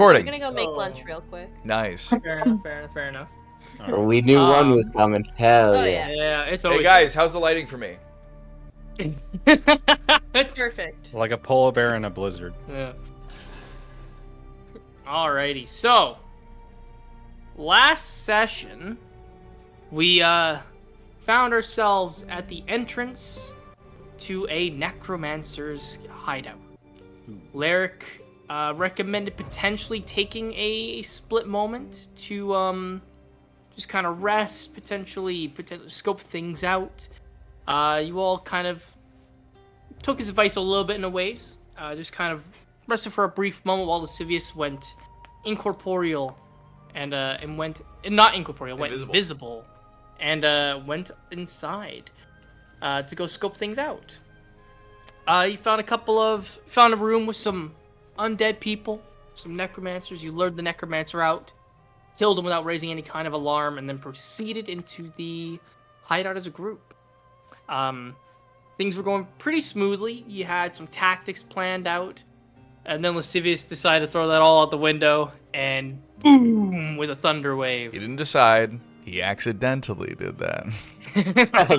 Recording. gonna go make lunch real quick. Nice. Fair enough, fair enough. We knew one was coming. Hell Oh, yeah. Yeah, it's Hey always guys, how's the lighting for me? Perfect. Like a polar bear in a blizzard. Yeah. Alrighty, so last session we found ourselves at the entrance to a necromancer's hideout. Lyric recommended potentially taking a split moment to just kind of rest, potentially scope things out. You all kind of took his advice a little bit in a ways. Just kind of rested for a brief moment while Lascivious went incorporeal and went not incorporeal, went invisible and went inside to go scope things out. You found a room with some undead people, some necromancers. You lured the necromancer out, killed him without raising any kind of alarm, and then proceeded into the hideout as a group. Things were going pretty smoothly. You had some tactics planned out, and then Lascivious decided to throw that all out the window, and boom, with a thunder wave. He didn't decide. He accidentally did that.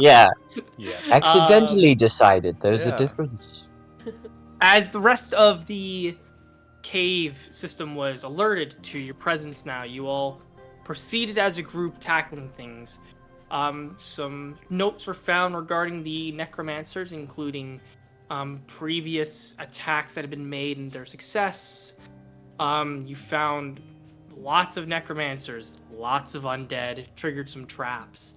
Yeah. Yeah. Accidentally decided there's yeah. a difference. As the rest of the cave system was alerted to your presence now, you all proceeded as a group tackling things. Some notes were found regarding the necromancers, including previous attacks that had been made and their success. You found lots of necromancers, lots of undead, triggered some traps.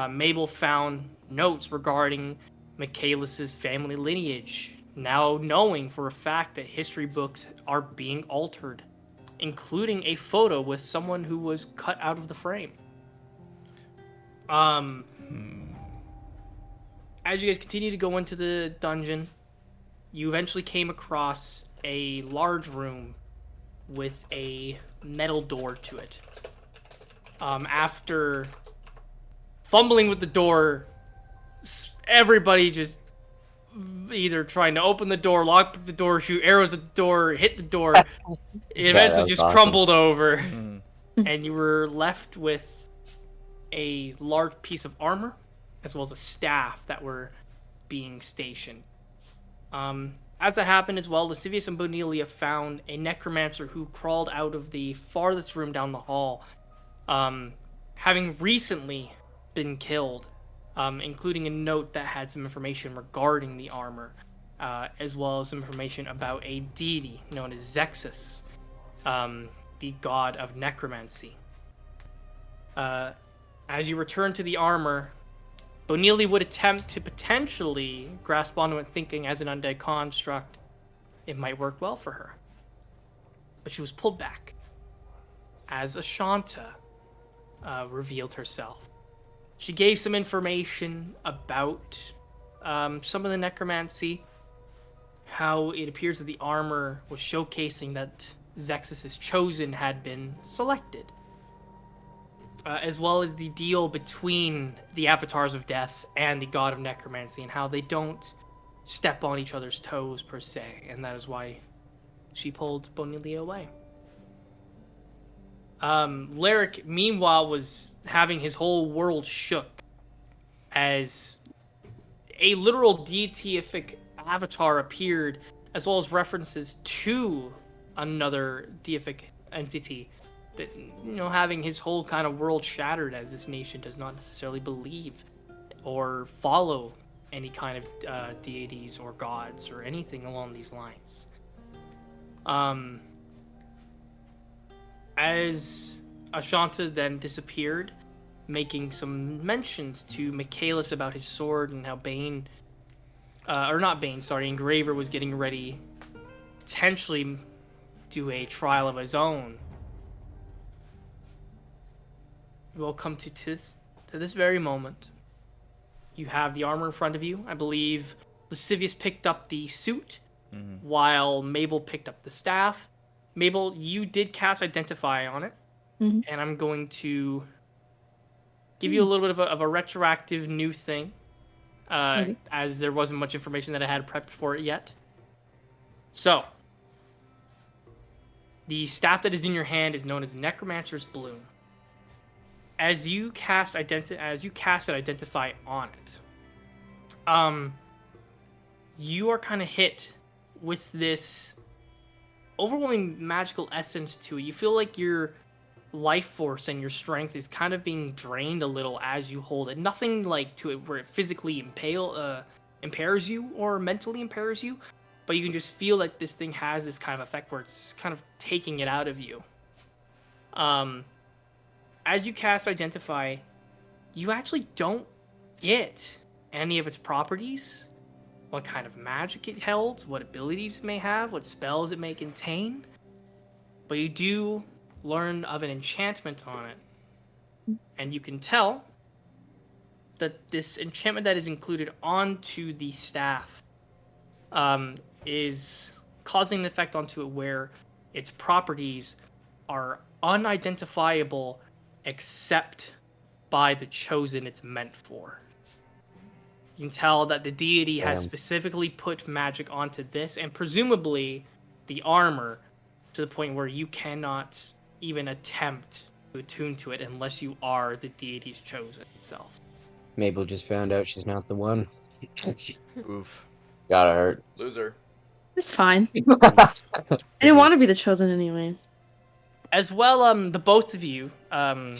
Mabel found notes regarding Michaelis's family lineage, now knowing for a fact that history books are being altered, including a photo with someone who was cut out of the frame. As you guys continue to go into the dungeon, you eventually came across a large room with a metal door to it. After fumbling with the door, everybody just either trying to open the door, lock the door, shoot arrows at the door, hit the door. It eventually was just awesome. crumbled over, and you were left with a large piece of armor, as well as a staff that were being stationed. As that happened as well, Lascivious and Bonelia found a necromancer who crawled out of the farthest room down the hall, having recently been killed, including a note that had some information regarding the armor, as well as some information about a deity known as Zexus, the god of necromancy. As you return to the armor, Bonelia would attempt to potentially grasp onto it, thinking as an undead construct, it might work well for her. But she was pulled back, as Ashanta revealed herself. She gave some information about some of the necromancy, how it appears that the armor was showcasing that Zexus's chosen had been selected. As well as the deal between the avatars of death and the god of necromancy, and how they don't step on each other's toes per se, and that is why she pulled Bonelia away. Lyric, meanwhile, was having his whole world shook as a literal deific avatar appeared, as well as references to another deific entity. That, having his whole kind of world shattered, as this nation does not necessarily believe or follow any kind of deities or gods or anything along these lines. As Ashanta then disappeared, making some mentions to Michaelis about his sword and how Engraver was getting ready, potentially do a trial of his own. We'll come to this very moment. You have the armor in front of you. I believe Lascivious picked up the suit, while Mabel picked up the staff. Mabel, you did cast Identify on it, and I'm going to give you a little bit of a retroactive new thing, as there wasn't much information that I had prepped for it yet. So, The staff that is in your hand is known as Necromancer's Bloom. As you cast identify on it, you are kind of hit with this overwhelming magical essence to it. You feel like your life force and your strength is kind of being drained a little as you hold it. Nothing like to it where it physically impairs you or mentally impairs you, but you can just feel that this thing has this kind of effect where it's kind of taking it out of you. As you cast Identify, you actually don't get any of its properties, what kind of magic it held, what abilities it may have, what spells it may contain, but you do learn of an enchantment on it. And you can tell that this enchantment that is included onto the staff is causing an effect onto it where its properties are unidentifiable except by the chosen it's meant for. You can tell that the deity has specifically put magic onto this, and presumably the armor, to the point where you cannot even attempt to attune to it unless you are the deity's chosen itself. Mabel just found out she's not the one. Oof. Gotta hurt. Loser. It's fine. I didn't want to be the chosen anyway. As well, the both of you, from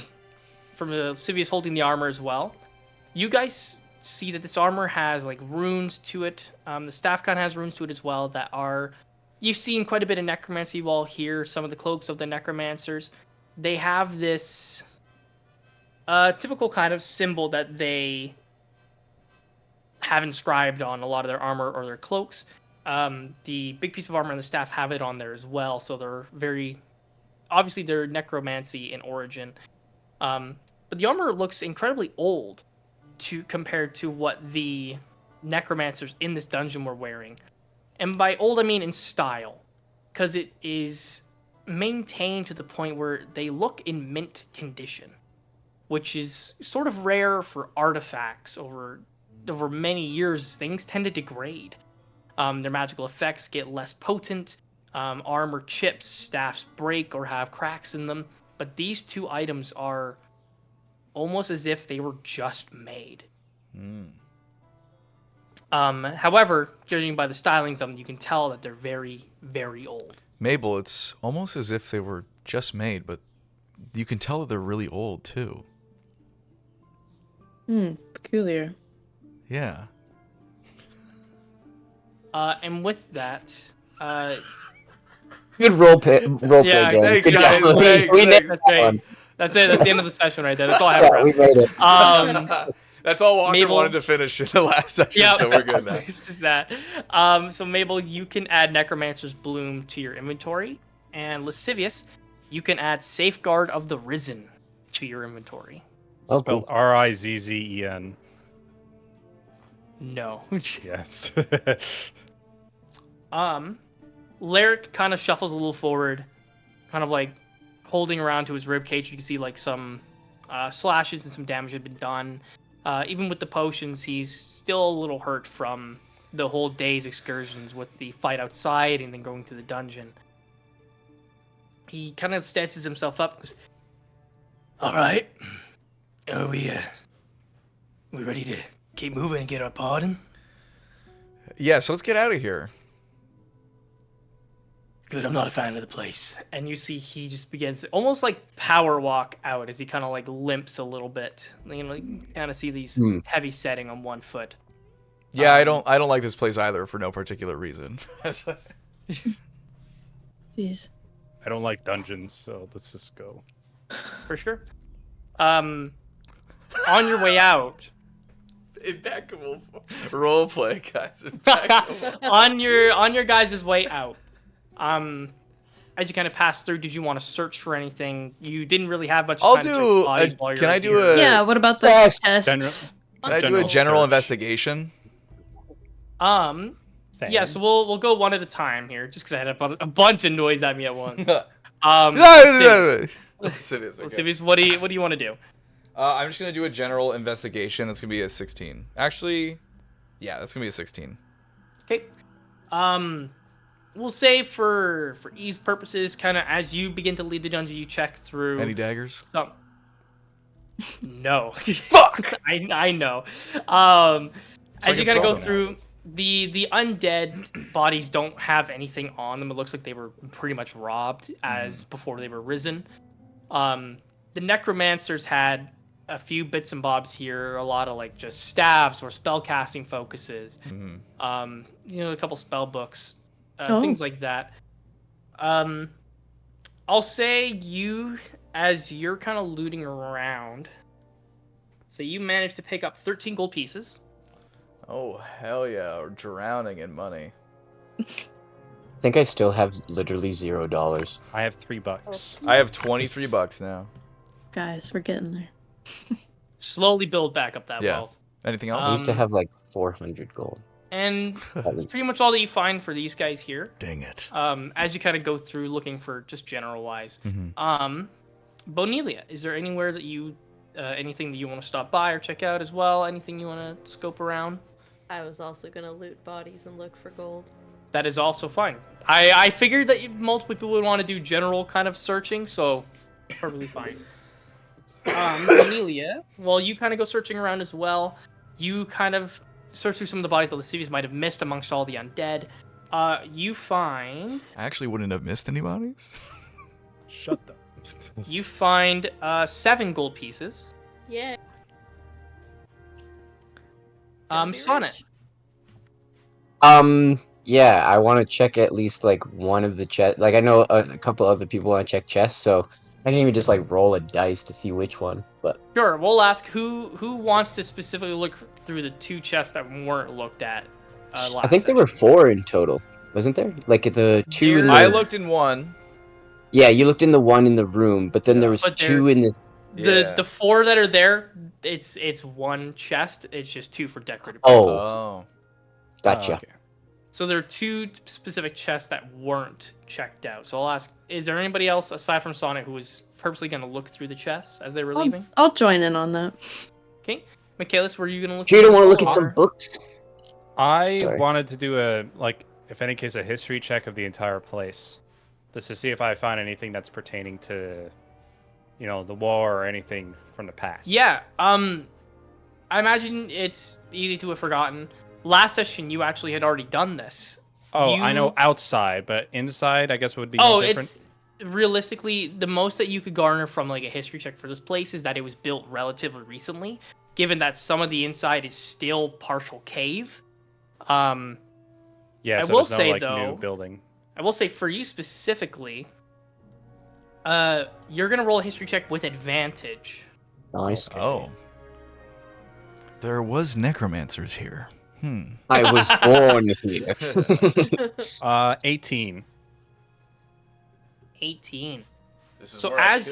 Lascivious holding the armor as well, you guys see that this armor has like runes to it. The staff kind of has runes to it as well that are... You've seen quite a bit of necromancy. You all hear some of the cloaks of the necromancers. They have this typical kind of symbol that they have inscribed on a lot of their armor or their cloaks. The big piece of armor and the staff have it on there as well, so they're very... Obviously, they're necromancy in origin. But the armor looks incredibly old compared to what the necromancers in this dungeon were wearing. And by old, I mean in style. Because it is maintained to the point where they look in mint condition. Which is sort of rare for artifacts. Over many years, things tend to degrade. Their magical effects get less potent. Armor chips, staffs break or have cracks in them. But these two items are almost as if they were just made. However, judging by the stylings of them, you can tell that they're very, very old. Mabel, it's almost as if they were just made, but you can tell that they're really old too. Peculiar. Yeah. And with that, Good roleplay Yeah, game. thanks, Good guys. job. Thanks, We thanks. nailed that's that great. one. That's it. That's the end of the session right there. That's all I have. Yeah, for we made it. That's all Walker Mabel- wanted to finish in the last session, Yeah, so we're good now. It's just that. So Mabel, you can add Necromancer's Bloom to your inventory, and Lascivious, you can add Safeguard of the Risen to your inventory. Oh, Spelled cool. Rizzen. No. Yes. Lyric kind of shuffles a little forward, kind of like holding around to his ribcage. You can see like some slashes and some damage had been done. Even with the potions, he's still a little hurt from the whole day's excursions with the fight outside and then going to the dungeon. He kind of stances himself up. Goes, all right, are we ready to keep moving and get our pardon? Yeah, so let's get out of here. Good, I'm not a fan of the place. And you see he just begins almost like power walk out as he kind of like limps a little bit. You know, you kind of see these heavy setting on one foot. Yeah, I don't like this place either for no particular reason. Jeez. I don't like dungeons, so let's just go. For sure. On your way out, Impeccable roleplay, guys. Impeccable. on your guys' way out, as you kind of pass through, did you want to search for anything? You didn't really have much I'll time to check do bodies a- while can you're I do here. a- Yeah, what about the Test. tests? Can I do a General general search. investigation? Yeah, so we'll go one at a time here, just because I had a bunch of noise at me at once. Lascivious, okay. Lascivious, what do you want to do? I'm just gonna do a general investigation. That's gonna be a 16. Actually, yeah, that's gonna be a 16. Okay. we'll say for ease purposes, kind of as you begin to lead the dungeon, you check through Any daggers? some. No. Fuck! I know. Um, So I as you can kind of throw go them through, out. the undead bodies don't have anything on them. It looks like they were pretty much robbed as before they were risen. The necromancers had a few bits and bobs here, a lot of like just staffs or spell casting focuses. A couple spell books, things like that. I'll say you, as you're kind of looting around, so you managed to pick up 13 gold pieces. Oh, hell yeah. We're drowning in money. I think I still have literally $0. I have $3. I have 23 bucks now. Guys, we're getting there. Slowly build back up that Yeah. wealth. Anything else? I used to Um, have like 400 gold. And That that's was- pretty much all that you find for these guys here. Dang it. As you kind of go through looking for just general wise. Mhm. Bonelia, is there anywhere that you, anything that you want to stop by or check out as well? Anything you want to scope around? I was also gonna loot bodies and look for gold. That is also fine. I figured that multiple people would want to do general kind of searching, so perfectly fine. Bonelia, well, you kind of go searching around as well. You kind of search through some of the bodies that the cities might have missed amongst all the undead. You find I actually wouldn't have missed any bodies. Shut up. 7 gold pieces. Yeah. Gonna be Sonnet. rich. Yeah, I want to check at least like one of the chests. Like I know a couple other people want to check chests, so I can even just like roll a dice to see which one. But Sure, we'll ask who wants to specifically look through the 2 chests that weren't looked at last I think there were session. 4 in total, wasn't there? Like the 2 in the. I looked in one. Yeah, you looked in the one in the room, but then there was But 2 in this. The 4 that are there, it's 1 chest. It's just 2 for decorative Oh. purposes. Oh. Gotcha. Okay. So there are 2 specific chests that weren't checked out. So I'll ask: is there anybody else aside from Sonnet who was purposely going to look through the chests as they were leaving? I'll join in on that. Okay, Michaelis, were you going to look? Do you through want to look the at some or- books? I Sorry. wanted to do if any case, a history check of the entire place, just to see if I find anything that's pertaining to, the war or anything from the past. Yeah. I imagine it's easy to have forgotten. Last session, you actually had already done this. Oh, I know You- outside, but inside, I guess would be more different. It's realistically the most that you could garner from like a history check for this place is that it was built relatively recently, given that some of the inside is still partial cave. Yeah, I so will there's no, say, new though- building. I will say for you specifically, you're gonna roll a history check with advantage. Nice. Okay. Oh. There was necromancers here. I was born here. 18. 18. This is So as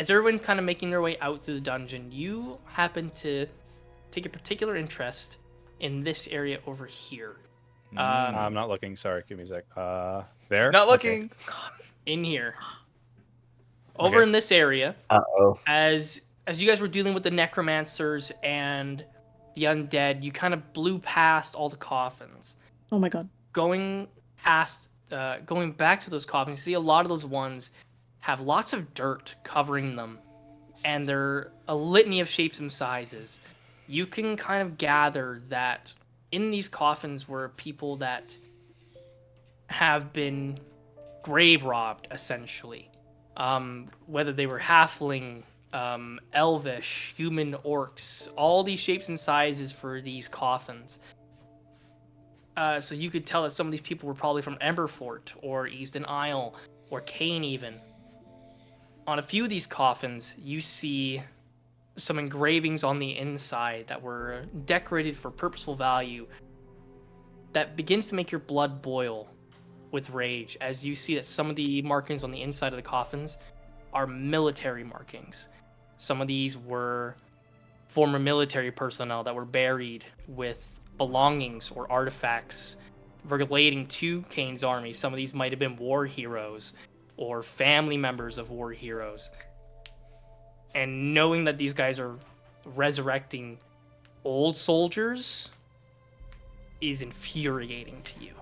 everyone's kind of making their way out through the dungeon, you happen to take a particular interest in this area over here. I'm not looking. Sorry, give me a sec. There. Not Okay. looking. In here, over Okay. in this area, Uh-oh. as you guys were dealing with the necromancers and the undead, you kind of blew past all the coffins. Oh my god. Going back to those coffins, you see a lot of those ones have lots of dirt covering them, and they're a litany of shapes and sizes. You can kind of gather that in these coffins were people that have been grave robbed, essentially. Whether they were halfling, elvish, human orcs, all these shapes and sizes for these coffins. So you could tell that some of these people were probably from Emberfort or Easton Isle or Kane even. On a few of these coffins, you see some engravings on the inside that were decorated for purposeful value that begins to make your blood boil with rage as you see that some of the markings on the inside of the coffins are military markings. Some of these were former military personnel that were buried with belongings or artifacts relating to Kane's army. Some of these might have been war heroes or family members of war heroes. And knowing that these guys are resurrecting old soldiers is infuriating to you.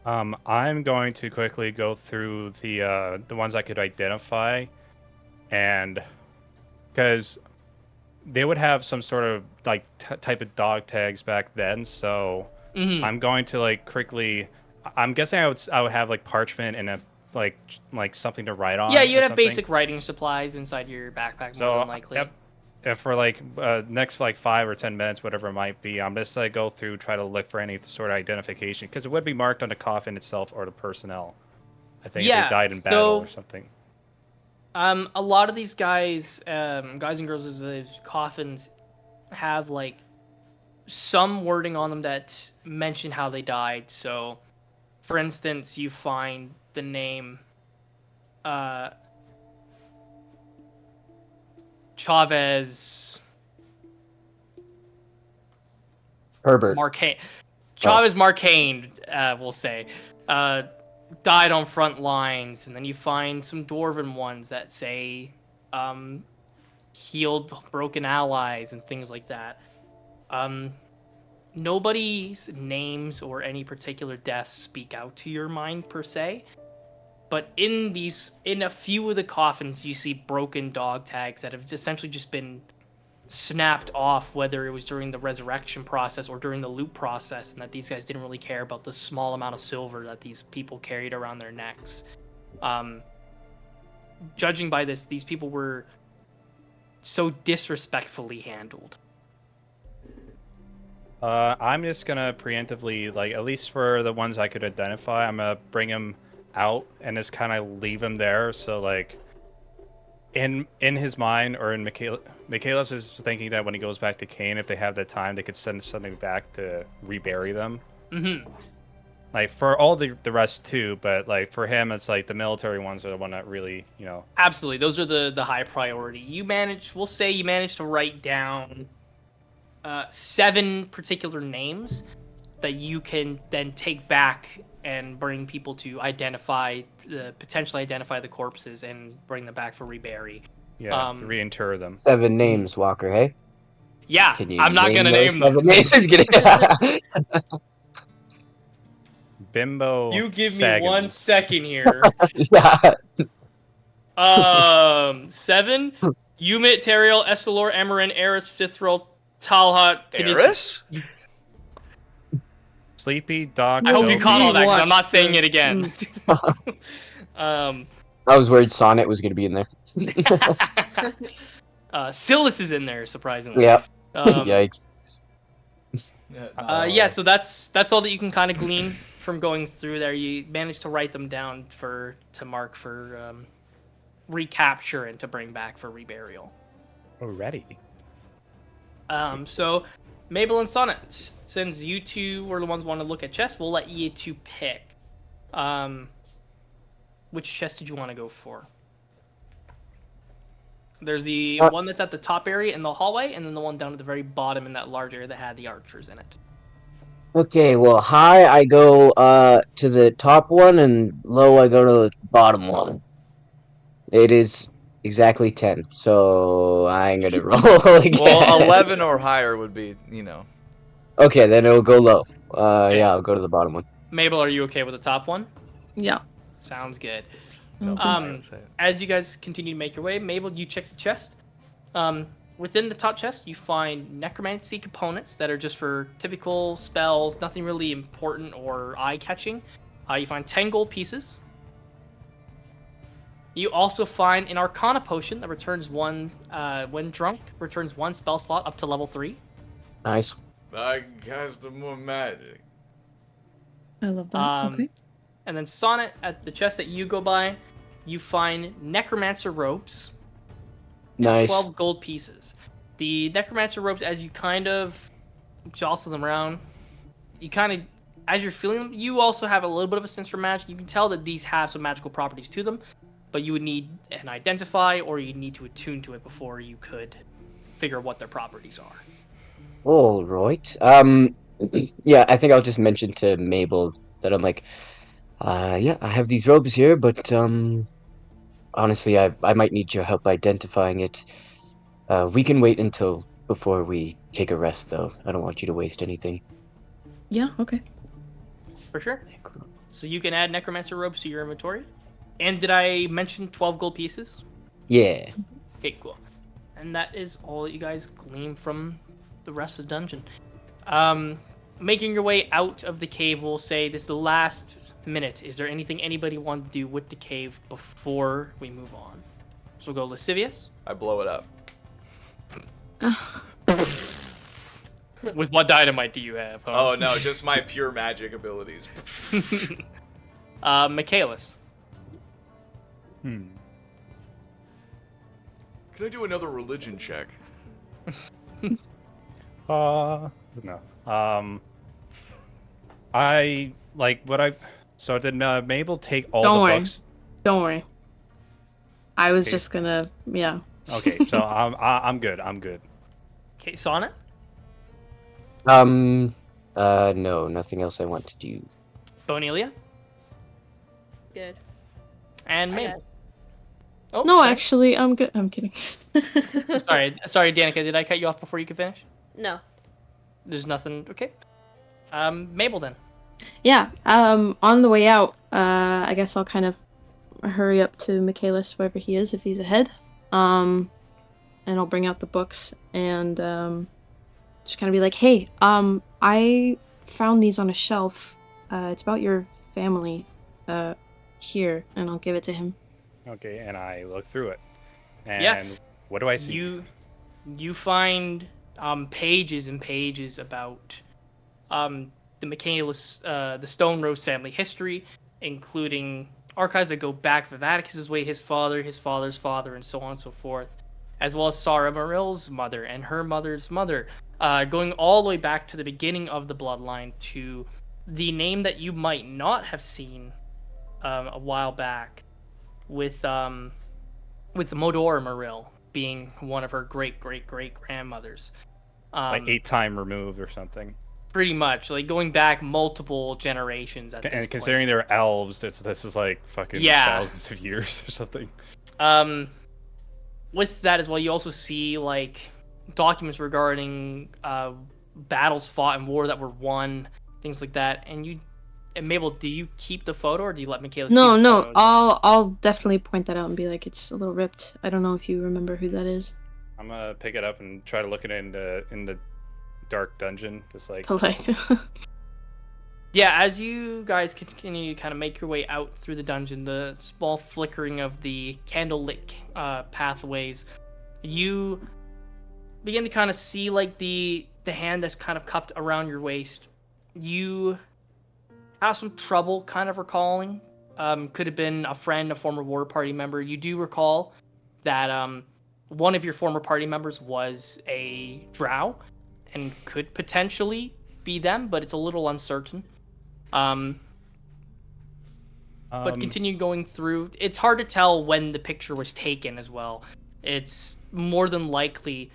I'm going to quickly go through the ones I could identify, and because they would have some sort of like type of dog tags back then, so Mhm. I'm going to like quickly. I'm guessing I would have like parchment and a like something to write on. Yeah, you'd or have something. basic writing supplies inside your backpack, more So than likely. yep. If for like next like 5 or 10 minutes, whatever it might be, I'm just like go through, try to look for any sort of identification because it would be marked on the coffin itself or the personnel. I think if they Yeah, died in battle or so- something. A lot of these guys and girls, coffins have like some wording on them that mention how they died. So, for instance, you find the name Chavez Herbert. Marcane. Chavez Marcane, we'll say, died on front lines, and then you find some dwarven ones that say healed broken allies and things like that. Nobody's names or any particular deaths speak out to your mind per se, but in a few of the coffins, you see broken dog tags that have essentially just been snapped off, whether it was during the resurrection process or during the loot process, and that these guys didn't really care about the small amount of silver that these people carried around their necks. Judging by this, these people were so disrespectfully handled. I'm just gonna preemptively, like, at least for the ones I could identify, I'm gonna bring them out and just kind of leave them there. So, like, in his mind or in Michaelis is thinking that when he goes back to Kane, if they have the time, they could send something back to rebury them. Mm-hmm. Like for all the rest too, but like for him, it's like the military ones are the one that really, Absolutely, those are the high priority. We'll say you managed to write down 7 particular names that you can then take back and bring people to potentially identify the corpses and bring them back for rebury. to reinter them. 7 names, Walker. Hey, Yeah, can you I'm not gonna those name them. 7 names? Just kidding. Bimbo. You give me 1 Saggins. second here. Yeah. 7. Umit, Teriel, Estalor, Amarin, Eris, Sithril, Talhat, Tinis. Eris? Sleepy Doc. I hope you Well, caught all we that, 'cause I'm not watched saying the- it again. um, I was worried Sonnet was going to be in there. Silas is in there, surprisingly. Yeah. Um, Yikes. yeah, so that's all that you can kind of glean from going through there. You managed to write them down to mark for recapture and to bring back for reburial. Already. So Mabel and Sonnet, since you two were the ones who want to look at chests, we'll let you two pick. Which chest did you want to go for? There's the one that's at the top area in the hallway, and then the one down at the very bottom in that large area that had the archers in it. Okay, well, high I go to the top one, and low I go to the bottom one. It is exactly 10, so I'm gonna roll again. Well, 11 or higher would be, Okay, then it'll go low. Okay. Yeah, I'll go to the bottom one. Mabel, are you okay with the top one? Yeah. Sounds good. no, Okay. I would say it. As you guys continue to make your way, Mabel, you check the chest. Within the top chest, you find necromancy components that are just for typical spells, nothing really important or eye-catching. You find 10 gold pieces. You also find an Arcana potion that returns one, when drunk, returns 1 spell slot up to level 3. Nice. I cast more magic. I love that. Um, Okay. And then Sonnet, at the chest that you go by, you find Necromancer robes. And Nice. 12 gold pieces. The Necromancer robes, as you kind of jostle them around, you kind of, as you're feeling them, you also have a little bit of a sense for magic. You can tell that these have some magical properties to them, but you would need an identify or you'd need to attune to it before you could figure what their properties are. All right. Yeah, I think I'll just mention to Mabel that I'm like, yeah, I have these robes here, but honestly, I might need your help identifying it. We can wait until before we take a rest, though. I don't want you to waste anything. Yeah. Okay. For sure. So you can add necromancer robes to your inventory. And did I mention 12 gold pieces? Yeah. Okay, cool. And that is all that you guys glean from the rest of the dungeon. Making your way out of the cave, we'll say this is the last minute. Is there anything anybody want to do with the cave before we move on? So we'll go Lascivious. I blow it up. With what dynamite do you have? Huh? Oh no, just my pure magic abilities. Michaelis. Hmm. Can I do another religion check? No. I like what I. So did Mabel take all Don't the worry. books? Don't worry. I was Okay. just gonna, yeah. Okay, so I'm good. I'm good. Okay, Sonnet. No, nothing else I want to do. Bonelia. Good. And I Mabel. Oh, No, sorry. actually, I'm good. I'm kidding. Sorry, Danica. Did I cut you off before you could finish? No. There's nothing. Okay. Mabel then. Yeah. On the way out, I guess I'll kind of hurry up to Michaelis, wherever he is, if he's ahead. And I'll bring out the books and just kind of be like, "Hey, I found these on a shelf. It's about your family. Here," and I'll give it to him. Okay, and I look through it. And Yeah. what do I see? You find pages and pages about the Michaelis, the Stone Rose family history, including archives that go back Vivaticus's way, his father's father, and so on and so forth, as well as Sarah Marill's mother and her mother's mother, going all the way back to the beginning of the bloodline to the name that you might not have seen a while back, with Modor Marill being one of her great grandmothers. Like 8-time removed or something. Pretty much, like going back multiple generations at this And point. considering they're elves, this is like fucking Yeah. thousands of years or something. With that as well, you also see like documents regarding battles fought in war that were won, things like that. And Mabel, do you keep the photo or do you let Michaela No, see the no, photo? I'll definitely point that out and be like, it's a little ripped. I don't know if you remember who that is. I'm gonna pick it up and try to look it in the dark dungeon, just like Polite. Yeah, as you guys continue to kind of make your way out through the dungeon, the small flickering of the candlelit pathways, you begin to kind of see like the hand that's kind of cupped around your waist. You have some trouble kind of recalling. Could have been a friend, a former war party member. You do recall that one of your former party members was a drow and could potentially be them, but it's a little uncertain. But continue going through. It's hard to tell when the picture was taken as well. It's more than likely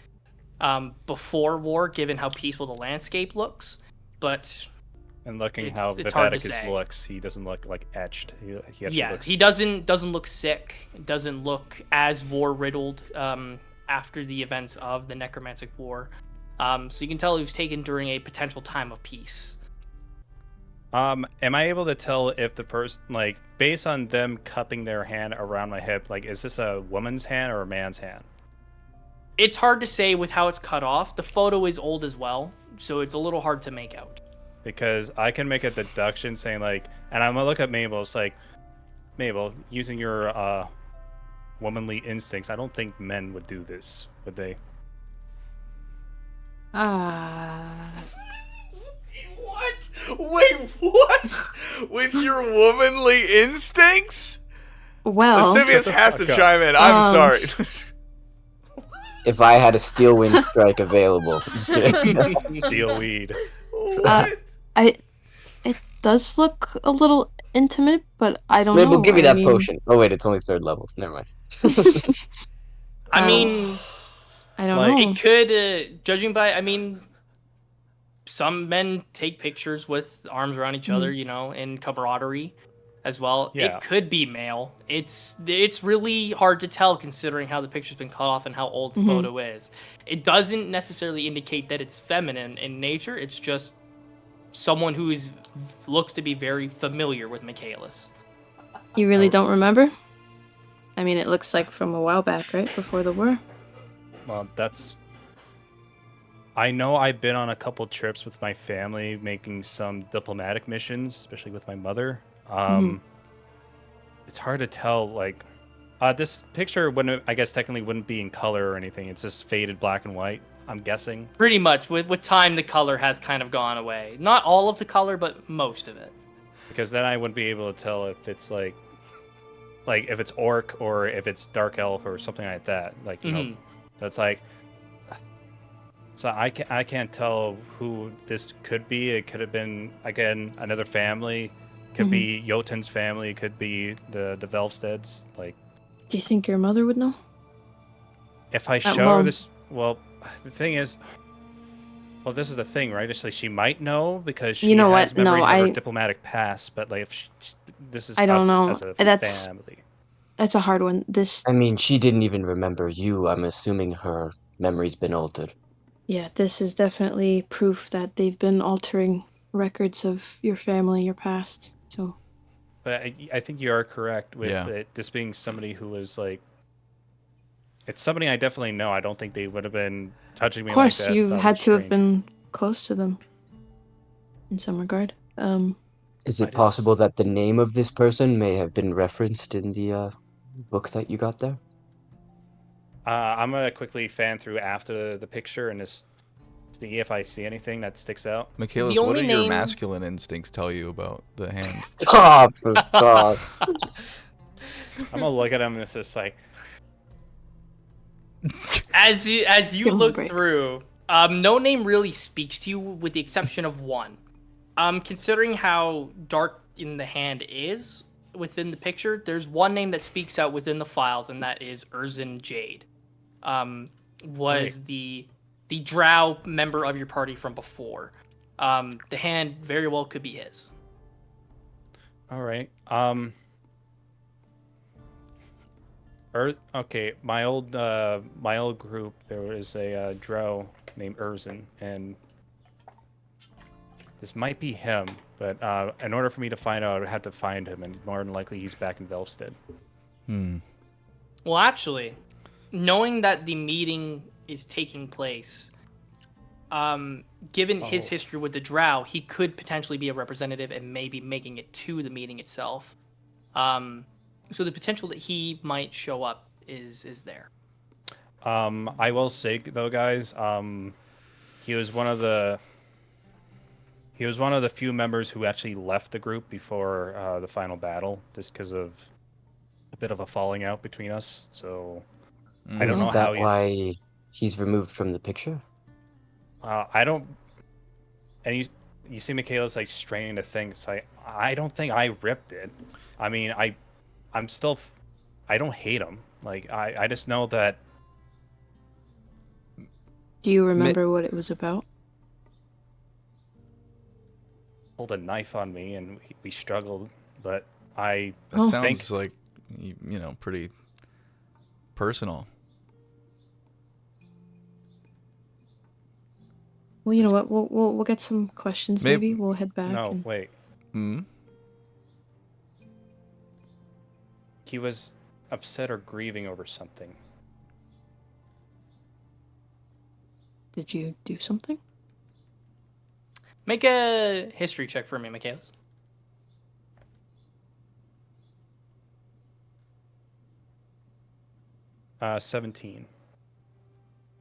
before war, given how peaceful the landscape looks. But and looking it's- how it's hard to Vivaticus say. looks, he doesn't look like etched. He actually yeah, looks... he doesn't look sick. Doesn't look as war riddled after the events of the Necromantic War. So you can tell he was taken during a potential time of peace. Am I able to tell if the person, like, based on them cupping their hand around my hip, like, is this a woman's hand or a man's hand? It's hard to say with how it's cut off. The photo is old as well, so it's a little hard to make out. Because I can make a deduction saying, like, and I'm gonna look at Mabel, it's like, Mabel, using your womanly instincts, I don't think men would do this, would they? What? Wait, what? With your womanly instincts? Well, Lascivious Shut the has to fuck up. chime in. I'm Um, sorry. If I had a steel wind strike available. Just kidding. Steel weed. What? it does look a little intimate, but I don't Mabel, know. give me I that mean, potion. Oh wait, it's only 3rd level. Never mind. I Oh. mean, I don't Like, know. it could, judging by, I mean, some men take pictures with arms around each other, you know, in camaraderie as well. Yeah. It could be male. It's really hard to tell considering how the picture's been cut off and how old the Mhm. photo is. It doesn't necessarily indicate that it's feminine in nature. It's just someone who looks to be very familiar with Michaelis. You really don't remember? I mean, it looks like from a while back, right? Before the war? Well, I know I've been on a couple trips with my family, making some diplomatic missions, especially with my mother. It's hard to tell. Like, this picture wouldn't, I guess, technically wouldn't be in color or anything. It's just faded black and white, I'm guessing. Pretty much. With time, the color has kind of gone away. Not all of the color, but most of it. Because then I wouldn't be able to tell if it's like if it's orc or if it's dark elf or something like that. Like, you know, that's like. So I can't tell who this could be. It could have been, again, another family. Could be Jotun's family. It could be the Velsteds. Like, Do you think your mother would know? if I show her this, well, the thing is, well, this is the thing, right? It's like she might know because she You know has what? No, memories of her I- diplomatic past. But like, if this is I don't us know. as a That's- family. That's a hard one. I mean, she didn't even remember you. I'm assuming her memory's been altered. Yeah, this is definitely proof that they've been altering records of your family, your past. So, But I think you are correct with Yeah. this being somebody who was like, it's somebody I definitely know. I don't think they would have been touching me of course, like that. you Thought it had was to have strange. been close to them in some regard. Is I it just- possible that the name of this person may have been referenced in the book that you got there? I'm gonna quickly fan through after the picture and just see if I see anything that sticks out. Michaelis, The what do only your name- masculine instincts tell you about the hand? God, for God. I'm gonna look at him and it's just like, As you Give him a look break. through, no name really speaks to you, with the exception of one. Considering how dark in the hand is within the picture, there's one name that speaks out within the files, and that is Urzin Jade. Was the drow member of your party from before. The hand very well could be his. all right. Okay, my old group, there was a drow named Urzin, and this might be him. But in order for me to find out, I would have to find him, and more than likely he's back in Velstead. Well, actually, knowing that the meeting is taking place, given his history with the drow, he could potentially be a representative and maybe making it to the meeting itself. So the potential that he might show up is there. I will say though, guys, he was one of the few members who actually left the group before the final battle, just because of a bit of a falling out between us. So I don't Is know that how he's. why he's removed from the picture? I don't. And you see Michaela's like straining to think. It's like, I don't think I ripped it. I mean, I'm still. I don't hate him. Like I just know that. Do you remember what it was about? Pulled a knife on me and we struggled, but I That Oh. sounds like, you know, pretty personal. Well, you know what? We'll get some questions. Maybe- Maybe we'll head back. no and... wait. Hmm? He was upset or grieving over something. Did you do something? Make a history check for me, Michaelis. Uh, 17.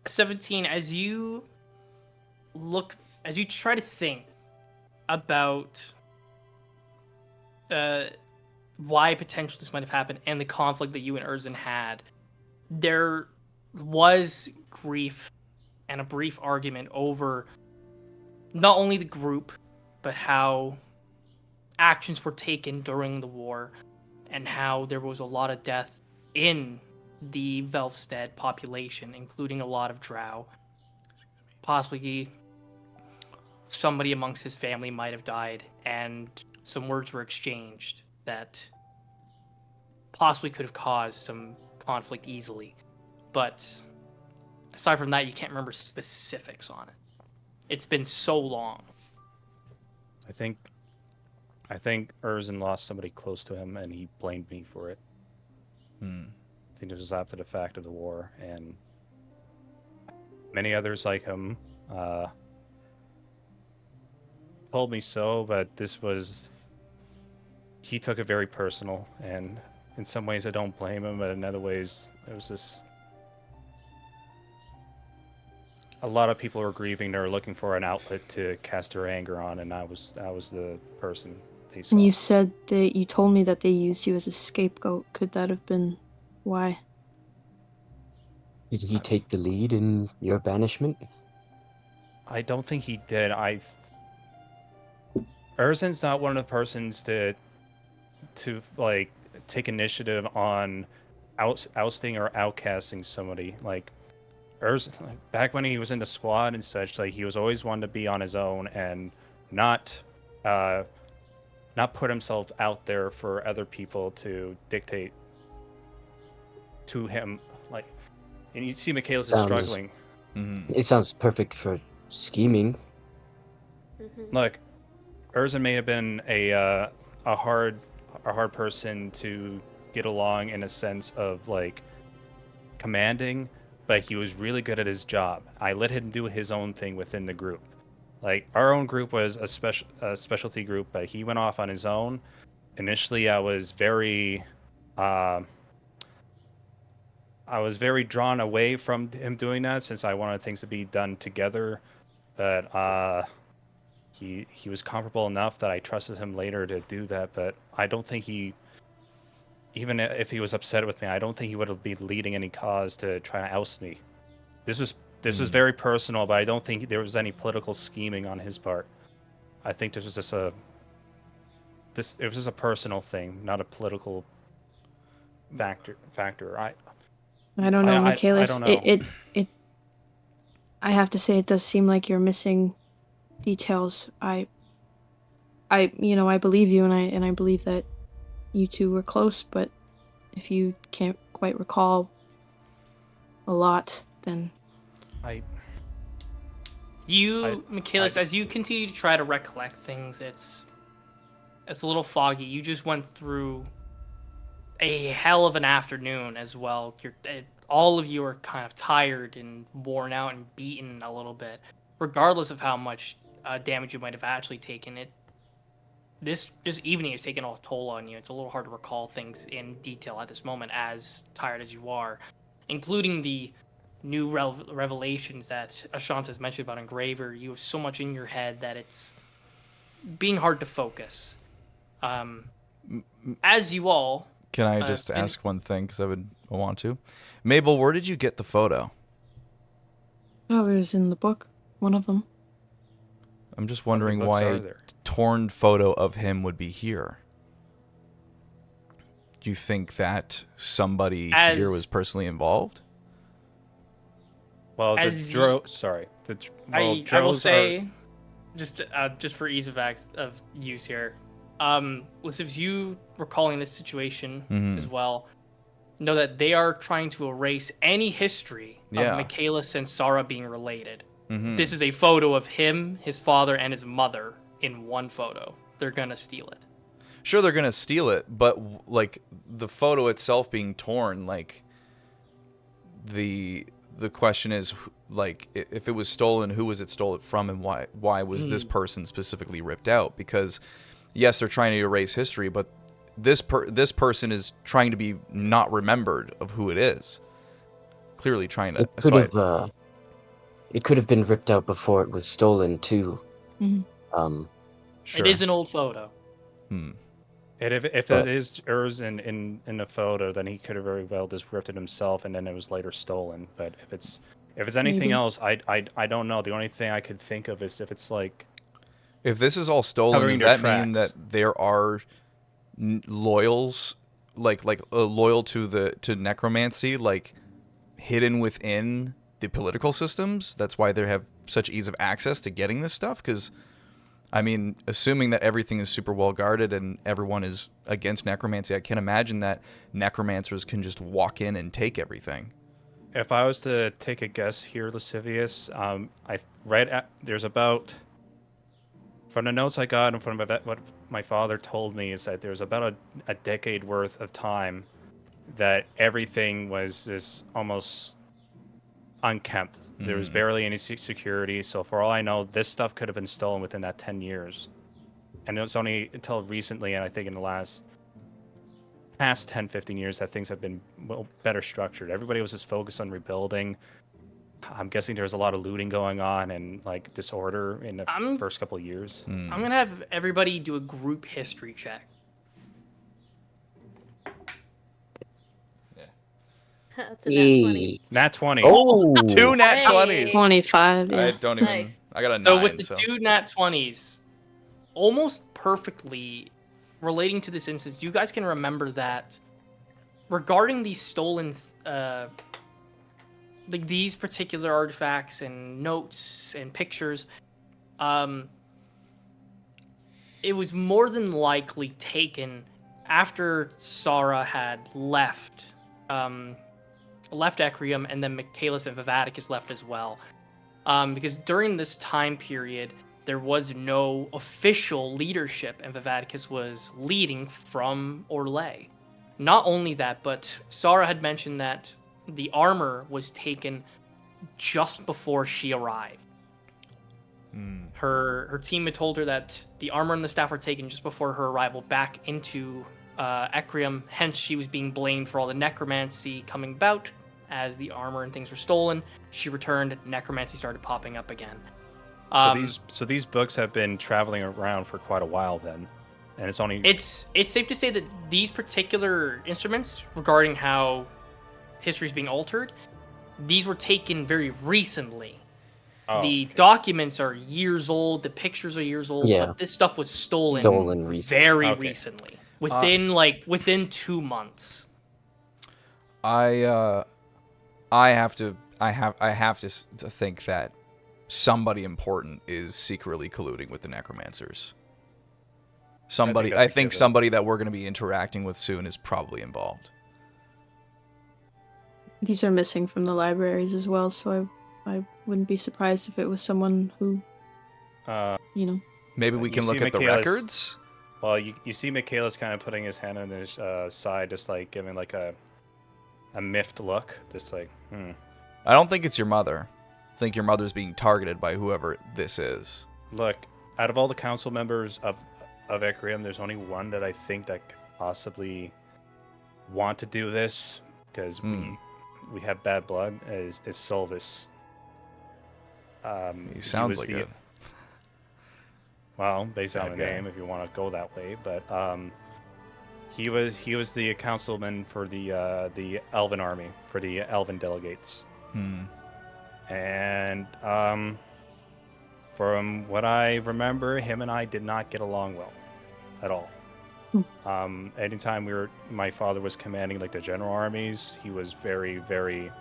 17, as you try to think about why potentially this might have happened and the conflict that you and Urzin had, there was grief and a brief argument over not only the group, but how actions were taken during the war and how there was a lot of death in the Velstead population, including a lot of drow. Possibly somebody amongst his family might have died, and some words were exchanged that possibly could have caused some conflict easily. But aside from that, you can't remember specifics on it. It's been so long. I think Erzin lost somebody close to him, and he blamed me for it. Hmm. I think it was after the fact of the war, and many others like him told me so, but he took it very personal, and in some ways I don't blame him, but in other ways it was just a lot of people were grieving. They were looking for an outlet to cast their anger on, and I was the person they saw. And you said that you told me that they used you as a scapegoat. Could that have been why? Did he take the lead in your banishment? I don't think he did. Urzin's not one of the persons to like take initiative on ousting or outcasting somebody. Like Urz, back when he was in the squad and such, like he was always one to be on his own and not not put himself out there for other people to dictate to him. Like, and you see Michaelis is Sounds- struggling. Mm-hmm. It sounds perfect for scheming. Look, Urza may have been a hard person to get along in a sense of like commanding, but he was really good at his job. I let him do his own thing within the group. Like our own group was a specialty group, but he went off on his own. Initially, I was very drawn away from him doing that since I wanted things to be done together. But he was comfortable enough that I trusted him later to do that. But I don't think even if he was upset with me, I don't think he would be leading any cause to try to oust me. This was very personal, but I don't think there was any political scheming on his part. I think this was just it was just a personal thing, not a political factor. I don't know, Michaelis. I don't know. I have to say, it does seem like you're missing details. I believe you, and I believe that you two were close. But if you can't quite recall a lot, then Michaelis, as you continue to try to recollect things, it's a little foggy. You just went through a hell of an afternoon as well. All of you are kind of tired and worn out and beaten a little bit, regardless of how much damage you might have actually taken. This evening has taken a toll on you. It's a little hard to recall things in detail at this moment, as tired as you are, including the new revelations that Ashant has mentioned about Engraver. You have so much in your head that it's being hard to focus. As you all... Can I just ask one thing, because I want to? Mabel, where did you get the photo? oh, it was in the book, one of them. I'm just wondering books why are a there? torn photo of him would be here. Do you think that somebody here was personally involved? Well, I will say, just for ease of use here, listeners, you recalling this situation as well, know that they are trying to erase any history of Michaelis and Sarah being related. This is a photo of him, his father, and his mother in one photo. They're gonna steal it. Sure, they're gonna steal it, but like the photo itself being torn, like the question is, like, if it was stolen, who was it stolen from, and why was this person specifically ripped out? Because yes, they're trying to erase history, but this person is trying to be not remembered of who it is. Clearly trying to. It could have been ripped out before it was stolen too. Sure. It is an old photo. And if it is Urs in the photo, then he could have very well just ripped it himself, and then it was later stolen. But if it's anything else, I don't know. The only thing I could think of is if it's like, if this is all stolen, covering does that their mean tracks. that there are loyals, loyal to necromancy, like hidden within the political systems? That's why they have such ease of access to getting this stuff. Because I mean, assuming that everything is super well guarded and everyone is against necromancy, I can't imagine that necromancers can just walk in and take everything. If I was to take a guess here, Lascivious, I read there's about From the notes I got and from what my father told me is that there's about a decade worth of time that everything was this almost unkempt. There was barely any security. So for all I know, this stuff could have been stolen within that 10 years. And it was only until recently, and I think in the past 10, 15 years, that things have been better structured. Everybody was just focused on rebuilding. I'm guessing there's a lot of looting going on and like disorder in the first couple of years. I'm gonna have everybody do a group history check. That's a nat 20. Nat 20. Oh, 2 nat Hey. 20s. 25. I Yeah. don't even. Nice. I got a So 9. with the 2 nat 20s, almost perfectly relating to this instance, you guys can remember that regarding these stolen, like these particular artifacts and notes and pictures, it was more than likely taken after Sara had left Ecrium, and then Michaelis and Vivaticus left as well. Because during this time period, there was no official leadership, and Vivaticus was leading from Orlais. Not only that, but Sara had mentioned that the armor was taken just before she arrived. Her team had told her that the armor and the staff were taken just before her arrival back into Ecrium. Hence, she was being blamed for all the necromancy coming about. As the armor and things were stolen, she returned. Necromancy started popping up again. So these books have been traveling around for quite a while then, and it's only It's safe to say that these particular instruments, regarding how history is being altered, these were taken very recently. The documents are years old, the pictures are years old, Yeah. but this stuff was stolen recently. very Okay. recently, within 2 months. I have to think that somebody important is secretly colluding with the necromancers. Somebody, that's I a think given. somebody that we're going to be interacting with soon is probably involved. These are missing from the libraries as well, so I wouldn't be surprised if it was someone who, you know. Maybe we You can look see at the Michaelis- records. Well, you see Michaelis kind of putting his hand on his side, just like giving like a miffed look, just like, I don't think it's your mother. I think your mother's being targeted by whoever this is. Look, out of all the council members of Ecrium, there's only one that I think that could possibly want to do this, because we have bad blood, is Silvis. He sounds was like it. Well, based on Bad the guy. name, if you want to go that way, but he was the councilman for the Elven army, for the Elven delegates. And from what I remember, him and I did not get along well at all. Anytime my father was commanding like the general armies, he was very, very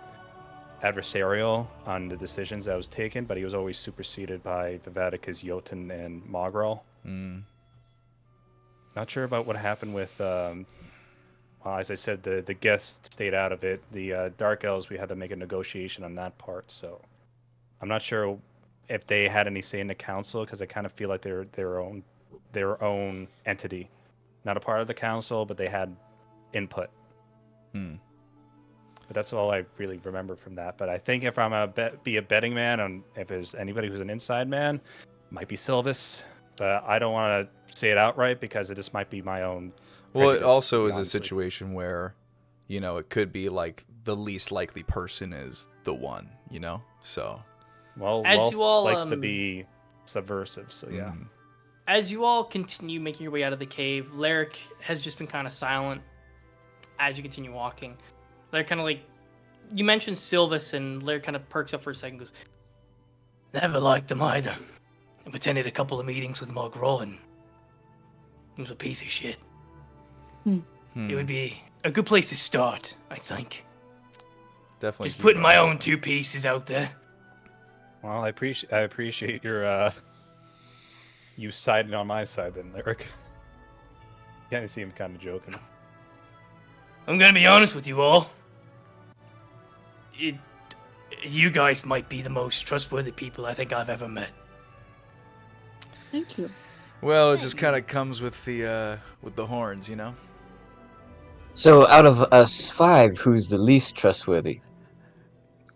adversarial on the decisions that was taken, but he was always superseded by Vivaticus, Jotun, and Mogrel. Not sure about what happened with, well, as I said, the guests stayed out of it. The Dark Elves, we had to make a negotiation on that part, so I'm not sure if they had any say in the council, because I kind of feel like they're their own entity. Not a part of the council, but they had input. But that's all I really remember from that. But I think if I'm be a betting man, and if there's anybody who's an inside man, it might be Silvis. But I don't want to say it outright because it just might be my own. Well, it prejudice, also is a honestly. situation where, it could be like the least likely person is the one, So, Well, As Wealth you all, likes to be subversive, so yeah. As you all continue making your way out of the cave, Lyric has just been kind of silent as you continue walking. Lyric kind of like, you mentioned Silvis, and Lyric kind of perks up for a second, goes, "Never liked him either. I've attended a couple of meetings with Mogrel, and he was a piece of shit. It would be a good place to start, I think. Definitely Just keep putting it my on. own 2 pieces out there." Well, I appreciate your you siding on my side then, Lyric. Kind of seem kind of joking. I'm gonna be honest with you all. You guys might be the most trustworthy people I think I've ever met. Thank you. Well, it just kind of comes with the horns, you know. So, out of us 5, who's the least trustworthy?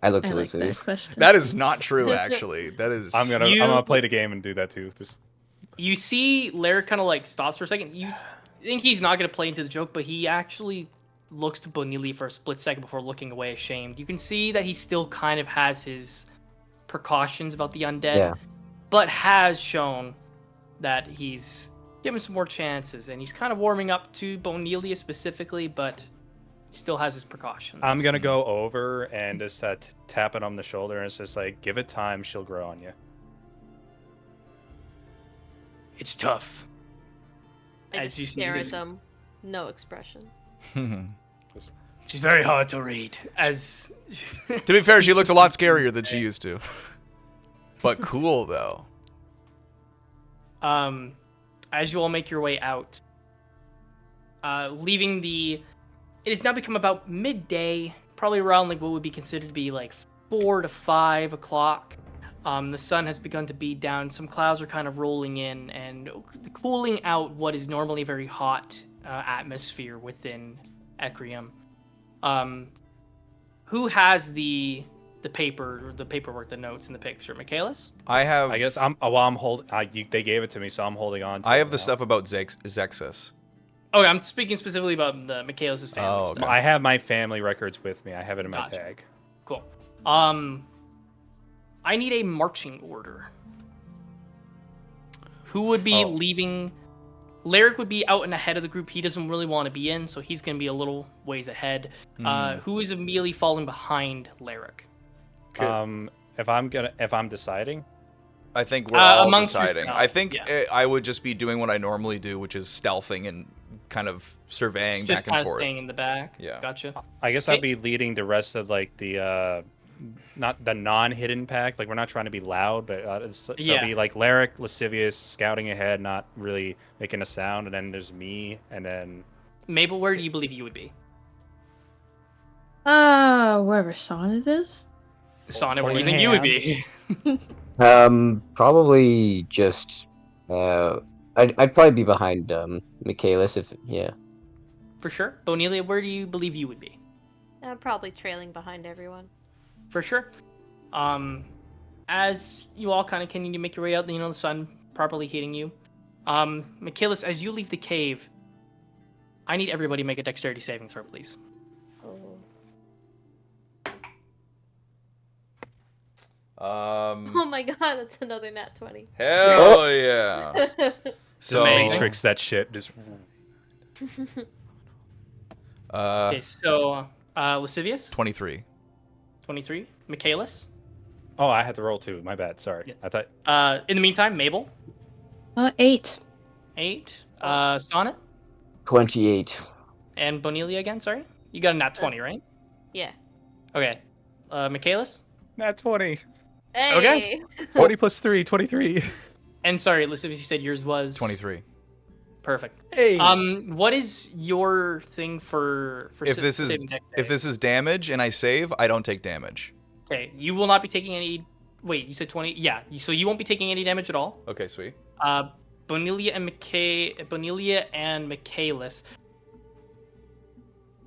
I look I to like Lucius. that question. That is not true, actually. That is. I'm gonna play the game and do that too. Just You see Larry kind of like stops for a second. You think he's not going to play into the joke, but he actually looks to Bonili for a split second before looking away ashamed. You can see that he still kind of has his precautions about the undead, Yeah. but has shown that he's given some more chances, and he's kind of warming up to Bonelia specifically, but still has his precautions. I'm gonna go over and just tap it on the shoulder, and it's just like, give it time, she'll grow on you. It's tough. I As just you see stare at this- them. No expression. She's very hard to read. As To be fair, she looks a lot scarier than she used to. But cool though. as you all make your way out, leaving the, it has now become about midday, probably around like what would be considered to be like 4 to 5 o'clock. The sun has begun to beat down. Some clouds are kind of rolling in and cooling out what is normally a very hot atmosphere within Ecrium. Who has the paperwork, the notes, and the picture? Michaelis? I have. I guess I'm holding. They gave it to me, so I'm holding on to I it have the now. stuff about Zexus. Okay, I'm speaking specifically about the Michaelis' family Oh, stuff. okay. I have my family records with me. I have it in my Gotcha. bag. Cool. I need a marching order. Who would be leaving? Lyric would be out and ahead of the group he doesn't really want to be in, so he's going to be a little ways ahead. Who is immediately falling behind Lyric? If I'm deciding, I think we're all amongst deciding. yourself, I think yeah. I would just be doing what I normally do, which is stealthing and kind of surveying Just back kind and of forth. staying in the back. Yeah. Gotcha. I guess I'd be leading the rest of like the not the non-hidden pack. Like we're not trying to be loud, but so Yeah. it'd be like Lyric, Lascivious scouting ahead, not really making a sound, and then there's me, and then Mabel, where do you believe you would be? Wherever Sonnet is. Sonnet, where do you Holding think you would be? Probably just. I'd probably be behind Michaelis if yeah. For sure. Bonelia, where do you believe you would be? I'm probably trailing behind everyone. For sure. As you all kind of continue to make your way out, the sun properly hitting you. Michaelis, as you leave the cave, I need everybody to make a dexterity saving throw, please. Oh. Um, Oh my god, that's another nat 20. hell yeah. just So, Matrix that shit. Just Okay, so Lascivious, 23. 23. Michaelis. I had to roll too. My bad. Sorry. Yeah. I thought In the meantime, Mabel, 8. 8. Sonnet, 28. and Bonelia again, sorry? You got a nat 20, right? Yeah. Okay. Michaelis? nat 20. Hey! Okay. 20 plus 3, 23. And sorry, Lascivious, you said yours was? 23. Perfect. Hey. What is your thing for If this is saving dex if this is damage and I save, I don't take damage. Okay, you will not be taking any. Wait, you said 20? Yeah, so you won't be taking any damage at all. Okay, sweet. Bonelia and Michaelis.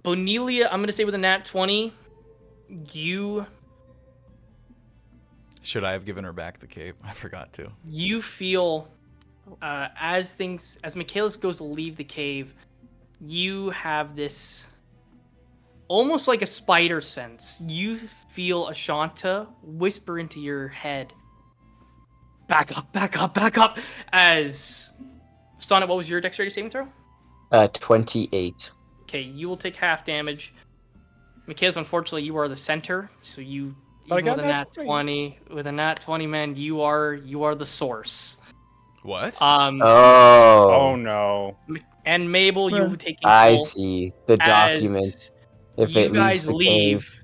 Bonelia, I'm gonna say with a nat 20, you Should I have given her back the cape? I forgot to. feel as Michaelis goes to leave the cave, you have this almost like a spider sense. You feel Ashanta whisper into your head, back up, back up, back up. As Sonnet, what was your dexterity saving throw? 28. Okay, you will take half damage. Michaelis, unfortunately, you are the center, so you But I even got with a nat nat 20. 20, with a nat 20, man, you are the source. What? Oh no. And Mabel, you Bruh. will taking I full see the document. If you it guys leaves the leave. cave.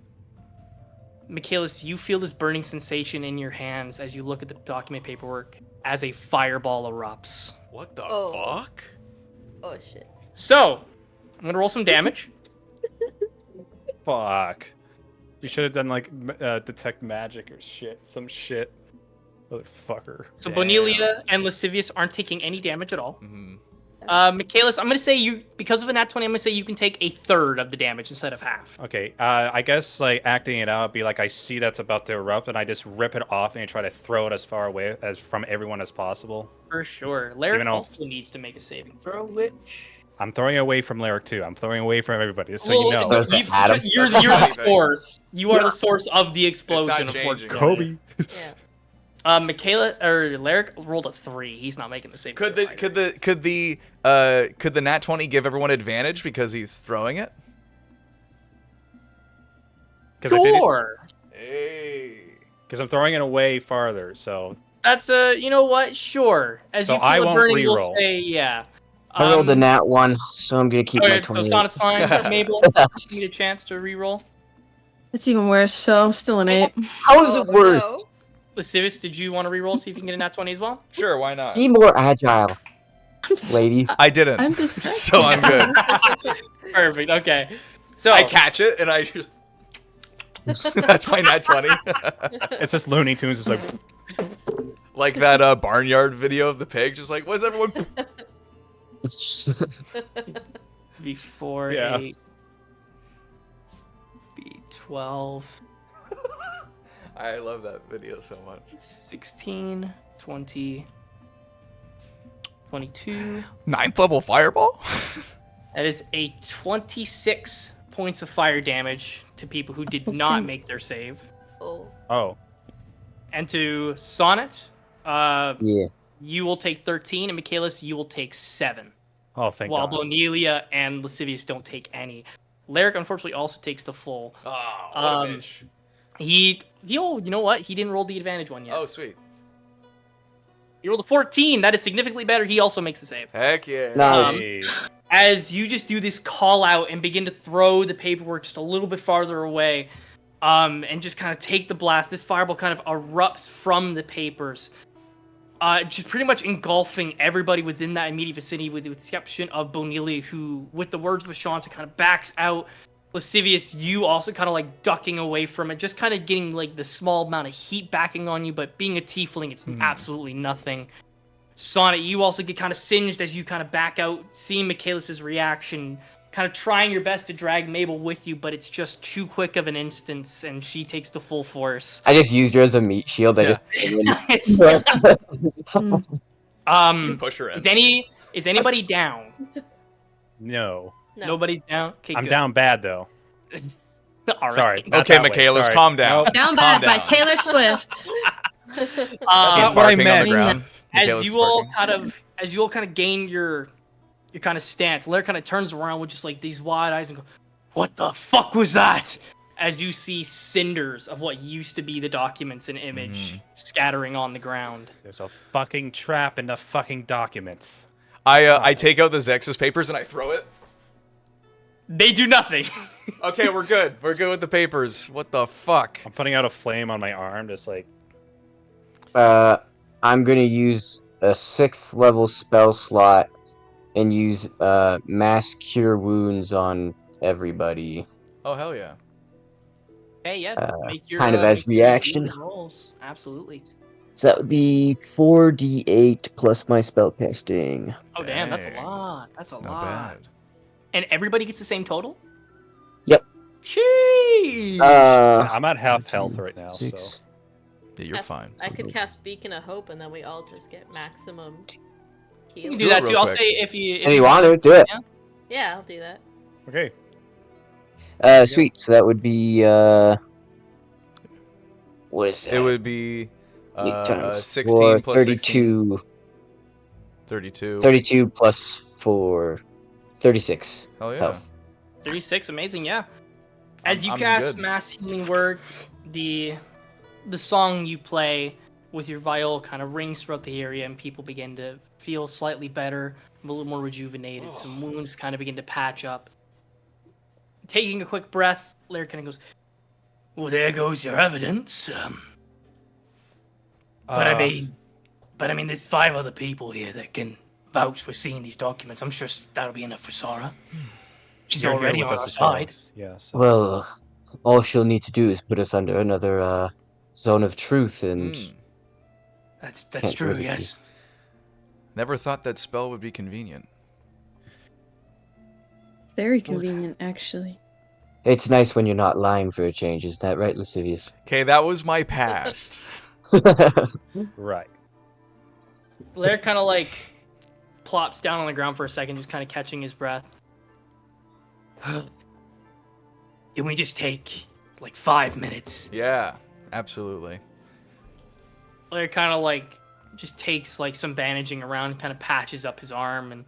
Michaelis, you feel this burning sensation in your hands as you look at the document paperwork as a fireball erupts. What the Oh. fuck? Oh shit. So, I'm gonna roll some damage. Fuck. You should have done like detect magic or shit. Some shit. Motherfucker. So Damn. Bonelia and Lascivious aren't taking any damage at all. Mhm. Michaelis, I'm gonna say you, because of a nat 20, I'm gonna say you can take a third of the damage instead of half. Okay, I guess like acting it out, be like I see that's about to erupt, and I just rip it off and try to throw it as far away as from everyone as possible. For sure. Larry Even though- also needs to make a saving throw, which... I'm throwing it away from Lyric too. I'm throwing away from everybody, just so you know. Throws to Adam. You're That's the funny thing. source. You are the source of the explosion, changing. unfortunately. Yeah. Michaela or Larrick rolled a 3. He's not making the saving Could throw the either. could the nat 20 give everyone advantage because he's throwing it? Sure. Hey. Because I'm throwing it away farther, so That's a, you know what? Sure. As So you I feel it won't burning, we'll reroll. say yeah. I rolled a nat 1, so I'm gonna keep my Okay, so 28. Sonnet's fine. Mabel, you need a chance to reroll. It's even worse, so I'm still an 8. How is it worse? No. Lascivious, did you want to reroll, see if you can get a nat 20 as well? Sure, why not? Be more agile, I'm s- lady. I didn't. I'm just so I'm good. Perfect, okay. So, I catch it and I just that's my nat 20. it's just Looney Tunes. It's like Like that barnyard video of the pig, just like, what's everyone? B4, Yeah. 8, B12, I love that video so much. 16, 20, 22. Ninth level fireball? That is a 26 points of fire damage to people who did not make their save. Oh. oh, And to Sonnet, Yeah. you will take 13, and Michaelis, you will take 7. oh, thank While God. Bonelia and Lascivious don't take any. Larrick, unfortunately, also takes the full. Oh, what a bitch. You know what? He didn't roll the advantage one yet. Oh, sweet. He rolled a 14. That is significantly better. He also makes the save. Heck yeah. Nice. Hey. As you just do this call out and begin to throw the paperwork just a little bit farther away, and just kind of take the blast, this fireball kind of erupts from the papers, just pretty much engulfing everybody within that immediate vicinity, with the exception of Bonelia, who, with the words of Ashanta, kind of backs out. Lascivious, you also kind of like ducking away from it, just kind of getting like the small amount of heat backing on you, but being a tiefling, it's absolutely nothing. Sonnet, you also get kind of singed as you kind of back out, seeing Michaelis' reaction, kind of trying your best to drag Mabel with you, but it's just too quick of an instance, and she takes the full force. I just used her as a meat shield. Yeah. Push her in. Is anybody down? No, No. Nobody's down. Okay, I'm good. down bad though. All right. Sorry. not Okay, that way, Michaelis, sorry. calm down. Nope. Down Calm Bad by down. Taylor Swift. He's That's what I barking on the meant. ground. As Michaelis you is all barking. kind of gain your kind of stance, Lair kind of turns around with just like these wide eyes and go, "What the fuck was that?" As you see cinders of what used to be the documents and image scattering on the ground. There's a fucking trap in the fucking documents. I take out the Zexus papers and I throw it. They do nothing. Okay, we're good. We're good with the papers. What the fuck? I'm putting out a flame on my arm, just like I'm gonna use a 6th level spell slot and use mass cure wounds on everybody. Oh hell yeah. Hey, yeah, make your kind of as make your reaction. rolls. Absolutely. So that would be 4d8 plus my spell casting. Oh damn, that's a Dang. lot. That's a Not lot. bad. And everybody gets the same total? Yep. Sheesh. I'm at half health right now, 6. so Yeah, you're fine. I could cast Beacon of Hope, and then we all just get maximum You heal. can Do do it that real too. I'll quick. say if you If you want to, do it. Yeah, I'll do that. okay. Sweet. So that would be what is that? It would be 8 times 16 4, plus 16. 32. 32. 32 plus 4, 36 Hell yeah. health. 36, amazing, yeah. As you I'm cast good. Mass Healing Word, the song you play with your viol kind of rings throughout the area, and people begin to feel slightly better, a little more rejuvenated. Some wounds kind of begin to patch up. Taking a quick breath, Lair kind of goes, "Well, there goes your evidence. But I mean, there's 5 other people here that can vouch for seeing these documents. I'm sure that'll be enough for Sarah. She's You're here already with on us our as well. side." Yeah. So. Well, all she'll need to do is put us under another zone of truth, and Mm. That's Can't true, really yes. Never thought that spell would be convenient. Very convenient, actually. It's nice when you're not lying for a change, is that right, Lascivious? Okay, that was my past. Right. Blair kind of like plops down on the ground for a second, just kind of catching his breath. Can we just take like 5 minutes? Yeah, absolutely. Blair kind of like just takes like some bandaging around, kind of patches up his arm, and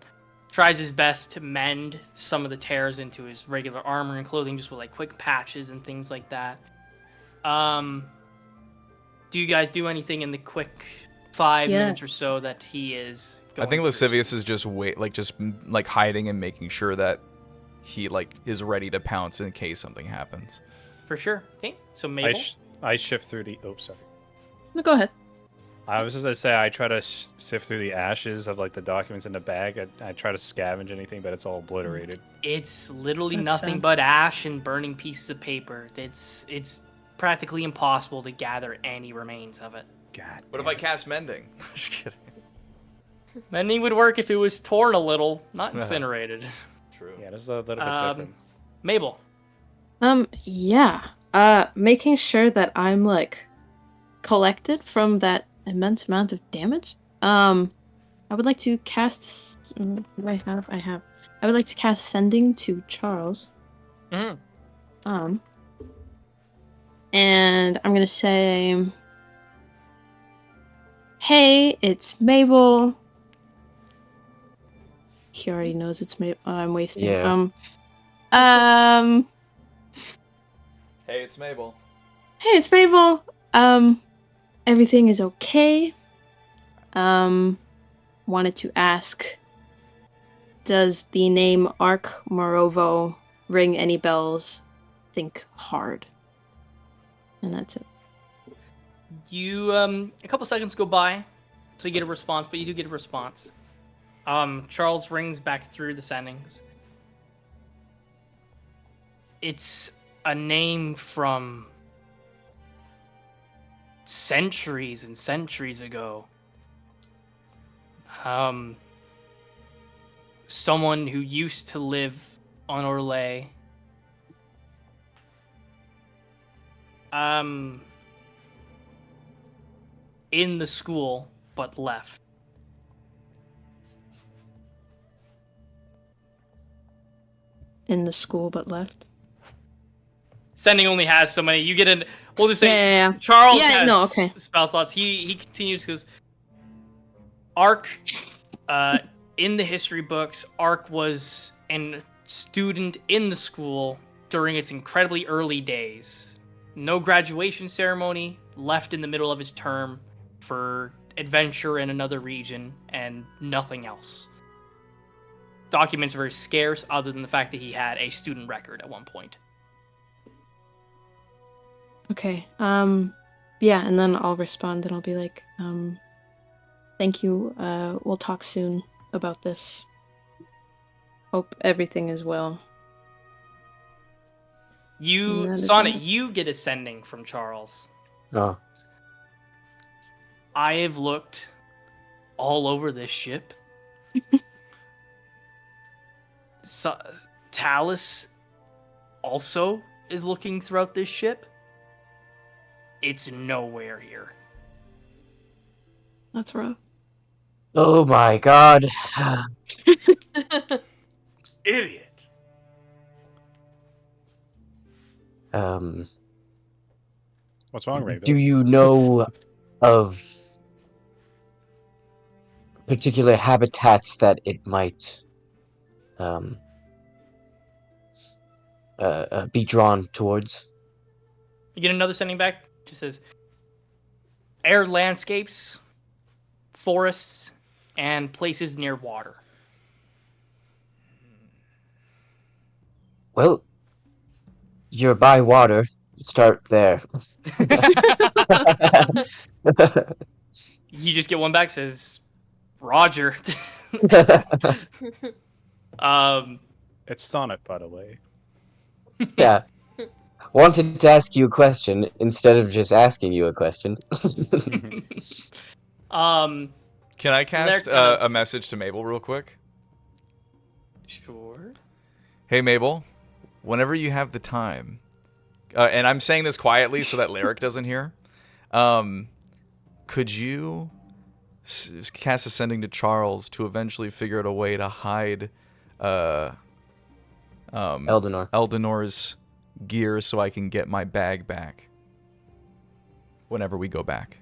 tries his best to mend some of the tears into his regular armor and clothing, just with like quick patches and things like that. Do you guys do anything in the quick 5 minutes or Yes. so that he is I going think through? Lascivious is just hiding and making sure that he is ready to pounce in case something happens. For sure. Okay, so I, Mabel. I shift through the. Oh, sorry. No, go ahead. I was just gonna say I try to sift through the ashes of like the documents in the bag. I try to scavenge anything, but it's all obliterated. It's literally That's nothing sad. but ash and burning pieces of paper. It's practically impossible to gather any remains of it. God. What if I cast Mending? Just kidding. Mending would work if it was torn a little, not incinerated. True. Yeah, this is a little bit different. Mabel. Yeah. Making sure that I'm like collected from that immense amount of damage. I would like to cast. What do I have? I would like to cast Sending to Charles. Mhm. And I'm gonna say, "Hey, it's Mabel." He already knows it's Mabel. I'm wasting. Yeah. Hey, it's Mabel. Hey, it's Mabel. Everything is okay. Wanted to ask, does the name Ark Morovo ring any bells? Think hard. And that's it. You a couple seconds go by till you get a response, but you do get a response. Charles rings back through the sendings. It's a name from centuries and centuries ago. Someone who used to live on Orlais. In the school, but left. In the school, but left. Sending only has so many. You get an. We'll just say Yeah. Charles Yeah, has no, okay. spell slots. He continues because Ark, in the history books, Ark was a student in the school during its incredibly early days. No graduation ceremony, left in the middle of his term for adventure in another region, and nothing else. Documents are very scarce, other than the fact that he had a student record at one point. Okay. Yeah, and then I'll respond and I'll be like, thank you. We'll talk soon about this. Hope everything is well. You, That is Sonnet, all. you get a sending from Charles. Oh. I have looked all over this ship. Talus also is looking throughout this ship. It's nowhere here. That's rough. Oh my god. Idiot. What's wrong, Raven? Do you know of particular habitats that it might be drawn towards? You get another sending back. Just says arid landscapes, forests, and places near water. Well, you're by water. Start there. You just get one back. Says Roger. It's Sonnet, by the way. Yeah. Wanted to ask you a question instead of just asking you a question. Um, Can I cast They're kind of- a message to Mabel real quick? sure. Hey, Mabel, whenever you have the time, and I'm saying this quietly so that Lyric doesn't hear, could you cast Ascending to Charles to eventually figure out a way to hide Eldenor. Eldenor's gear so I can get my bag back whenever we go back?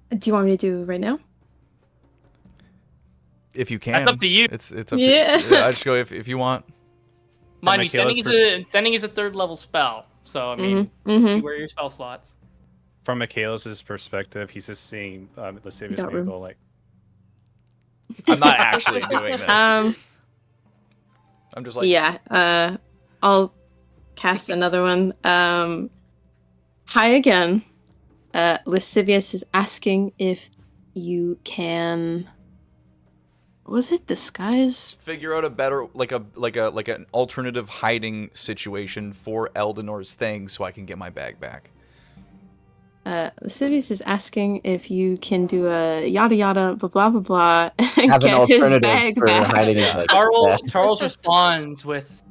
Do you want me to do it right now? If you can. That's up to you. It's up Yeah. to you. I just go if you want. Mind you, Michaela's sending is a 3rd level spell, so I mean, Mm-hmm. you wear your spell slots. From Michaelis' perspective, he's just seeing Lascivious Got room. go like, I'm not actually doing this. I'm just like, Yeah. I'll cast another one. Hi again. Lascivious is asking if you can. Was it disguise? figure out a better like an alternative hiding situation for Eldenor's thing so I can get my bag back. Lascivious is asking if you can do a yada yada blah blah blah blah and Have an get his alternative bag for back. hiding his bag. Charles responds with,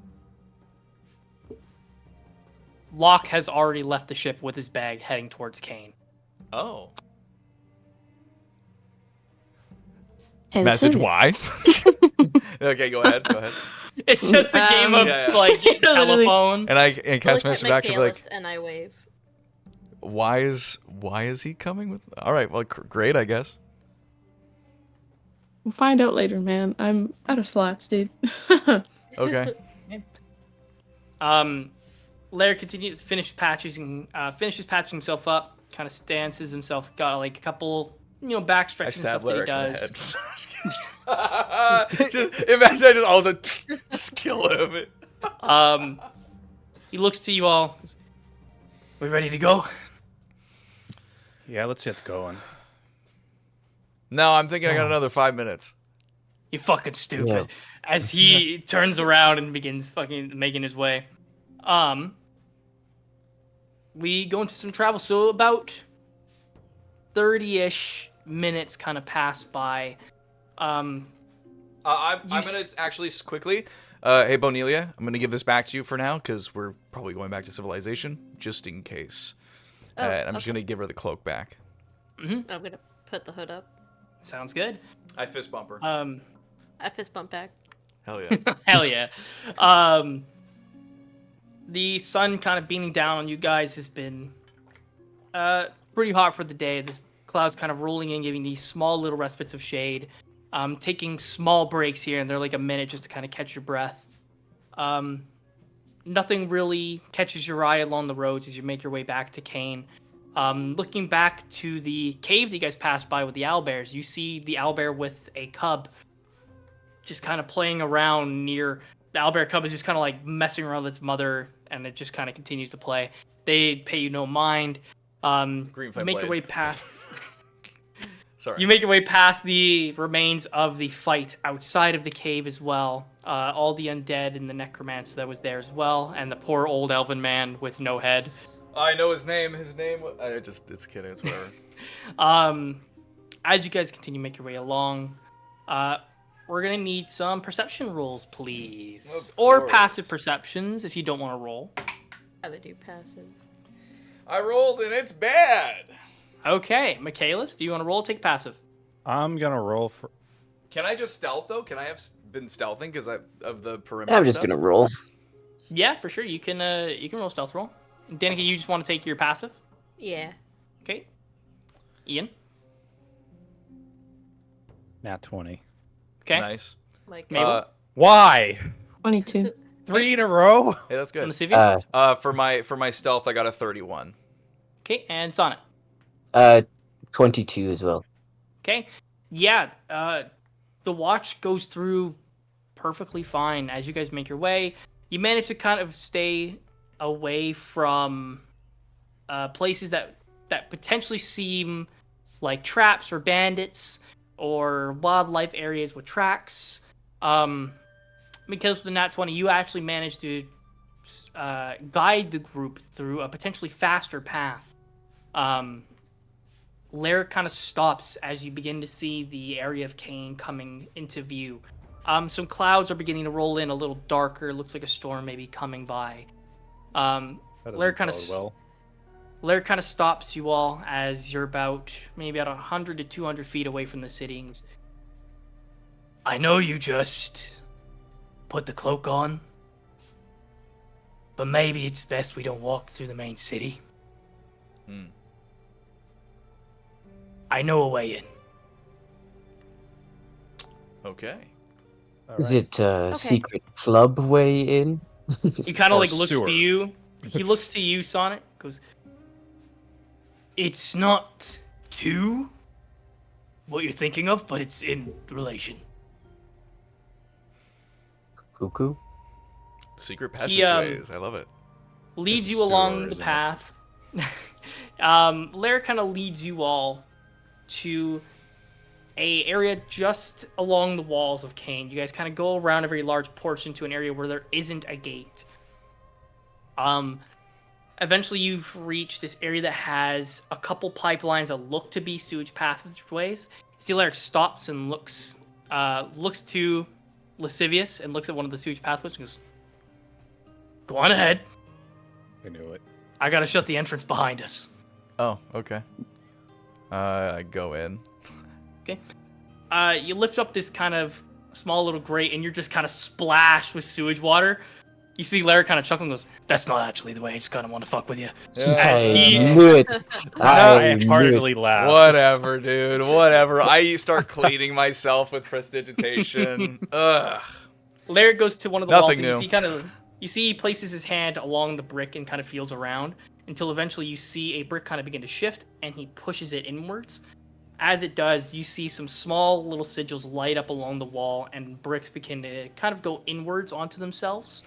Locke has already left the ship with his bag heading towards Kane. Oh. Hey, Message Lascivious. why? Okay, go ahead. It's just a game of Yeah. like Literally. telephone. And I I cast look message at back to be like, Michaelis and I wave. why is he coming with? All right, well, great, I guess. We'll find out later, man. I'm out of slots, dude. Okay. Lair continues to finishes patching himself up, kind of stances himself, got like a couple, back I stretching stab stuff that he Lyric in does. the head. Just imagine I just all of a sudden just kill him. He looks to you all. We ready to go? yeah, let's get going. No, I'm thinking I got another 5 minutes. You fucking stupid. Yeah. As he turns around and begins fucking making his way. We go into some travel, so about 30-ish minutes kind of pass by. I'm You gonna actually quickly. Hey, Bonelia, I'm gonna give this back to you for now because we're probably going back to civilization, just in case. Oh, I'm just okay. gonna give her the cloak back. I'm gonna put the hood up. Sounds good. I fist bump her. I fist bump back. Hell yeah. Hell yeah. The sun kind of beaming down on you guys has been pretty hot for the day. The clouds kind of rolling in, giving these small little respites of shade. Taking small breaks here and there, like a minute just to kind of catch your breath. Nothing really catches your eye along the roads as you make your way back to Kane. Looking back to the cave that you guys passed by with the owlbears, you see the owlbear with a cub just kind of playing around near. The owlbear cub is just kind of like messing around with its mother, and it just kind of continues to play. They pay you no mind. Green You flame make your blade. way past. Sorry. You make your way past the remains of the fight outside of the cave as well. All the undead and the necromancer that was there as well, and the poor old elven man with no head. I know his name. His name. It's kidding. It's whatever. As you guys continue to make your way along, we're gonna need some perception rolls, please, Of or course. passive perceptions if you don't want to roll. How they do passive. I rolled and it's bad. Okay, Michaelis, do you want to roll? Or take passive. I'm gonna roll for. Can I just stealth though? Can I have been stealthing because of the perimeter? I'm just stuff? gonna roll. Yeah, for sure. You can roll stealth roll. Danica, you just want to take your passive. Yeah. Okay. Ian. Nat 20. Okay. Nice. Like Mabel? Why? 22. 3 in a row? Hey, that's On the good. civics. For my stealth, I got a 31. Okay, and Sonnet. 22 as well. Okay. Yeah, the watch goes through perfectly fine as you guys make your way. You manage to kind of stay away from places that potentially seem like traps or bandits or wildlife areas with tracks. Because of the Nat 20, you actually managed to guide the group through a potentially faster path. Lair kind of stops as you begin to see the area of Kane coming into view. Some clouds are beginning to roll in a little darker. Looks like a storm may be coming by. That Lair doesn't kind bode of well. Lair kind of stops you all as you're maybe about 100 to 200 feet away from the city. And goes, I know you just put the cloak on, but maybe it's best we don't walk through the main city. I know a way in. Okay. Is it a Okay. secret club way in? He kind of Or like looks sewer. to you. He looks to you, Sonic. Goes, it's not to what you're thinking of, but it's in relation. Cuckoo? Secret He, passageways. I love it. Leads It's you a along sewer, the isn't it? path. Lair kind of leads you all to a area just along the walls of Kane. You guys kind of go around a very large portion to an area where there isn't a gate. Eventually you've reached this area that has a couple pipelines that look to be sewage pathways. See, Lair stops and looks to Lascivious and looks at one of the sewage pathways and goes, go on ahead. I knew it. I gotta shut the entrance behind us. Oh, okay. I go in. Okay. You lift up this kind of small little grate, and you're just kind of splashed with sewage water. You see Larry kind of chuckling and goes, that's not actually the way, I just kind of want to fuck with you. I he- knew it. I I knew it. heartedly laughed. Whatever, dude. Whatever. I start cleaning myself with prestidigitation. Ugh. Larry goes to one of the Nothing walls, and new. you see he places his hand along the brick and kind of feels around until eventually you see a brick kind of begin to shift, and he pushes it inwards. As it does, you see some small little sigils light up along the wall, and bricks begin to kind of go inwards onto themselves.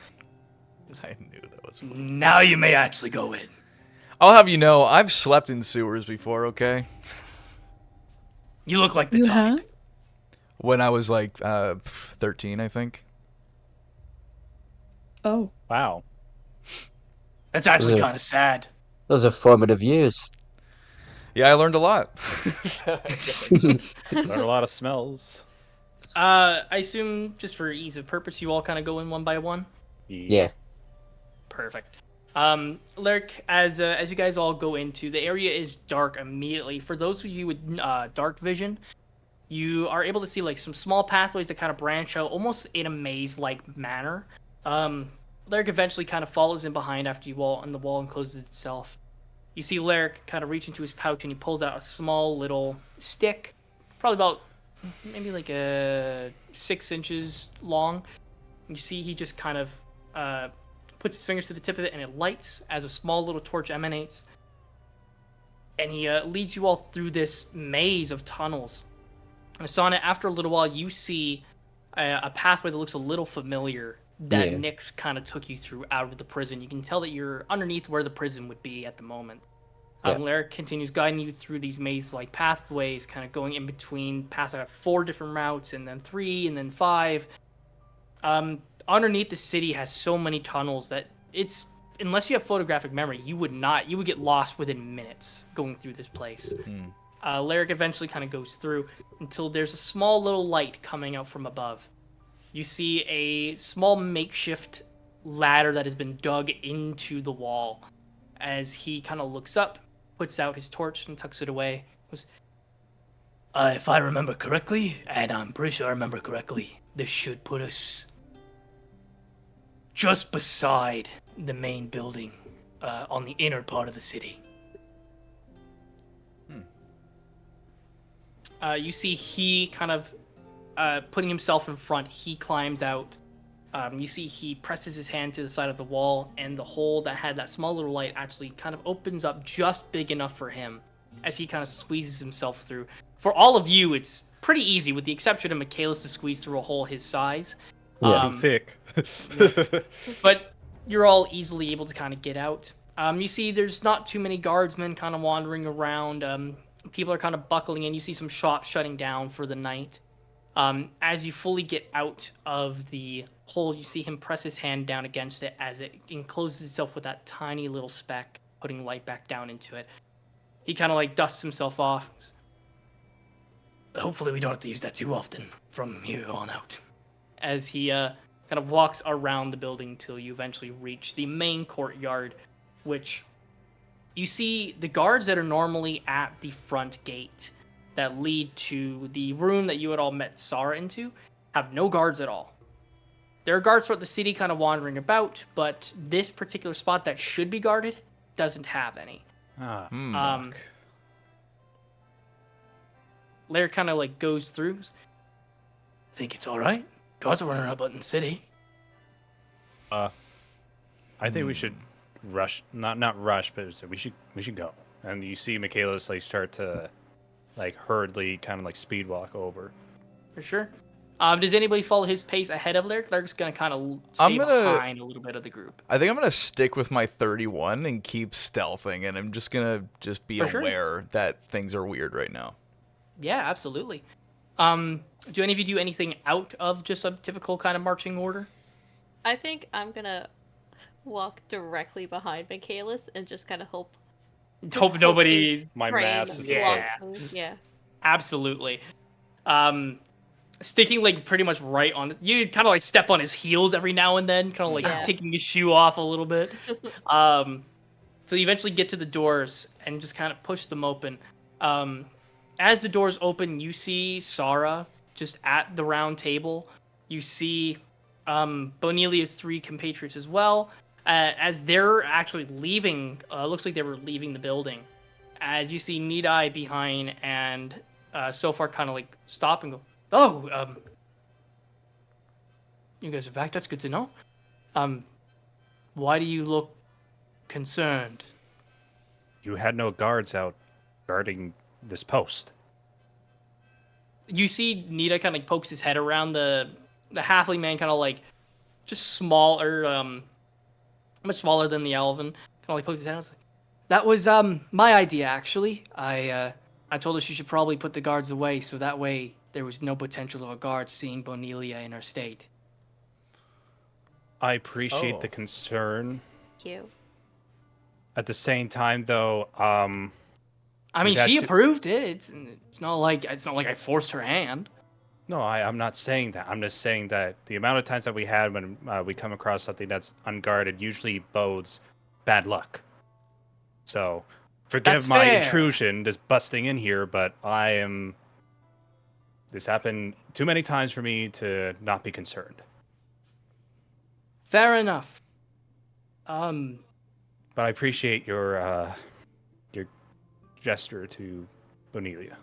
I knew that was funny. Now you may actually go in. I'll have you know, I've slept in sewers before, okay? You look like the You type. have? When I was like 13, I think. Oh. Wow. That's actually Yeah. kind of sad. Those are formative years. Yeah, I learned a lot. Learned a lot of smells. I assume just for ease of purpose, you all kind of go in one by one. Yeah. Perfect. Lyric, as you guys all go into, the area is dark immediately. For those of you with dark vision, you are able to see like some small pathways that kind of branch out, almost in a maze-like manner. Lyric eventually kind of follows in behind after you all, and the wall encloses itself. You see Lyric kind of reach into his pouch, and he pulls out a small little stick, probably about maybe like 6 inches long. You see he just kind of puts his fingers to the tip of it, and it lights as a small little torch emanates. And he leads you all through this maze of tunnels. And Asana, after a little while, you see a pathway that looks a little familiar that Yeah. Nyx kind of took you through out of the prison. You can tell that you're underneath where the prison would be at the moment. Yeah. Lyric continues guiding you through these maze-like pathways, kind of going in between past 4 different routes, and then 3, and then 5. Underneath the city has so many tunnels that it's, unless you have photographic memory, you would get lost within minutes going through this place. Lyric eventually kind of goes through until there's a small little light coming out from above. You see a small makeshift ladder that has been dug into the wall. As he kind of looks up, puts out his torch and tucks it away. Goes, if I remember correctly, and I'm pretty sure I remember correctly, this should put us just beside the main building on the inner part of the city. You see he kind of putting himself in front, he climbs out. You see he presses his hand to the side of the wall, and the hole that had that small little light actually kind of opens up just big enough for him as he kind of squeezes himself through. For all of you, it's pretty easy, with the exception of Michaelis to squeeze through a hole his size. Yeah. Too thick. But you're all easily able to kind of get out. You see there's not too many guardsmen kind of wandering around. People are kind of buckling in. You see some shops shutting down for the night. As you fully get out of the hole, you see him press his hand down against it as it encloses itself with that tiny little speck, putting light back down into it. He kind of like dusts himself off. Hopefully we don't have to use that too often from here on out. As he kind of walks around the building till you eventually reach the main courtyard, which you see the guards that are normally at the front gate that lead to the room that you had all met Sarah into have no guards at all. There are guards throughout the city kind of wandering about, but this particular spot that should be guarded doesn't have any. Ah, Um, fuck. Lair kind of like goes through. Think it's all right. Guards are running about in the city. I think we should rush. Not rush, but we should go. And you see Michaelis like start to like hurriedly kind of like speed walk over. For sure. Does anybody follow his pace ahead of Lyric? They're just gonna kind of stay behind a little bit of the group. I think I'm gonna stick with my 31 and keep stealthing, and I'm just gonna be For sure. aware that things are weird right now. Yeah, absolutely. Do any of you do anything out of just a typical kind of marching order? I think I'm gonna walk directly behind Michaelis and just kind of hope. Hope nobody. My Frame mass is Yeah. walks smooth. Yeah. Absolutely. Sticking like pretty much right on. You kind of like step on his heels every now and then, kind of like Yeah. taking his shoe off a little bit. So you eventually get to the doors and just kind of push them open. As the doors open, you see Sarah just at the round table. You see Bonelia's 3 compatriots as well. As they're actually leaving, looks like they were leaving the building. As you see Need-Eye behind and so far kind of like stop and go, oh, you guys are back. That's good to know. Why do you look concerned? You had no guards out guarding this post. You see Nita kind of like pokes his head around the halfling man, kind of like just smaller, much smaller than the elven. Kind of like pokes his head. I was like, that was my idea actually. I told her she should probably put the guards away so that way there was no potential of a guard seeing Bonelia in her state. I appreciate Oh. the concern. Thank you. At the same time, though, I mean, That she too- approved it. It's not like I forced her hand. no, I'm not saying that. I'm just saying that the amount of times that we had when we come across something that's unguarded usually bodes bad luck. So, forgive That's my fair. intrusion, just busting in here, but this happened too many times for me to not be concerned. Fair enough. But I appreciate your gesture to Bonelia.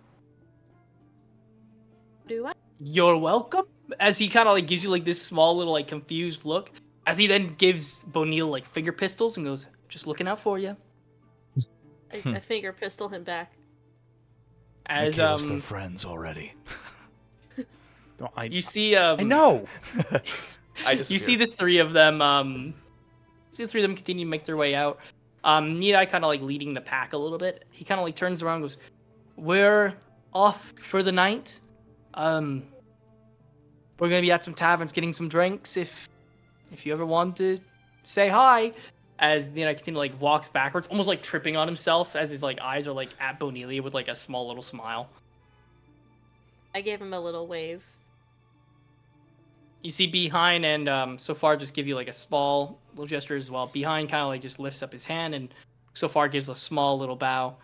Do I? You're welcome. As he kind of like gives you like this small little like confused look, as he then gives Bonil like finger pistols and goes, "Just looking out for you." I finger pistol him back. As Michaelis, they're friends already. No, you see, I know. I just you see the 3 of them. See the 3 of them continue to make their way out. Need-Eye kind of like leading the pack a little bit. He kind of like turns around and goes, "We're off for the night. We're gonna be at some taverns getting some drinks. If you ever want to say hi." As Need-Eye continue like walks backwards, almost like tripping on himself, as his like eyes are like at Bonelia with like a small little smile. I gave him a little wave. You see behind, and so far just give you like a small little gesture as well. Behind kind of like just lifts up his hand, and so far gives a small little bow,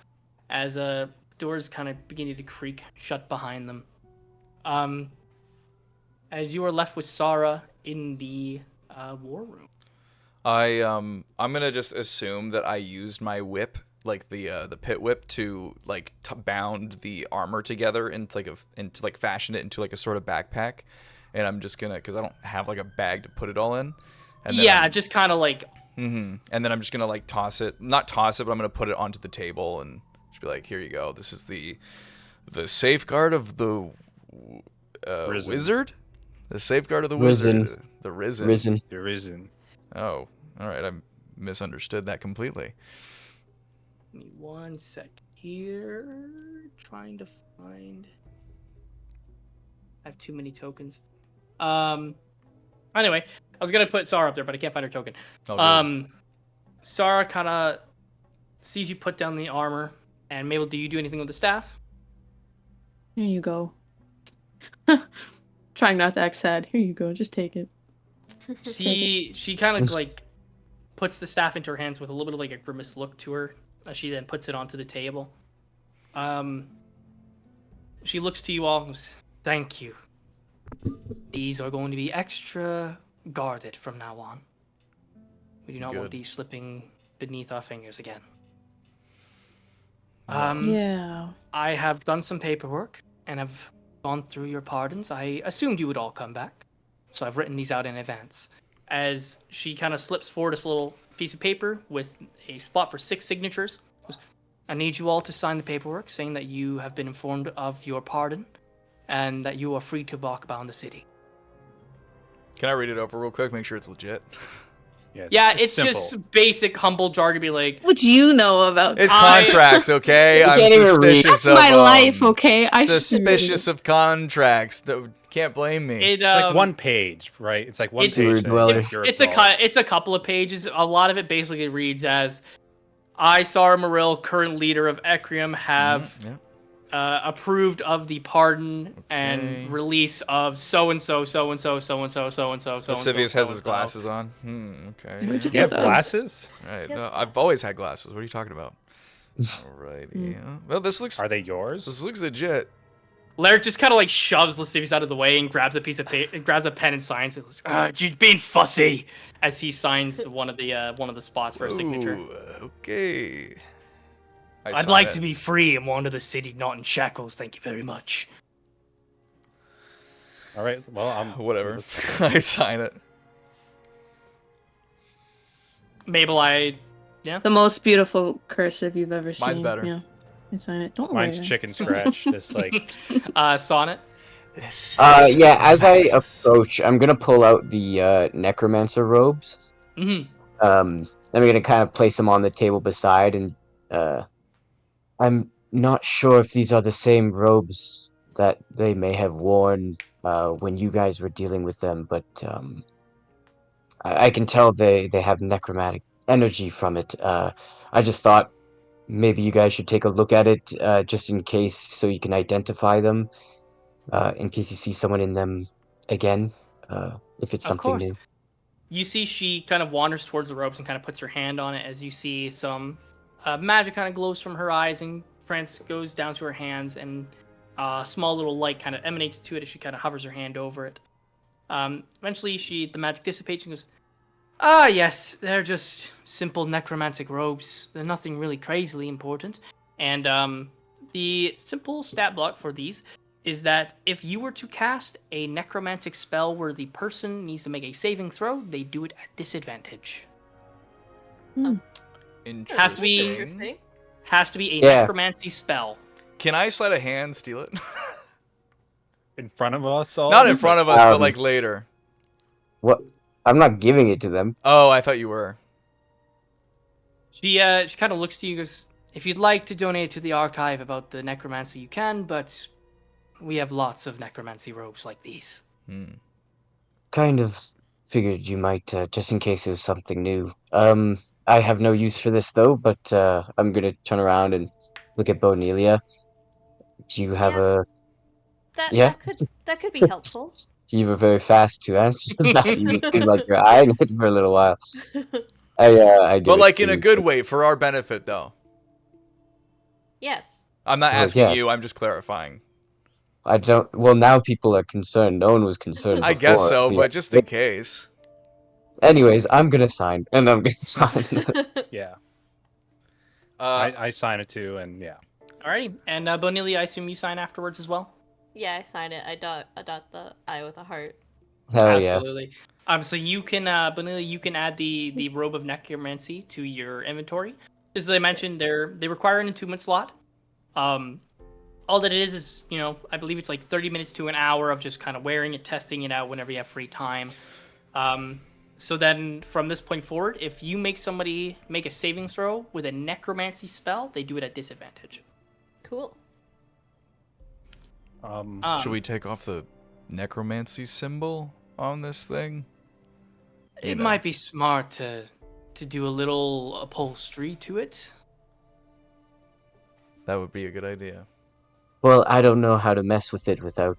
as doors kind of beginning to creak shut behind them. As you are left with Sarah in the war room. I'm gonna just assume that I used my whip, like the pit whip, to like bound the armor together and to fashion it into like a sort of backpack, and I'm just gonna, because I don't have like a bag to put it all in. And then Yeah, just kind of like and then I'm just gonna like not toss it, but I'm gonna put it onto the table and just be like, here you go. This is the safeguard of the Risen. wizard. The safeguard of the Risen. wizard. The risen. Risen. There isn't. Oh, all right. I misunderstood that completely. give me 1 sec here. Trying to find. I have too many tokens. Anyway, I was gonna put Sarah up there, but I can't find her token. Oh, good. Sarah kind of sees you put down the armor, And Mabel, do you do anything with the staff? Here you go. Trying not to act sad. Here you go. Just take it. She kind of like puts the staff into her hands with a little bit of like a grimace look to her as she then puts it onto the table. She looks to you all and goes, "Thank you. These are going to be extra guarded from now on. We do not want Good. these slipping beneath our fingers again." Yeah. I have done some paperwork and have gone through your pardons. I assumed you would all come back, so I've written these out in advance. As she kind of slips forward this little piece of paper with a spot for 6 signatures. Goes, "I need you all to sign the paperwork saying that you have been informed of your pardon and that you are free to walk about the city." Can I read it over real quick? Make sure it's legit. Yeah, it's simple. just basic, humble jargon. Be like, What you know about It's I- contracts, okay? I'm can't even read. suspicious That's of my life, okay? I suspicious of contracts. Can't blame me. it, It's like one page, right? It's like one it's- page. Sewer that dweller. you're It's absolved. it's a couple of pages. A lot of it basically reads as, "I, Sar Moril, current leader of Ecrium, have Yeah. approved of the pardon Okay. and release of so and so, so and so, so and so, so and so, so and so." Lascivious has his so-and-so." glasses on. Okay. Where'd you You have get those? glasses? Right. Yes. No, I've always had glasses. What are you talking about? Alrighty. Yeah. Well, this looks Are they yours? legit. Larry just kind of like shoves Lascivious out of the way and grabs a piece of paper, grabs a pen and signs. "She's being fussy," as he signs one of the spots for a signature. Ooh, okay. "I'd like to be free and wander the city, not in shackles. Thank you very much." All right. Well, Whatever. I sign it. Mabel, The most beautiful cursive you've ever seen. Mine's better. Yeah. I sign it. Don't Mine's worry. chicken scratch. Just like Sonnet. Yeah, as I approach, I'm gonna pull out the necromancer robes. Mm-hmm. I'm gonna kind of place them on the table beside, and I'm not sure if these are the same robes that they may have worn when you guys were dealing with them, but I can tell they have necromantic energy from it. I just thought maybe you guys should take a look at it just in case, so you can identify them. In case you see someone in them again, if it's Of something course. new. You see she kind of wanders towards the ropes and kind of puts her hand on it as you see some magic kind of glows from her eyes and France goes down to her hands and a small little light kind of emanates to it as she kind of hovers her hand over it. Eventually the magic dissipates and goes, "Ah, yes, they're just simple necromantic robes. They're nothing really crazily important." And the simple stat block for these is that if you were to cast a necromantic spell where the person needs to make a saving throw, they do it at disadvantage. Interesting. Has to be- Interesting. Has to be a Yeah. necromancy spell. Can I sleight of hand steal it? in front of us all. Not in front of us, but Um, like later. What? I'm not giving it to them. Oh, I thought you were. She kind of looks to you and goes, "If you'd like to donate to the archive about the necromancy, you can, but we have lots of necromancy robes like these." Kind of figured you might, just in case it was something new. I have no use for this though, but I'm gonna turn around and look at Bonelia. Do you have Yeah. a? That Yeah. that could be helpful. You were very fast to answer that. You seemed like you're eyeing it for a little while. I give But it like to in a you, good but way, for our benefit, though. Yes. I'm not Well, asking yes. you. I'm just clarifying. I don't. Well, now people are concerned. No one was concerned. I guess before. so, Yeah. but just in case. Anyways, I'm gonna sign, and I'm gonna sign. Yeah. Uh, I sign it too, and yeah. Alrighty, and Bonilli, I assume you sign afterwards as well? Yeah, I signed it. I dot the I with a heart. Hell yeah. Absolutely. So you can, Bonilli, you can add the robe of necromancy to your inventory. As I mentioned, they require an attunement slot. All that it is, I believe it's like 30 minutes to an hour of just kind of wearing it, testing it out whenever you have free time. So then from this point forward, if you make somebody make a saving throw with a necromancy spell, they do it at disadvantage. Cool. should we take off the necromancy symbol on this thing? It might be smart to do a little upholstery to it. That would be a good idea. Well, I don't know how to mess with it without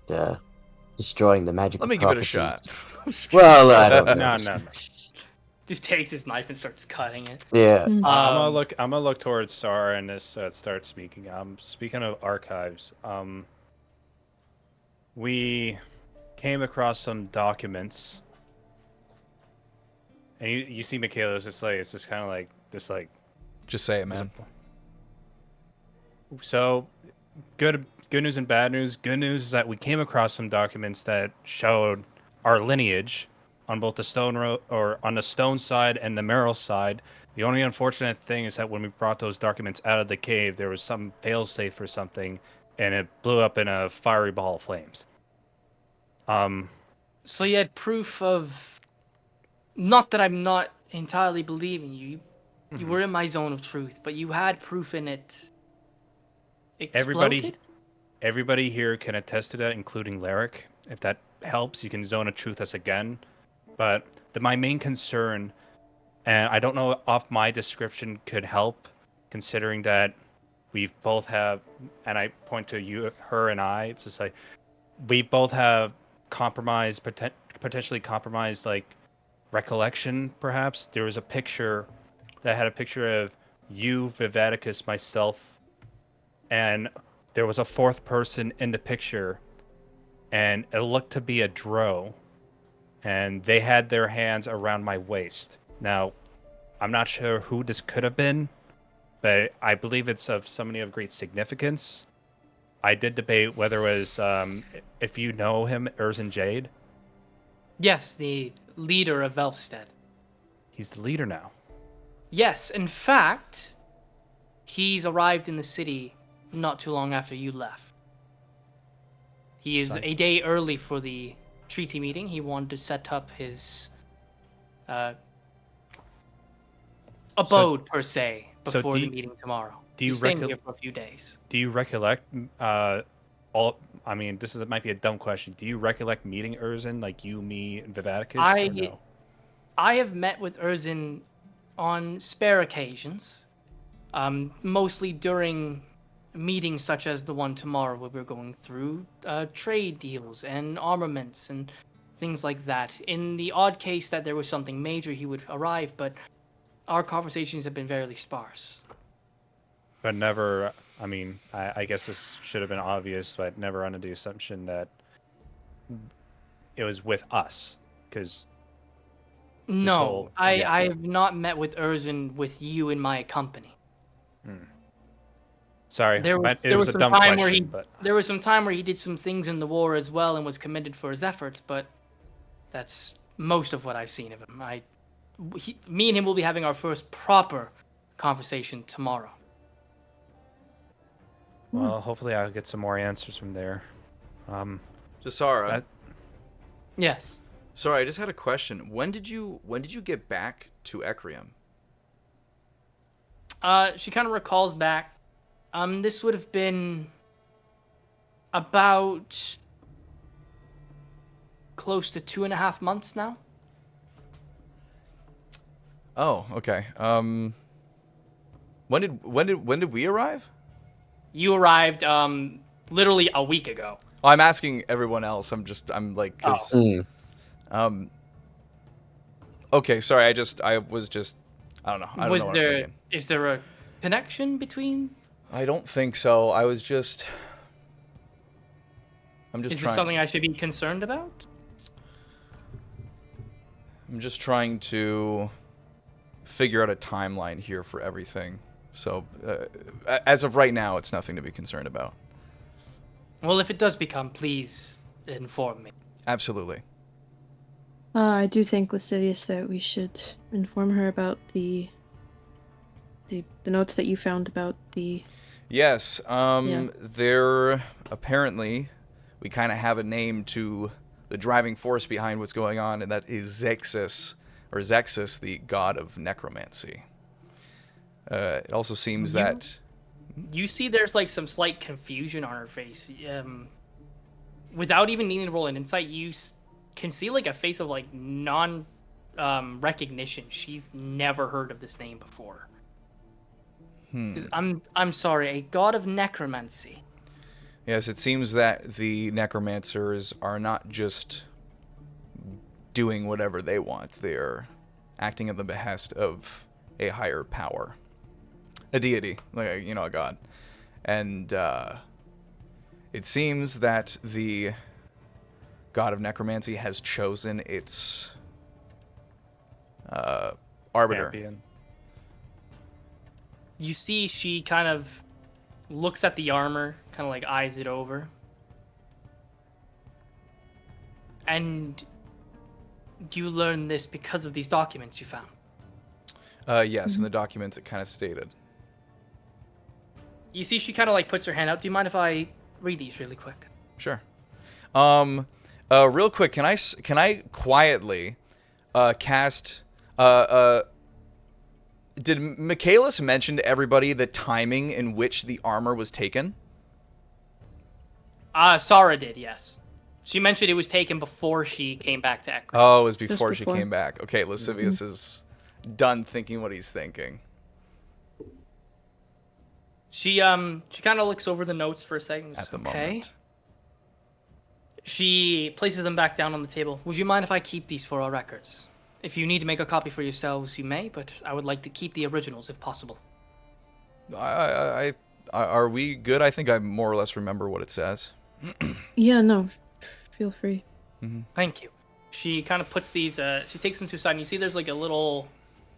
destroying the magical Let me give it a properties. shot. Well, I don't know. No. Just takes his knife and starts cutting it. Yeah. Hmm. I'm gonna look towards Sara and this start speaking. Speaking of archives, we came across some documents, and you see Michaela is just like it's just kind of like this like Just say it, man. so good news and bad news. Good news is that we came across some documents that showed our lineage on both the on the stone side and the Merrill side. The only unfortunate thing is that when we brought those documents out of the cave, there was some failsafe or something, and it blew up in a fiery ball of flames. So you had proof of. Not that I'm not entirely believing you. You were in my zone of truth, but you had proof in it. Exploded? Everybody here can attest to that, including Lyric. If that helps, you can zone of truth us again. But my main concern, and I don't know if my description could help, considering that we both have, and I point to you, her, and I. It's just like we both have compromised, potentially compromised, like recollection. Perhaps there was a picture that had a picture of you, Vivaticus, myself, and there was a fourth person in the picture, and it looked to be a drow, and they had their hands around my waist. Now, I'm not sure who this could have been, but I believe it's of somebody of great significance. I did debate whether it was, if you know him, Urzin Jade. Yes, the leader of Velfstead. He's the leader now. Yes, in fact, he's arrived in the city not too long after you left. He is a day early for the treaty meeting. He wanted to set up his abode, per se, so before do the you- meeting tomorrow. do you He's staying recol- here for a few days. Do you recollect, all, I mean, might be a dumb question. Do you recollect meeting Urzin, like you, me, and Vivaticus, or no? I have met with Urzin on spare occasions, mostly during meetings such as the one tomorrow, where we're going through trade deals and armaments and things like that. In the odd case that there was something major, he would arrive, but our conversations have been fairly sparse. But never, I mean, I guess this should have been obvious, but never under the assumption that it was with us, because No, whole- I yeah. I have not met with Urzin with you in my company. sorry, There was, it was a some dumb time question, where he but there was some time where he did some things in the war as well and was commended for his efforts, but that's most of what I've seen of him. Me and him will be having our first proper conversation tomorrow. well, hopefully I'll get some more answers from there. Jasara, That- Yes. sorry, I just had a question. When did you get back to Ecrium? She kind of recalls back. This would have been about close to 2.5 months now. Oh, okay. When did we arrive? You arrived literally a week ago. Oh, I'm asking everyone else. I'm like, 'cause, okay, sorry. I was just, I don't know. I don't know what I'm thinking. Is there a connection between? I don't think so. I'm just Is trying. this something I should be concerned about? I'm just trying to figure out a timeline here for everything. So, as of right now, it's nothing to be concerned about. Well, if it does become, please inform me. Absolutely. I do think, Lascivious, that we should inform her about the notes that you found about the... Yes. Yeah. There apparently we kind of have a name to the driving force behind what's going on, and that is Zexus, the god of necromancy. It also seems that You see there's like some slight confusion on her face. Without even needing to roll an insight, you can see like a face of like recognition. She's never heard of this name before. I'm sorry, a god of necromancy. Yes, it seems that the necromancers are not just doing whatever they want. They're acting at the behest of a higher power, a deity, like a god. And it seems that the god of necromancy has chosen its arbiter. Champion. You see, she kind of looks at the armor, kind of like eyes it over. And you learn this because of these documents you found. Yes, in the documents it kind of stated. You see, she kind of like puts her hand out. Do you mind if I read these really quick? Sure. Real quick, can I quietly cast? Did Michaelis mention to everybody the timing in which the armor was taken? Sarah did, yes. She mentioned it was taken before she came back to Ekron. Oh, it was before she before. came back. Okay, Lascivious is done thinking what he's thinking. She kind of looks over the notes for a second. At the okay. moment. She places them back down on the table. Would you mind if I keep these for our records? If you need to make a copy for yourselves, you may, but I would like to keep the originals if possible. Are we good? I think I more or less remember what it says. Yeah, no. Feel free. Thank you. She kind of puts these. She takes them to the side, and you see there's like a little,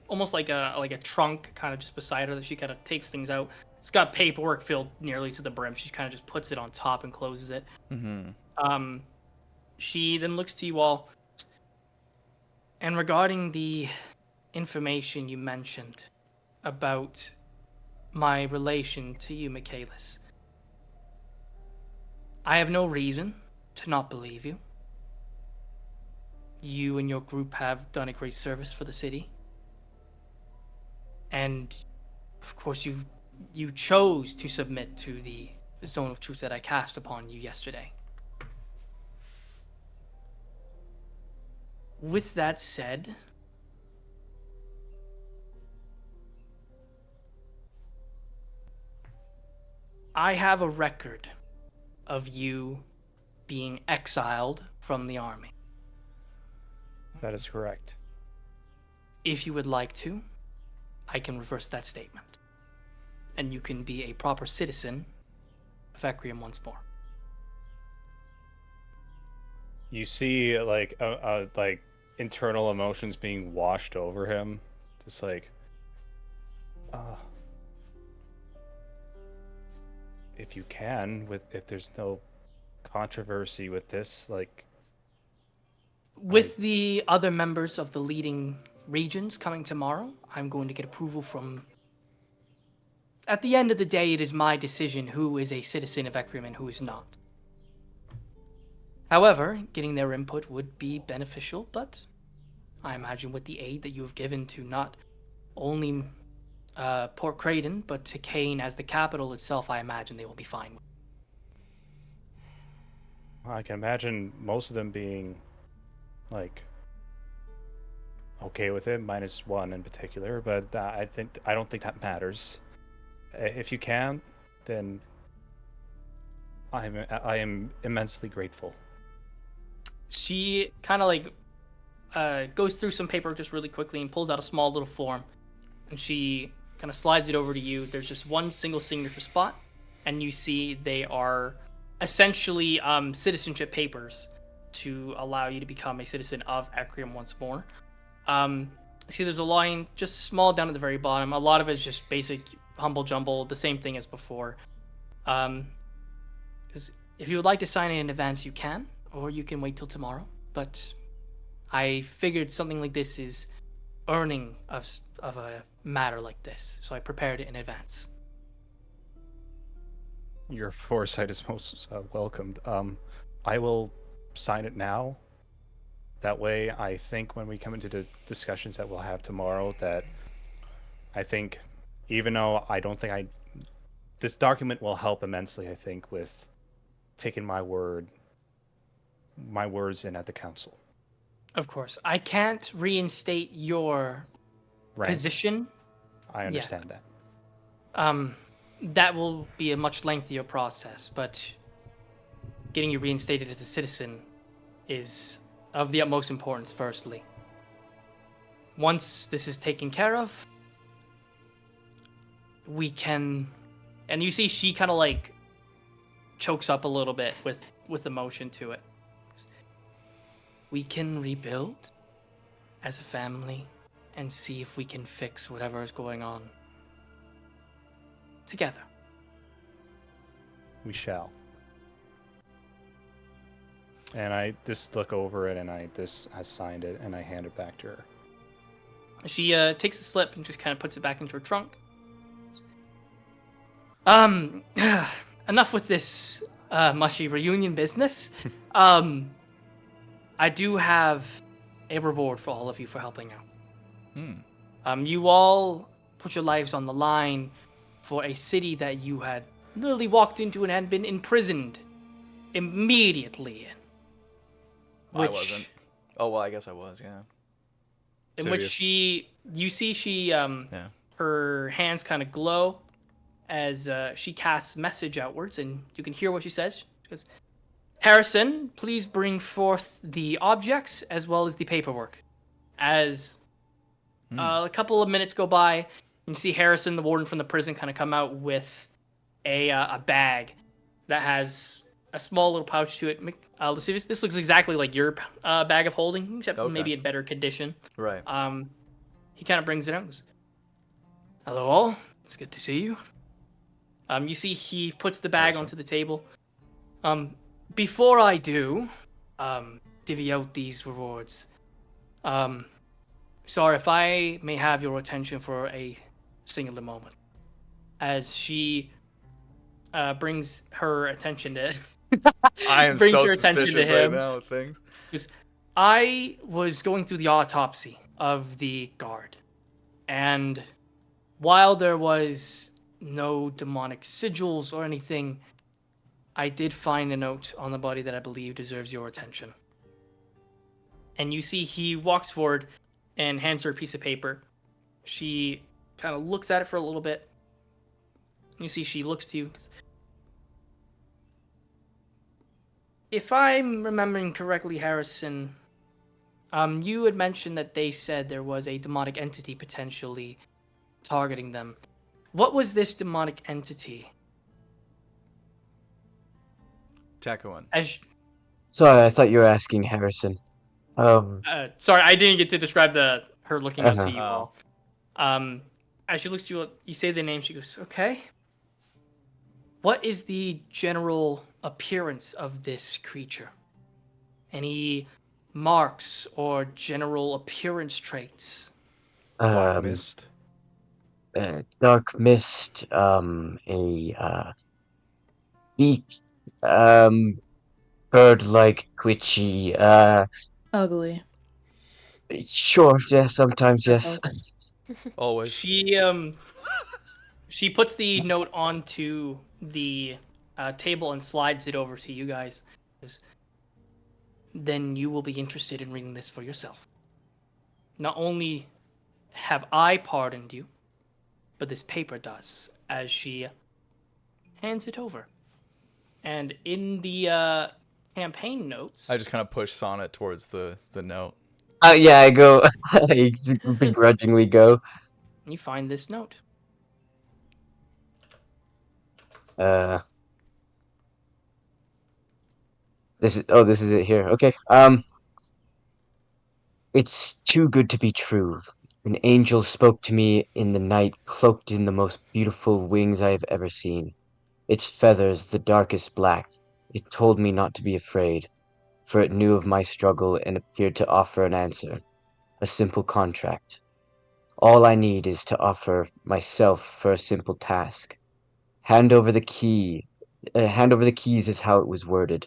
almost like a trunk, kind of just beside her that she kind of takes things out. It's got paperwork filled nearly to the brim. She kind of just puts it on top and closes it. She then looks to you all. And regarding the information you mentioned about my relation to you, Michaelis, I have no reason to not believe you. You and your group have done a great service for the city. And, of course, you chose to submit to the zone of truth that I cast upon you yesterday. With that said, I have a record of you being exiled from the army. That is correct. If you would like to, I can reverse that statement. And you can be a proper citizen of Ecrium once more. You see, like internal emotions being washed over him, just like, if you can, if there's no controversy with this, like, with the other members of the leading regions coming tomorrow, I'm going to get approval from. At the end of the day, it is my decision who is a citizen of Ecrium and who is not. However, getting their input would be beneficial, but I imagine with the aid that you have given to not only Port Creighton, but to Kane as the capital itself, I imagine they will be fine with. I can imagine most of them being, like, okay with it, -1 in particular, but I don't think that matters. If you can, then I am immensely grateful. She kind of like goes through some paper just really quickly and pulls out a small little form, and she kind of slides it over to you. There's just one single signature spot, and you see they are essentially citizenship papers to allow you to become a citizen of Ecrium once more. See, there's a line just small down at the very bottom. A lot of it is just basic humble jumble, the same thing as before. Because if you would like to sign it in advance, you can, or you can wait till tomorrow. But I figured something like this is earning of a matter like this, so I prepared it in advance. Your foresight is most welcomed. I will sign it now. That way, I think when we come into the discussions that we'll have tomorrow, that I think, even though I don't think this document will help immensely, I think, with taking my words in at the council. Of course, I can't reinstate your Rank. position. I understand that. that will be a much lengthier process, but getting you reinstated as a citizen is of the utmost importance, firstly. Once this is taken care of, we can... And you see she kind of like chokes up a little bit with emotion to it. We can rebuild as a family and see if we can fix whatever is going on together. We shall. And I just look over it, and I signed it, and I hand it back to her. She takes the slip and just kind of puts it back into her trunk. Enough with this mushy reunion business. I do have a reward for all of you for helping out. You all put your lives on the line for a city that you had literally walked into and had been imprisoned immediately. I wasn't. Oh well, I guess I was. Yeah. In which Serious. you see she, Yeah. her hands kind of glow as she casts message outwards, and you can hear what she says. She goes, Harrison, please bring forth the objects as well as the paperwork. As a couple of minutes go by, you see Harrison, the warden from the prison, kind of come out with a bag that has a small little pouch to it. Let's see, this looks exactly like your bag of holding, except Okay. maybe in better condition. Right. He kind of brings it out. Goes, hello all, it's good to see you. You see he puts the bag Awesome. onto the table. Before I do, divvy out these rewards, sorry if I may have your attention for a singular moment. As she brings her attention to I am brings so her attention to suspicious right him. now with things. Because I was going through the autopsy of the guard, and while there was no demonic sigils or anything, I did find a note on the body that I believe deserves your attention. And you see he walks forward and hands her a piece of paper. She kind of looks at it for a little bit. You see she looks to you. If I'm remembering correctly, Harrison, you had mentioned that they said there was a demonic entity potentially targeting them. What was this demonic entity? Takuan. Sorry, I thought you were asking Harrison. Sorry, I didn't get to describe her looking up to you Oh. all. As she looks to you, you say the name. She goes, "Okay. What is the general appearance of this creature? Any marks or general appearance traits?" Black mist. Dark mist, a beak, bird-like, twitchy, Ugly. sure, yes, sometimes, For yes. folks. Always. She puts the note onto the table and slides it over to you guys. Goes, then you will be interested in reading this for yourself. Not only have I pardoned you, but this paper does, as she hands it over. And in the campaign notes... I just kind of push Sonnet towards the note. Yeah, I go, I begrudgingly go. You find this note. This is it here. Okay. It's too good to be true. An angel spoke to me in the night, cloaked in the most beautiful wings I have ever seen. Its feathers the darkest black. It told me not to be afraid, for it knew of my struggle and appeared to offer an answer, a simple contract. All I need is to offer myself for a simple task. Hand over the keys is how it was worded.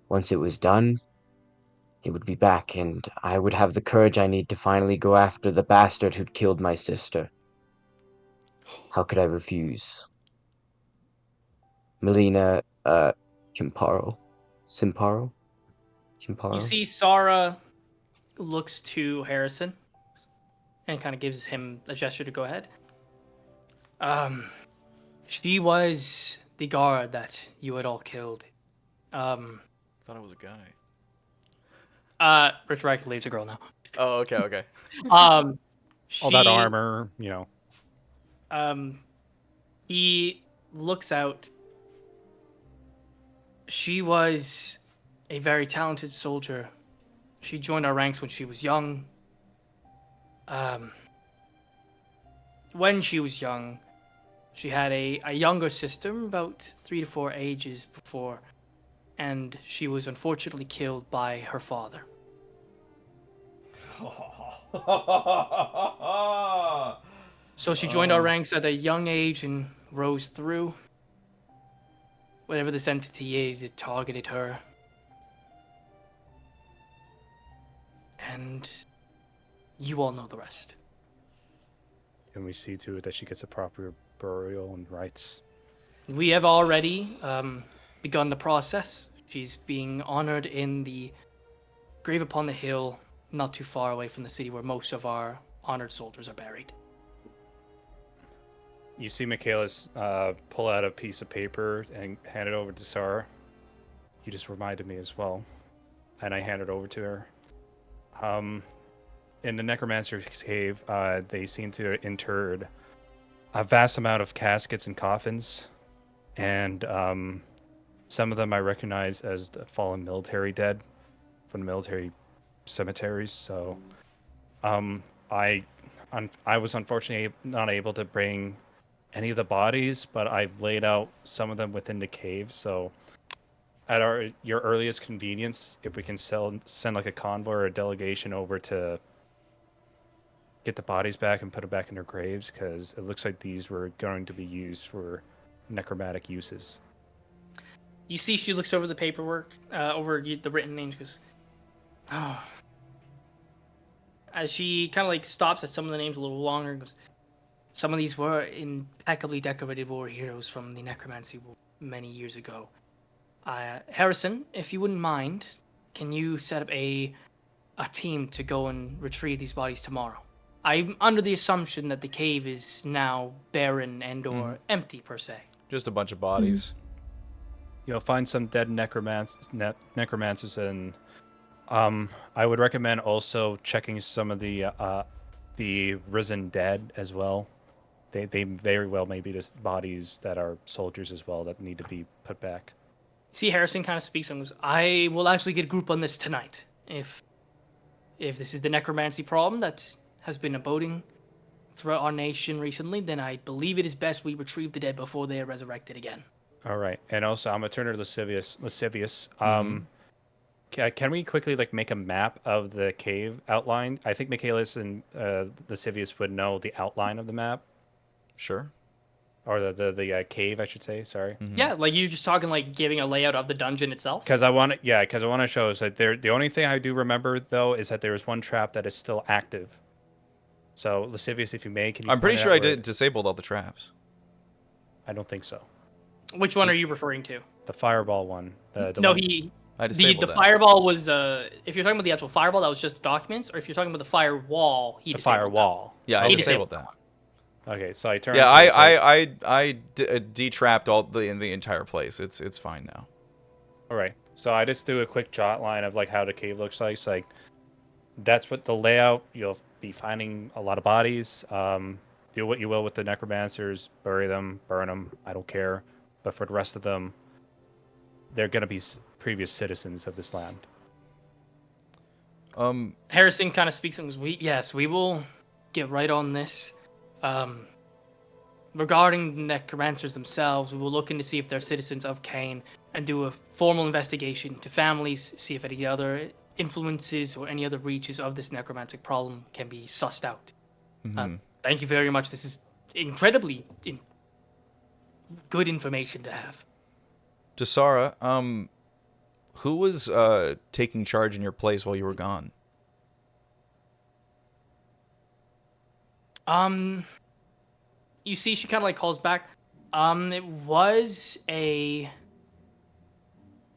Once it was done, it would be back, and I would have the courage I need to finally go after the bastard who'd killed my sister. How could I refuse? Melina, Kimparo? Simparo? Kimparo? You see Sarah looks to Harrison and kind of gives him a gesture to go ahead. She was the guard that you had all killed. Thought it was a guy. Retroactive leaves a girl now. Oh, okay, okay. Um, All that she- armor, He looks out. She was a very talented soldier. She joined our ranks when she was young. When she was young, she had a younger sister, about 3 to 4 ages before, and she was unfortunately killed by her father. So she joined our ranks at a young age and rose through. Whatever this entity is, it targeted her. And you all know the rest. and we see to it that she gets a proper burial and rites. We have already begun the process. She's being honored in the grave upon the hill, not too far away from the city where most of our honored soldiers are buried. You see Michaelis pull out a piece of paper and hand it over to Sarah. You just reminded me as well. And I hand it over to her. In the Necromancer's cave, they seem to have interred a vast amount of caskets and coffins. And some of them I recognize as the fallen military dead from the military cemeteries. So I was unfortunately not able to bring any of the bodies, but I've laid out some of them within the cave. So at your earliest convenience, if we can send like a convoy or a delegation over to get the bodies back and put them back in their graves, because it looks like these were going to be used for necromantic uses. You see, she looks over the paperwork, over the written names, goes, oh. As she kind of like stops at some of the names a little longer, and goes, some of these were impeccably decorated war heroes from the necromancy war many years ago. Harrison, if you wouldn't mind, can you set up a team to go and retrieve these bodies tomorrow? I'm under the assumption that the cave is now barren and or empty per se. Just a bunch of bodies. You'll find some dead necromancers, and I would recommend also checking some of the risen dead as well. They very well may be just bodies that are soldiers as well that need to be put back. See, Harrison kind of speaks and goes, I will actually get a group on this tonight. If this is the necromancy problem that has been abiding throughout our nation recently, then I believe it is best we retrieve the dead before they are resurrected again. All right, and also I'm gonna turn to Lascivious. Can we quickly like make a map of the cave outline? I think Michaelis and Lascivious would know the outline of the map, Sure. or the cave, I should say. Sorry. Yeah, like you just talking like giving a layout of the dungeon itself. Because I want to show us that the only thing I do remember though is that there is one trap that is still active. So Lascivious, if you may, can you? I'm pretty point sure out I where- disabled all the traps. I don't think so. Which one are you referring to? The fireball one. The No, one- I the disabled that. fireball was if you're talking about the actual fireball, that was just documents, or if you're talking about the firewall, he the disabled that. firewall. Yeah, I He disabled that. Okay, so I turned. Yeah, to- so- I detrapped all the entire place. It's fine now. All right. So I just do a quick jot line of like how the cave looks like. So like that's what the layout. You'll be finding a lot of bodies. Do what you will with the necromancers. Bury them, burn them. I don't care. But for the rest of them, they're gonna be previous citizens of this land. Harrison kind of speaks and goes, we will get right on this. Regarding the necromancers themselves, we will look into see if they're citizens of Cain and do a formal investigation to families, see if any other influences or any other reaches of this necromantic problem can be sussed out. Thank you very much. This is incredibly good information to have. Jasara, who was taking charge in your place while you were gone? You see, she kind of like calls back. It was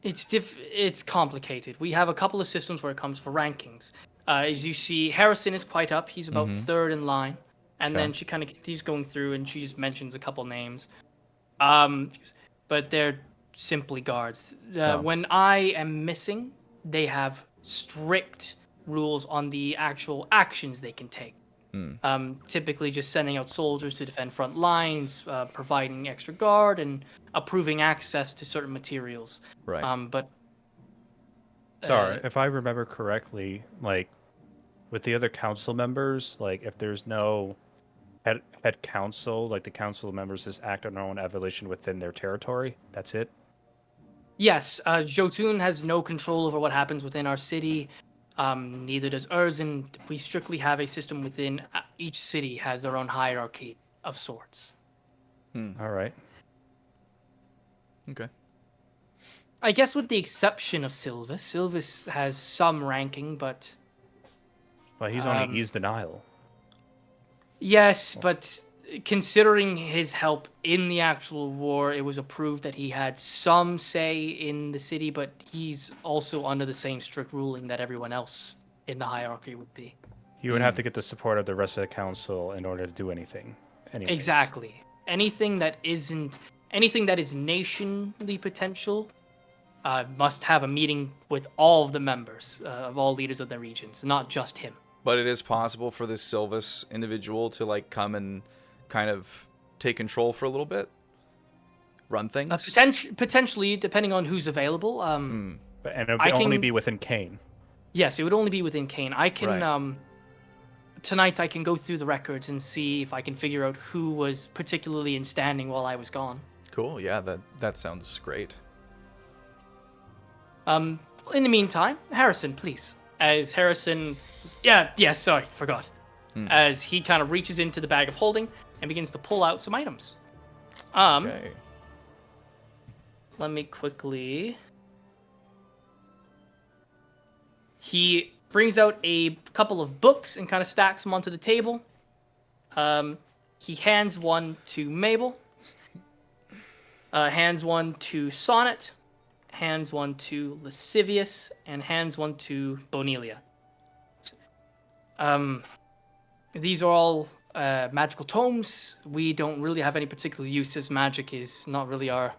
it's complicated. We have a couple of systems where it comes for rankings. As you see, Harrison is quite up. He's about third in line. And Okay. then she kind of continues going through, and she just mentions a couple names. But they're simply guards. Oh. When I am missing, they have strict rules on the actual actions they can take. Typically just sending out soldiers to defend front lines, providing extra guard, and approving access to certain materials. Right. But Sorry, if I remember correctly, like with the other council members, like if there's no head council, like the council members just act on their own evolution within their territory. That's it. yes, Jotun has no control over what happens within our city. Neither does Urzen. We strictly have a system within each city has their own hierarchy of sorts. All right. Okay. I guess with the exception of Sylvis. Sylvis has some ranking, but Well, he's only eased denial. yes, but considering his help in the actual war, it was approved that he had some say in the city, but he's also under the same strict ruling that everyone else in the hierarchy would be. You would have to get the support of the rest of the council in order to do anything. Anyways. Exactly. Anything that is nationally potential must have a meeting with all of the members of all leaders of the regions, not just him. But it is possible for this Sylvis individual to like come and kind of take control for a little bit, run things. Potentially, depending on who's available. And it would I only can- be within Kane. Yes, it would only be within Kane. I can Right. Tonight I can go through the records and see if I can figure out who was particularly in standing while I was gone. Cool. Yeah, that sounds great. In the meantime, Harrison, please. As Harrison, sorry, forgot. As he kind of reaches into the bag of holding and begins to pull out some items. Okay. Let me quickly. He brings out a couple of books and kind of stacks them onto the table. He hands one to Mabel, hands one to Sonnet, hands one to Lascivious, and hands one to Bonelia. These are all magical tomes. We don't really have any particular use, as magic is not really our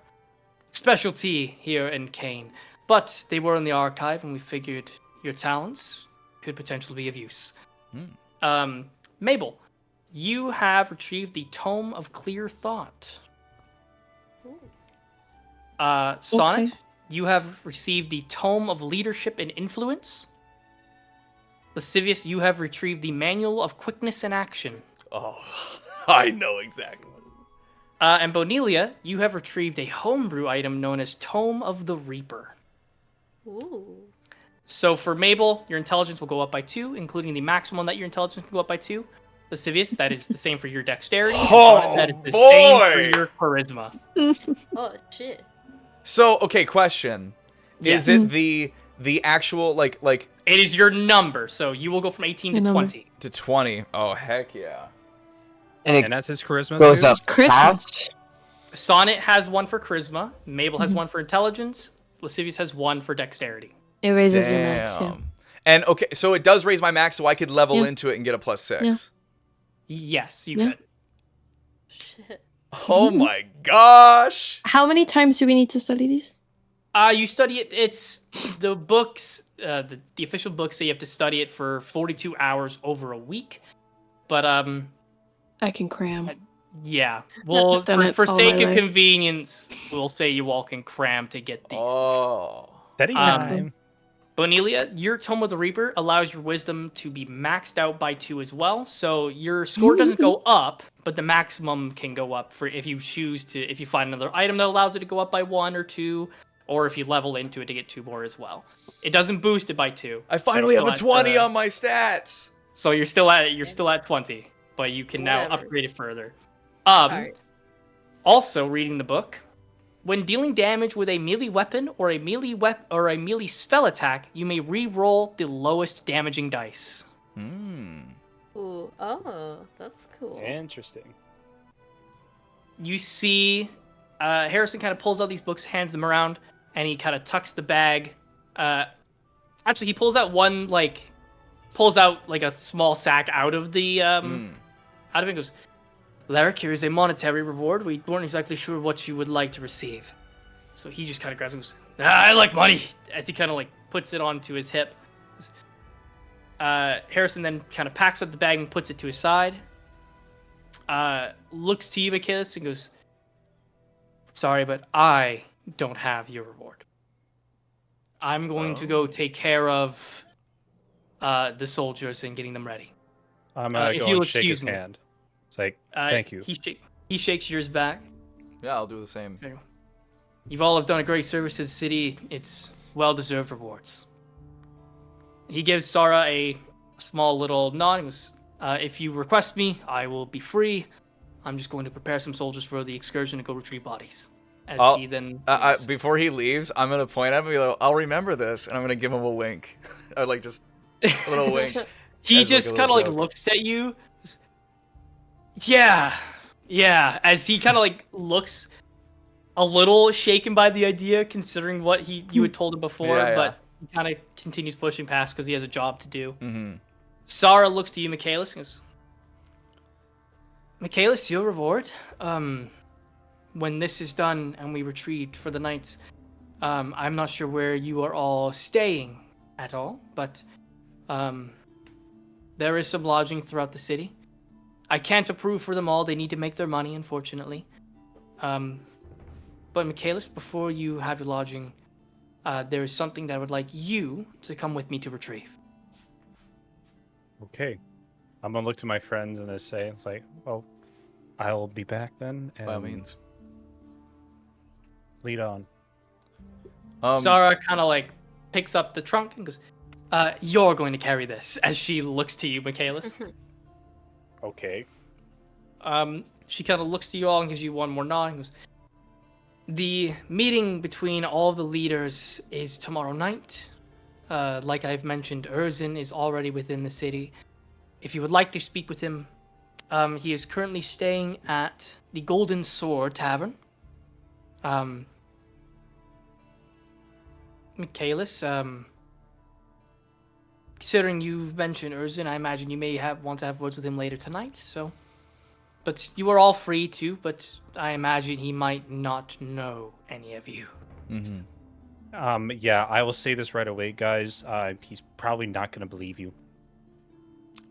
specialty here in Kane. But they were in the archive, and we figured your talents could potentially be of use. Mabel, you have retrieved the Tome of Clear Thought. Sonnet, Okay. you have received the Tome of Leadership and Influence. Lascivious, you have retrieved the Manual of Quickness and Action. Oh, I know exactly. And Bonelia, you have retrieved a homebrew item known as Tome of the Reaper. Ooh. So for Mabel, your intelligence will go up by 2, including the maximum that your intelligence can go up by 2. Lascivious, that is the same for your dexterity. And Oh, Sonnet, that is the same for boy! your charisma. Oh shit. So, okay, question. Is Yes. it the actual like It is your number, so you will go from 18 to Your number. 20. to 20? Oh, heck yeah. And it And that's his charisma. goes too? up Christmas. fast. Sonnet has 1 for charisma. Mabel has 1 for intelligence. Lascivious has 1 for dexterity. It raises your max, yeah. Damn. And okay, so it does raise my max, so I could level Yeah. into it and get a +6. Yeah. Yes, you Yeah. could. Shit. Oh my gosh. How many times do we need to study these? You study it. It's the books. The official books say you have to study it for 42 hours over a week. But I can cram. yeah. Well, Done it for all sake my of life. convenience, we'll say you all can cram to get these. Oh. Steady Um, time. Bonelia, your Tome of the Reaper allows your wisdom to be maxed out by 2 as well. So your score doesn't go up, but the maximum can go up for if you choose to. If you find another item that allows it to go up by 1 or 2, or if you level into it to get 2 more as well. It doesn't boost it by 2. I finally So have a you're still 20 at, on my stats. So you're still at 20, but you can now Whatever. upgrade it further. Alright. Also, reading the book, when dealing damage with a melee weapon or a melee spell attack, you may re-roll the lowest damaging dice. Ooh. Oh, that's cool. Interesting. You see, Harrison kind of pulls out these books, hands them around, and he kind of tucks the bag. Actually, he pulls out a small sack out of the out of it and goes, Larrick, here is a monetary reward. We weren't exactly sure what you would like to receive. So he just kind of grabs it and goes, I like money, as he kind of like puts it onto his hip. Harrison then kind of packs up the bag and puts it to his side. Looks to you, Michaelis, and goes, sorry, but I don't have your reward. I'm going to go take care of the soldiers and getting them ready. I'm if going you'll to shake his excuse me. hand. It's like, thank you. He shakes yours back. Yeah, I'll do the same. You've all have done a great service to the city. It's well-deserved rewards. He gives Sarah a small little nod. He goes, if you request me, I will be free. I'm just going to prepare some soldiers for the excursion to go retrieve bodies. As he then before he leaves, I'm gonna point at him and be like, I'll remember this, and I'm gonna give him a wink. Or like just a little wink. He as, just like, a kind of little like joke. looks at you. Yeah. As he kind of like looks a little shaken by the idea, considering what you had told him before, Yeah. but he kind of continues pushing past because he has a job to do. Mm-hmm. Sarah looks to you, Michaelis, and goes, Michaelis, your reward. When this is done and we retreat for the night, I'm not sure where you are all staying at all, but there is some lodging throughout the city. I can't approve for them all. They need to make their money, unfortunately. But Michaelis, before you have your lodging, there is something that I would like you to come with me to retrieve. Okay. I'm going to look to my friends and say, it's like, well, I'll be back then. And By all means. lead on. Sarah kind of like picks up the trunk and goes, you're going to carry this, as she looks to you, Michaelis. Okay. She kind of looks to you all and gives you one more nod and goes, the meeting between all the leaders is tomorrow night. Like I've mentioned, Erzin is already within the city. If you would like to speak with him, he is currently staying at the Golden Sword Tavern. Michaelis, considering you've mentioned Erzin, I imagine you may want to have words with him later tonight, so... But you are all free to, but I imagine he might not know any of you. Mm-hmm. Yeah, I will say this right away, guys. He's probably not going to believe you.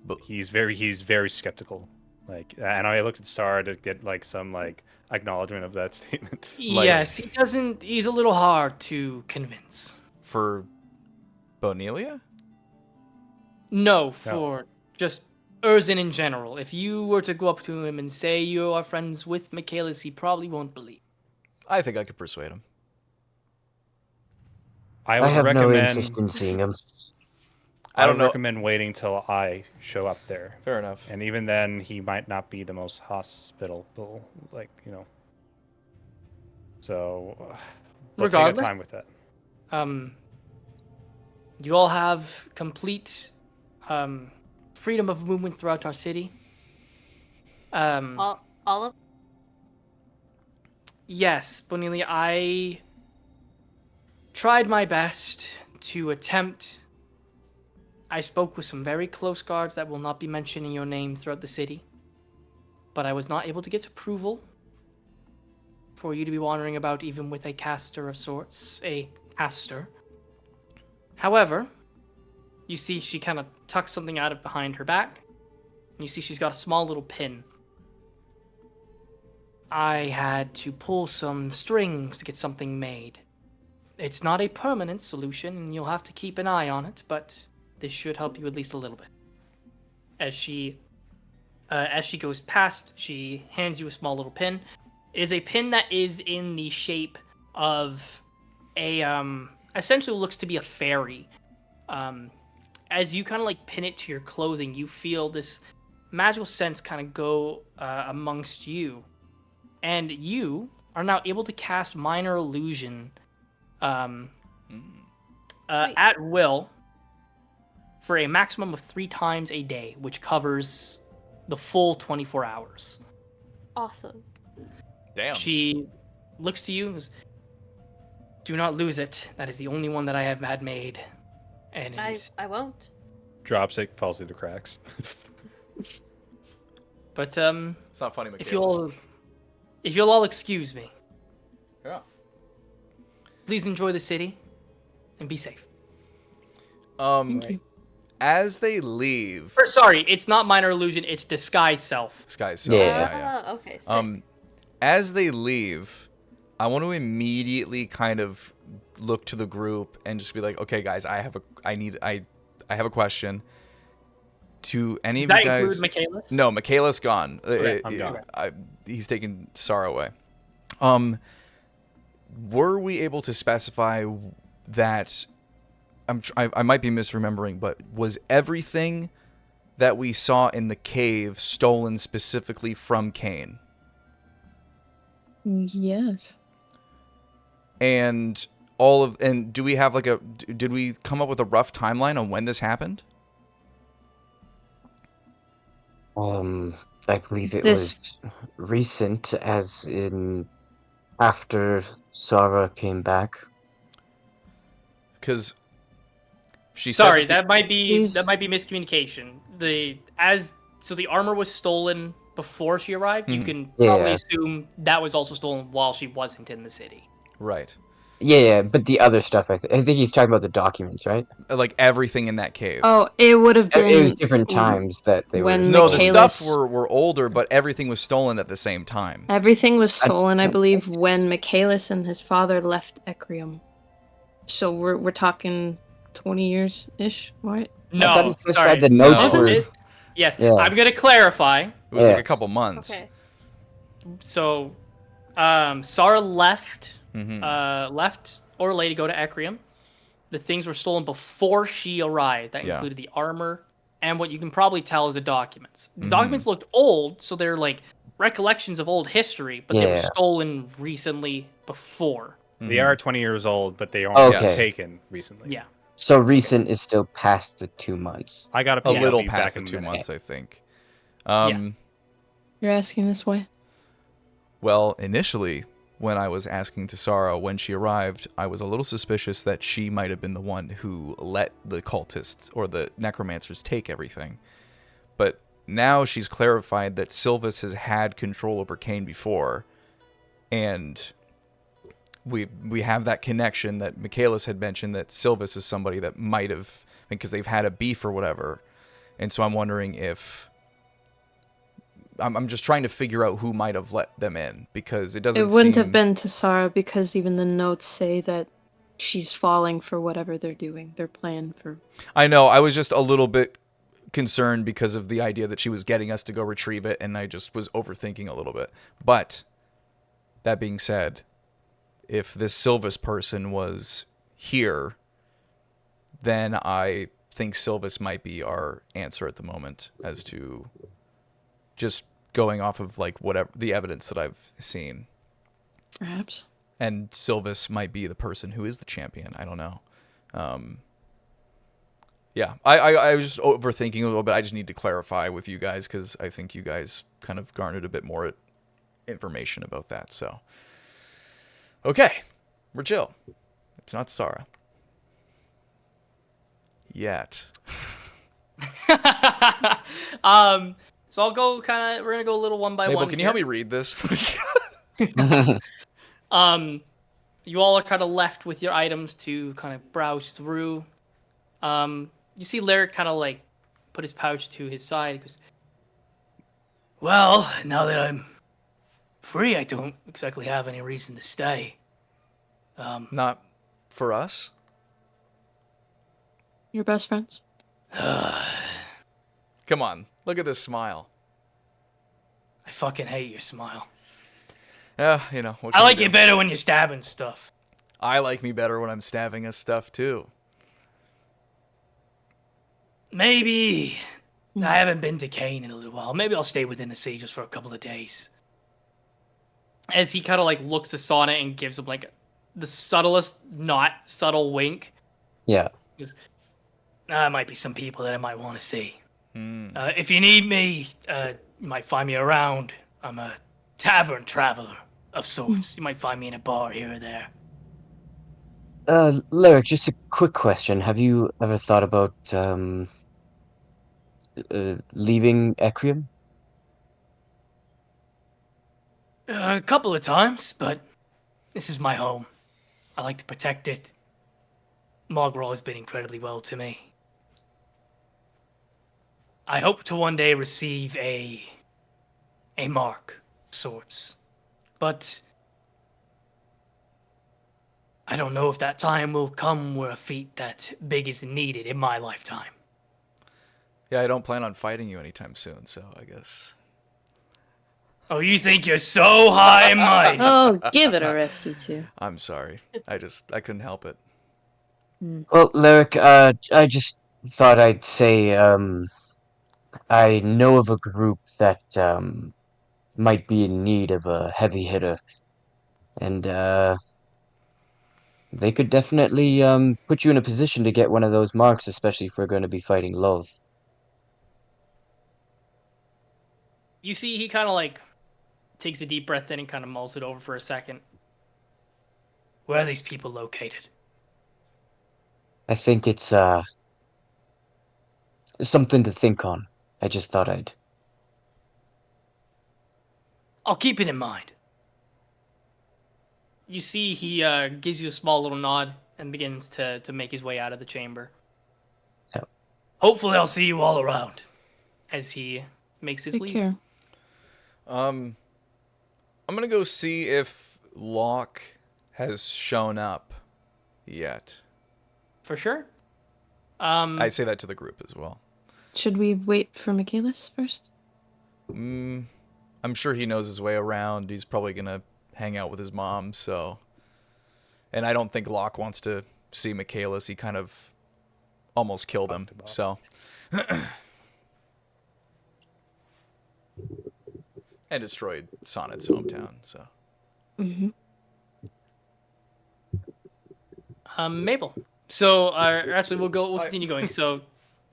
But He's very skeptical. Like, and I looked at Star to get like some like acknowledgement of that statement. Yes, he doesn't. He's a little hard to convince. for Bonelia? No, for just Erzin in general. If you were to go up to him and say you are friends with Michaelis, he probably won't believe. I think I could persuade him. I I would have no recommend. interest in seeing him. I don't would know. recommend waiting till I show up there, Fair enough. and even then, he might not be the most hospitable. Like So, we'll take our Regardless. time with that. You all have complete freedom of movement throughout our city. All of Yes, Bonelia, I tried my best to attempt. I spoke with some very close guards that will not be mentioning your name throughout the city, but I was not able to get approval for you to be wandering about even with a caster of sorts, a caster. However, you see she kind of tucks something out of behind her back, and you see she's got a small little pin. I had to pull some strings to get something made. It's not a permanent solution, and you'll have to keep an eye on it, but this should help you at least a little bit. As she goes past, she hands you a small little pin. It is a pin that is in the shape of a, essentially looks to be a fairy. As you kind of like pin it to your clothing, you feel this magical sense kind of go amongst you. And you are now able to cast Minor Illusion at will for a maximum of 3 times a day, which covers the full 24 hours. awesome. Damn. She looks to you and goes, do not lose it. That is the only one that I have had made. And it is... I won't. Drops it, falls through the cracks. But It's not funny, if Michaelis. you'll all excuse me, Yeah. please enjoy the city and be safe. Thank you. As they leave, Or, sorry, it's not minor illusion, it's disguise self. Sky's self. Yeah. Okay, sick. As they leave, I want to immediately kind of look to the group and just be like, okay, guys, I have a question. To any Does of that you guys? include Michaelis? No, Michaela's gone. Okay, I'm gone. He's taken Sarah away. Were we able to specify that? I might be misremembering, but was everything that we saw in the cave stolen specifically from Kane? Yes. And do we have did we come up with a rough timeline on when this happened? I believe it This- was recent, as in after Sarah came back. Because she Sorry, said that might be He's- miscommunication. The armor was stolen before she arrived. You can Yeah. probably assume that was also stolen while she wasn't in the city. right, Yeah, but the other stuff, I think he's talking about the documents, right? like everything in that cave. Oh, it would have been It was different times that they when were. No, the Michaelis- stuff were older, but everything was stolen at the same time. Everything was stolen, I believe, when Michaelis and his father left Ecrium. So we're talking 20 years ish, right? I thought No, he specified sorry. the notes No. were. Yes, Yeah. I'm gonna clarify. It was Yeah. like a couple months. Okay. So, Sarah left Mhm. left Orlais to go to Ecrium. The things were stolen before she arrived. That Yeah. included the armor and what you can probably tell is the documents. The Mhm. documents looked old, so they're like recollections of old history, but they were Yeah. stolen recently before. They Mhm. are 20 years old, but they aren't Okay. taken recently. Yeah. So recent is still past the 2 months. I got a POV little back past the in a 2 minute. months, I think. You're asking this way? Well, initially, when I was asking to Sarah when she arrived, I was a little suspicious that she might have been the one who let the cultists or the necromancers take everything. But now she's clarified that Sylvis has had control over Kane before, and we have that connection that Michaelis had mentioned, that Sylvis is somebody that might have, because they've had a beef or whatever. And so I'm wondering if I'm just trying to figure out who might have let them in, because it doesn't It wouldn't seem... have been to Sarah because even the notes say that she's falling for whatever they're doing, their plan for. I know, I was just a little bit concerned because of the idea that she was getting us to go retrieve it, and I just was overthinking a little bit. But that being said, if this Sylvis person was here, then I think Sylvis might be our answer at the moment, as to just going off of like whatever the evidence that I've seen. Perhaps. And Sylvis might be the person who is the champion. I don't know. Yeah, I was just overthinking a little bit. I just need to clarify with you guys, because I think you guys kind of garnered a bit more information about that. So, okay, we're chill. It's not Sarah. Yet. So I'll go we're gonna go a little one by Mabel, one. can you help me read this? You all are kind of left with your items to kind of browse through. You see Lyric kind of like put his pouch to his side. He goes, well, now that I'm free, I don't exactly have any reason to stay. Not for us? Your best friends? Come on, look at this smile. I fucking hate your smile. Yeah, you know. What I can like do? you better when you're stabbing stuff. I like me better when I'm stabbing us stuff too. Maybe I haven't been to Kane in a little while. Maybe I'll stay within the city just for a couple of days. As he kind of like looks to Sonnet and gives him like the subtlest, not subtle wink. Yeah. He goes, there might be some people that I might want to see. Hmm. If you need me, you might find me around. I'm a tavern traveler of sorts. You might find me in a bar here or there. Lyric, just a quick question. Have you ever thought about leaving Ecrium? A couple of times, but this is my home. I like to protect it. Margaret has been incredibly well to me. I hope to one day receive a mark of sorts, but I don't know if that time will come where a feat that big is needed in my lifetime. Yeah, I don't plan on fighting you anytime soon, so I guess. Oh, you think you're so high and mighty? Oh, give it a rest, you two. I'm sorry. I couldn't help it. Well, Lyric, I just thought I'd say, I know of a group that, might be in need of a heavy hitter, and, they could definitely, put you in a position to get one of those marks, especially if we're going to be fighting Love. You see, he kind of like takes a deep breath in and kind of mulls it over for a second. Where are these people located? I think it's, something to think on. I just thought I'd. I'll keep it in mind. You see, he gives you a small little nod and begins to make his way out of the chamber. Yep. Hopefully, I'll see you all around as he makes his Take leave. care. I'm gonna go see if Locke has shown up yet. For sure. I say that to the group as well. Should we wait for Michaelis first? I'm sure he knows his way around. He's probably gonna hang out with his mom, so. And I don't think Locke wants to see Michaelis. He kind of almost killed him, so. And destroyed Sonnet's hometown, so. Mm-hmm. Mabel. So, actually, we'll continue going. So,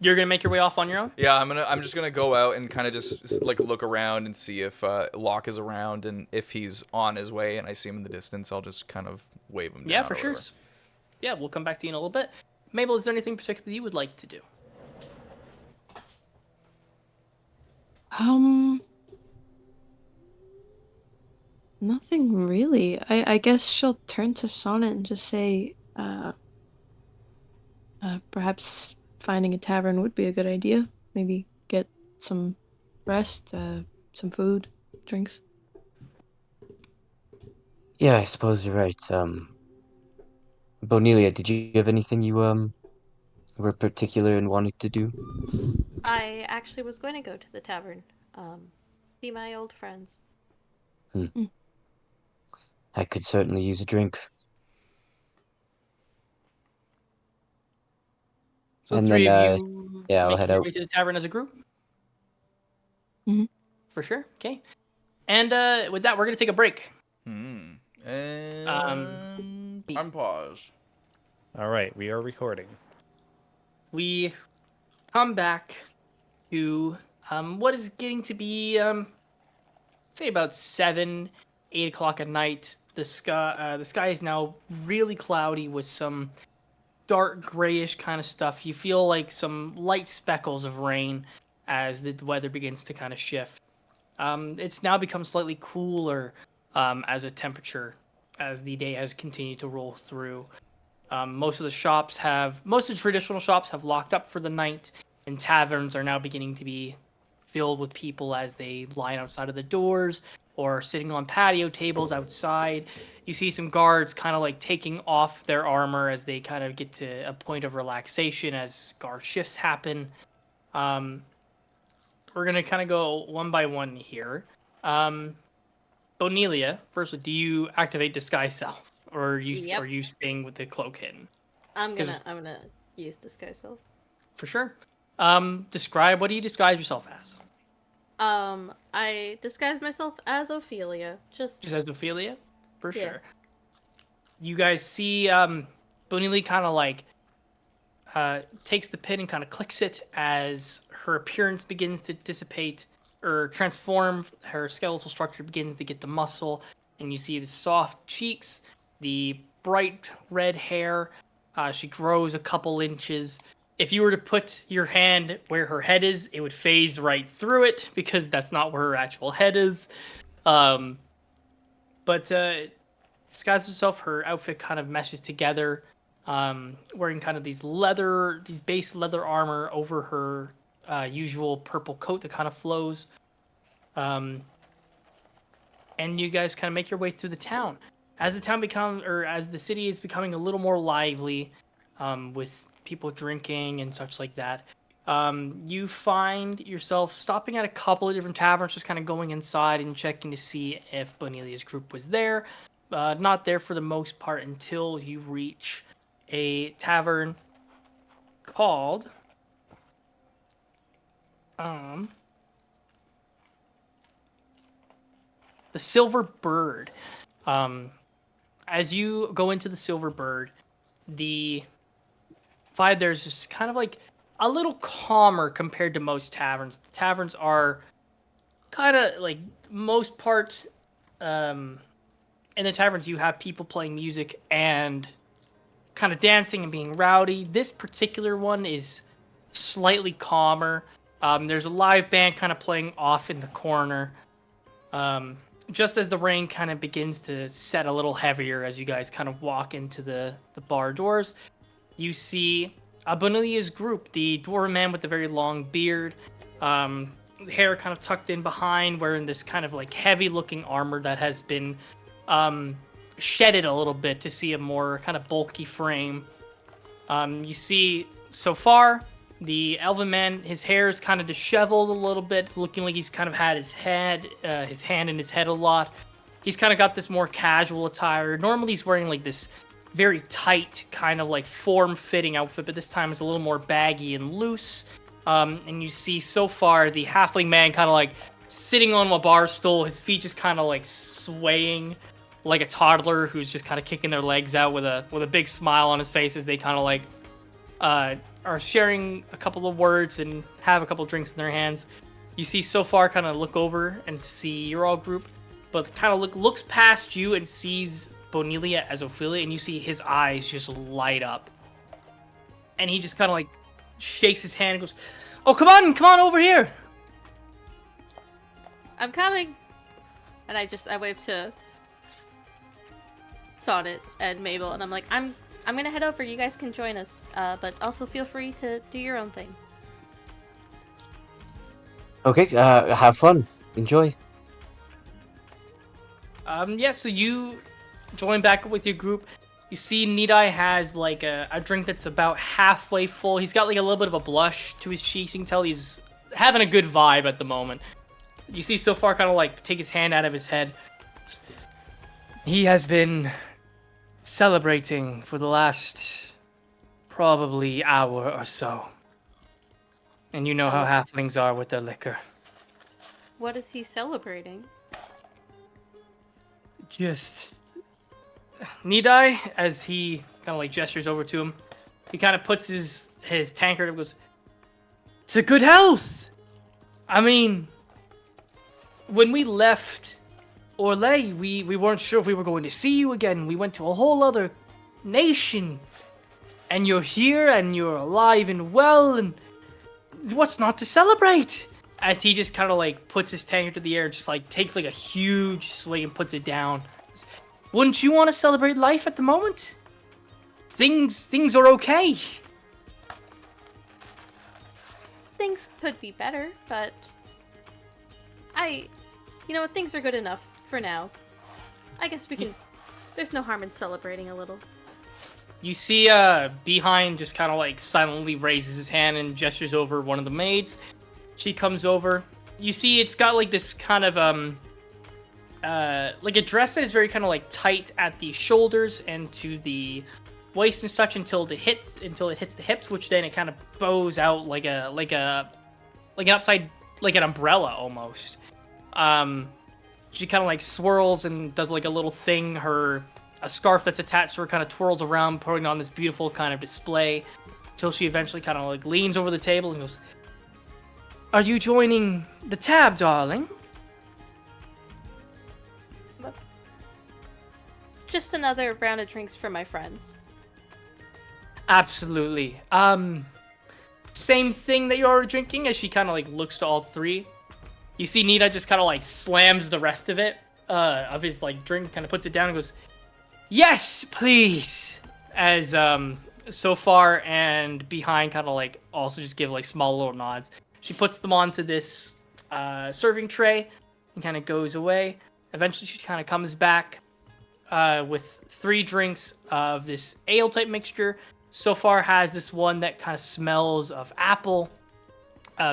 you're gonna make your way off on your own. Yeah, I'm just gonna go out and kind of just like look around and see if Locke is around, and if he's on his way and I see him in the distance, I'll just kind of wave him down. Yeah, for or sure. whatever. Yeah, we'll come back to you in a little bit. Mabel, is there anything particular you would like to do? Nothing really. I guess she'll turn to Sonnet and just say, perhaps finding a tavern would be a good idea. Maybe get some rest, some food, drinks. Yeah, I suppose you're right. Bonelia, did you have anything you, were particular in wanting to do? I actually was going to go to the tavern, see my old friends. I could certainly use a drink. So And three then, of you yeah, I'll making head your out. way to the tavern as a group? Mhm. For sure. Okay. And with that, we're going to take a break. And Um, I'm paused. All right, we are recording. We come back to what is getting to be, say about 7, 8 o'clock at night. The sky is now really cloudy with some dark grayish kind of stuff. You feel like some light speckles of rain as the weather begins to kind of shift. It's now become slightly cooler as the day has continued to roll through. Most of the traditional shops have locked up for the night, and taverns are now beginning to be filled with people as they line outside of the doors or sitting on patio tables outside. You see some guards kind of like taking off their armor as they kind of get to a point of relaxation as guard shifts happen. We're gonna kind of go one by one here. Bonelia, first, do you activate disguise self, or Yep. are you staying with the cloak hidden? I'm gonna use disguise self. For sure. What do you disguise yourself as? I disguise myself as Ophelia. Just As Ophelia? For Yeah. sure. You guys see Bonelia kind of like takes the pin and kind of clicks it as her appearance begins to dissipate or transform. Her skeletal structure begins to get the muscle, and you see the soft cheeks, the bright red hair. She grows a couple inches. If you were to put your hand where her head is, it would phase right through it because that's not where her actual head is. but disguises herself. Her outfit kind of meshes together, wearing kind of these base leather armor over her usual purple coat that kind of flows. And you guys kind of make your way through the town. As the city is becoming a little more lively, with people drinking and such like that, you find yourself stopping at a couple of different taverns, just kind of going inside and checking to see if Bonelia's group was there. Not there for the most part until you reach a tavern called the Silver Bird. As you go into the Silver Bird, the vibe there's just kind of like a little calmer compared to most taverns. The taverns are kind of like most part, in the taverns you have people playing music and kind of dancing and being rowdy. This particular one is slightly calmer. There's a live band kind of playing off in the corner. Just as the rain kind of begins to set a little heavier as you guys kind of walk into the bar doors, you see Bonelia's group, the dwarven man with the very long beard, hair kind of tucked in behind, wearing this kind of like heavy looking armor that has been shedded a little bit to see a more kind of bulky frame. You see so far the elven man, his hair is kind of disheveled a little bit, looking like he's kind of had his hand in his head a lot. He's kind of got this more casual attire. Normally he's wearing like this very tight kind of like form-fitting outfit, but this time it's a little more baggy and loose. And you see so far the halfling man kind of like sitting on a bar stool, his feet just kind of like swaying like a toddler who's just kind of kicking their legs out with a big smile on his face as they kind of like are sharing a couple of words and have a couple of drinks in their hands. You see so far kind of look over and see your all group, but kind of looks past you and sees Bonelia as Ophelia, and you see his eyes just light up. And he just kind of like shakes his hand and goes, "Oh, come on over here." I'm coming. And I wave to Sonnet and Mabel, and I'm like, I'm gonna head over. You guys can join us, but also feel free to do your own thing. Okay, have fun. Enjoy. Yeah, so you join back up with your group. You see Nidai has like a drink that's about halfway full. He's got like a little bit of a blush to his cheeks. You can tell he's having a good vibe at the moment. You see so far kind of like take his hand out of his head. He has been celebrating for the last probably hour or so. And you know how halflings are with their liquor. What is he celebrating? Just Nidai, as he kind of like gestures over to him, he kind of puts his tankard and goes, "To good health! I mean, when we left Orlais, we weren't sure if we were going to see you again. We went to a whole other nation. And you're here, and you're alive and well, and what's not to celebrate?" As he just kind of like puts his tankard to the air and just like takes like a huge swig and puts it down. "Wouldn't you want to celebrate life at the moment? Things are okay." Things could be better, but you know what, things are good enough for now. I guess we can, there's no harm in celebrating a little. You see Behind just kind of like silently raises his hand and gestures over one of the maids. She comes over. You see it's got like this kind of like a dress that is very kind of like tight at the shoulders and to the waist and such until it hits the hips, which then it kind of bows out like an upside, like an umbrella almost. She kind of like swirls and does like a little thing. A scarf that's attached to her kind of twirls around, putting on this beautiful kind of display, till she eventually kind of like leans over the table and goes, "Are you joining the tab, darling?" Just another round of drinks for my friends. Absolutely. Same thing that you're already drinking. As she kind of like looks to all three, you see Nita just kind of like slams the rest of it of his like drink, kind of puts it down and goes, "Yes, please." As so far and behind kind of like also just give like small little nods. She puts them onto this serving tray and kind of goes away. Eventually, she kind of comes back with 3 drinks of this ale type mixture. So far has this one that kind of smells of apple.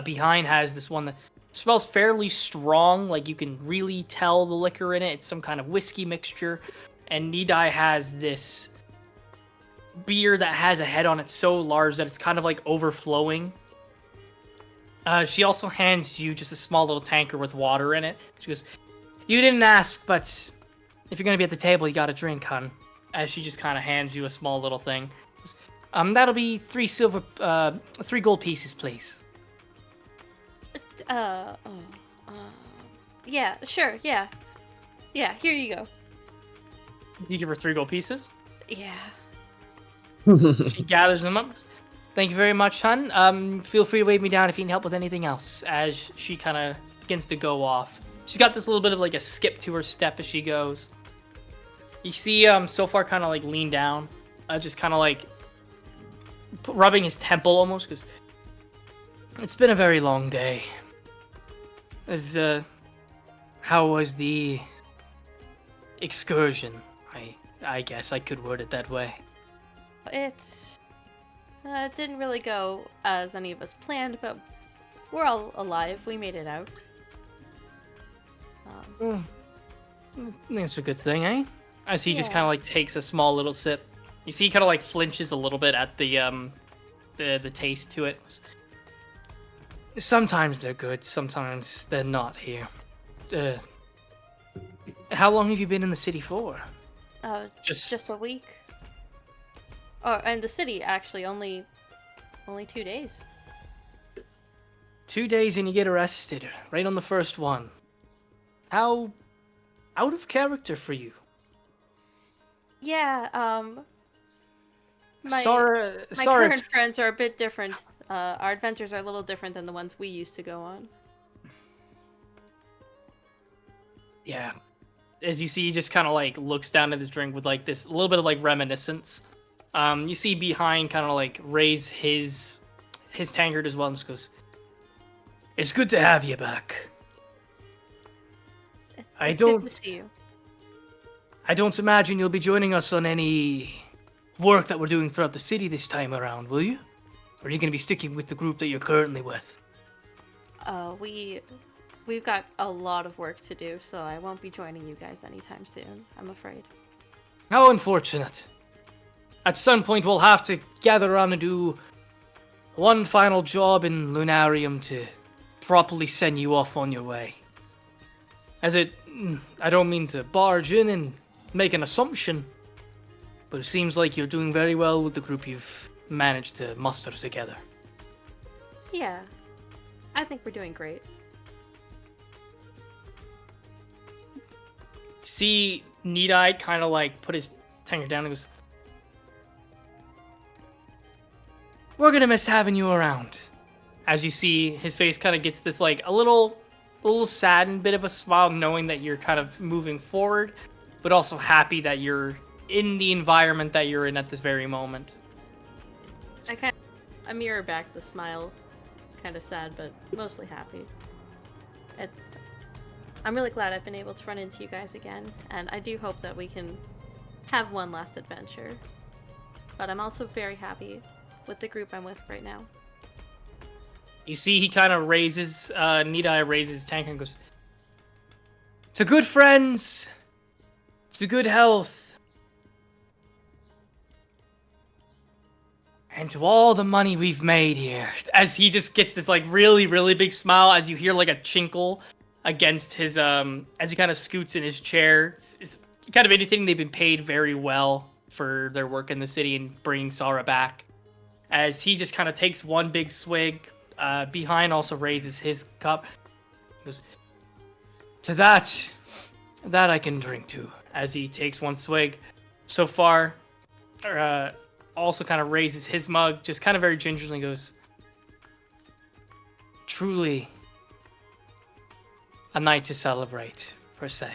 Behind has this one that smells fairly strong, like you can really tell the liquor in it. It's some kind of whiskey mixture. And Nidai has this beer that has a head on it so large that it's kind of like overflowing. She also hands you just a small little tanker with water in it. She goes, "You didn't ask, but if you're gonna be at the table, you got a drink, hun." As she just kind of hands you a small little thing. That'll be 3 gold pieces, please. Yeah, sure, yeah. Yeah, here you go. You give her 3 gold pieces. Yeah. She gathers them up. "Thank you very much, hun. Feel free to wave me down if you need help with anything else." As she kind of begins to go off. She's got this little bit of like a skip to her step as she goes. You see so far kind of like lean down. Just kind of like rubbing his temple almost, because it's been a very long day. How was the excursion? I guess I could word it that way. It didn't really go as any of us planned, but we're all alive. We made it out. That's a good thing, eh? As he just kind of like takes a small little sip. You see he kind of like flinches a little bit at the taste to it. Sometimes they're good, sometimes they're not here. How long have you been in the city for? Just a week. Oh, and the city actually only 2 days. 2 days and you get arrested right on the first one. How out of character for you. Yeah, my Sorry. current friends are a bit different. Our adventures are a little different than the ones we used to go on. Yeah. As you see, he just kind of like looks down at his drink with like this little bit of like reminiscence. You see behind kind of like raise his tankard as well and just goes, "It's good to have you back. It's good to see you. I don't imagine you'll be joining us on any work that we're doing throughout the city this time around, will you? Or are you going to be sticking with the group that you're currently with?" We've got a lot of work to do, so I won't be joining you guys anytime soon, I'm afraid. How unfortunate. At some point, we'll have to gather around and do one final job in Lunarium to properly send you off on your way. I don't mean to barge in and make an assumption, but it seems like you're doing very well with the group you've managed to muster together. Yeah, I think we're doing great. See Need-Eye kind of like put his tankard down and goes, "We're gonna miss having you around." As you see, his face kind of gets this like a little saddened bit of a smile, knowing that you're kind of moving forward, but also happy that you're in the environment that you're in at this very moment. I mirror back the smile, kind of sad, but mostly happy. I'm really glad I've been able to run into you guys again, and I do hope that we can have one last adventure. But I'm also very happy with the group I'm with right now. You see he kind of raises, Need-Eye raises his tank and goes, "To good friends, to good health, and to all the money we've made here." As he just gets this like really, really big smile as you hear like a chinkle against his, as he kind of scoots in his chair. It's kind of anything they've been paid very well for their work in the city and bringing Sara back. As he just kind of takes one big swig, behind also raises his cup. He goes, "To that I can drink to." As he takes one swig, so far, also kind of raises his mug, just kind of very gingerly goes, "Truly a night to celebrate, per se."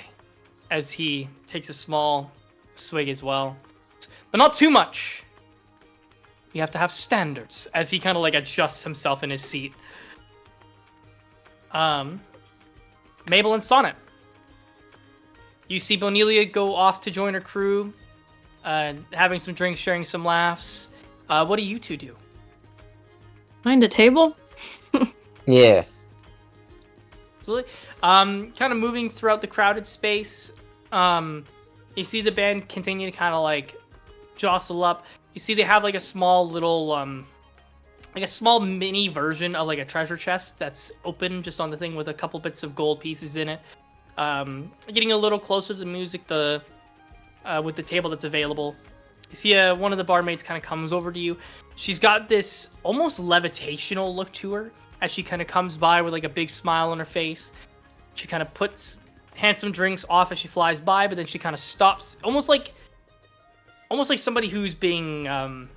as he takes a small swig as well. But not too much. You have to have standards, as he kind of like adjusts himself in his seat. Mabel and Sonnet. You see Bonelia go off to join her crew, having some drinks, sharing some laughs. What do you two do? Find a table? Yeah. Absolutely. Kind of moving throughout the crowded space. You see the band continue to kind of like jostle up. You see they have like a small little, like a small mini version of like a treasure chest that's open just on the thing with a couple bits of gold pieces in it. Getting a little closer to the music, with the table that's available. You see one of the barmaids kind of comes over to you. She's got this almost levitational look to her as she kind of comes by with like a big smile on her face. She kind of hands some drinks off as she flies by, but then she kind of stops, almost like somebody who's being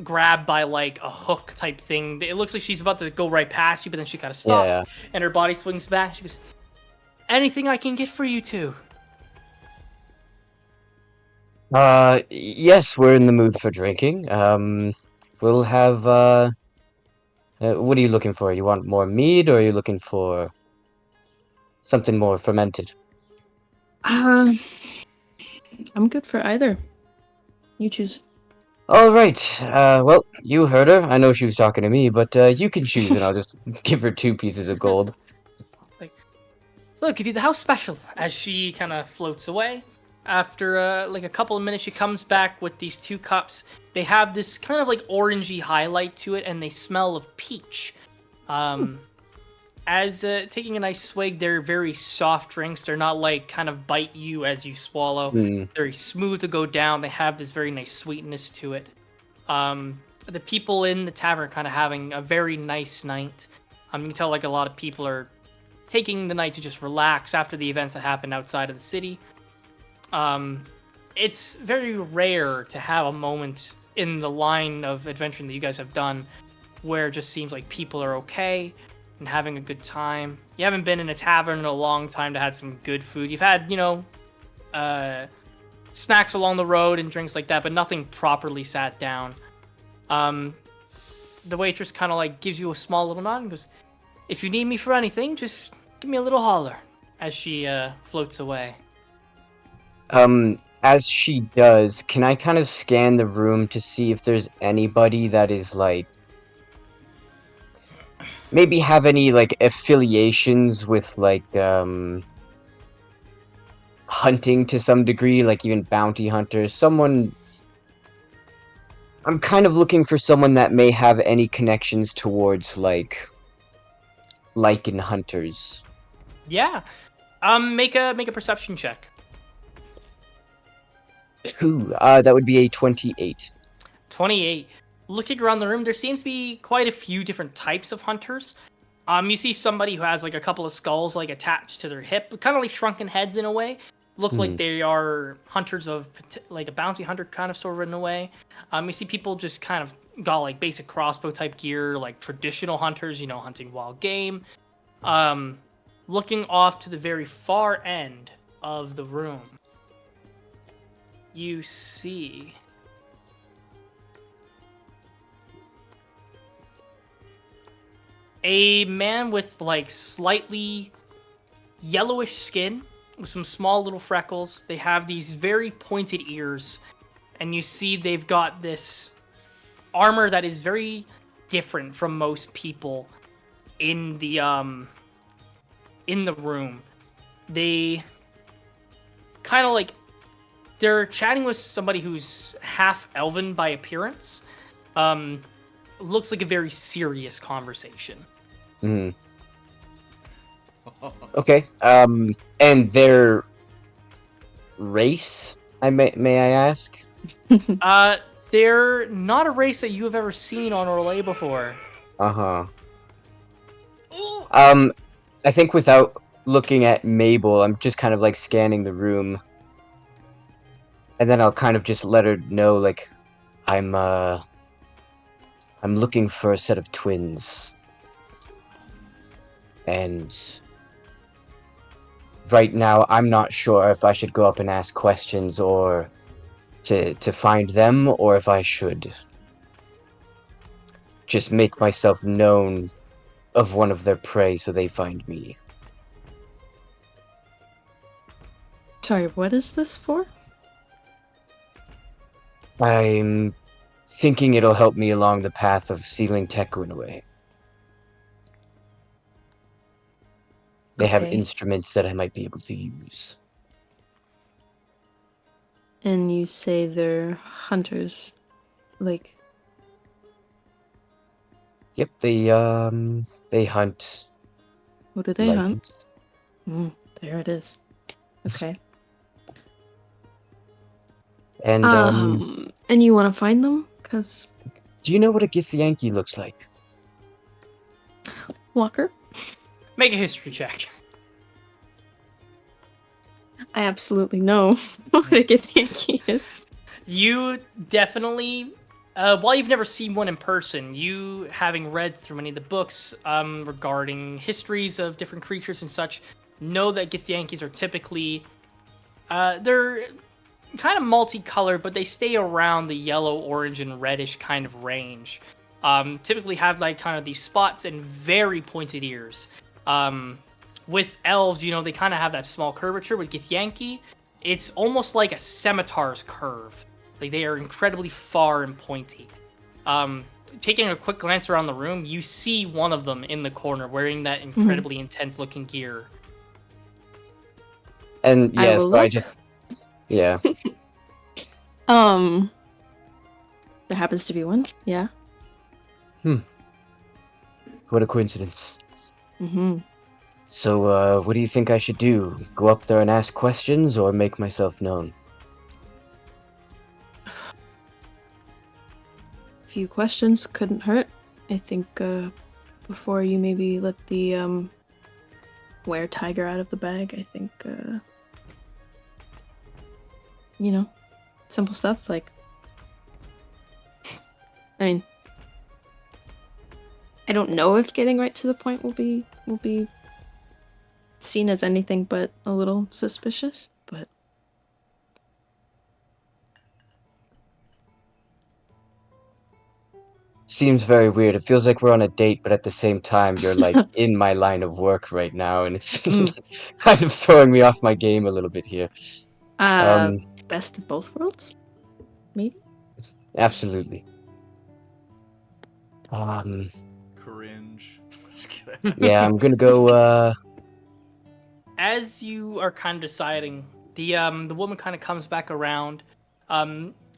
grabbed by like a hook type thing. It looks like she's about to go right past you, but then she kind of stops, Yeah. and her body swings back. She goes, "Anything I can get for you two?" Yes, we're in the mood for drinking. We'll have, what are you looking for? You want more mead, or are you looking for something more fermented? I'm good for either. You choose. All right. Well, you heard her. I know she was talking to me, but you can choose, and I'll just give her 2 pieces of gold. So look, give you the house special as she kind of floats away. After like a couple of minutes, she comes back with these 2 cups. They have this kind of like orangey highlight to it, and they smell of peach. As taking a nice swig, they're very soft drinks. They're not like kind of bite you as you swallow. Mm. Very smooth to go down. They have this very nice sweetness to it. The people in the tavern are kind of having a very nice night. You can tell like a lot of people are taking the night to just relax after the events that happened outside of the city. It's very rare to have a moment in the line of adventuring that you guys have done where it just seems like people are okay and having a good time. You haven't been in a tavern in a long time to have some good food. You've had, snacks along the road and drinks like that, but nothing properly sat down. The waitress kind of like gives you a small little nod and goes, "If you need me for anything, just give me a little holler," as she floats away. As she does, can I kind of scan the room to see if there's anybody that is like maybe have any like affiliations with like hunting to some degree, like even bounty hunters, someone. I'm kind of looking for someone that may have any connections towards like lichen hunters. Yeah. Make a perception check. Ooh, that would be a 28. 28. Looking around the room, there seems to be quite a few different types of hunters. You see somebody who has like a couple of skulls like attached to their hip, kind of like shrunken heads in a way. Look like they are hunters of like a bounty hunter kind of sort of in a way. You see people just kind of got like basic crossbow type gear, like traditional hunters, hunting wild game. Looking off to the very far end of the room, you see a man with like slightly yellowish skin with some small little freckles. They have these very pointed ears, and you see they've got this armor that is very different from most people in the room. They kind of like they're chatting with somebody who's half elven by appearance. Looks like a very serious conversation. Hmm. Okay. And their race, may I ask? They're not a race that you have ever seen on Orlais before. Uh-huh. I think without looking at Mabel, I'm just kind of like scanning the room. And then I'll kind of just let her know, like, I'm looking for a set of twins. And right now I'm not sure if I should go up and ask questions or to find them, or if I should just make myself known of one of their prey so they find me. Sorry, what is this for? I'm thinking it'll help me along the path of sealing Tekun away. They have Okay. instruments that I might be able to use. And you say they're hunters. Like, Yep, they hunt what do they hunt? lichens. There it is. Okay. And And you want to find them? Cause do you know what a Githyanki looks like? Walker, Make a history check. I absolutely know what a Githyanki is. You definitely, while you've never seen one in person, you having read through many of the books regarding histories of different creatures and such, know that Githyankis are typically, they're kind of multicolored, but they stay around the yellow, orange, and reddish kind of range. Typically have like kind of these spots and very pointed ears. With elves, you know, they kind of have that small curvature. With Githyanki, it's almost like a scimitar's curve. Like they are incredibly far and pointy. Taking a quick glance around the room, you see one of them in the corner wearing that incredibly intense looking gear. And I yes, will I look. just yeah. There happens to be one. Yeah. What a coincidence. Mm-hmm. So, what do you think I should do? Go up there and ask questions, or make myself known? Few questions couldn't hurt. I think before you maybe let the were tiger out of the bag, I think you know, simple stuff like I mean I don't know if getting right to the point will be seen as anything but a little suspicious, but Seems very weird. It feels like we're on a date, but at the same time, you're like in my line of work right now, and it's kind of throwing me off my game a little bit here. best of both worlds, maybe. Absolutely. Cringe. Just kidding. Yeah, I'm gonna go. As you are kind of deciding, the woman kind of comes back around.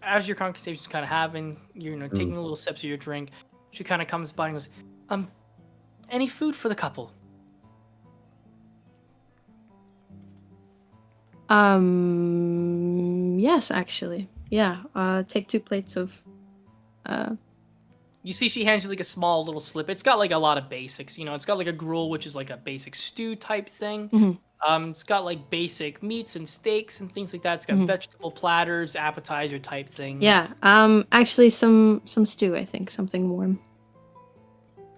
As your conversation's kind of having, you're taking a little sips of your drink. She kind of comes by and goes, any food for the couple? Yes, actually, yeah. Take 2 plates of. You see, she hands you like a small little slip. It's got like a lot of basics. You know, it's got like a gruel, which is like a basic stew type thing. Mhm. It's got like basic meats and steaks and things like that. It's got vegetable platters, appetizer type things. Yeah. Actually, some stew. I think something warm.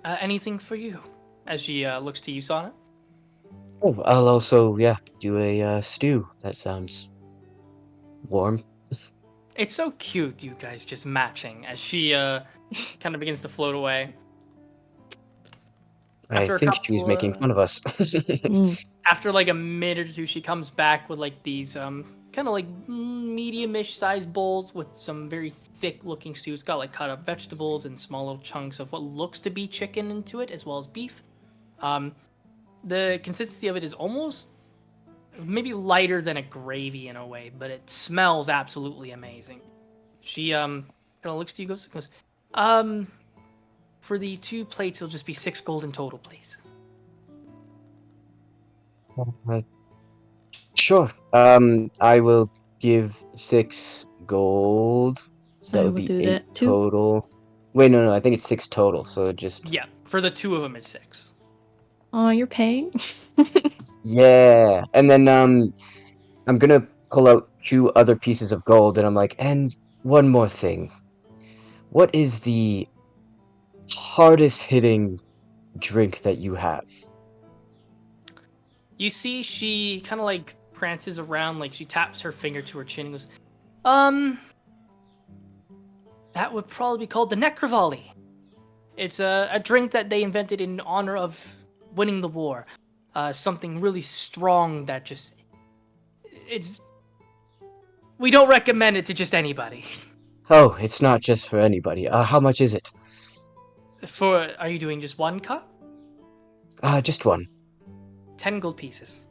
Anything for you? As she looks to you, Sonnet. Oh, I'll also do a stew. That sounds warm. It's so cute, you guys just matching as she kind of begins to float away. I After a think she's couple, making fun of us. after like a minute or two, she comes back with like these kind of like medium-ish sized bowls with some very thick-looking stew. It's got like cut up vegetables and small little chunks of what looks to be chicken into it, as well as beef. The consistency of it is almost maybe lighter than a gravy in a way, but it smells absolutely amazing. She kind of looks to you, goes, for the 2 plates, it'll just be 6 gold in total, please. Sure. I will give 6 gold. So that I would will be do 8 that too. total. Wait, no, I think it's 6 total. So just Yeah, for the 2 of them, it's 6. Oh, you're paying. yeah. And then I'm gonna pull out 2 other pieces of gold, and I'm like, and one more thing. What is the hardest hitting drink that you have? You see she kind of like prances around, like she taps her finger to her chin and goes, that would probably be called the Necrovali. It's a drink that they invented in honor of winning the war. Something really strong that just... It's... We don't recommend it to just anybody. Oh, it's not just for anybody. How much is it? Are you doing just one cup? Just one. 10 gold pieces.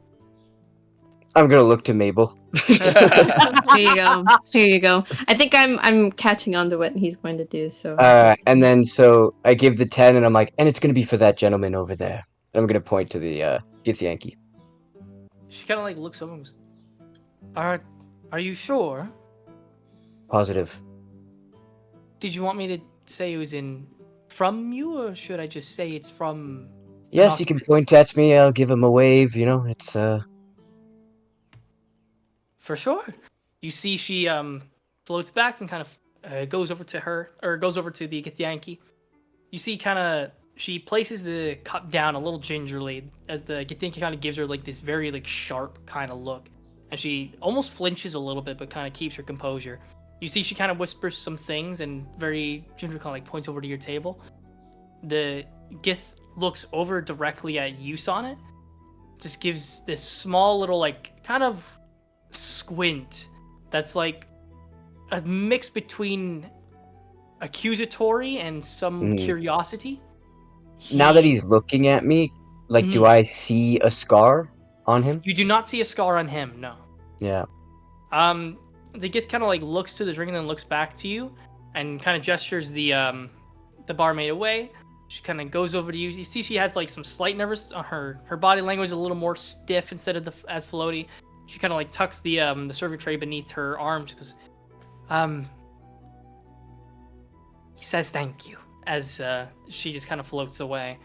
I'm gonna look to Mabel. Here you go. Here you go. I think I'm catching on to what he's going to do. So. And then so I give the 10, and I'm like, and it's gonna be for that gentleman over there. And I'm gonna point to the Githyanki. She kind of like looks over and goes, Are you sure? Positive. Did you want me to say it was from you, or should I just say it's from... Yes, you can point at me. I'll give him a wave. You know, it's For sure. You see she floats back and kind of goes over to the Githyanki. You see kind of she places the cup down a little gingerly as the Githyanki kind of gives her like this very like sharp kind of look. And she almost flinches a little bit but kind of keeps her composure. You see she kind of whispers some things and very gingerly kind of like points over to your table. The Gith looks over directly at you, Sonnet. Just gives this small little like kind of squint that's like a mix between accusatory and some curiosity. Now that he's looking at me, like, do I see a scar on him? You do not see a scar on him, no. Yeah. The Gith kind of like looks to the drink and then looks back to you and kind of gestures the barmaid away. She kind of goes over to you. You see she has like some slight nervous on her body language, a little more stiff instead of as floaty. She kind of like tucks the serving tray beneath her arm. She goes, he says thank you as she just kind of floats away.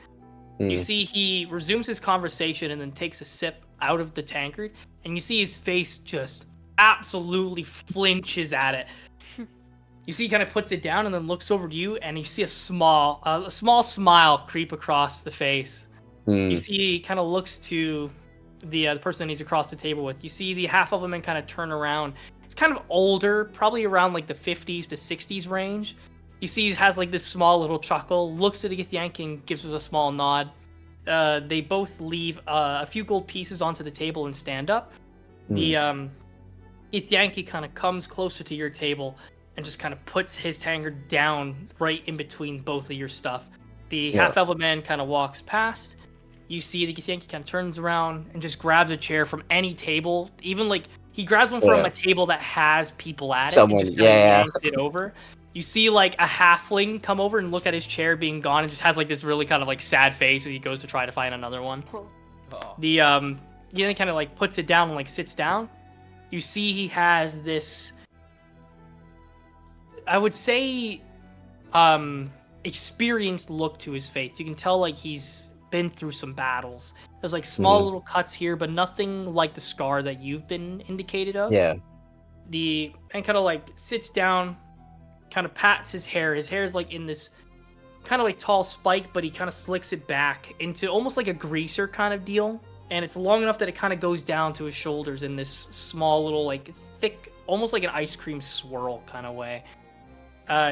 You see he resumes his conversation and then takes a sip out of the tankard, and you see his face just absolutely flinches at it. You see he kind of puts it down and then looks over to you, and you see a small smile creep across the face. You see he kind of looks to the person that he's across the table with. You see the half-elf man kind of turn around. He's kind of older, probably around like the 50s to 60s range. You see he has like this small little chuckle, looks to the Githyanki and gives us a small nod. They both leave a few gold pieces onto the table and stand up. The Githyanki kind of comes closer to your table and just kind of puts his tankard down right in between both of your stuff. The half-elf man kind of walks past. You see the Githyanki kind of turns around and just grabs a chair from any table. Even like he grabs one from a table that has people at it and just kind of yanks it over. You see like a halfling come over and look at his chair being gone and just has like this really kind of like sad face as he goes to try to find another one. The he kind of like puts it down and like sits down. You see he has this, I would say, experienced look to his face. You can tell like he's been through some battles. There's like small little cuts here, but nothing like the scar that you've been indicated of. Yeah. And kind of like sits down, kind of pats his hair. His hair is like in this kind of like tall spike, but he kind of slicks it back into almost like a greaser kind of deal. And it's long enough that it kind of goes down to his shoulders in this small little like thick, almost like an ice cream swirl kind of way.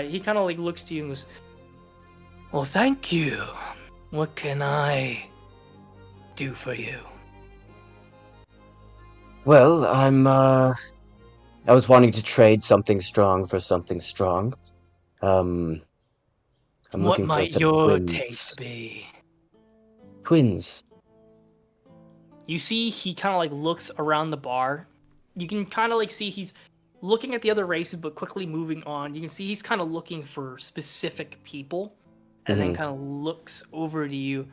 He kind of like looks to you and goes, well, thank you. What can I do for you? Well, I was wanting to trade something strong for something strong. I'm What looking might for some your twins. taste be? Twins. You see he kind of like looks around the bar. You can kind of like see he's looking at the other races but quickly moving on. You can see he's kind of looking for specific people and then kind of looks over to you.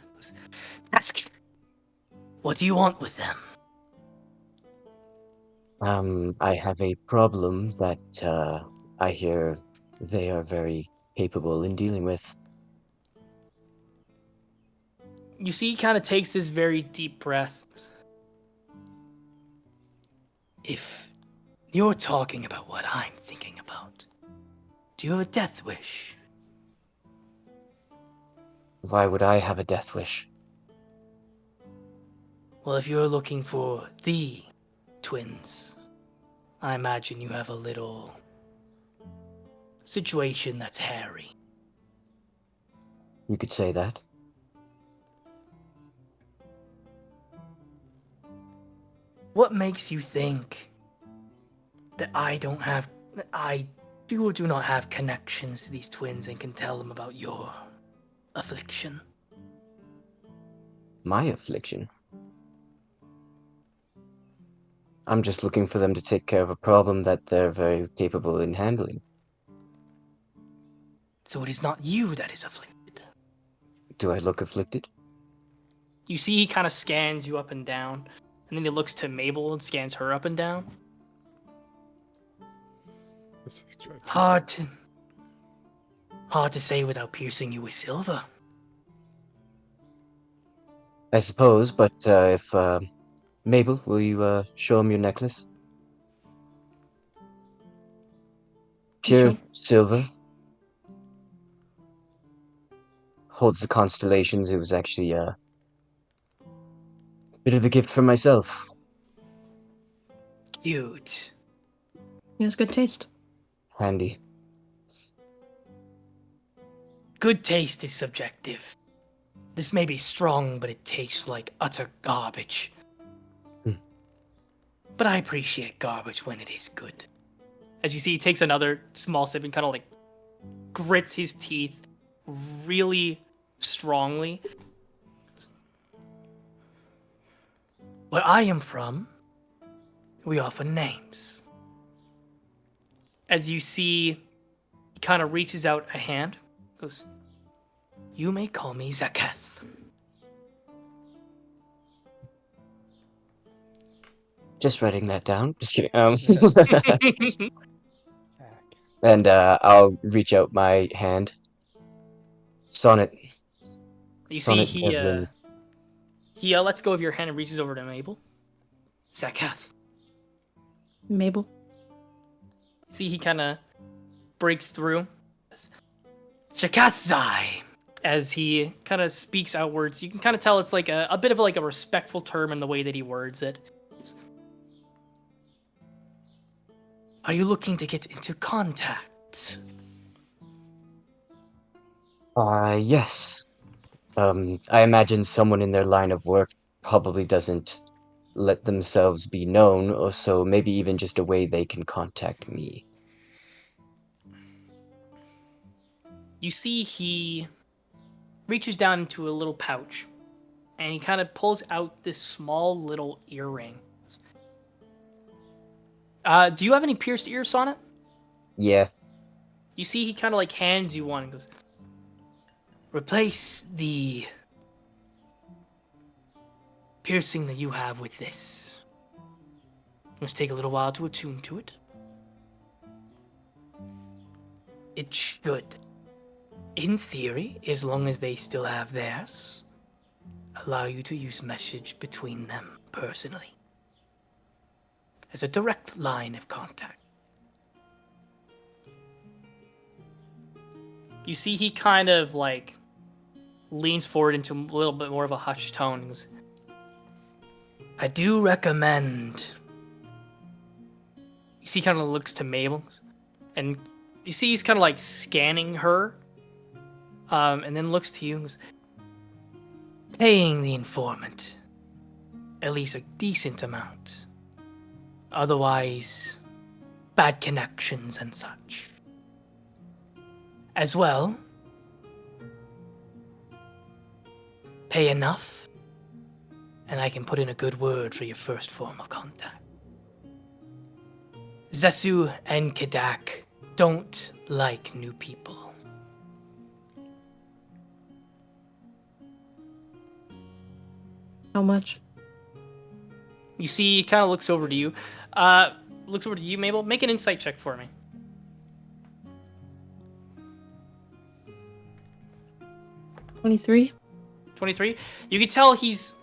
Ask, what do you want with them? I have a problem that I hear they are very capable in dealing with. You see he kind of takes this very deep breath. If you're talking about what I'm thinking about, do you have a death wish? Why would I have a death wish? Well, if you're looking for the twins, I imagine you have a little situation that's hairy. You could say that. What makes you think that I do or do not have connections to these twins and can tell them about your affliction? My affliction. I'm just looking for them to take care of a problem that they're very capable in handling. So it is not you that is afflicted. Do I look afflicted? You see he kind of scans you up and down, and then he looks to Mabel and scans her up and down. Hard to say without piercing you with silver. I suppose, but if Mabel, will you show him your necklace? Pure Sure. silver. Holds the constellations. It was actually a bit of a gift from myself. Cute. He has good taste. Handy. Good taste is subjective. This may be strong, but it tastes like utter garbage. Hmm. But I appreciate garbage when it is good. As you see, he takes another small sip and kind of like grits his teeth really strongly. Where I am from, we offer names. As you see, he kind of reaches out a hand, goes, "You may call me Zaketh." Just writing that down. Just kidding. And I'll reach out my hand. Sonnet. You see, Sonnet Devlin. he lets go of your hand and reaches over to Mabel. Zaketh. Mabel. See, he kind of breaks through. Shakatzai. As he kind of speaks out words, you can kind of tell it's like a bit of like a respectful term in the way that he words it. Are you looking to get into contact? Yes. I imagine someone in their line of work probably doesn't let themselves be known, or so maybe even just a way they can contact me. You see, he reaches down into a little pouch, and he kind of pulls out this small little earring. Do you have any pierced ears, Sonnet? Yeah. You see, he kind of like hands you one and goes, "Replace the piercing that you have with this. It must take a little while to attune to it. It should, in theory, as long as they still have theirs, allow you to use message between them personally. As a direct line of contact." You see, he kind of like leans forward into a little bit more of a hushed tone and goes, "I do recommend." You see, he kind of looks to Mabel, and you see he's kind of like scanning her, and then looks to you and goes, "Paying the informant at least a decent amount. Otherwise, bad connections and such. As well, pay enough, and I can put in a good word for your first form of contact. Zesu and Kadak don't like new people." How much? You see, he kind of looks over to you. Looks over to you, Mabel. Make an insight check for me. 23. 23. You can tell he's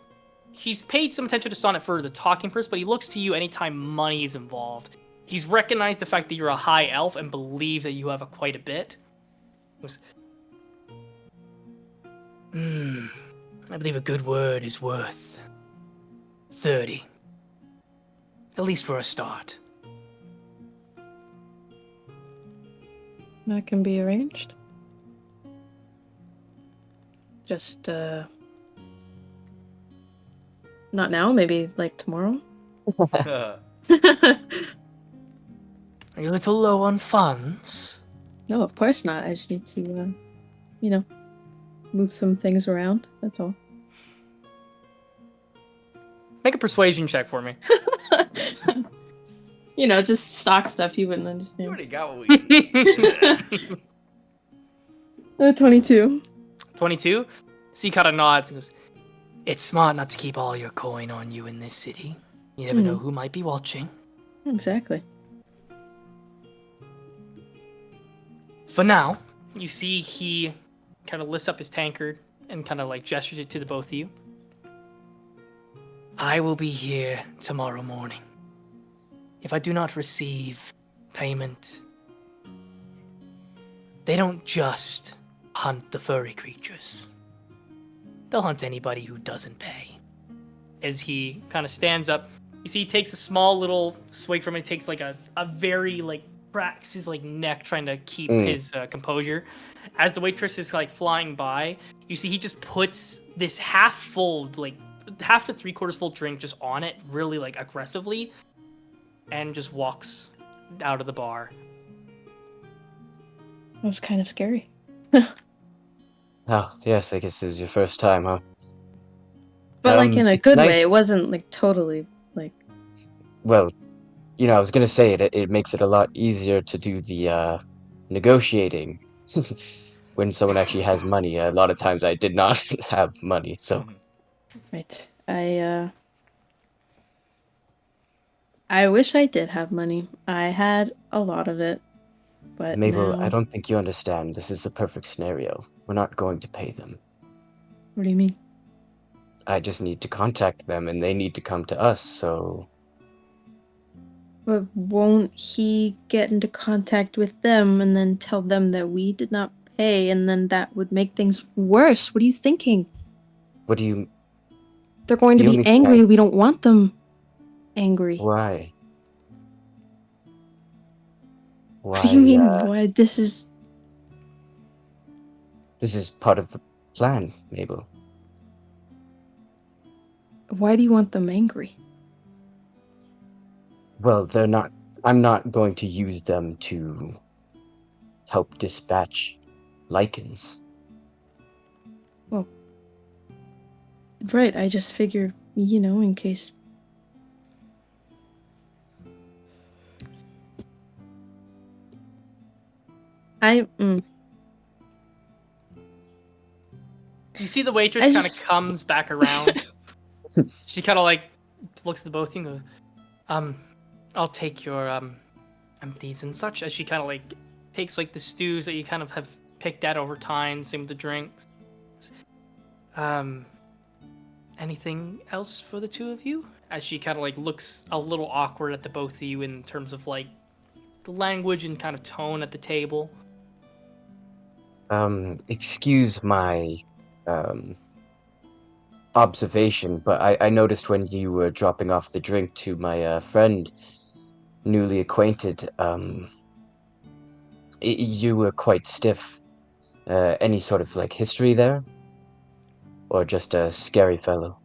paid some attention to Sonnet for the talking purse, but he looks to you anytime money is involved. He's recognized the fact that you're a high elf and believes that you have quite a bit. I believe a good word is worth 30. At least for a start. That can be arranged. Just, not now, maybe like tomorrow? Are you a little low on funds? No, of course not. I just need to, move some things around. That's all. Make a persuasion check for me. Just stock stuff you wouldn't You understand. already got what we need. 22. 22? So he kind of nods and goes, it's smart not to keep all your coin on you in this city. You never know who might be watching. Exactly. For now, you see he kind of lifts up his tankard and kind of like gestures it to the both of you. I will be here tomorrow morning. If I do not receive payment, they don't just hunt the furry creatures. They'll hunt anybody who doesn't pay. As he kind of stands up, you see he takes a small little swig from it, takes like a very like cracks his like neck trying to keep his composure. As the waitress is like flying by, you see he just puts this half full, like half to 3/4 full drink just on it really like aggressively and just walks out of the bar. That was kind of scary. Oh, yes, I guess it was your first time, huh? But like in a good way, nice. it wasn't like totally like Well, I was gonna say it makes it a lot easier to do the negotiating when someone actually has money. A lot of times I did not have money, so right. I wish I did have money. I had a lot of it. But Mabel, now I don't think you understand. This is the perfect scenario. We're not going to pay them. what do you mean? I just need to contact them and they need to come to us, so But won't he get into contact with them and then tell them that we did not pay, and then that would make things worse? What are you thinking? what do you They're going to The be only thing angry. We don't want them angry. why? What do you mean? Why Why? This is this is part of the plan, Mabel. why do you want them angry? Well, I'm not going to use them to help dispatch lichens. Well, right. I just figure, in case. You see the waitress I kind of just- comes back around. She kind of like looks at the both of you and goes, I'll take your empties and such. As she kind of like takes like the stews that you kind of have picked at over time, same with the drinks. Anything else for the two of you? As she kind of like looks a little awkward at the both of you in terms of like the language and kind of tone at the table. Excuse my observation, but I noticed when you were dropping off the drink to my friend, newly acquainted, you were quite stiff. Any sort of like history there? Or just a scary fellow?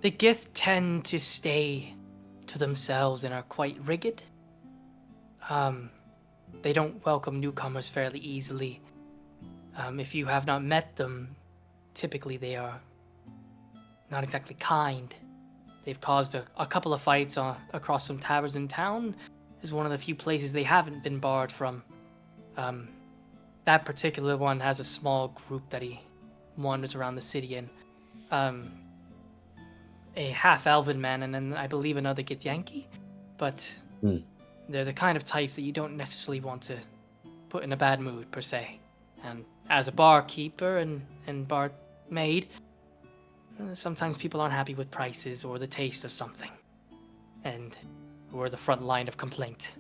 The Gith tend to stay to themselves and are quite rigid. They don't welcome newcomers fairly easily. If you have not met them, typically they are not exactly kind. They've caused a couple of fights across some taverns in town. Is one of the few places they haven't been barred from. That particular one has a small group that he wanders around the city in. A half-elven man and then I believe another Githyanki. But they're the kind of types that you don't necessarily want to put in a bad mood, per se. And as a barkeeper and barmaid, sometimes people aren't happy with prices or the taste of something. And we're the front line of complaint.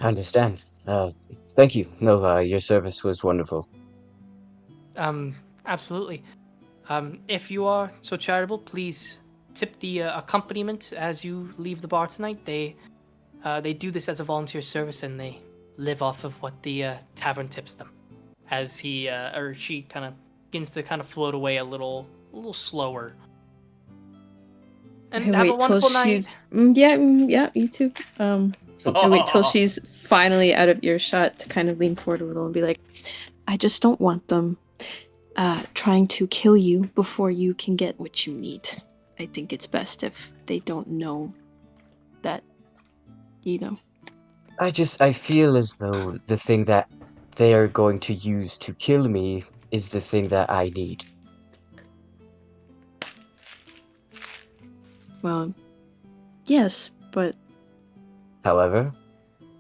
I understand. Thank you. No, your service was wonderful. Absolutely. If you are so charitable, please tip the accompaniment as you leave the bar tonight. They do this as a volunteer service, and they live off of what the tavern tips them. As he or she kind of begins to kind of float away a little slower. And I have a wait till wonderful she's. night. Yeah, you too. I wait till she's finally out of earshot to kind of lean forward a little and be like, I just don't want them trying to kill you before you can get what you need. I think it's best if they don't know that, you know. I feel as though the thing that they are going to use to kill me is the thing that I need. Well, yes, but However,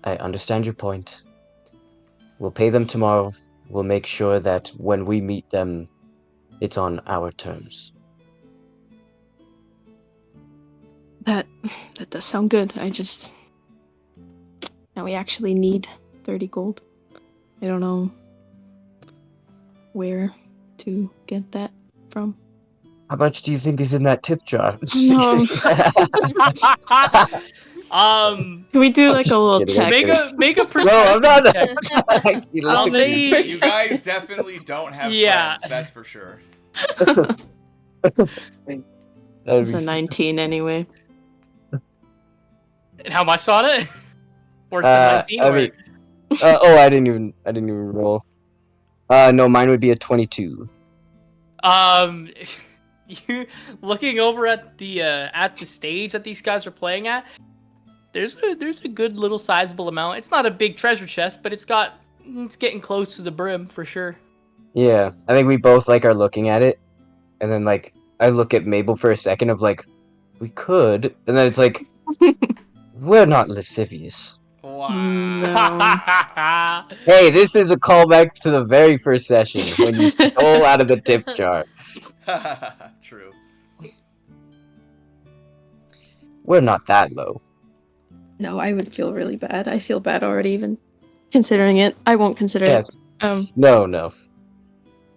I understand your point. We'll pay them tomorrow. We'll make sure that when we meet them, it's on our terms. that does sound good. Now we actually need 30 gold. I don't know where to get that from. How much do you think is in that tip jar? No. Can we do like a little Kidding, check? Make a No, perception I'm not. check. Actually, I'll listen. say You guys definitely don't have Yeah. friends, that's for sure. That'd It's be a 19 anyway. And how much on it? Worse than 19 I or mean, I didn't even roll. No, mine would be a 22. you looking over at the stage that these guys are playing at, there's a good little sizable amount. It's not a big treasure chest, but it's getting close to the brim for sure. Yeah, I think we both like are looking at it, and then like I look at Mabel for a second of like, we could, and then it's like, we're not lascivious. Wow. No. Hey, this is a callback to the very first session when you stole out of the tip jar. True. We're not that low. No, I would feel really bad. I feel bad already, even considering it. I won't consider Yes. it. No.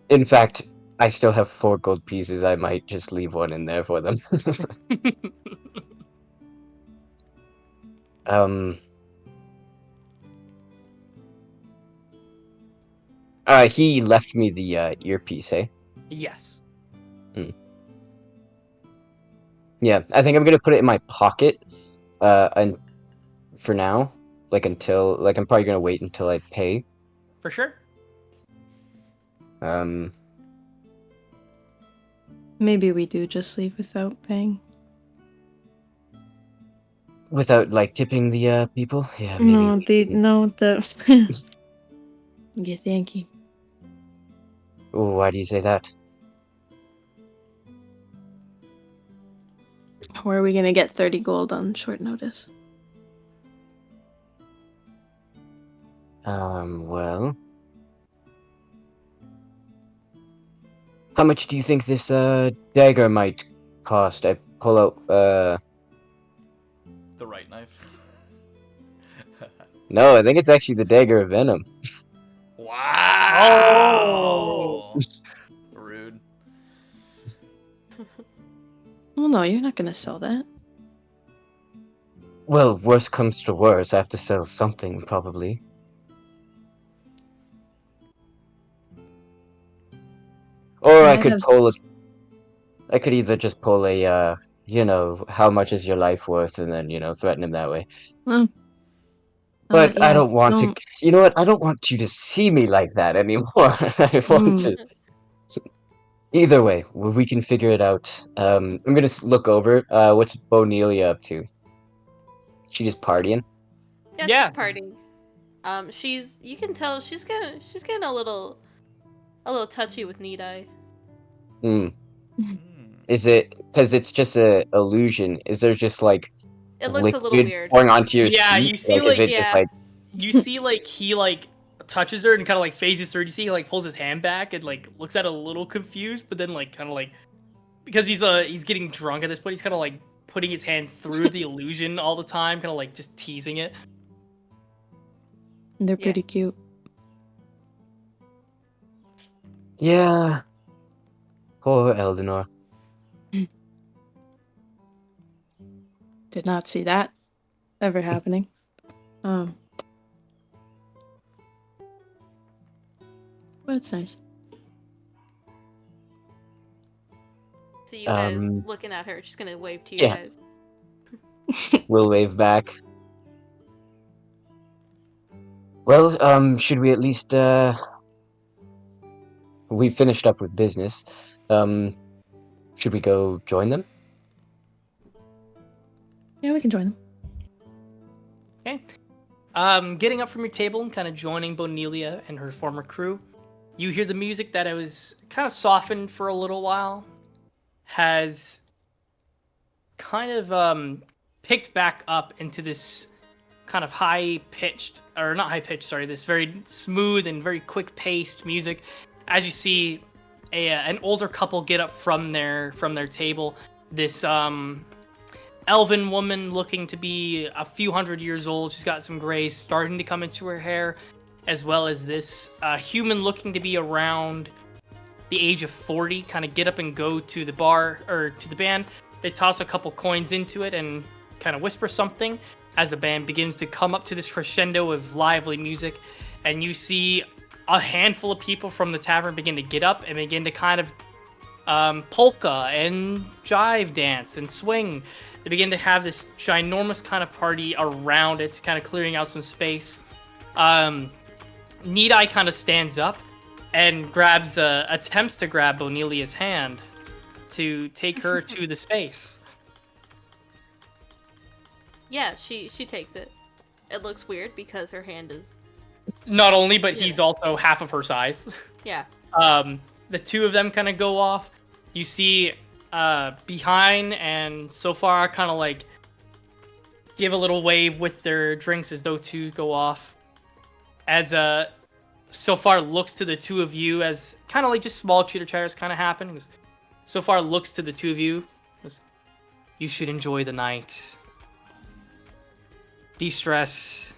In fact, I still have 4 gold pieces. I might just leave one in there for them. He left me the earpiece, hey? Yes. Yeah, I think I'm gonna put it in my pocket, and for now, like until, like I'm probably gonna wait until I pay. For sure. Maybe we do just leave without paying. Without like tipping the people, yeah, maybe. No, the. Yeah, thank you. Ooh, why do you say that? Where are we gonna get 30 gold on short notice? Well, how much do you think this dagger might cost? I pull out The right knife. No, I think it's actually the dagger of venom. Wow. Rude. Well, no, you're not gonna sell that. Well, worst comes to worst, I have to sell something probably. Or I could pull I could either just pull a how much is your life worth, and then, threaten him that way. But I Yeah, don't want to. You know what? I don't want you to see me like that anymore. I want to. Either way, we can figure it out. I'm gonna look over. What's Bonelia up to? She just partying? Yeah, she's partying. You can tell she's getting a little touchy with Need Eye. Is it because it's just a illusion? Is there just like It looks a little liquid weird. pouring onto your Yeah, seat? you see, Is it just like you see, like, he, like, touches her and kind of, like, phases through. You see, he, like, pulls his hand back and, like, looks at it a little confused, but then, like, kind of, like, because he's getting drunk at this point, he's kind of, like, putting his hand through the illusion all the time, kind of, like, just teasing it. They're pretty cute. Yeah. Poor Eldenor. Did not see that ever happening. But it's nice. See you guys looking at her. She's gonna wave to you Yeah. guys. We'll wave back. Well, should we at least, we finished up with business. Should we go join them? Yeah, we can join them. Okay. Getting up from your table and kind of joining Bonelia and her former crew, you hear the music that was kind of softened for a little while, has kind of picked back up into this kind of high-pitched, or not high-pitched, sorry, this very smooth and very quick-paced music. As you see an older couple get up from their table, this elven woman looking to be a few hundred years old. She's got some gray starting to come into her hair, as well as this human looking to be around the age of 40, kind of get up and go to the bar, or to the band. They toss a couple coins into it and kind of whisper something as the band begins to come up to this crescendo of lively music. And you see a handful of people from the tavern begin to get up and begin to kind of polka and jive dance and swing. They begin to have this ginormous kind of party around it, kind of clearing out some space. Need Eye kind of stands up and attempts to grab Bonelia's hand to take her to the space. Yeah, she takes it. It looks weird because her hand is... Not only, but Yeah. he's also half of her size. Yeah. The two of them kind of go off. You see behind and so far kind of like give a little wave with their drinks as though two go off. As so far looks to the two of you as kind of like just small chitter chatters kind of happen. Goes, so far looks to the two of you. Goes, you should enjoy the night. De-stress.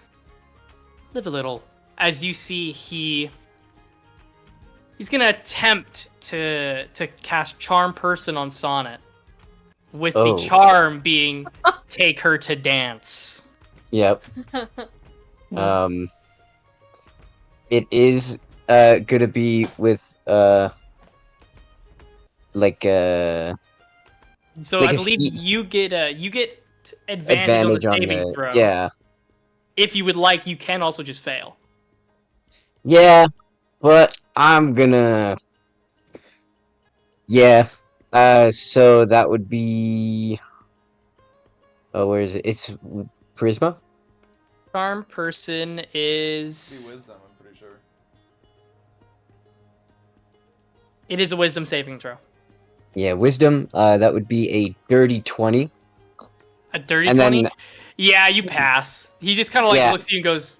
Live a little. As you see, he's gonna attempt to cast Charm Person on Sonnet, with the charm being take her to dance. Yep. It is gonna be with like So like I a believe speed- you get advantage on the saving throw. Yeah. If you would like, you can also just fail. Yeah, but I'm gonna. Yeah. So that would be. Oh, where is it? It's Charisma. Charm Person is. Wisdom, I'm pretty sure. It is a Wisdom saving throw. Yeah, Wisdom. That would be a dirty 20. A dirty And 20? then- Yeah, you pass. He just kind of like Yeah. looks at you and goes,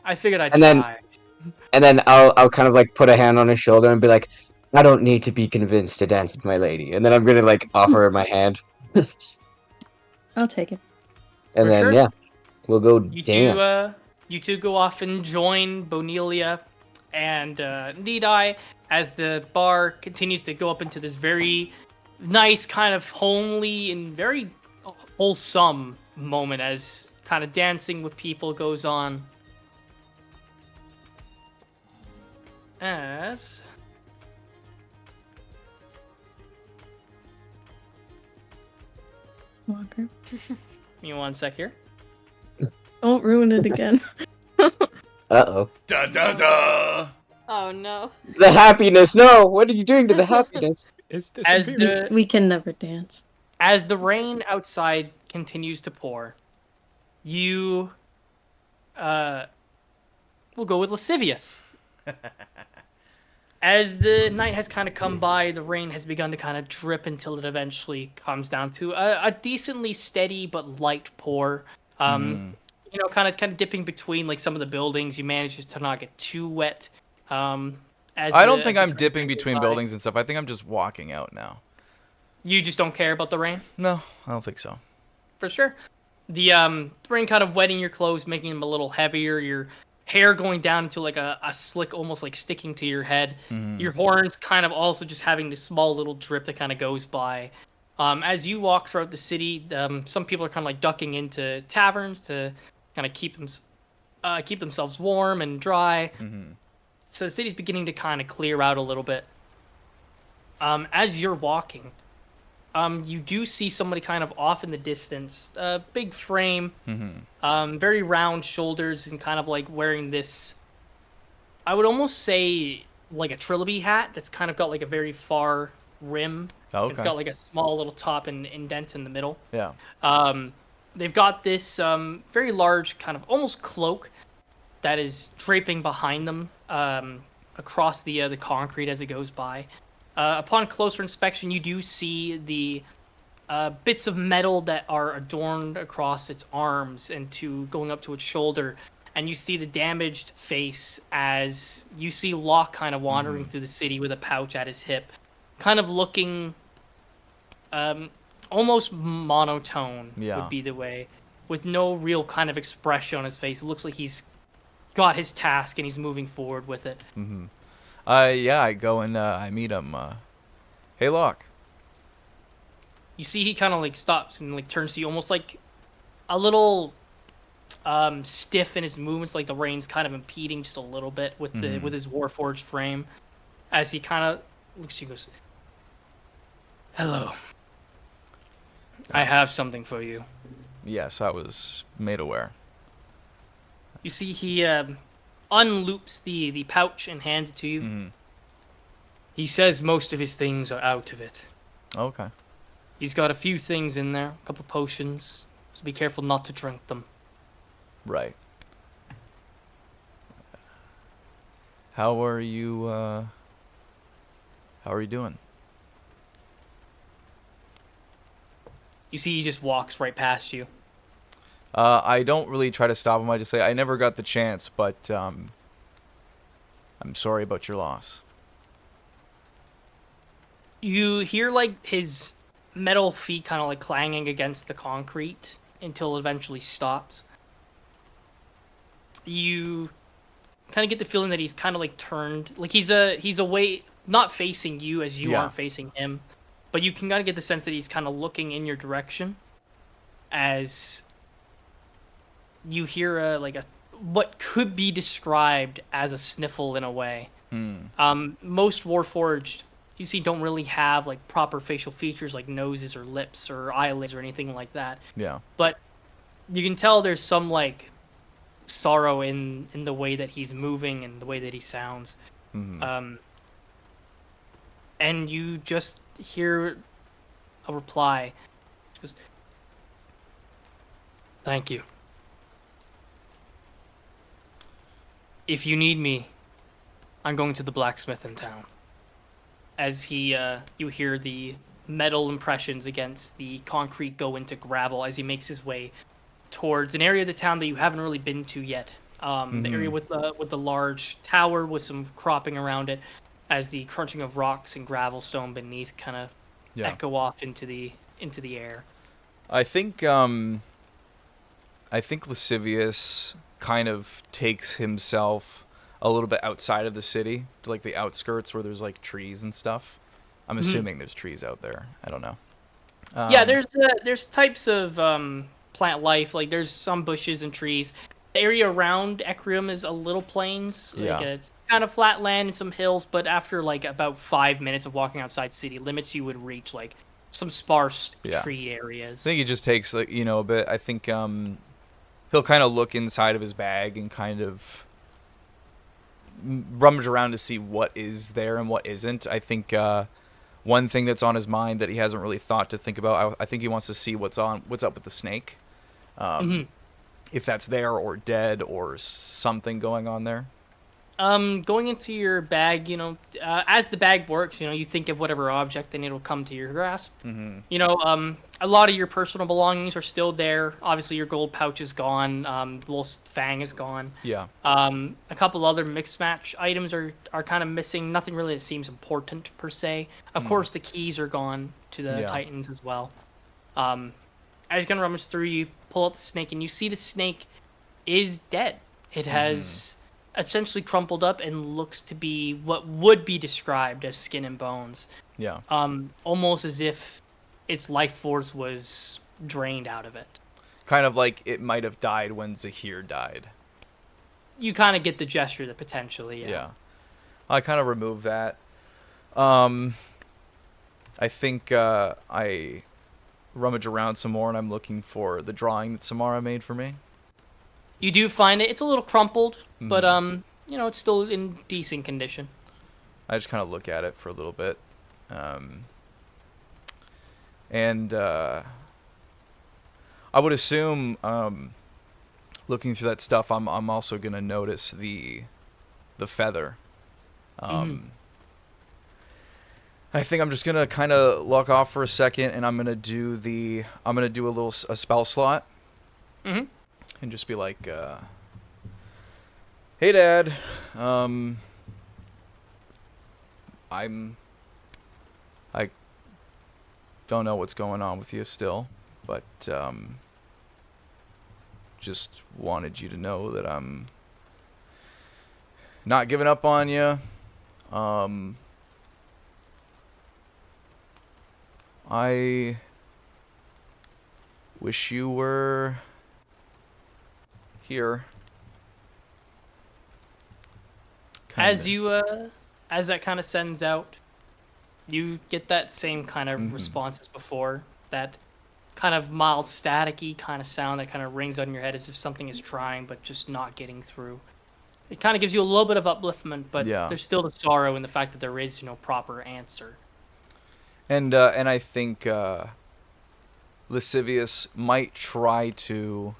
I figured I'd And then- try. And then I'll kind of like put a hand on his shoulder and be like, I don't need to be convinced to dance with my lady. And then I'm gonna like offer her my hand. I'll take it. And For then sure. yeah, we'll go You dance. you two go off and join Bonelia and Need Eye as the bar continues to go up into this very nice, kind of homely and very wholesome moment as kind of dancing with people goes on. As Walker. give me 1 sec here. Don't ruin it again. Uh-oh. Da da da. Oh no. The happiness! No! What are you doing to the happiness? Is this As inferior? We can never dance. As the rain outside continues to pour, you will go with lascivious. As the night has kind of come by, the rain has begun to kind of drip until it eventually comes down to a decently steady but light pour. You know, kind of dipping between like some of the buildings. You manage to not get too wet. I don't think I'm dipping between buildings and stuff. I think I'm just walking out now. You just don't care about the rain? No, I don't think so. For sure. The rain kind of wetting your clothes, making them a little heavier. You're hair going down into like a slick, almost like sticking to your head. Your horns kind of also just having this small little drip that kind of goes by. As you walk throughout the city, some people are kind of like ducking into taverns to kind of keep themselves warm and dry. So the city's beginning to kind of clear out a little bit. As you're walking, you do see somebody kind of off in the distance. Big frame, very round shoulders, and kind of like wearing this, I would almost say like a trilby hat that's kind of got like a very far rim. Okay. It's got like a small little top and indent in the middle. Yeah. They've got this very large kind of almost cloak that is draping behind them across the concrete as it goes by. Upon closer inspection, you do see the bits of metal that are adorned across its arms and going up to its shoulder, and you see the damaged face as you see Locke kind of wandering through the city with a pouch at his hip, kind of looking almost monotone would be the way, with no real kind of expression on his face. It looks like he's got his task and he's moving forward with it. Yeah, I go and I meet him. Hey, Locke. You see he kind of like stops and like turns to you, almost like a little stiff in his movements, like the rain's kind of impeding just a little bit with with his Warforged frame. As he kind of looks, he goes, "Hello. I have something for you." Yes, I was made aware. You see he unloops the pouch and hands it to you. He says most of his things are out of it. Okay. He's got a few things in there, a couple potions, so be careful not to drink them. Right. How are you, how are you doing? You see he just walks right past you. I don't really try to stop him. I just say, I never got the chance, but I'm sorry about your loss. You hear like his metal feet kind of like clanging against the concrete until it eventually stops. You kind of get the feeling that he's kind of like turned, like he's away, not facing you as you aren't facing him, but you can kind of get the sense that he's kind of looking in your direction as you hear what could be described as a sniffle in a way. Most Warforged you see don't really have like proper facial features like noses or lips or eyelids or anything like that. Yeah. But you can tell there's some like sorrow in the way that he's moving and the way that he sounds. And you just hear a reply. Just, "Thank you. If you need me, I'm going to the blacksmith in town." As you hear the metal impressions against the concrete go into gravel as he makes his way towards an area of the town that you haven't really been to yet. The area with the large tower with some cropping around it, as the crunching of rocks and gravel stone beneath kind of echo off into the air. I think Lascivious kind of takes himself a little bit outside of the city, to like the outskirts where there's like trees and stuff. I'm assuming there's trees out there. I don't know. Yeah, there's types of plant life. Like there's some bushes and trees. The area around Ecrium is a little plains. Like, it's kind of flat land and some hills, but after like about 5 minutes of walking outside city limits, you would reach like some sparse tree areas. I think it just takes like a bit. I think he'll kind of look inside of his bag and kind of rummage around to see what is there and what isn't. I think one thing that's on his mind that he hasn't really thought to think about, I think he wants to see what's up with the snake. If that's there or dead or something going on there. Going into your bag, as the bag works, you think of whatever object and it'll come to your grasp. A lot of your personal belongings are still there. Obviously, your gold pouch is gone. The little fang is gone. Yeah. A couple other mixed match items are kind of missing. Nothing really that seems important per se. Of course, the keys are gone to the Titans as well. As you kind of rummage through, you pull out the snake and you see the snake is dead. It has essentially crumpled up and looks to be what would be described as skin and bones. Yeah. Almost as if its life force was drained out of it. Kind of like it might have died when Zahir died. You kind of get the gesture that potentially, Yeah. I kind of remove that. I think I rummage around some more and I'm looking for the drawing that Samara made for me. You do find it. It's a little crumpled, but it's still in decent condition. I just kind of look at it for a little bit. And I would assume, looking through that stuff, I'm also gonna notice the feather. I think I'm just gonna kind of log off for a second, and I'm gonna do a spell slot, and just be like, "Hey, Dad, I don't know what's going on with you still, but just wanted you to know that I'm not giving up on you. I wish you were here." As that kind of sends out, you get that same kind of response as before. That kind of mild staticky kind of sound that kind of rings out in your head as if something is trying but just not getting through. It kind of gives you a little bit of upliftment, but there's still the sorrow in the fact that there is no proper answer. And I think Lascivious might try to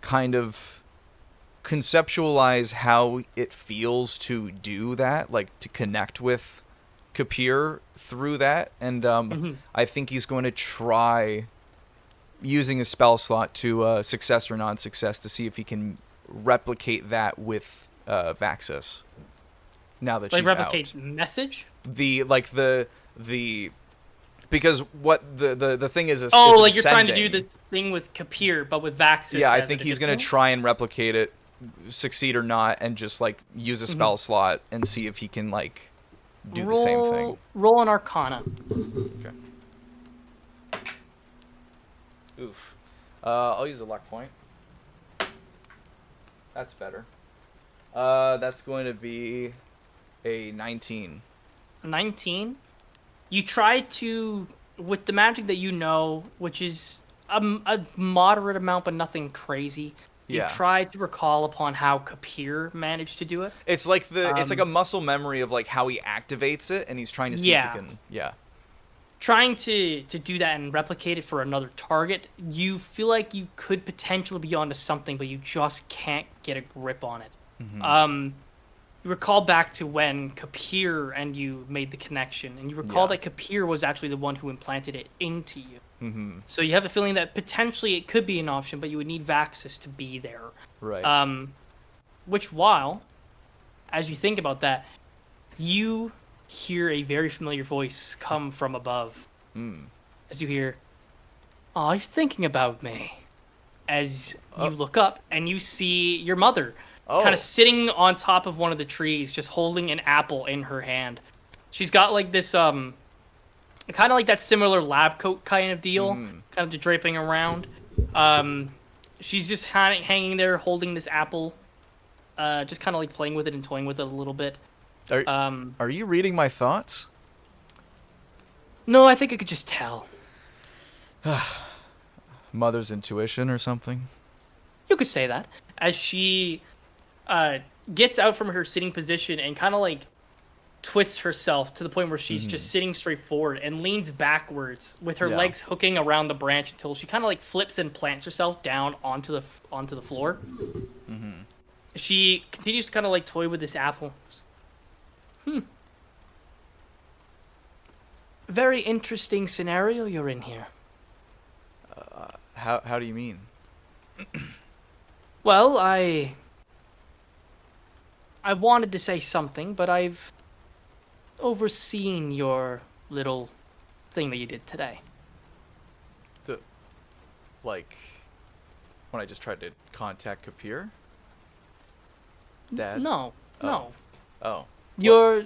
kind of conceptualize how it feels to do that, like to connect with Kapir through that. And I think he's going to try using a spell slot to success or non-success to see if he can replicate that with Vaxis. Now that she's replicate out. Message? Because what the thing is like you're trying to do the thing with Kapir, but with Vaxis. Yeah, I think he's gonna try and replicate it, succeed or not, and just like use a spell slot and see if he can like do the same thing. Roll an Arcana. Okay. Oof. I'll use a luck point. That's better. That's going to be a 19. 19? You try to, with the magic that you know, which is a moderate amount but nothing crazy, you try to recall upon how Kapir managed to do it. It's like it's like a muscle memory of like how he activates it, and he's trying to see if he can. Yeah. Trying to do that and replicate it for another target, you feel like you could potentially be onto something, but you just can't get a grip on it. You recall back to when Kapir and you made the connection, and you recall that Kapir was actually the one who implanted it into you. So you have a feeling that potentially it could be an option, but you would need Vaxis to be there. Right. Which, while, as you think about that, you hear a very familiar voice come from above. As you hear, "Oh, you're thinking about me." As you look up and you see your mother kind of sitting on top of one of the trees, just holding an apple in her hand. She's got like this, kind of like that similar lab coat kind of deal, kind of draping around. She's just hanging there holding this apple, just kind of like playing with it and toying with it a little bit. Are you reading my thoughts? No, I think I could just tell. Mother's intuition or something? You could say that. As she gets out from her sitting position and kind of like twists herself to the point where she's just sitting straight forward and leans backwards with her legs hooking around the branch until she kind of like flips and plants herself down onto the floor. She continues to kind of like toy with this apple. Very interesting scenario you're in here. How do you mean? Well, I wanted to say something, but I've overseen your little thing that you did today. Like when I just tried to contact Kapir? Dad? No, Oh. no. Oh. You're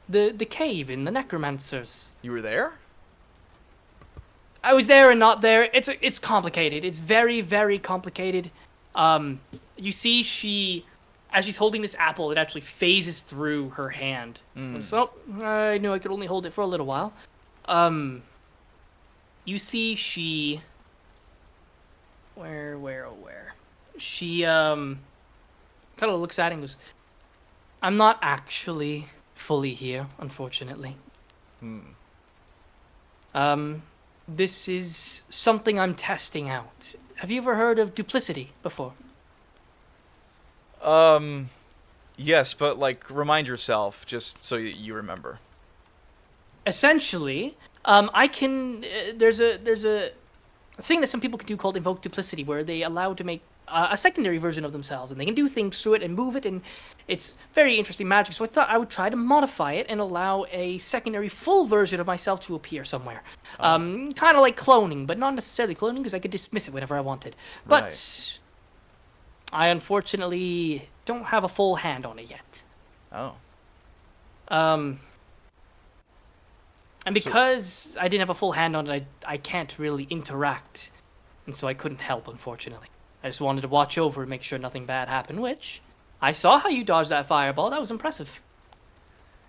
the cave in the necromancers. You were there? I was there and not there. It's complicated. It's very, very complicated. You see, as she's holding this apple, it actually phases through her hand. So I knew I could only hold it for a little while. You see, where? She kind of looks at it and goes, "I'm not actually fully here, unfortunately. This is something I'm testing out. Have you ever heard of duplicity before?" Yes, but like remind yourself just so you remember. Essentially, I can. There's a thing that some people can do called invoke duplicity, where they allow to make a secondary version of themselves, and they can do things to it and move it, and it's very interesting magic. So I thought I would try to modify it and allow a secondary full version of myself to appear somewhere. Kind of like cloning, but not necessarily cloning, because I could dismiss it whenever I wanted. But Right. I unfortunately don't have a full hand on it yet. Oh. And because I didn't have a full hand on it, I can't really interact. And so I couldn't help, unfortunately. I just wanted to watch over and make sure nothing bad happened, which I saw how you dodged that fireball. That was impressive.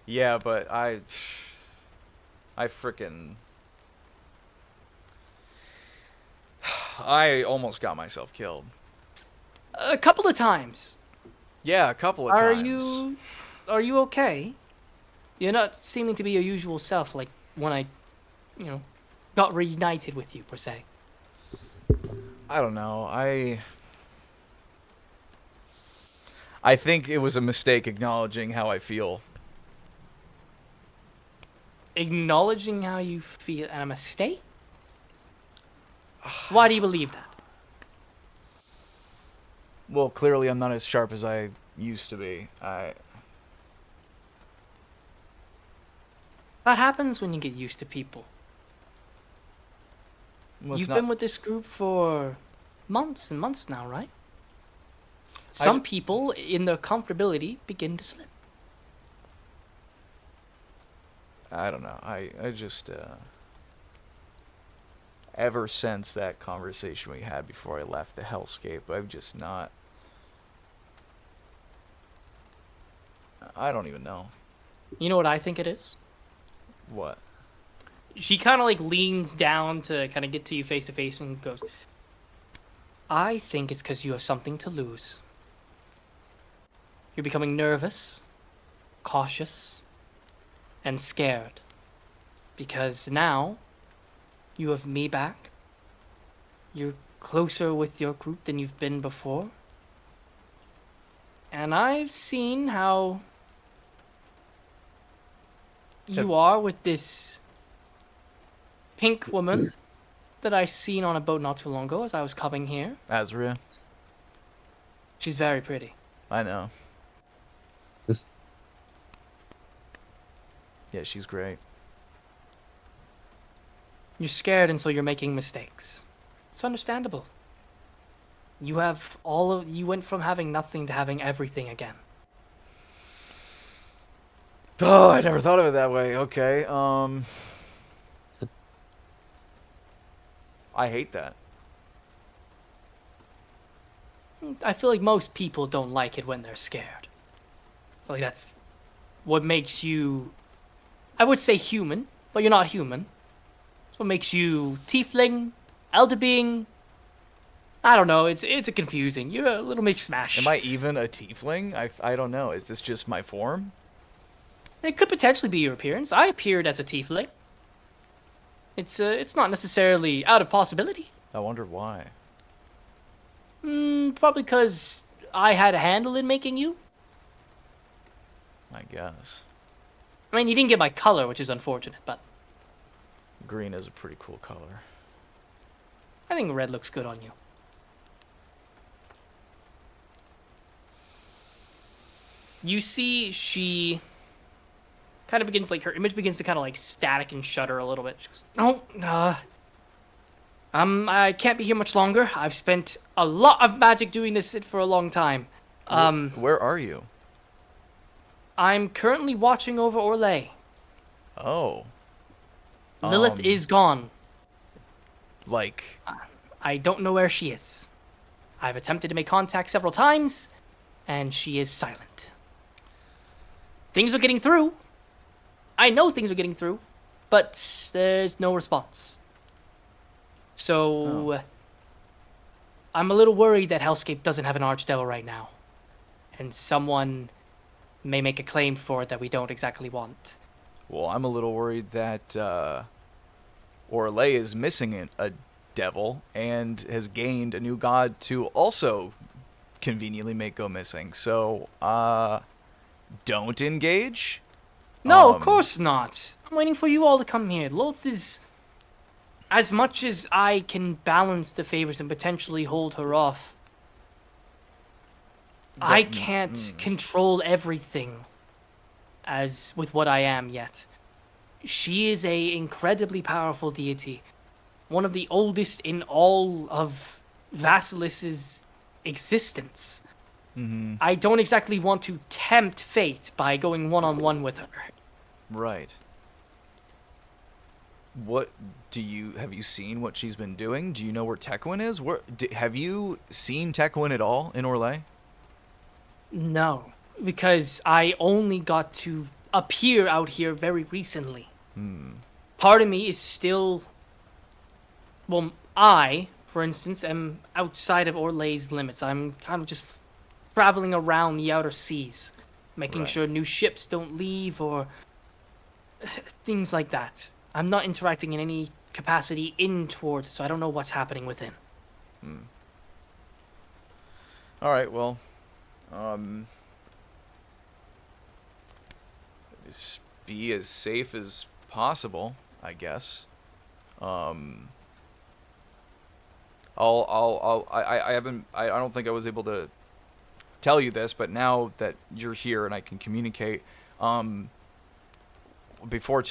Yeah, but I frickin' I almost got myself killed. A couple of times. Yeah, a couple of times. Are you okay? You're not seeming to be your usual self, like when I, got reunited with you, per se. I don't know. I think it was a mistake acknowledging how I feel. Acknowledging how you feel and a mistake? Why do you believe that? Well, clearly I'm not as sharp as I used to be. That happens when you get used to people. Well, You've been with this group for months and months now, right? Some people, in their comfortability, begin to slip. I don't know. I just ever since that conversation we had before I left the hellscape, I've just not. I don't even know. You know what I think it is? What? She kind of like leans down to kind of get to you face to face and goes, "I think it's because you have something to lose. You're becoming nervous, cautious, and scared. Because now you have me back. You're closer with your group than you've been before. And I've seen how you are with this pink woman that I seen on a boat not too long ago as I was coming here. Azria? She's very pretty. I know. Yeah, she's great. You're scared and so you're making mistakes. It's understandable. You went from having nothing to having everything again. Oh, I never thought of it that way. Okay. I hate that. I feel like most people don't like it when they're scared. Like that's what makes you, I would say human, but you're not human. It's what makes you tiefling, elder being. I don't know. It's a confusing. You're a little mix smash. Am I even a tiefling? I don't know. Is this just my form? It could potentially be your appearance. I appeared as a tiefling. It's not necessarily out of possibility. I wonder why. Probably because I had a handle in making you. I guess. I mean, you didn't get my color, which is unfortunate, but Green is a pretty cool color. I think red looks good on you. You see, she kind of begins, like, her image begins to kind of, like, static and shudder a little bit. She goes, "No, I can't be here much longer. I've spent a lot of magic doing this for a long time. Where are you? I'm currently watching over Orlais. Oh. Lilith is gone. Like, I don't know where she is. I've attempted to make contact several times, and she is silent. Things are getting through. I know things are getting through, but there's no response. So, I'm a little worried that Hellscape doesn't have an Archdevil right now. And someone may make a claim for it that we don't exactly want. well, I'm a little worried that Orlais is missing a devil and has gained a new god to also conveniently make go missing. So, don't engage? No, of course not. I'm waiting for you all to come here. Loth is... As much as I can balance the favors and potentially hold her off, I can't control everything as with what I am yet. She is a incredibly powerful deity, one of the oldest in all of Vasilis's existence. I don't exactly want to tempt fate by going one-on-one with her. Right. What have you seen what she's been doing? Do you know where Tekwin is? Have you seen Tekwin at all in Orlais? No, because I only got to appear out here very recently. Part of me is still... Well, I, for instance, am outside of Orlais's limits. I'm kind of just traveling around the outer seas, making Right. sure new ships don't leave or things like that. I'm not interacting in any capacity in towards it, so I don't know what's happening within. All right, well, just be as safe as possible, I guess. I don't think I was able to tell you this, but now that you're here and I can communicate, before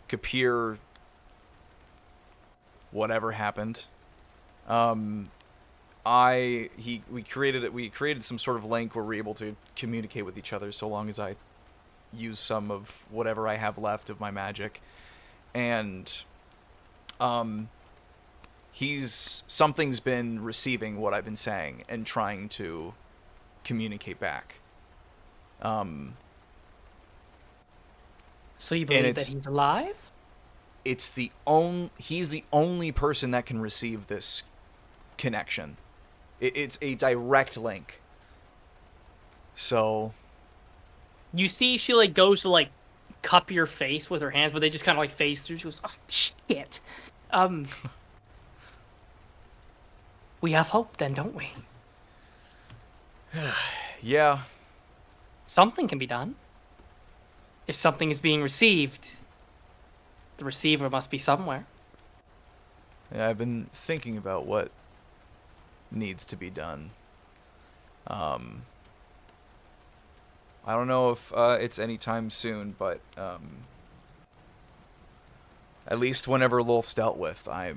Kapir, whatever happened, we created some sort of link where we're able to communicate with each other so long as I use some of whatever I have left of my magic, and something's been receiving what I've been saying and trying to communicate back. So you believe that he's alive? He's the only person that can receive this connection. It's a direct link. So You see she, like, goes to, like, cup your face with her hands, but they just kind of, like, phase through. She goes, oh, shit. We have hope then, don't we? yeah, Something can be done. If something is being received, the receiver must be somewhere. I've been thinking about what needs to be done. I don't know if it's anytime soon, but at least whenever Lolth's dealt with, I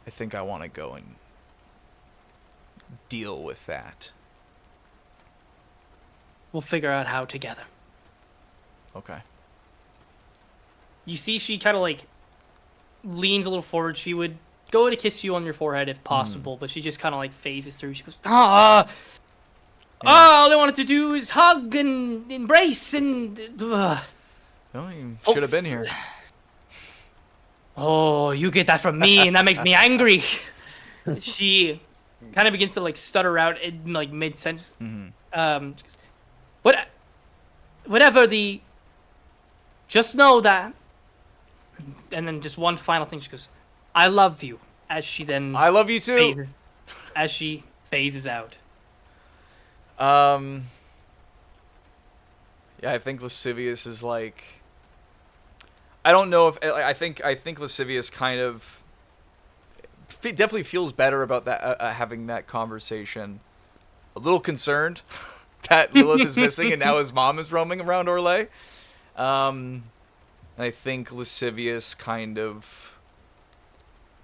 think I want to go and deal with that. We'll figure out how together. Okay. You see she kind of, like, leans a little forward. She would go to kiss you on your forehead if possible, but she just kind of, like, phases through. She goes, all I wanted to do is hug and embrace and... Well, you should have been here. Oh, you get that from me, and that makes me angry. She kind of begins to, like, stutter out in, like, mid-sentence. She goes, whatever the... Just know that... And then just one final thing. She goes, I love you. As she then... I love you too. As she phases out. Yeah, I think Lascivious is like... I don't know if... I think Lascivious kind of... definitely feels better about that having that conversation. A little concerned that Lilith is missing and now his mom is roaming around Orlais. I think Lascivious kind of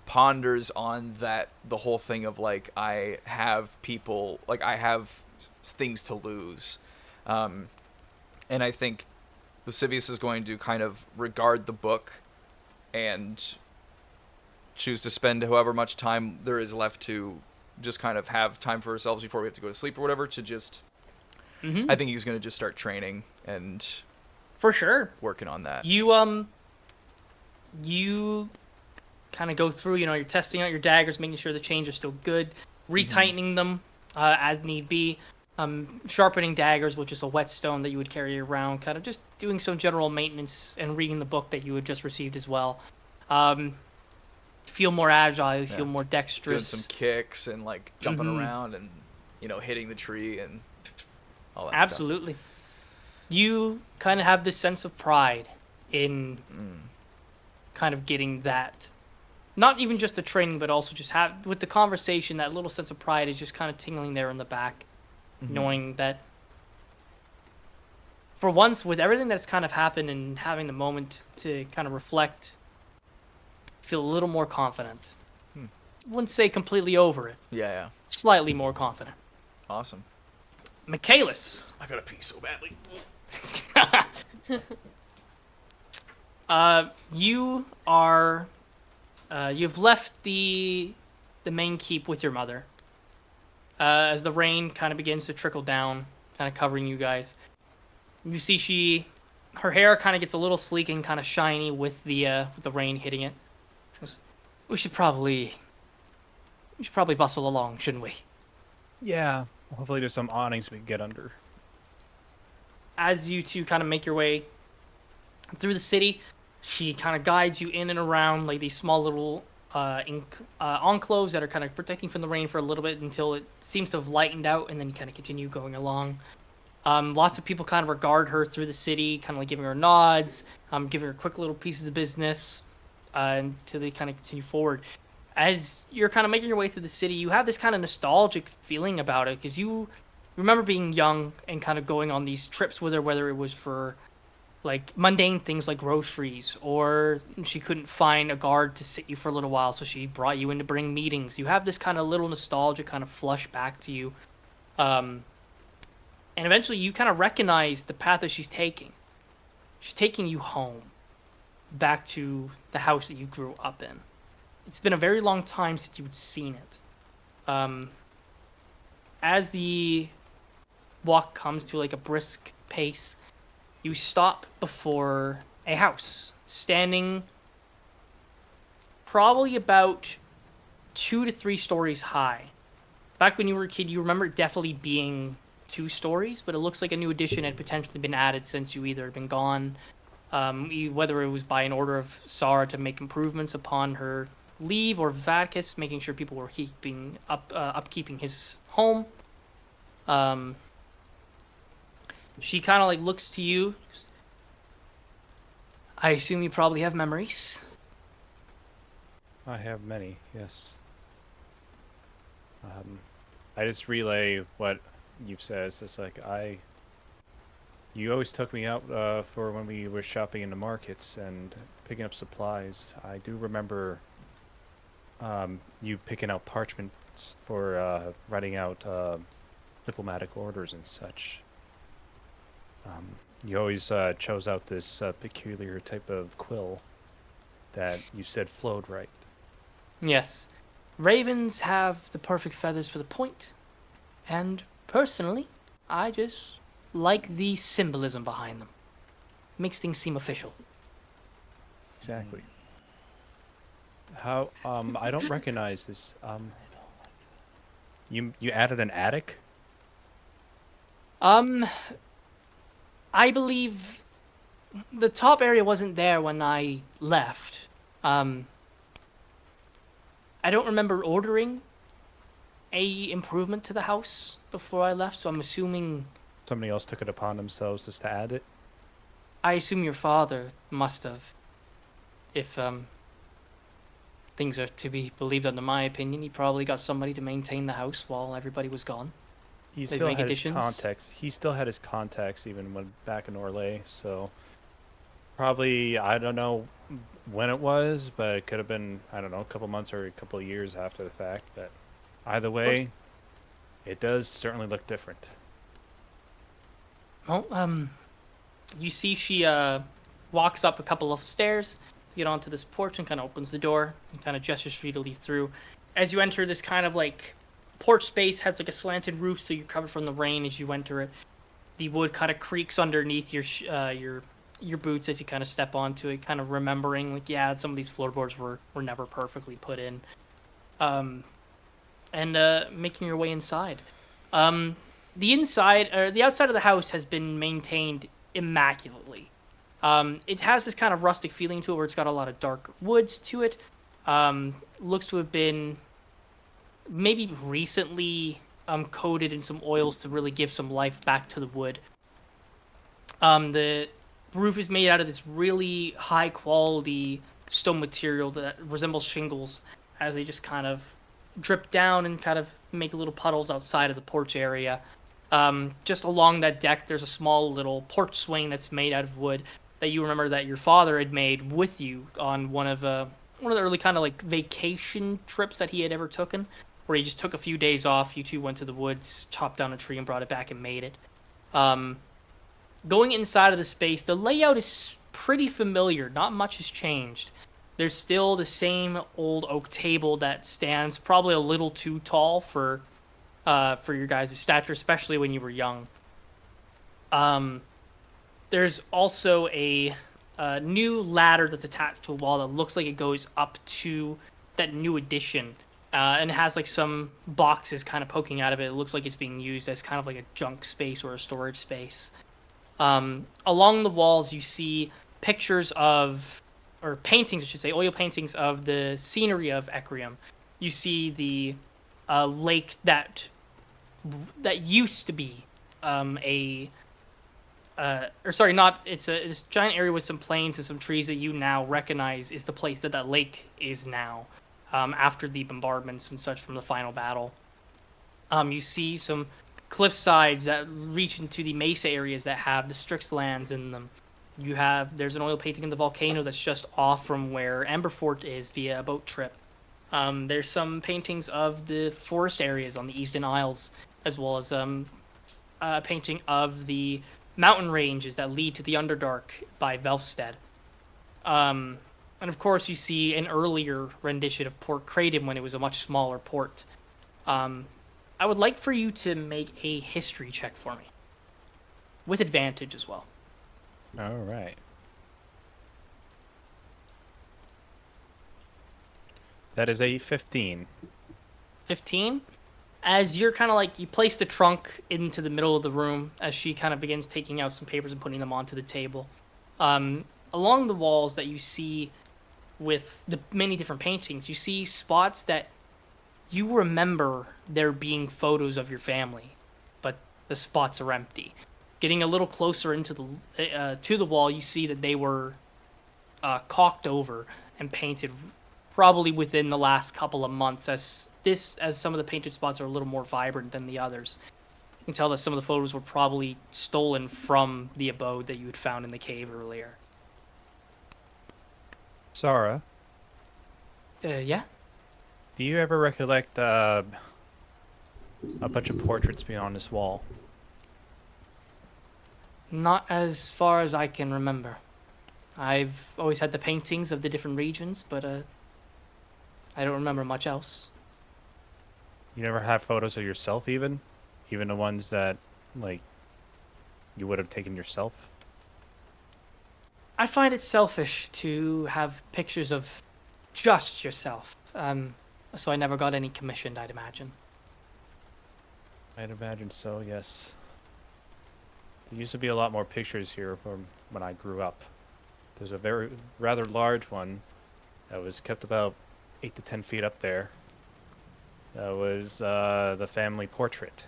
ponders on that, the whole thing of, like, I have things to lose. And I think Lascivious is going to kind of regard the book and choose to spend however much time there is left to just kind of have time for ourselves before we have to go to sleep or whatever, to just I think he's going to just start training and For sure. working on that. You kind of go through, you're testing out your daggers, making sure the chains are still good, retightening them as need be, sharpening daggers with just a whetstone that you would carry around, kind of just doing some general maintenance and reading the book that you had just received as well. Feel more agile, you feel more Doing dexterous. some kicks and like jumping around and hitting the tree and all that stuff. Absolutely. You kind of have this sense of pride in kind of getting that. Not even just the training, but also just with the conversation, that little sense of pride is just kind of tingling there in the back, knowing that for once, with everything that's kind of happened and having the moment to kind of reflect, feel a little more confident. Wouldn't say completely over it. Yeah. Slightly more confident. Awesome. Michaelis. I gotta pee so badly. You've left the main keep with your mother. As the rain kind of begins to trickle down, kind of covering you guys, you see her hair kind of gets a little sleek and kind of shiny with the rain hitting it. She goes, we should probably bustle along, shouldn't we? Yeah. Hopefully there's some awnings we can get under. As you two kind of make your way through the city, she kind of guides you in and around like these small little enclaves that are kind of protecting from the rain for a little bit until it seems to have lightened out, and then you kind of continue going along. Lots of people kind of regard her through the city, kind of like giving her nods, giving her quick little pieces of business until they kind of continue forward. As you're kind of making your way through the city, you have this kind of nostalgic feeling about it because you remember being young and kind of going on these trips with her, whether it was for like mundane things like groceries, or she couldn't find a guard to sit you for a little while, so she brought you in to bring meetings. You have this kind of little nostalgia kind of flush back to you. And eventually you kind of recognize the path that she's taking. She's taking you home, back to the house that you grew up in. It's been a very long time since you had seen it. As the walk comes to like a brisk pace, you stop before a house, standing probably about 2 to 3 stories high. Back when you were a kid, you remember it definitely being 2 stories, but it looks like a new addition had potentially been added since you either had been gone, whether it was by an order of Sara to make improvements upon her leave, or Vaticus making sure people were upkeeping his home. She kind of like looks to you. I assume you probably have memories. I have many, yes. I just relay what you've said. It's just like you always took me out for when we were shopping in the markets and picking up supplies. I do remember you picking out parchments for writing out diplomatic orders and such. You always chose out this peculiar type of quill that you said flowed right. Yes. Ravens have the perfect feathers for the point, and personally, I just like the symbolism behind them. Makes things seem official. Exactly. How I don't recognize this. You added an attic? I believe the top area wasn't there when I left. I don't remember ordering a improvement to the house before I left, so I'm assuming Somebody else took it upon themselves just to add it? I assume your father must have. If things are to be believed under my opinion, he probably got somebody to maintain the house while everybody was gone. He They still make had additions? his contacts. He still had his contacts even when back in Orlais, so probably I don't know when it was, but it could have been, I don't know, a couple months or a couple of years after the fact. But either way, it does certainly look different. Well, you see she walks up a couple of stairs to get onto this porch and kind of opens the door and kind of gestures for you to leave through. As you enter, this kind of like porch space has like a slanted roof, so you're covered from the rain as you enter it. The wood kind of creaks underneath your boots as you kind of step onto it, kind of remembering like, yeah, some of these floorboards were never perfectly put in. And making your way inside. The outside of the house has been maintained immaculately. It has this kind of rustic feeling to it, where it's got a lot of dark woods to it. Looks to have been maybe recently coated in some oils to really give some life back to the wood. The roof is made out of this really high quality stone material that resembles shingles, as they just kind of drip down and kind of make little puddles outside of the porch area. Just along that deck, there's a small little porch swing that's made out of wood that you remember that your father had made with you on one of the early kind of like vacation trips that he had ever taken, where he just took a few days off. You two went to the woods, chopped down a tree, and brought it back and made it. Going inside of the space, the layout is pretty familiar. Not much has changed. There's still the same old oak table that stands probably a little too tall for your guys' stature, especially when you were young. There's also a new ladder that's attached to a wall that looks like it goes up to that new addition, and it has like some boxes kind of poking out of it. It looks like it's being used as kind of like a junk space or a storage space. Along the walls, you see pictures of, or paintings, I should say, oil paintings of the scenery of Ecrium. You see the lake that used to be it's this giant area with some plains and some trees that you now recognize is the place that lake is now, after the bombardments and such from the final battle. You see some cliff sides that reach into the mesa areas that have the Strixlands in them. There's an oil painting in the volcano that's just off from where Emberfort is via a boat trip. There's some paintings of the forest areas on the Eastern Isles, as well as a painting of the mountain ranges that lead to the Underdark by Velfstead. And of course, you see an earlier rendition of Port Craden when it was a much smaller port. I would like for you to make a history check for me, with advantage as well. All right. That is a 15. 15? As you're kind of like, you place the trunk into the middle of the room as she kind of begins taking out some papers and putting them onto the table. Along the walls that you see with the many different paintings, you see spots that you remember there being photos of your family, but the spots are empty. Getting a little closer into to the wall, you see that they were caulked over and painted probably within the last couple of months, as some of the painted spots are a little more vibrant than the others. You can tell that some of the photos were probably stolen from the abode that you had found in the cave earlier. Sarah, Yeah? do you ever recollect a bunch of portraits being on this wall? Not as far as I can remember. I've always had the paintings of the different regions, but I don't remember much else. You never have photos of yourself, even the ones that like you would have taken yourself? I find it selfish to have pictures of just yourself. So I never got any commissioned, I'd imagine. I'd imagine so, yes. There used to be a lot more pictures here from when I grew up. There's a rather large one that was kept about 8 to 10 feet up there. That was the family portrait.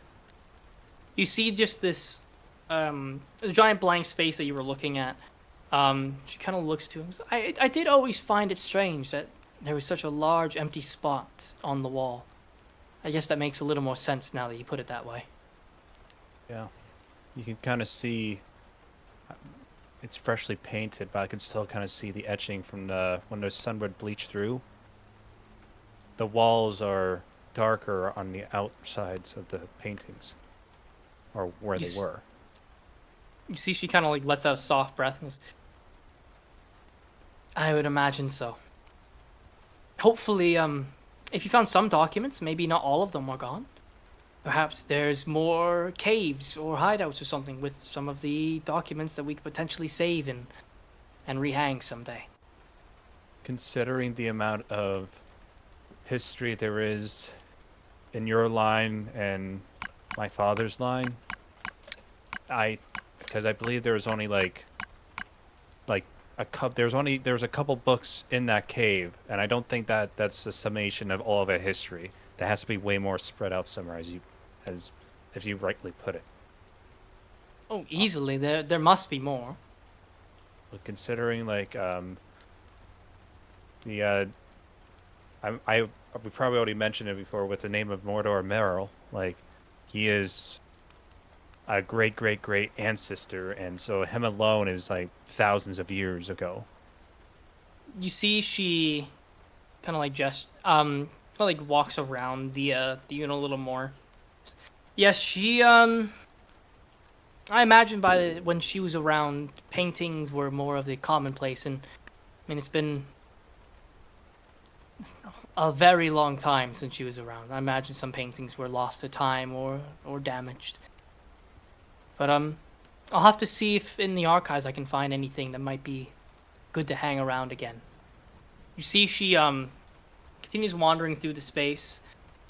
You see just this giant blank space that you were looking at. She kind of looks to him. I did always find it strange that there was such a large empty spot on the wall. I guess that makes a little more sense now that you put it that way. Yeah. You can kind of see it's freshly painted, but I can still kind of see the etching from when the sun would bleach through. The walls are darker on the outsides of the paintings, or where they were. You see, she kind of like lets out a soft breath and goes, I would imagine so. Hopefully, if you found some documents, maybe not all of them are gone. Perhaps there's more caves or hideouts or something with some of the documents that we could potentially save and rehang someday. Considering the amount of history there is in your line and my father's line, because I believe there was only like there's a couple books in that cave, and I don't think that that's the summation of all of a history. That has to be way more spread out somewhere, as if you rightly put it. Oh, easily. There must be more. But considering like the we probably already mentioned it before with the name of Mordor Merrill, like he is a great ancestor, and so him alone is like thousands of years ago. You see, she kind of like kind of like walks around the unit a little more. Yes, she I imagine when she was around, paintings were more of the commonplace, and I mean it's been a very long time since she was around. I imagine some paintings were lost to time or damaged. But I'll have to see if in the archives I can find anything that might be good to hang around again. You see, she continues wandering through the space.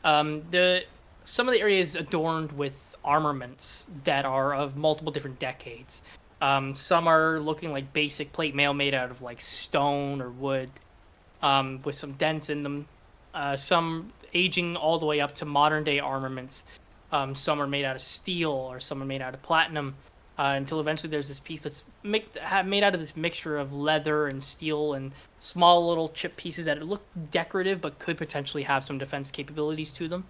Some of the areas adorned with armaments that are of multiple different decades. Some are looking like basic plate mail made out of like stone or wood, with some dents in them. Some aging all the way up to modern day armaments. Some are made out of steel, or some are made out of platinum, until eventually there's this piece that's made out of this mixture of leather and steel and small little chip pieces that look decorative but could potentially have some defense capabilities to them.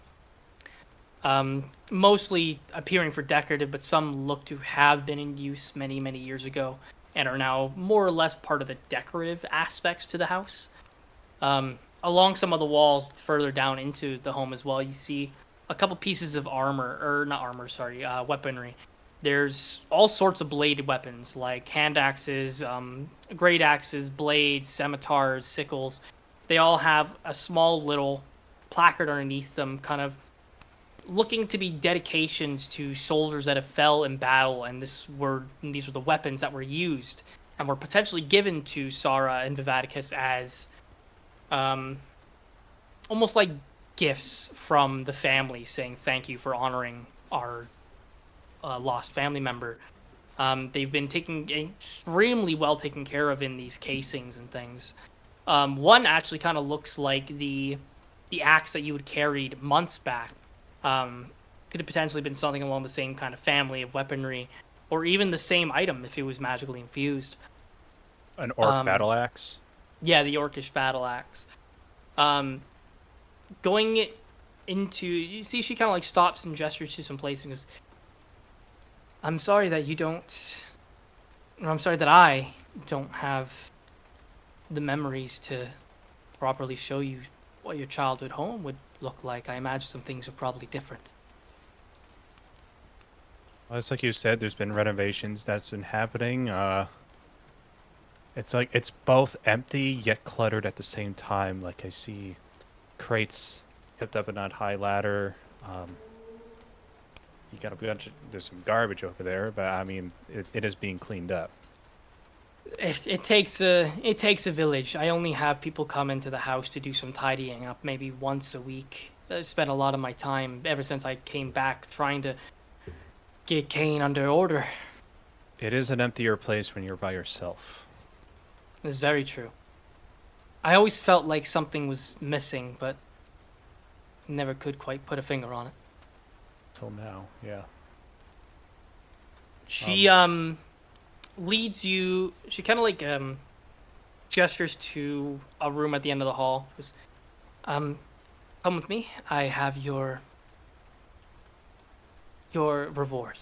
Mostly appearing for decorative, but some look to have been in use many, many years ago and are now more or less part of the decorative aspects to the house. Along some of the walls further down into the home as well, you see a couple pieces of weaponry. There's all sorts of bladed weapons, like hand axes, great axes, blades, scimitars, sickles. They all have a small little placard underneath them, kind of looking to be dedications to soldiers that have fell in battle, and these were the weapons that were used and were potentially given to Sara and Vivaticus as almost like gifts from the family, saying thank you for honoring our lost family member. They've been extremely well taken care of in these casings and things. One actually kind of looks like the axe that you had carried months back. Could have potentially been something along the same kind of family of weaponry, or even the same item if it was magically infused. An orc battle axe? Yeah, the orcish battle axe. Going into, you see, she kind of like stops and gestures to some place and goes, I'm sorry that I don't have the memories to properly show you what your childhood home would look like. I imagine some things are probably different. Well, it's like you said, there's been renovations that's been happening. It's like it's both empty yet cluttered at the same time. Like I see crates kept up in that high ladder. You got a bunch of, there's some garbage over there, but I mean, it is being cleaned up. It takes a village. I only have people come into the house to do some tidying up maybe once a week. I spent a lot of my time ever since I came back trying to get Kane under order. It is an emptier place when you're by yourself. It's very true. I always felt like something was missing, but never could quite put a finger on it. Till now, yeah. She leads you. She kind of like gestures to a room at the end of the hall. Goes, come with me. I have your reward.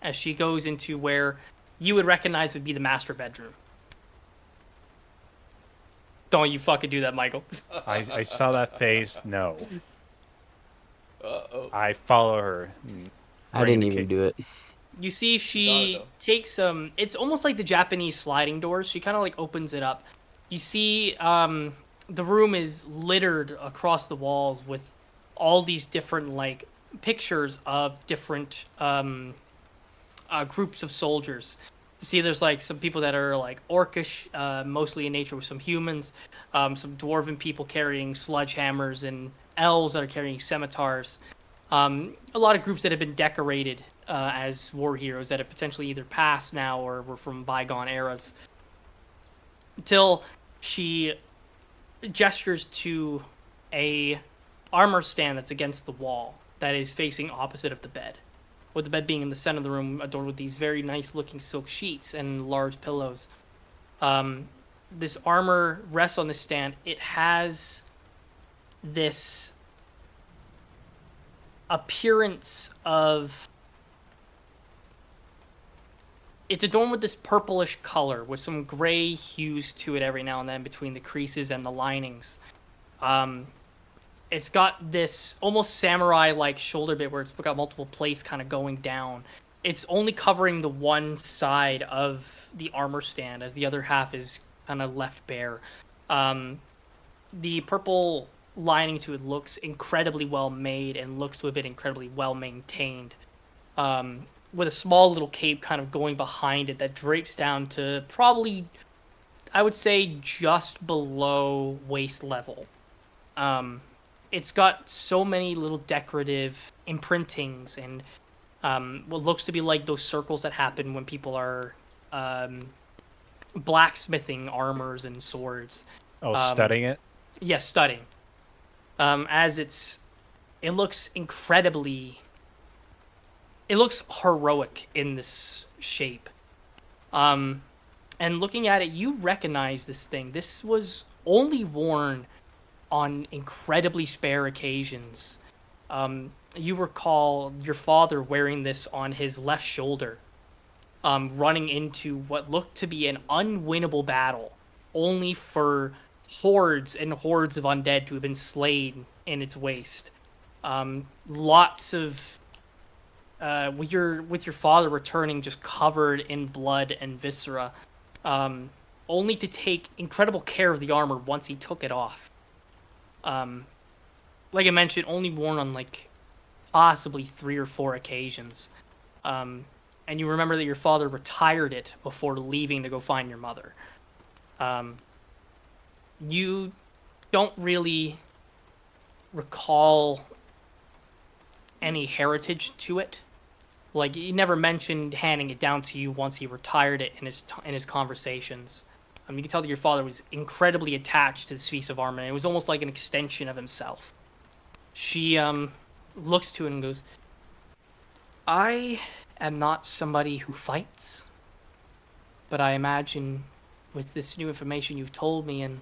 As she goes into where you would recognize would be the master bedroom. Don't you fucking do that, Michael. I saw that face. No. Uh-oh. I follow her. I didn't even do it. You see, daughter, she though. takes it's almost like the Japanese sliding doors. She kind of like opens it up. You see, the room is littered across the walls with all these different like pictures of different groups of soldiers. You see, there's like some people that are like orcish, mostly in nature, with some humans, some dwarven people carrying sledgehammers, and elves that are carrying scimitars. A lot of groups that have been decorated as war heroes that have potentially either passed now or were from bygone eras. Until she gestures to a armor stand that's against the wall that is facing opposite of the bed, with the bed being in the center of the room, adorned with these very nice looking silk sheets and large pillows. This armor rests on this stand. It has this appearance of, it's adorned with this purplish color with some gray hues to it every now and then between the creases and the linings. It's got this almost samurai-like shoulder bit where it's got multiple plates kind of going down. It's only covering the one side of the armor stand, as the other half is kind of left bare. The purple lining to it looks incredibly well made and looks to have been incredibly well maintained. With a small little cape kind of going behind it that drapes down to probably, I would say, just below waist level. It's got so many little decorative imprintings and what looks to be like those circles that happen when people are blacksmithing armors and swords. Oh, studying it? Yes, studying. As it looks incredibly, it looks heroic in this shape. And looking at it, you recognize this thing. This was only worn on incredibly spare occasions. You recall your father wearing this on his left shoulder, running into what looked to be an unwinnable battle, only for hordes and hordes of undead to have been slain in its waste. Lots of with your father returning just covered in blood and viscera, only to take incredible care of the armor once he took it off. Like I mentioned, only worn on like possibly 3 or 4 occasions. And you remember that your father retired it before leaving to go find your mother. You don't really recall any heritage to it. Like, he never mentioned handing it down to you once he retired it in his conversations. You can tell that your father was incredibly attached to this piece of armor. It was almost like an extension of himself. She looks to it and goes, I am not somebody who fights, but I imagine with this new information you've told me and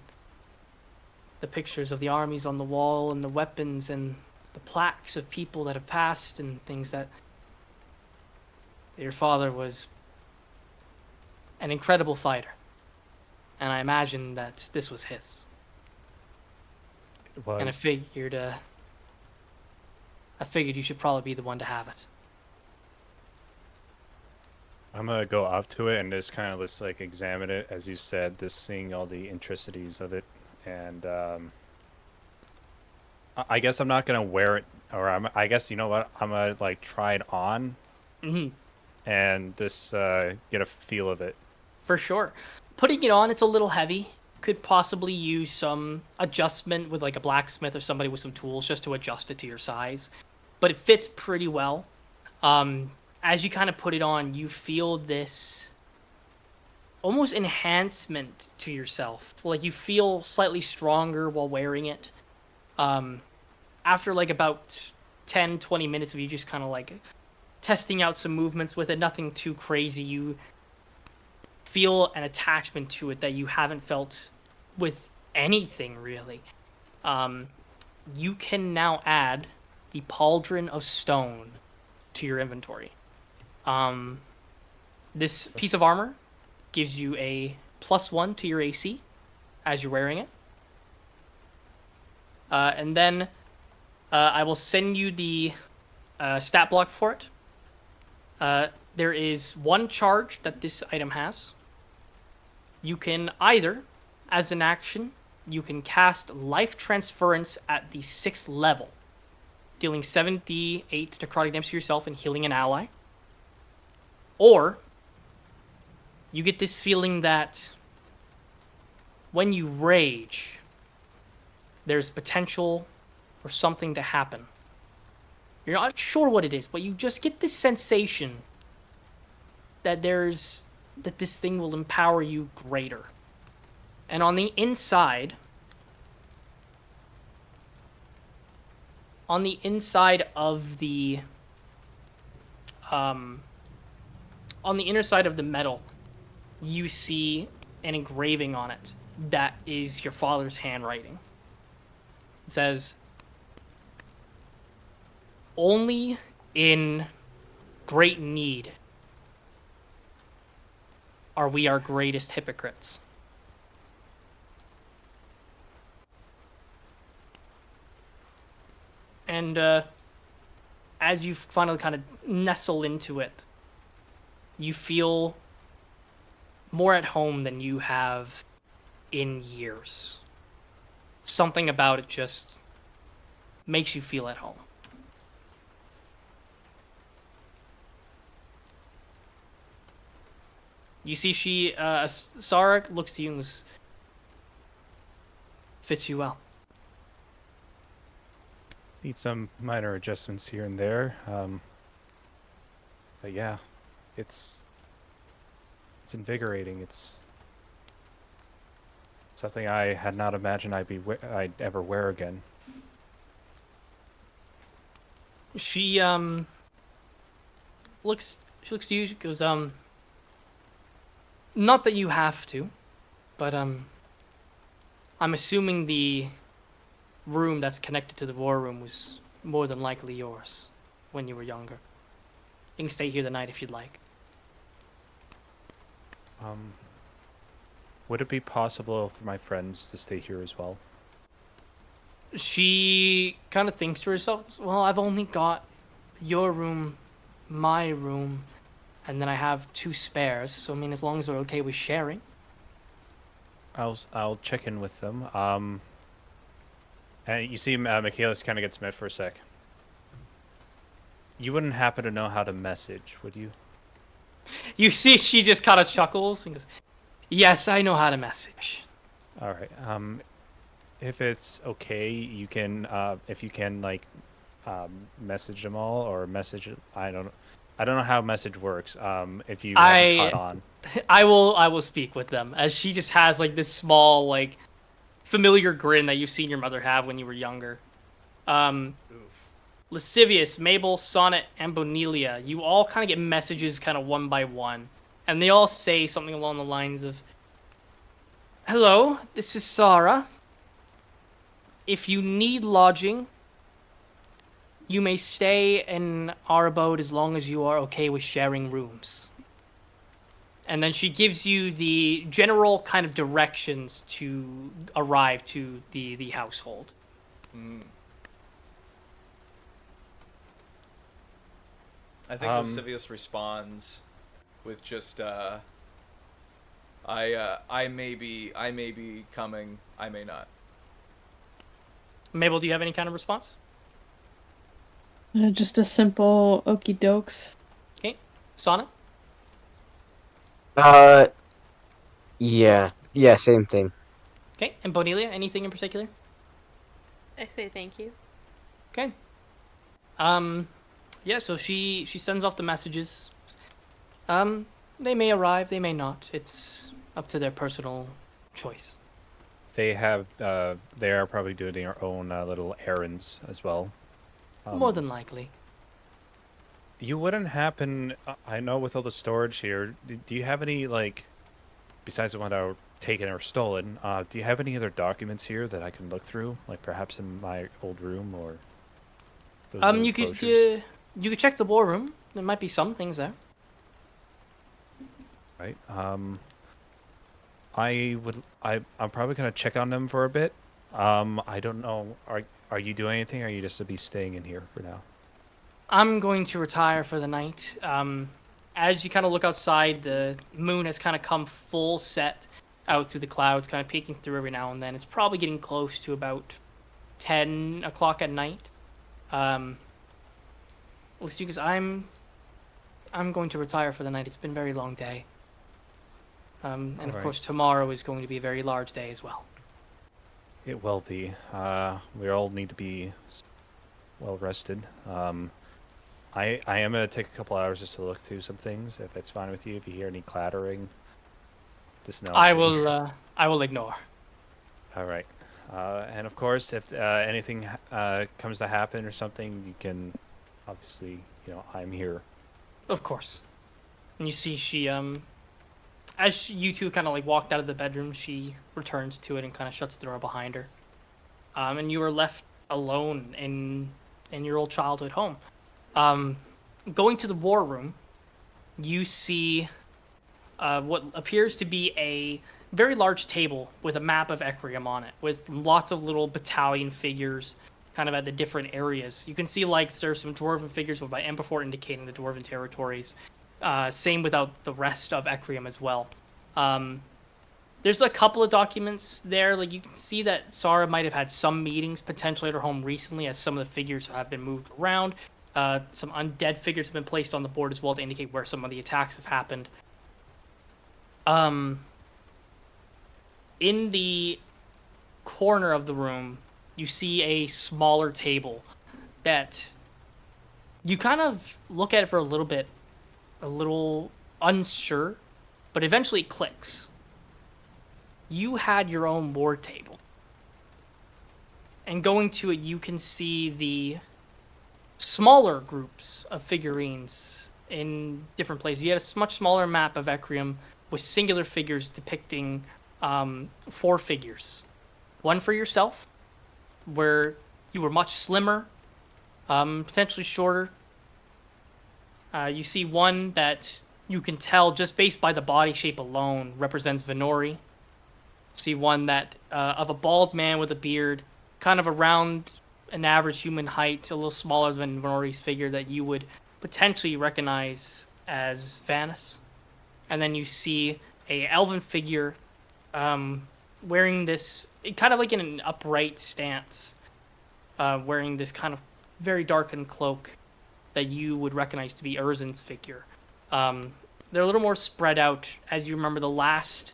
the pictures of the armies on the wall and the weapons and the plaques of people that have passed and things, that your father was an incredible fighter. And I imagine that this was his. It was. And I figured you should probably be the one to have it. I'm gonna go up to it and just kind of just like examine it, as you said, just seeing all the intricacies of it, and I guess I'm not gonna wear it, or I guess you know what, I'm gonna like try it on, and just get a feel of it. For sure. Putting it on, it's a little heavy. Could possibly use some adjustment with like a blacksmith or somebody with some tools just to adjust it to your size. But it fits pretty well. As you kind of put it on, you feel this almost enhancement to yourself. Like you feel slightly stronger while wearing it. After like about 10, 20 minutes of you just kind of like testing out some movements with it, nothing too crazy, you feel an attachment to it that you haven't felt with anything really. You can now add the Pauldron of Stone to your inventory. This piece of armor gives you a +1 to your AC as you're wearing it. And then I will send you the stat block for it. there is one charge that this item has. You can either, as an action, you can cast Life Transference at the 6th level, dealing 7d8 necrotic damage to yourself and healing an ally. Or, you get this feeling that when you rage, there's potential for something to happen. You're not sure what it is, but you just get this sensation that this thing will empower you greater. And on the inside of the on the inner side of the metal, you see an engraving on it that is your father's handwriting. It says, "Only in great need are we our greatest hypocrites." And as you finally kind of nestle into it, you feel more at home than you have in years. Something about it just makes you feel at home. You see Sarah looks to you and goes, "Fits you well." Need some minor adjustments here and there. But yeah, it's invigorating. It's something I had not imagined I'd ever wear again. She looks to you. She goes, "Not that you have to, but I'm assuming the room that's connected to the war room was more than likely yours when you were younger. You can stay here the night if you'd like." Would it be possible for my friends to stay here as well? She kind of thinks to herself, "Well, I've only got your room, my room, and then I have 2 spares. So I mean, as long as they're okay with sharing." I'll check in with them. And you see, Michaelis kind of gets mad for a sec. You wouldn't happen to know how to message, would you? You see, she just kind of chuckles and goes, "Yes, I know how to message." All right. If it's okay, you can, if you can, like, message them all or message. I don't know how message works. If you haven't caught on. I will speak with them, as she just has like this small, like, familiar grin that you've seen your mother have when you were younger. Lascivious, Mabel, Sonnet, and Bonelia, you all kind of get messages kind of one by one, and they all say something along the lines of, "Hello, this is Sarah. If you need lodging, you may stay in our abode as long as you are okay with sharing rooms." And then she gives you the general kind of directions to arrive to the household. I think Lascivious responds with just, I may be coming, I may not. Mabel, do you have any kind of response? Just a simple okie dokes. Okay. Sonnet? Yeah, same thing. Okay. And Bonelia, anything in particular? I say thank you. Okay. Yeah, so she sends off the messages. They may arrive, they may not. It's up to their personal choice. They are probably doing their own little errands as well. More than likely. You wouldn't happen, I know with all the storage here, do you have any, like, besides the one that were taken or stolen, do you have any other documents here that I can look through? Like perhaps in my old room or those little closures? You could check the war room. There might be some things there. Right. I'm probably gonna check on them for a bit. I don't know. Are you doing anything, or are you just to be staying in here for now? I'm going to retire for the night. as you kind of look outside, the moon has kind of come full set out through the clouds, kind of peeking through every now and then. It's probably getting close to about 10 o'clock at night. Lucas, I'm going to retire for the night. It's been a very long day. And of Alright. course, tomorrow is going to be a very large day as well. It will be. We all need to be well rested. I am gonna take a couple hours just to look through some things. If it's fine with you, if you hear any clattering, just know. I will ignore. All right. And of course, if anything comes to happen or something, you can obviously, I'm here. Of course. And you see she, as you two kind of like walked out of the bedroom, she returns to it and kind of shuts the door behind her. And you are left alone in your old childhood home. Going to the war room, you see what appears to be a very large table with a map of Ecrium on it, with lots of little battalion figures kind of at the different areas. You can see like there's some dwarven figures by Empafort indicating the dwarven territories. Same without the rest of Ecrium as well. There's a couple of documents there. Like you can see that Sara might have had some meetings potentially at her home recently, as some of the figures have been moved around. Some undead figures have been placed on the board as well to indicate where some of the attacks have happened. In the corner of the room, you see a smaller table that you kind of look at it for a little bit, a little unsure, but eventually it clicks. You had your own board table. And going to it, you can see the smaller groups of figurines in different places. You had a much smaller map of Ecrium with singular figures depicting 4 figures. One for yourself, where you were much slimmer, potentially shorter. You see one that you can tell just based by the body shape alone represents Venori. See one that of a bald man with a beard, kind of around an average human height, a little smaller than Venori's figure, that you would potentially recognize as Vanus. And then you see a elven figure wearing this, kind of like in an upright stance, wearing this kind of very darkened cloak that you would recognize to be Urzin's figure. They're a little more spread out, as you remember the last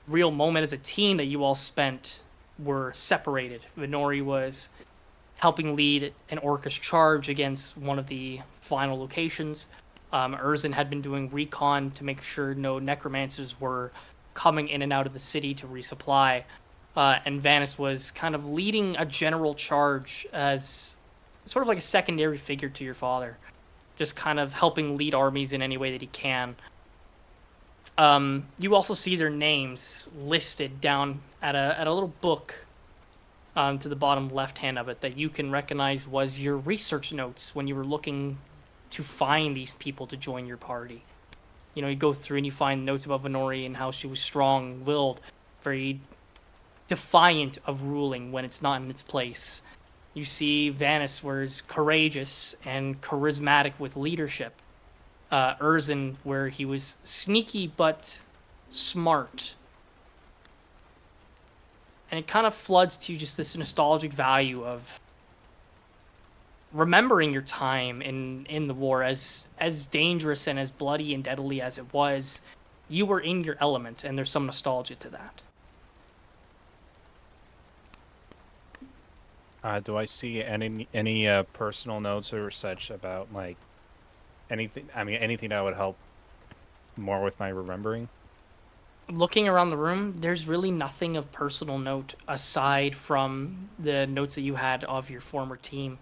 real moment as a team that you all spent were separated. Venori was helping lead an Orcish charge against one of the final locations. Urzin had been doing recon to make sure no necromancers were coming in and out of the city to resupply. And Vanus was kind of leading a general charge as sort of like a secondary figure to your father, just kind of helping lead armies in any way that he can. You also see their names listed down at a little book to the bottom left hand of it that you can recognize was your research notes when you were looking to find these people to join your party. You know, you go through and you find notes about Venori and how she was strong-willed, very defiant of ruling when it's not in its place. You see Vanus was courageous and charismatic with leadership. Urzin, where he was sneaky but smart. And it kind of floods to you just this nostalgic value of remembering your time in the war, as dangerous and as bloody and deadly as it was. You were in your element, and there's some nostalgia to that. Do I see any personal notes or such about like anything? I mean, anything that would help more with my remembering? Looking around the room, there's really nothing of personal note aside from the notes that you had of your former team.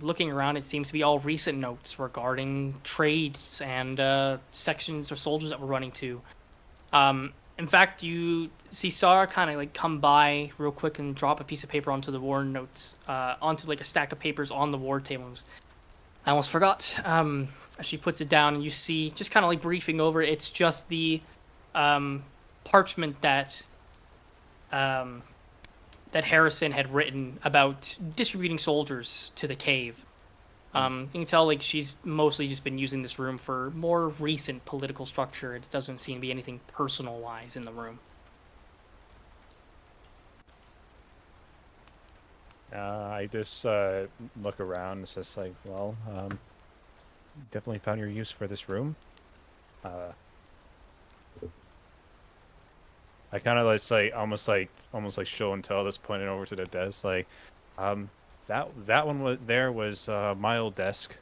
Looking around, it seems to be all recent notes regarding trades and sections or soldiers that we're running to. In fact, you see Sara kind of like come by real quick and drop a piece of paper onto the war notes, onto like a stack of papers on the war tables. I almost forgot. She puts it down, and you see, just kind of like briefing over it, it's just the parchment that Harrison had written about distributing soldiers to the cave. You can tell like she's mostly just been using this room for more recent political structure. It doesn't seem to be anything personal wise in the room. I just look around. It's just like, well, definitely found your use for this room. I kind of like almost like show and tell this, pointing over to the desk. Like, that one was my old desk,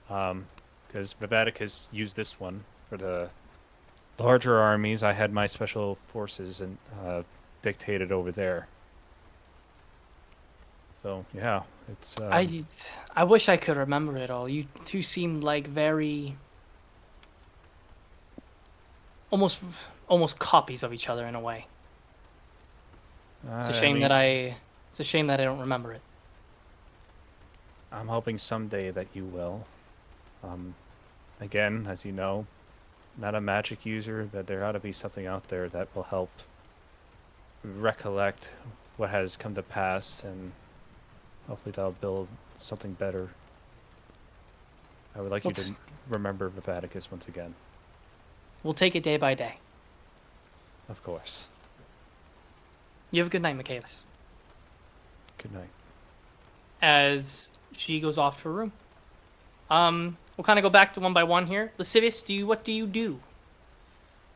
because Vivadic has used this one for the larger armies. I had my special forces and dictated over there. So yeah, it's I wish I could remember it all. You two seemed like very almost copies of each other in a way. It's a shame that it's a shame that I don't remember it. I'm hoping someday that you will. Again, as you know, not a magic user, but there ought to be something out there that will help recollect what has come to pass, and hopefully that'll build something better. I would like you to remember Vivaticus once again. We'll take it day by day. Of course. You have a good night, Michaelis. Good night. As she goes off to her room. We'll kind of go back to one by one here. Lascivious, what do you do?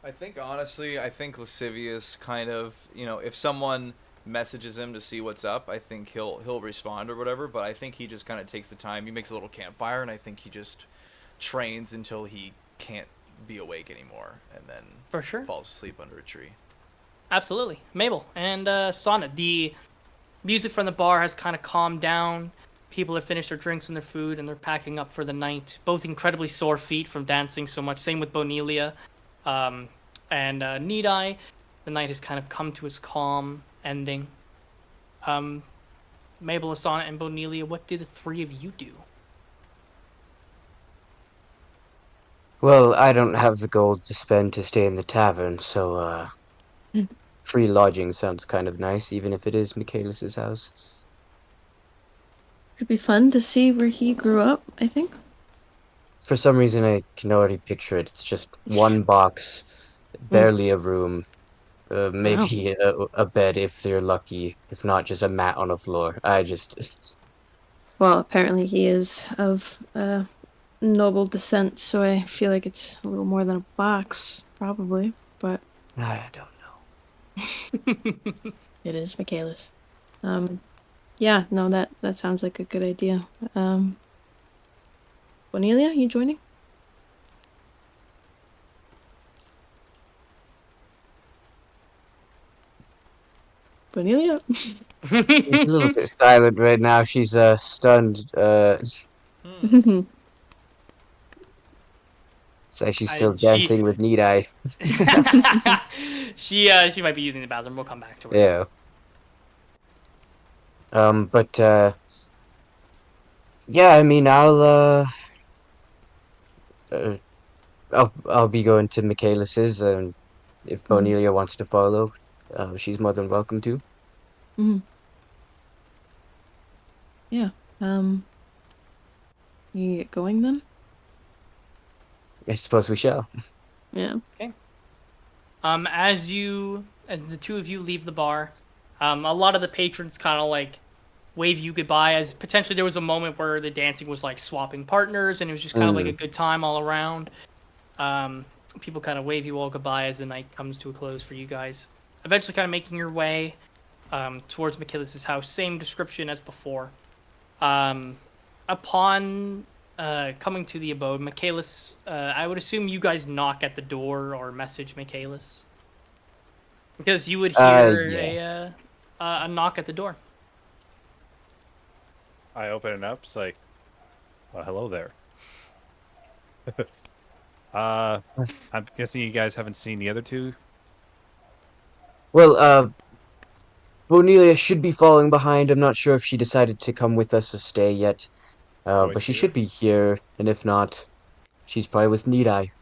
I think honestly, Lascivious kind of, if someone messages him to see what's up, I think he'll respond or whatever, but I think he just kind of takes the time. He makes a little campfire, and I think he just trains until he can't be awake anymore, and then For sure. falls asleep under a tree. Absolutely. Mabel and Sonnet, the music from the bar has kind of calmed down. People have finished their drinks and their food, and they're packing up for the night. Both incredibly sore feet from dancing so much. Same with Bonelia and Need-Eye. The night has kind of come to its calm ending. Mabel, Sonnet, and Bonelia, what did the three of you do? Well, I don't have the gold to spend to stay in the tavern, so free lodging sounds kind of nice, even if it is Michaelis's house. It'd be fun to see where he grew up, I think. For some reason, I can already picture it. It's just one box, barely a room, Wow. maybe a bed if you're lucky, if not just a mat on the floor. Well, apparently he is of noble descent, so I feel like it's a little more than a box, probably. But I don't know. it is Michaelis. Yeah, no, that sounds like a good idea. Bonelia, you joining? Bonelia? She's a little bit silent right now. She's stunned. So she's still dancing with Need-Eye. She might be using the bathroom. We'll come back to her. Yeah. But yeah, I mean, I'll be going to Michaelis's, and if Bonelia wants to follow, she's more than welcome to. Yeah. You going then? I suppose we shall. Yeah. Okay. As the two of you leave the bar, a lot of the patrons kind of like wave you goodbye, as potentially there was a moment where the dancing was like swapping partners and it was just kind of like a good time all around. People kind of wave you all goodbye as the night comes to a close for you guys. Eventually kind of making your way towards Michaelis' house. Same description as before. Upon coming to the abode, Michaelis, I would assume you guys knock at the door or message Michaelis. Because you would hear a knock at the door. I open it up. It's like, well, hello there. I'm guessing you guys haven't seen the other two. Well, Bonelia should be falling behind. I'm not sure if she decided to come with us or stay yet. But she should be here, and if not, she's probably with Need-Eye.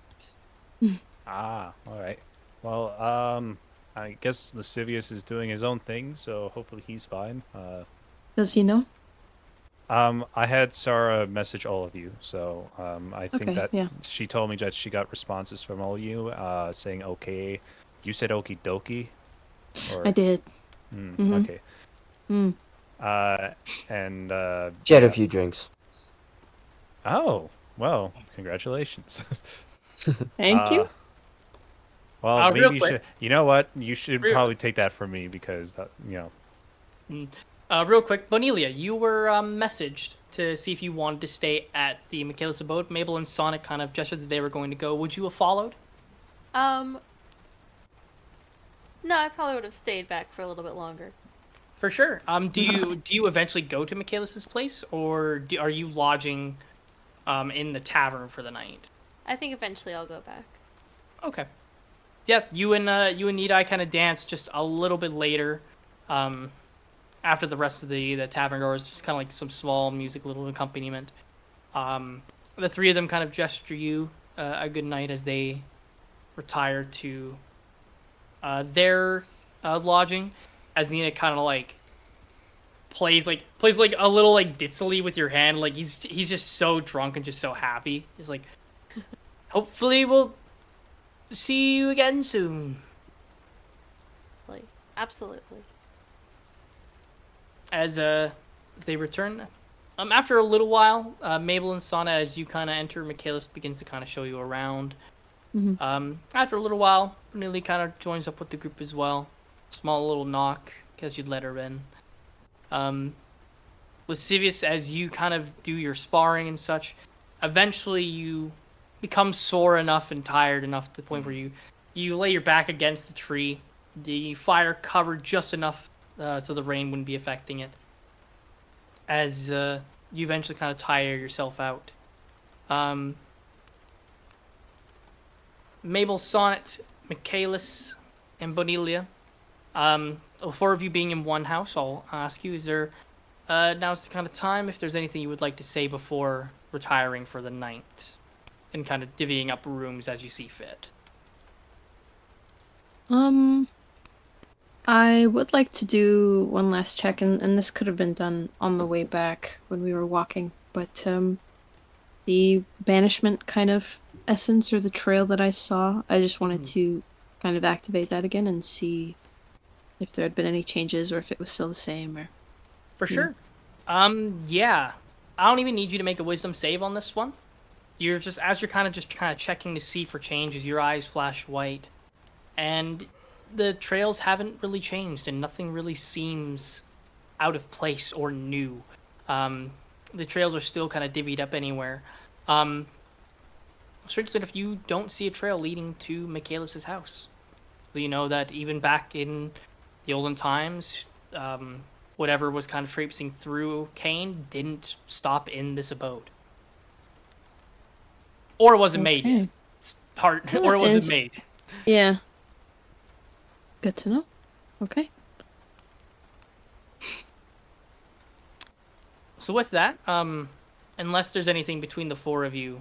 All right. Well, I guess Lascivious is doing his own thing, so hopefully he's fine. Does he know? I had Sarah message all of you, so I think Okay, that yeah. she told me that she got responses from all of you saying okay. You said okie dokie, I or did. Mm-hmm. okay. Mm. Uh, and She had a yeah. few drinks. Oh, well, congratulations. Thank uh, you. well, Real maybe you quick. should. You know what? You should Real, probably take that from me because that, real quick, Bonelia, you were messaged to see if you wanted to stay at the Michaelis abode. Mabel and Sonic kind of gestured that they were going to go. Would you have followed? Um, no, I probably would have stayed back for a little bit longer. For sure. Do you eventually go to Michaelis's place, or are you lodging in the tavern for the night? I think eventually I'll go back. Okay. Yeah, you and Nidai kind of dance just a little bit later, after the rest of the tavern goers. Just kind of like some small music, little accompaniment. The three of them kind of gesture you a good night as they retire to their lodging. As Nina kind of like plays like a little like ditzily with your hand, like he's just so drunk and just so happy. He's like, hopefully we'll see you again soon. Like, absolutely. As they return, after a little while, Mabel and Sana, as you kind of enter, Michaelis begins to kind of show you around. After a little while, Neely kind of joins up with the group as well. Small little knock, because you'd let her in. Lascivious, as you kind of do your sparring and such, eventually you become sore enough and tired enough to the point where you lay your back against the tree. The fire covered just enough so the rain wouldn't be affecting it. As you eventually kind of tire yourself out. Mabel, Sonnet, Michaelis, and Bonelia. The four of you being in one house, I'll ask you, is there now's the kind of time if there's anything you would like to say before retiring for the night and kind of divvying up rooms as you see fit. I would like to do one last check, and this could have been done on the way back when we were walking, but the banishment kind of essence or the trail that I saw, I just wanted to kind of activate that again and see if there had been any changes or if it was still the same or... For sure. Yeah. I don't even need you to make a wisdom save on this one. You're just, as you're kind of checking to see for changes, your eyes flash white. And the trails haven't really changed and nothing really seems out of place or new. The trails are still kind of divvied up anywhere. Strange enough, you don't see a trail leading to Michaelis' house. So you know that even back in the olden times, whatever was kind of traipsing through Kane didn't stop in this abode. Or it wasn't made yet. It's hard, Well, or it wasn't is- made. Yeah. Good to know. Okay. So with that, unless there's anything between the four of you,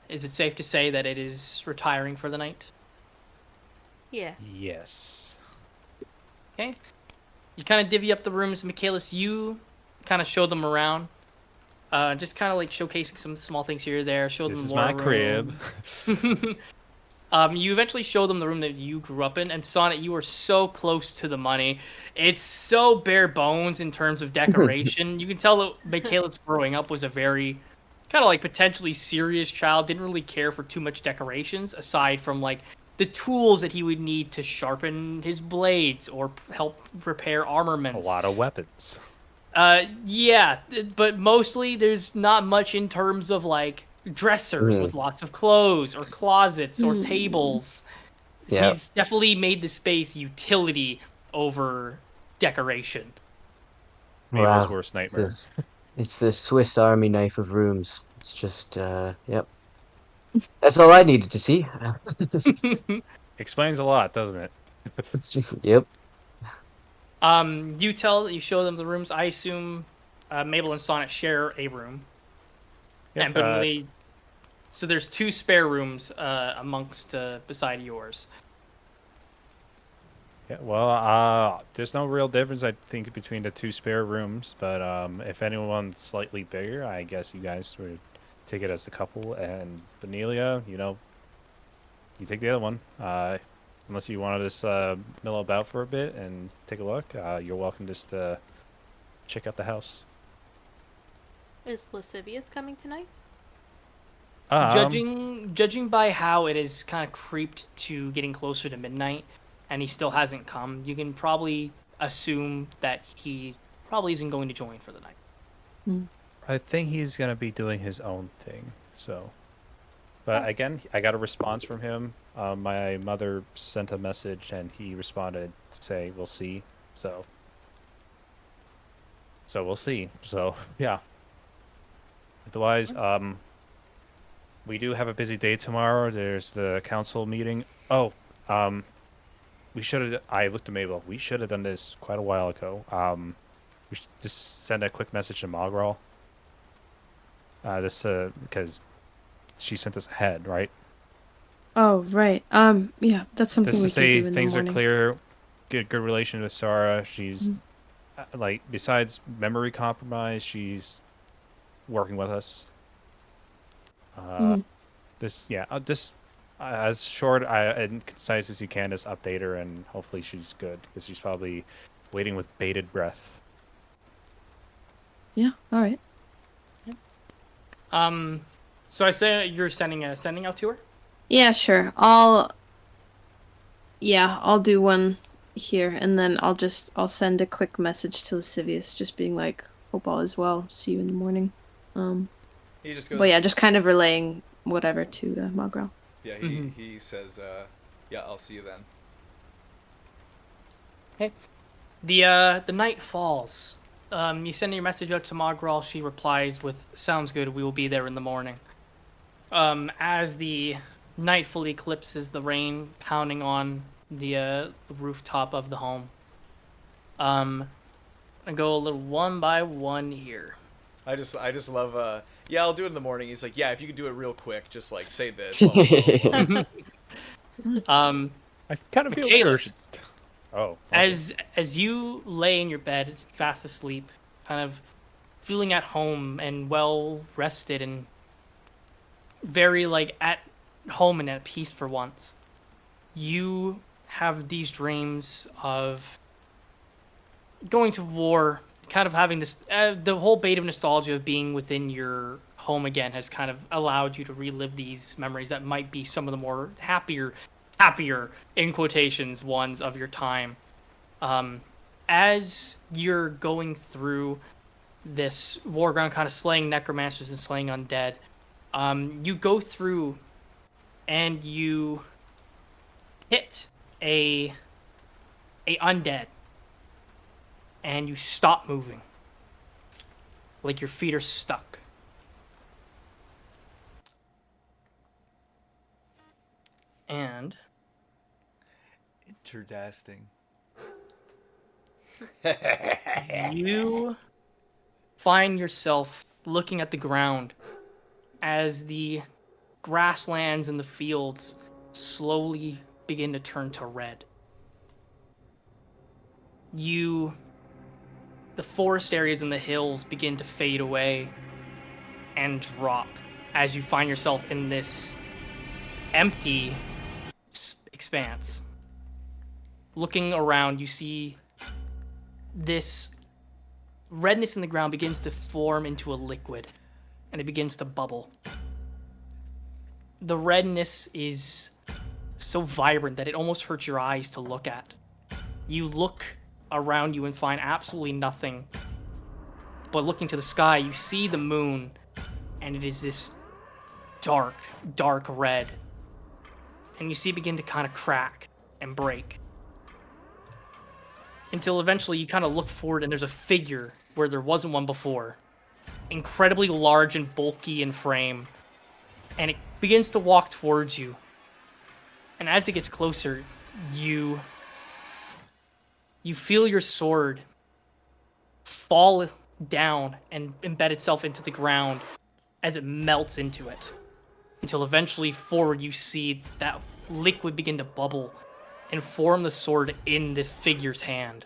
is it safe to say that it is retiring for the night? Yeah. yes. Okay. You kind of divvy up the rooms. Michaelis, you kind of show them around. Just kind of like showcasing some small things here or there. Show This them is more my crib. You eventually show them the room that you grew up in, and Sonnet, you are so close to the money. It's so bare bones in terms of decoration. You can tell that Michaelis growing up was a very kind of like potentially serious child. Didn't really care for too much decorations aside from like the tools that he would need to sharpen his blades or help repair A armaments. lot of weapons. Yeah, but mostly there's not much in terms of like dressers with lots of clothes or closets or tables. Yeah. He's definitely made the space utility over decoration. Mabel's Wow. worst It's nightmare. it's the Swiss Army knife of rooms. It's just, yep. That's all I needed to see. Explains a lot, doesn't it? Yep. You show them the rooms. I assume Mabel and Sonnet share a room. Yep, And but so there's two spare rooms amongst beside yours. Yeah, well, there's no real difference, I think, between the two spare rooms. But if anyone's slightly bigger, I guess you guys would take it as a couple. And Benelia, you take the other one. Unless you want to just mill about for a bit and take a look, you're welcome just to check out the house. Is Lascivious coming tonight? Judging by how it is kind of creeped to getting closer to midnight, and he still hasn't come, you can probably assume that he probably isn't going to join for the night. I think he's gonna be doing his own thing. So, but again, I got a response from him. My mother sent a message, and he responded to say, "We'll see." So we'll see. So yeah. Otherwise, we do have a busy day tomorrow. There's the council meeting. Oh, we should have. I looked at Mabel. We should have done this quite a while ago. We should just send a quick message to Malgral. This because she sent us ahead, right? Oh, right. Yeah, that's something Just we to could do say in the things are morning. clear. Good relation with Sarah. She's like, besides memory compromise, she's working with us. This, yeah, just as short and concise as you can, just update her, and hopefully she's good, because she's probably waiting with bated breath. Yeah, all right. So I say you're sending out to her. Yeah, sure. I'll do one here, and then I'll send a quick message to Lascivious, just being like, hope all is well. See you in the morning. He just goes. But yeah, just kind of relaying whatever to Malgrel. Yeah, he says, yeah, I'll see you then. Okay. The night falls. You send your message out to Malgrel. She replies with, "Sounds good. We will be there in the morning." As the night fully eclipses, the rain pounding on the rooftop of the home. I go a little one by one here. I just love. Yeah, I'll do it in the morning. He's like, yeah, if you could do it real quick, just like say this. I kind of feel Michaelis, urgent. Oh. Okay. as you lay in your bed, fast asleep, kind of feeling at home and well rested and very like at home and at peace for once, you have these dreams of going to war, kind of having this the whole bait of nostalgia of being within your home again has kind of allowed you to relive these memories that might be some of the more happier in quotations ones of your time. As you're going through this war ground, kind of slaying necromancers and slaying undead, you go through and you hit a undead, and you stop moving, like your feet are stuck. And Interdasting. you find yourself looking at the ground as the grasslands and the fields slowly begin to turn to red. The forest areas and the hills begin to fade away and drop as you find yourself in this empty expanse. Looking around, you see this redness in the ground begins to form into a liquid, and it begins to bubble. The redness is so vibrant that it almost hurts your eyes to look at. You look around you and find absolutely nothing. But looking to the sky, you see the moon, and it is this dark, dark red. And you see it begin to kind of crack and break. Until eventually you kind of look forward and there's a figure where there wasn't one before. Incredibly large and bulky in frame. And it begins to walk towards you. And as it gets closer, you feel your sword fall down and embed itself into the ground as it melts into it. Until eventually forward you see that liquid begin to bubble and form the sword in this figure's hand.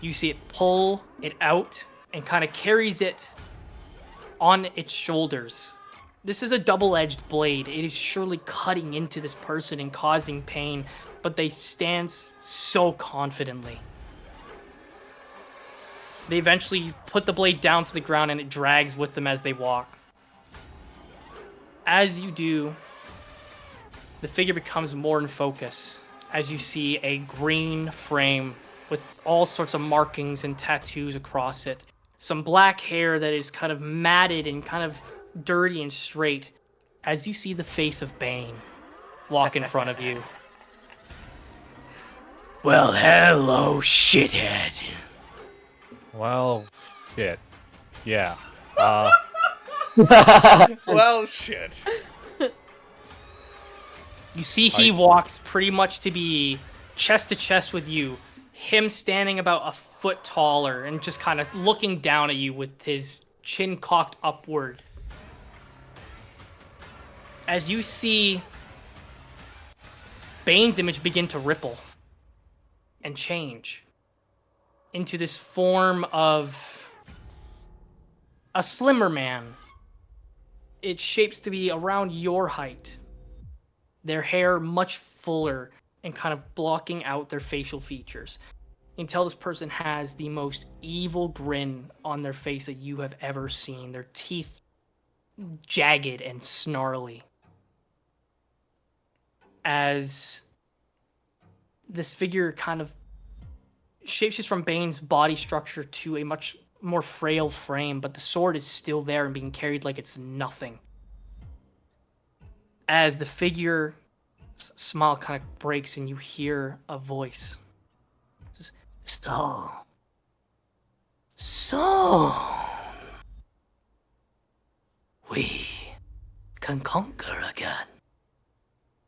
You see it pull it out and kind of carries it on its shoulders. This is a double-edged blade. It is surely cutting into this person and causing pain, but they stand so confidently. They eventually put the blade down to the ground and it drags with them as they walk. As you do, the figure becomes more in focus as you see a green frame with all sorts of markings and tattoos across it. Some black hair that is kind of matted and kind of dirty and straight as you see the face of Bane walk in front of you. Well, hello, shithead. Well, shit. Yeah. Well, shit. You see he walks pretty much to be chest to chest with you, him standing about a foot taller and just kind of looking down at you with his chin cocked upward. As you see Bane's image begin to ripple and change into this form of a slimmer man. It shapes to be around your height. Their hair much fuller and kind of blocking out their facial features. You can tell this person has the most evil grin on their face that you have ever seen. Their teeth jagged and snarly. As this figure kind of shapeshifts from Bane's body structure to a much more frail frame, but the sword is still there and being carried like it's nothing. As the figure smile kind of breaks and you hear a voice. It says, so, we can conquer again.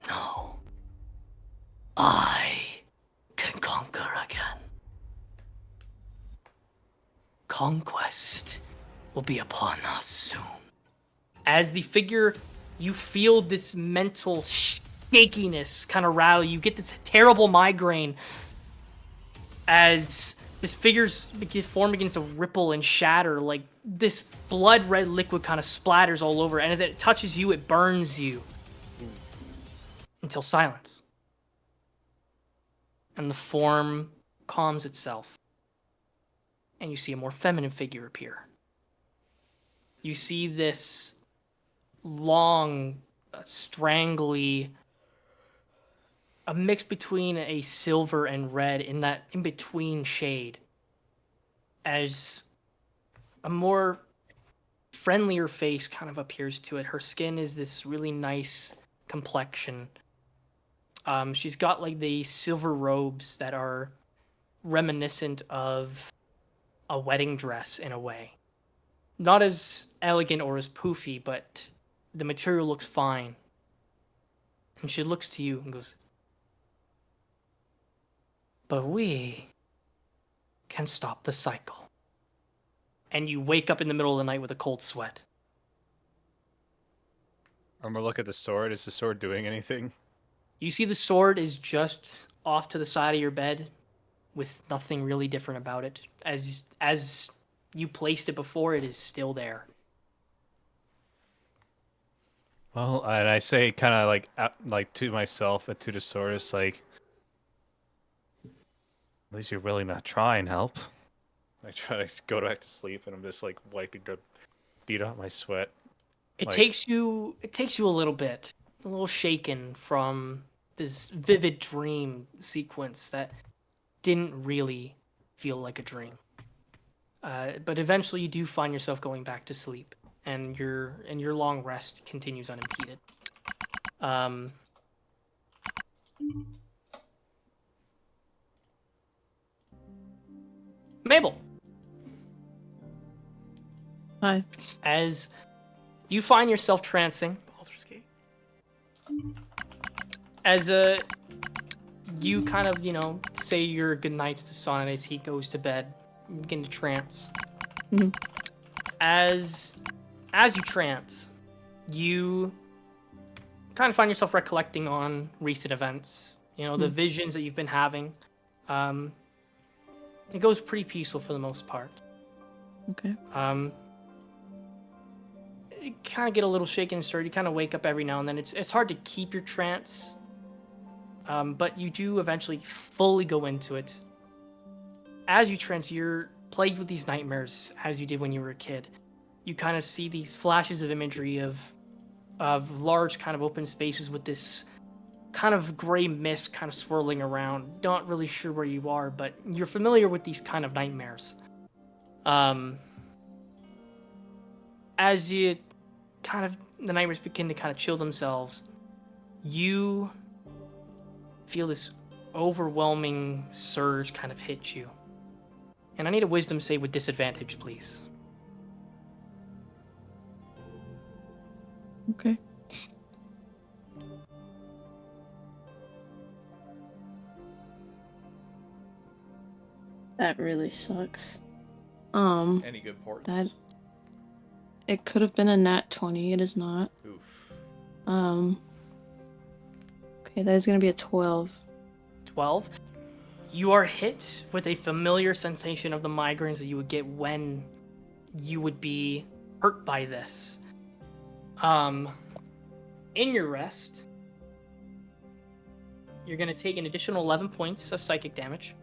No, I can conquer again. Conquest will be upon us soon. As the figure, you feel this mental shakiness kind of rattle. You get this terrible migraine as this figure's form begins to ripple and shatter. Like this blood red liquid kind of splatters all over. And as it touches you, it burns you. Until silence. And the form calms itself. And you see a more feminine figure appear. You see this long, strangly, a mix between a silver and red in that in-between shade. As a more friendlier face kind of appears to it. Her skin is this really nice complexion. She's got like the silver robes that are reminiscent of a wedding dress in a way. Not as elegant or as poofy, but the material looks fine. And she looks to you and goes, but we can stop the cycle. And you wake up in the middle of the night with a cold sweat. I'm gonna look at the sword. Is the sword doing anything? You see the sword is just off to the side of your bed with nothing really different about it. As you placed it before, it is still there. Well, and I say kind of like to myself and to the sword, it's like, at least you're willing to try and help. I try to go back to sleep and I'm just like wiping the beat out my sweat. It takes you a little bit, a little shaken from this vivid dream sequence that didn't really feel like a dream. But eventually you do find yourself going back to sleep, and your long rest continues unimpeded. Mabel. Hi. As you find yourself trancing, Baldur's Gate. as you kind of, say your goodnights to Son as he goes to bed, you begin to trance. Mhm. As you trance, you kind of find yourself recollecting on recent events. You know, the visions that you've been having. It goes pretty peaceful for the most part. Okay. You kind of get a little shaken and stirred. You kind of wake up every now and then. It's hard to keep your trance, but you do eventually fully go into it. As you trance, you're plagued with these nightmares, as you did when you were a kid. You kind of see these flashes of imagery of large kind of open spaces with this kind of gray mist kind of swirling around. Not really sure where you are, but you're familiar with these kind of nightmares. As you kind of, the nightmares begin to kind of chill themselves, you feel this overwhelming surge kind of hit you. And I need a wisdom save with disadvantage, please. Okay. That really sucks. Any good portents? That it could have been a nat 20. It is not. Oof. Okay, that is gonna be a 12. 12. You are hit with a familiar sensation of the migraines that you would get when you would be hurt by this. In your rest, you're going to take an additional 11 points of psychic damage.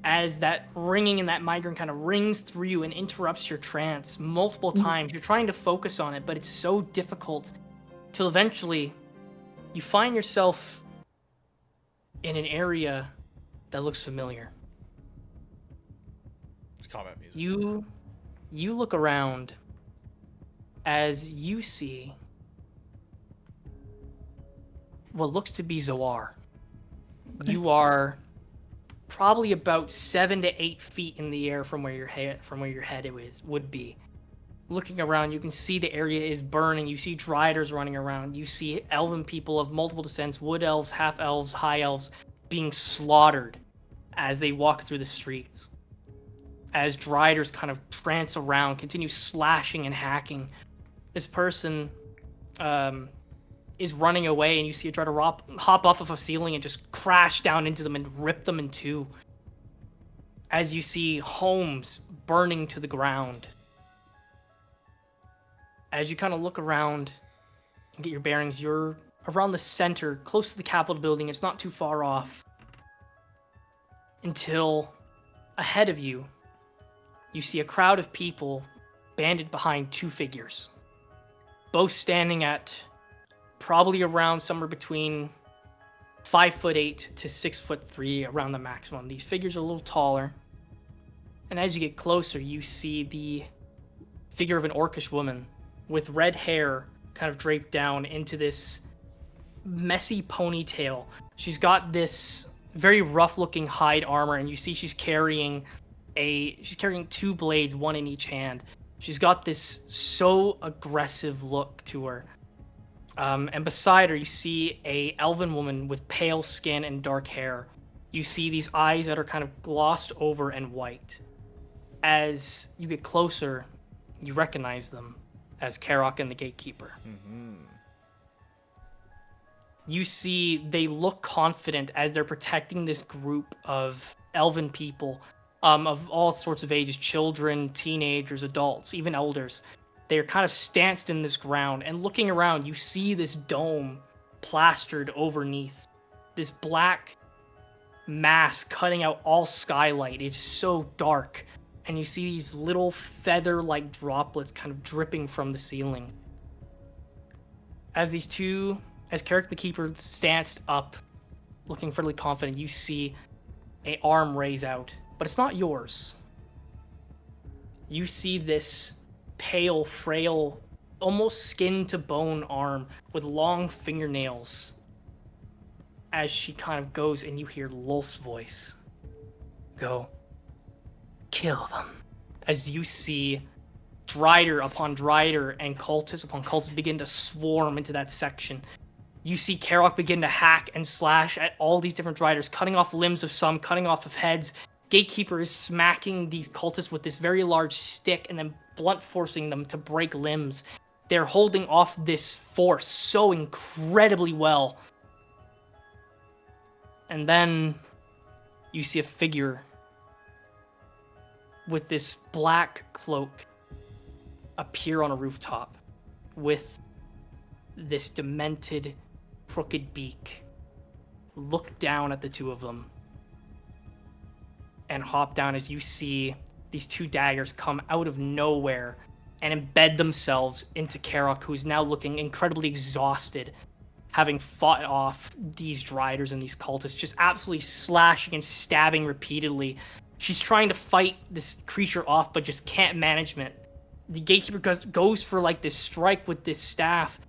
As that ringing and that migraine kind of rings through you and interrupts your trance multiple times. You're trying to focus on it, but it's so difficult till eventually you find yourself in an area that looks familiar. It's combat music. You look around as you see what looks to be Zoar. Okay. You are probably about 7 to 8 feet in the air from where your head would be. Looking around, you can see the area is burning. You see driders running around. You see elven people of multiple descents, wood elves, half elves, high elves, being slaughtered as they walk through the streets. As driders kind of trance around, continue slashing and hacking. This person is running away, and you see a drider hop off of a ceiling and just crash down into them and rip them in two. As you see homes burning to the ground. As you kind of look around and get your bearings, you're around the center, close to the Capitol building. It's not too far off. Until ahead of you, you see a crowd of people banded behind two figures. Both standing at probably around somewhere between 5'8" to 6'3", around the maximum. These figures are a little taller. And as you get closer, you see the figure of an orcish woman with red hair kind of draped down into this messy ponytail. She's got this very rough-looking hide armor, and you see she's carrying two blades, one in each hand. She's got this so aggressive look to her. And beside her, you see a elven woman with pale skin and dark hair. You see these eyes that are kind of glossed over and white. As you get closer, you recognize them as Karok and the Gatekeeper. Mm-hmm. You see they look confident as they're protecting this group of elven people of all sorts of ages, children, teenagers, adults, even elders. They're kind of stanced in this ground, and looking around, you see this dome plastered overneath. This black mass cutting out all skylight. It's so dark, and you see these little feather-like droplets kind of dripping from the ceiling. As Carrick the Keeper stanced up, looking fairly confident, you see an arm raise out, but it's not yours. You see this pale, frail, almost skin-to-bone arm with long fingernails as she kind of goes, and you hear Lulf's voice go, "Kill them." As you see Drider upon Drider and cultist upon cultist begin to swarm into that section. You see Karok begin to hack and slash at all these different Driders, cutting off limbs of some, cutting off of heads. Gatekeeper is smacking these cultists with this very large stick and then blunt forcing them to break limbs. They're holding off this force so incredibly well. And then you see a figure with this black cloak appear on a rooftop with this demented, crooked beak. Look down at the two of them and hop down as you see these two daggers come out of nowhere and embed themselves into Karok, who's now looking incredibly exhausted, having fought off these Driders and these cultists, just absolutely slashing and stabbing repeatedly. She's trying to fight this creature off, but just can't manage it. The Gatekeeper goes for like this strike with this staff,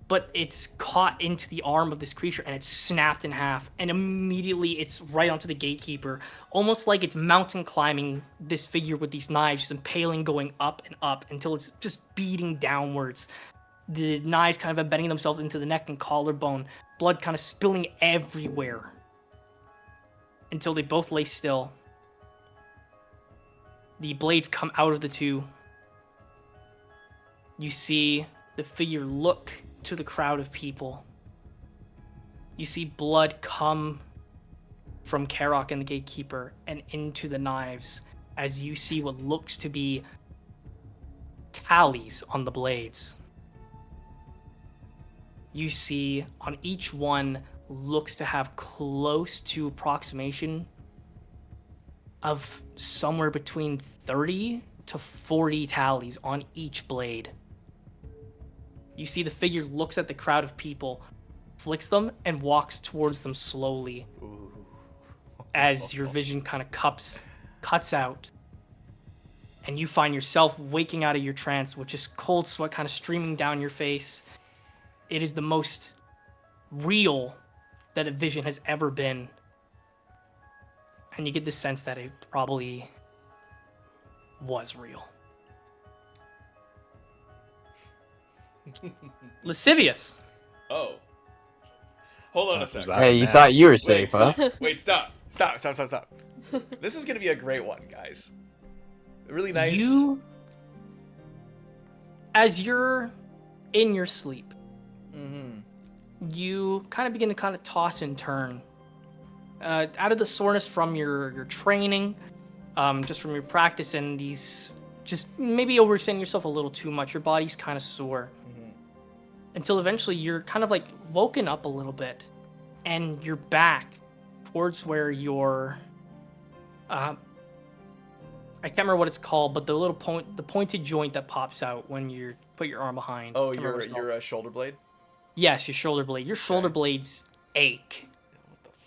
but it's caught into the arm of this creature and it's snapped in half, and immediately it's right onto the Gatekeeper, almost like it's mountain climbing this figure with these knives, just impaling, going up and up until it's just beating downwards. The knives kind of embedding themselves into the neck and collarbone, blood kind of spilling everywhere until they both lay still. The blades come out of the two. You see the figure look to the crowd of people. You see blood come from Karok and the Gatekeeper and into the knives as you see what looks to be tallies on the blades. You see on each one looks to have close to approximation of somewhere between 30 to 40 tallies on each blade. You see the figure looks at the crowd of people, flicks them, and walks towards them slowly. Ooh. As your vision kind of cuts out. And you find yourself waking out of your trance with just cold sweat kind of streaming down your face. It is the most real that a vision has ever been. And you get the sense that it probably was real. Lascivious. Oh. Hold on a second. Hey, you thought you were safe, huh? Wait, stop. Stop. This is going to be a great one, guys. Really nice. As you're in your sleep, you kind of begin to kind of toss and turn. Out of the soreness from your training, just from your practice and these, just maybe overextending yourself a little too much, your body's kind of sore. Until eventually you're kind of like woken up a little bit and you're back towards where your I can't remember what it's called, but the pointed joint that pops out when you put your arm behind. Oh, your shoulder blade? Yes, your shoulder blade. Your shoulder blades ache.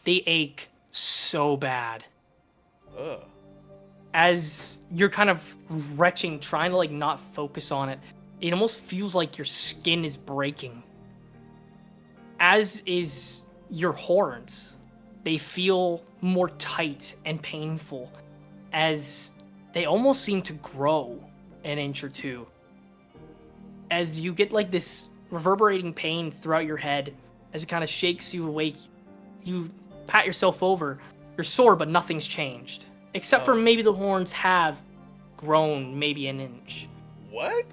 They ache so bad. Ugh. As you're kind of retching, trying to like not focus on it, it almost feels like your skin is breaking. As is your horns. They feel more tight and painful as they almost seem to grow an inch or two. As you get like this reverberating pain throughout your head, as it kind of shakes you awake, you pat yourself over. You're sore, but nothing's changed. Except for maybe the horns have grown maybe an inch. What?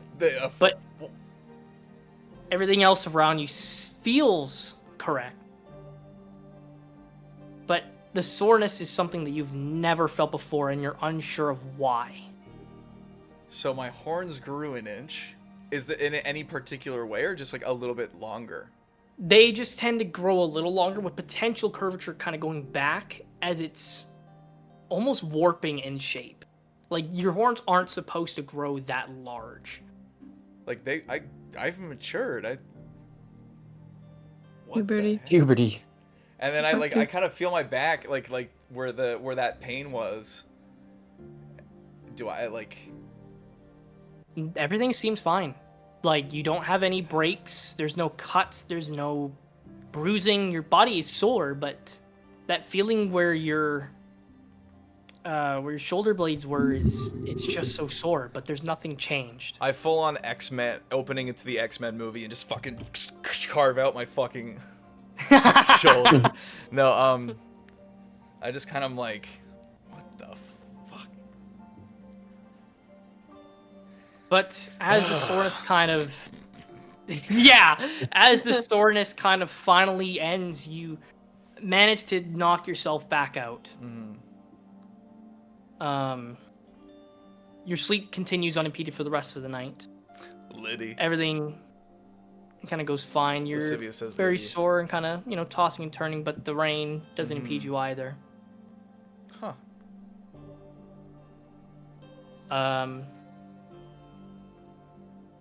But everything else around you feels correct. But the soreness is something that you've never felt before, and you're unsure of why. So my horns grew an inch. Is that in any particular way, or just like a little bit longer? They just tend to grow a little longer with potential curvature kind of going back as it's almost warping in shape. Like your horns aren't supposed to grow that large. Like I've matured. Puberty. Puberty. And then I kind of feel my back like where that pain was. Do I like? Everything seems fine. Like you don't have any breaks. There's no cuts. There's no bruising. Your body is sore, but that feeling where your shoulder blades were it's just so sore. But there's nothing changed. I full on X-Men opening into the X-Men movie and just fucking carve out my fucking shoulder. No, I just kind of like, what the fuck? But as the soreness kind of as the soreness kind of finally ends, you manage to knock yourself back out. Your sleep continues unimpeded for the rest of the night. Liddy. Everything kind of goes fine. You're Lascivious says very Liddy. sore and kind of, tossing and turning, but the rain doesn't impede you either. Huh.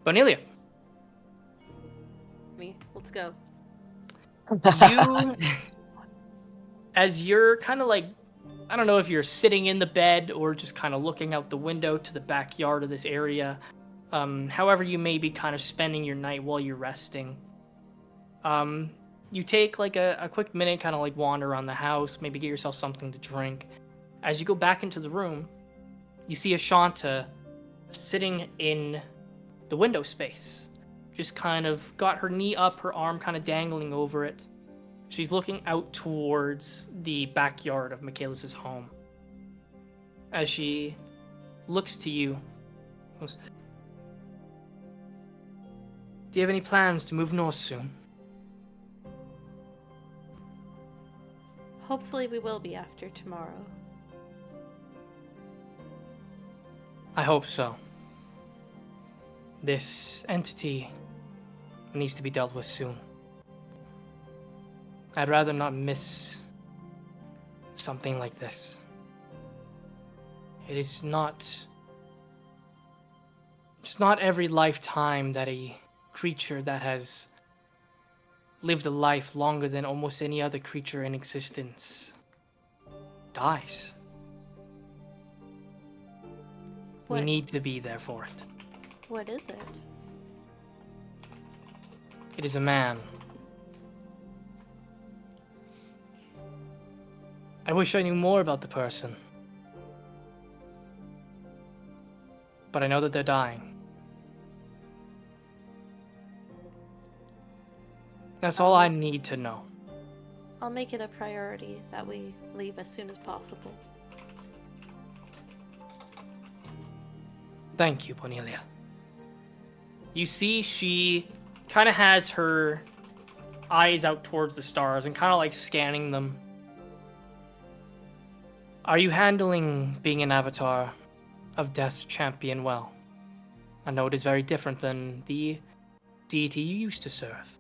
Bonelia, Me, let's go. you, as you're kind of like, I don't know if you're sitting in the bed or just kind of looking out the window to the backyard of this area, however you may be kind of spending your night while you're resting. You take like a quick minute, kind of like wander around the house, maybe get yourself something to drink. As you go back into the room, you see Ashanta sitting in the window space. Just kind of got her knee up, her arm kind of dangling over it. She's looking out towards the backyard of Michaelis' home. As she looks to you, goes, "Do you have any plans to move north soon?" Hopefully we will be after tomorrow. I hope so. This entity needs to be dealt with soon. I'd rather not miss something like this. It's not every lifetime that a creature that has lived a life longer than almost any other creature in existence dies. We What? need to be there for it. What is it? It is a man. I wish I knew more about the person. But I know that they're dying. That's all I need to know. I'll make it a priority that we leave as soon as possible. Thank you, Bonelia. You see, she kind of has her eyes out towards the stars and kind of like scanning them. Are you handling being an avatar of Death's champion well? I know it is very different than the deity you used to serve.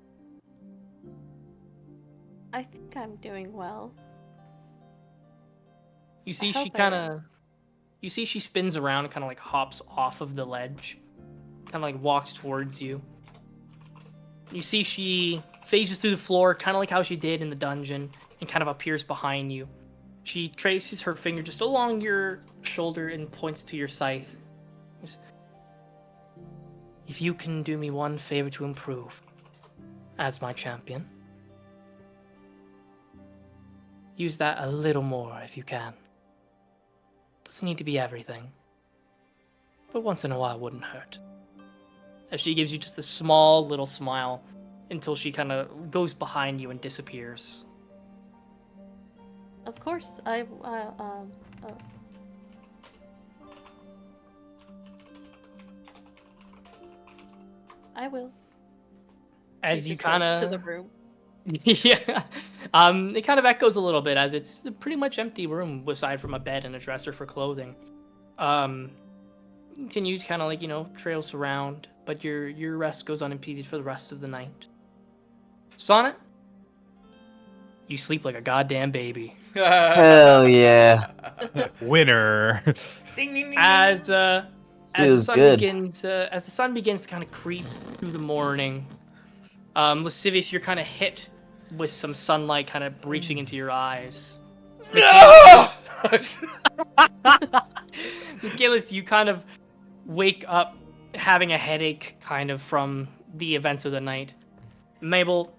I think I'm doing well. You see, I she hope I kind am. of. You see, she spins around and kind of like hops off of the ledge. Kind of like walks towards you. You see, she phases through the floor, kind of like how she did in the dungeon, and kind of appears behind you. She traces her finger just along your shoulder and points to your scythe. If you can do me one favor to improve as my champion, use that a little more if you can. Doesn't need to be everything, but once in a while wouldn't hurt. As she gives you just a small little smile until she kind of goes behind you and disappears. Of course, I will. As She you just heads kind to the of room. yeah, it kind of echoes a little bit as it's a pretty much empty room aside from a bed and a dresser for clothing. Continue to kind of like trails around, but your rest goes unimpeded for the rest of the night. Sonnet, you sleep like a goddamn baby. Hell yeah. Winner. Ding, ding, ding, As the Feels sun good. begins, as the sun begins to kind of creep through the morning, Lascivious, you're kind of hit with some sunlight kind of breaching into your eyes. Michaelis, you kind of wake up having a headache kind of from the events of the night. Mabel,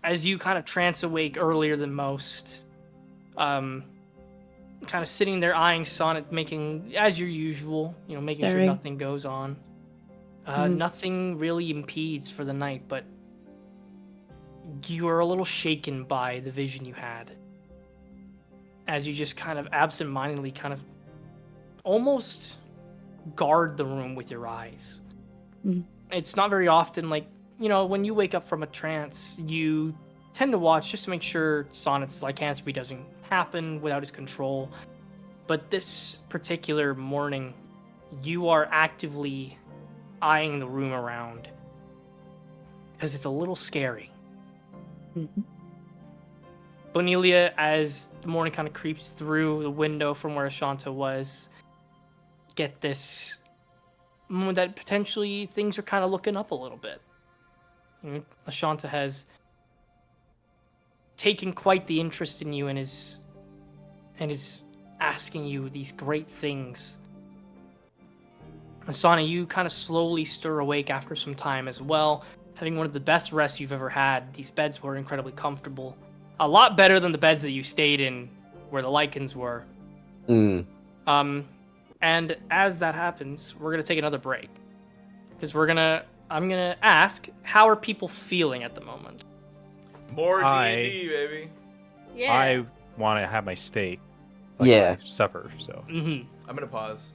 as you kind of trance awake earlier than most, kind of sitting there eyeing Sonnet, making, as your usual, making sure Staring. nothing goes on. Nothing really impedes for the night, but you are a little shaken by the vision you had. As you just kind of absentmindedly kind of almost guard the room with your eyes. Mhm. It's not very often, like, when you wake up from a trance, you tend to watch just to make sure Sonnet's lycanthropy doesn't happen without his control. But this particular morning, you are actively eyeing the room around because it's a little scary. Mhm. Bonelia, as the morning kind of creeps through the window from where Ashanta was, get this moment that potentially things are kind of looking up a little bit. Ashanta has taken quite the interest in you and is asking you these great things. Asana, you kind of slowly stir awake after some time as well, having one of the best rests you've ever had. These beds were incredibly comfortable. A lot better than the beds that you stayed in where the lichens were. Mm. And as that happens, we're going to take another break. Because I'm going to ask, how are people feeling at the moment? More I- D&D, baby. Yeah. I want to have my steak, like Yeah. my supper. So Mm-hmm. I'm gonna pause.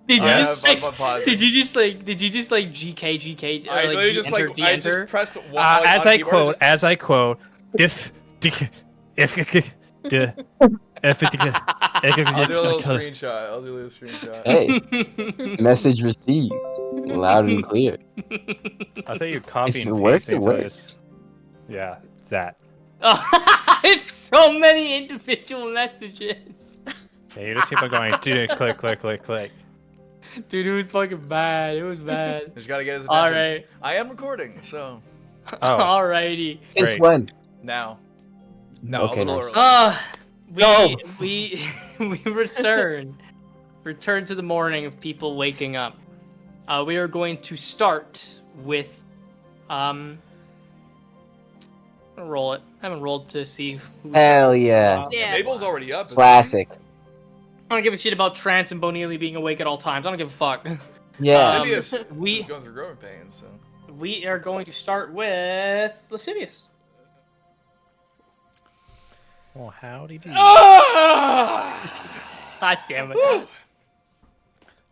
Did you I just have- I'm pausing. did you just like GK or I like literally G just enter, like D I enter? just pressed one. as on I keyboard, quote, just- as I quote, if I'll do a little screenshot. I'll do a little screenshot. Hey, message received, loud and clear. I thought you copy If it and works, paste it until works. it's yeah, that. It's so many individual messages. Yeah, you just keep on going. Click, click, click, click. Dude, it was fucking bad. It was bad. Just gotta get his attention. All right. I am recording, so Oh. Alrighty. Since Great. when? now. No, Okay, a little nice. early. We No. we return to the morning of people waking up. We are going to start with roll it. I haven't rolled to see who. Hell yeah. Yeah. Mabel's already up. isn't she? Classic. I don't give a shit about Trance and Bonelia being awake at all times. I don't give a fuck. Yeah. Lascivious we- is going through growing pains, so. We are going to start with Lascivious. Well, howdy do. God damn it.